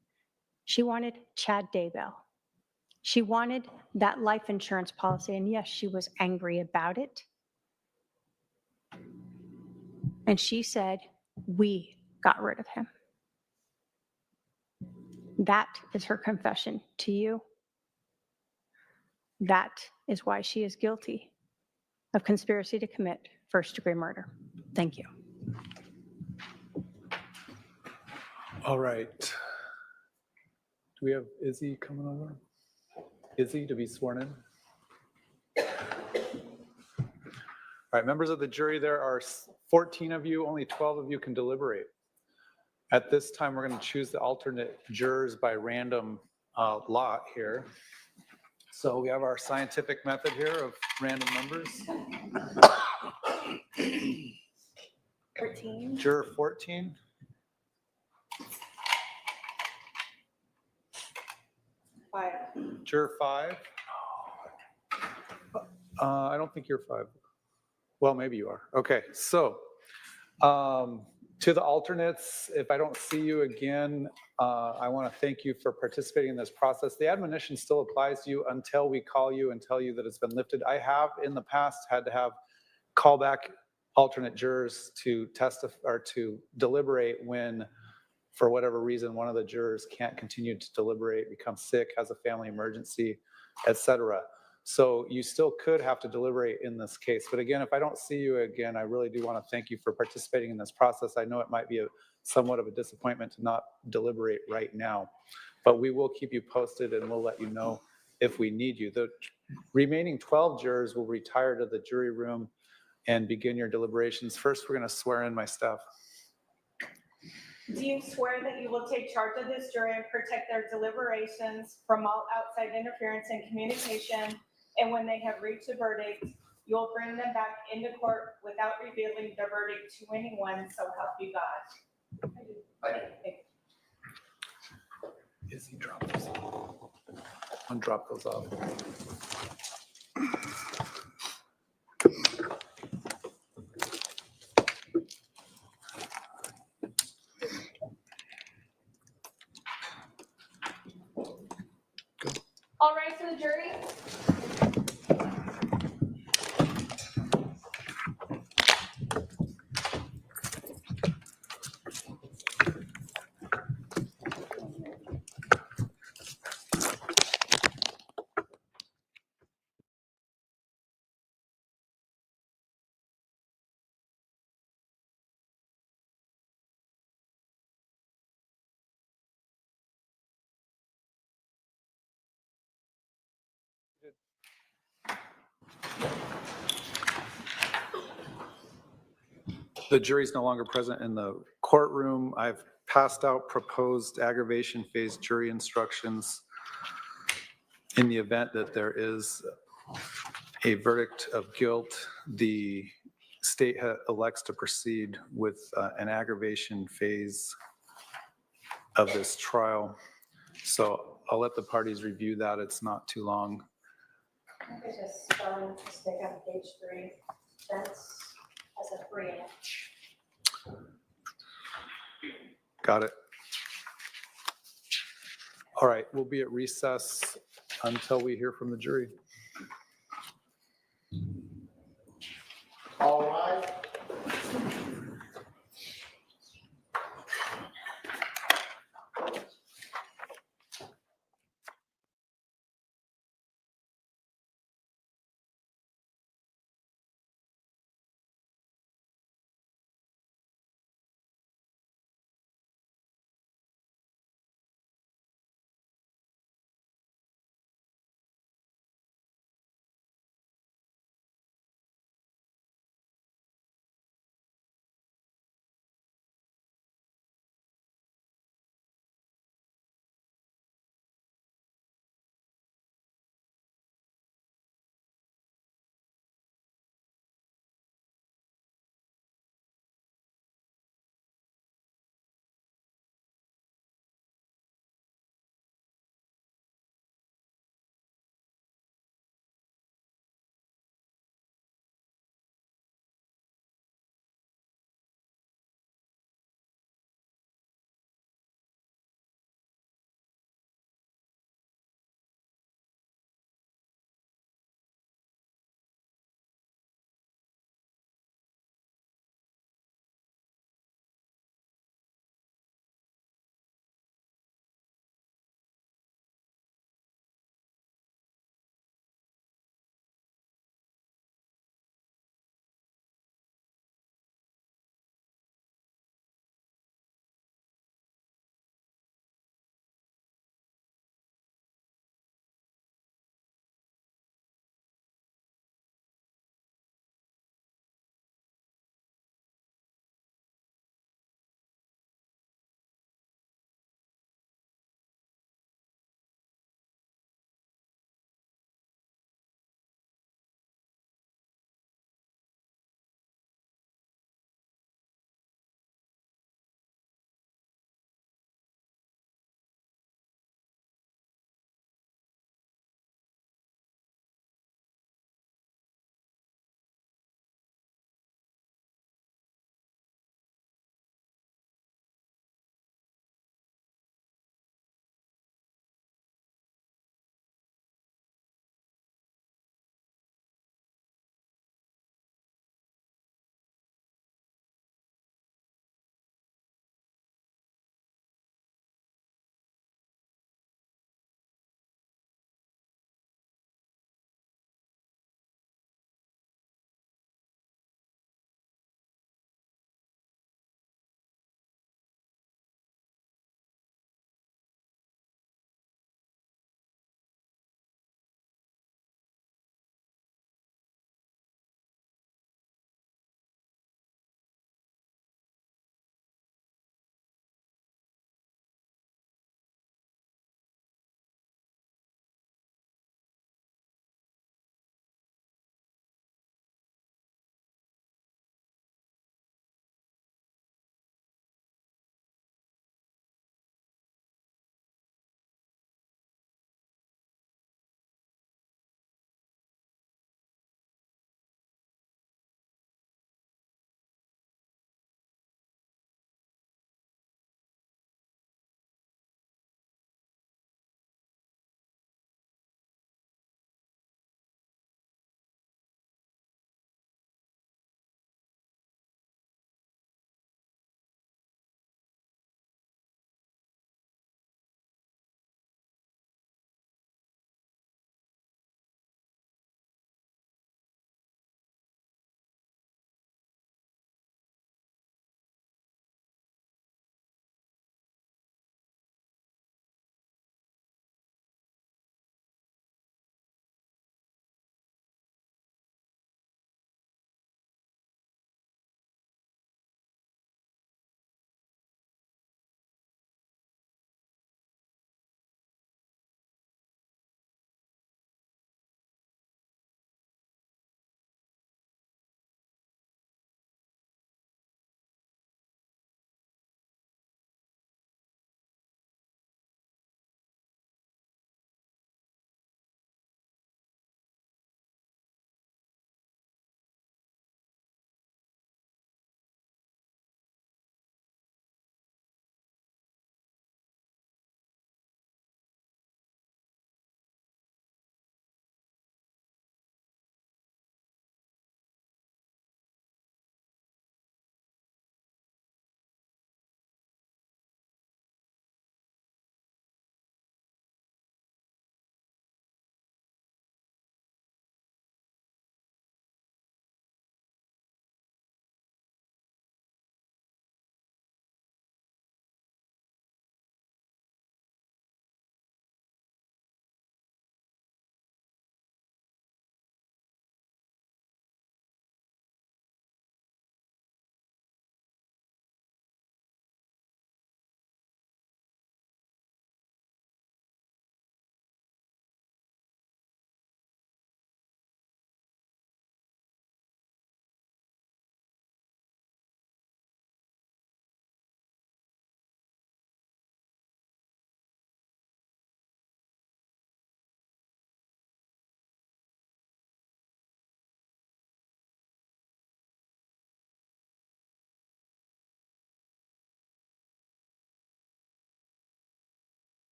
She wanted Chad Daybell. She wanted that life insurance policy, and yes, she was angry about it. And she said, we got rid of him. That is her confession to you. That is why she is guilty of conspiracy to commit first-degree murder. Thank you. All right. Do we have Izzy coming over? Izzy to be sworn in? All right, members of the jury, there are 14 of you, only 12 of you can deliberate. At this time, we're going to choose the alternate jurors by random lot here. So we have our scientific method here of random numbers. 14. Juror 14. Five. Juror 5. I don't think you're 5. Well, maybe you are. Okay, so to the alternates, if I don't see you again, I want to thank you for participating in this process. The admonition still applies to you until we call you and tell you that it's been lifted. I have in the past had to have callback alternate jurors to testify or to deliberate when, for whatever reason, one of the jurors can't continue to deliberate, becomes sick, has a family emergency, etc. So you still could have to deliberate in this case. But again, if I don't see you again, I really do want to thank you for participating in this process. I know it might be somewhat of a disappointment to not deliberate right now, but we will keep you posted and we'll let you know if we need you. The remaining 12 jurors will retire to the jury room and begin your deliberations. First, we're going to swear in my staff. Do you swear that you will take charge of this jury and protect their deliberations from all outside interference and communication? And when they have reached a verdict, you will bring them back into court without revealing the verdict to anyone, so help you God? I do. Izzy, drop those off. Undrop those off. All right, to the jury. The jury is no longer present in the courtroom. I've passed out proposed aggravation phase jury instructions. In the event that there is a verdict of guilt, the state elects to proceed with an aggravation phase of this trial. So I'll let the parties review that. It's not too long. I could just stick on page 3, that's as a 3 inch. Got it. All right, we'll be at recess until we hear from the jury. All rise.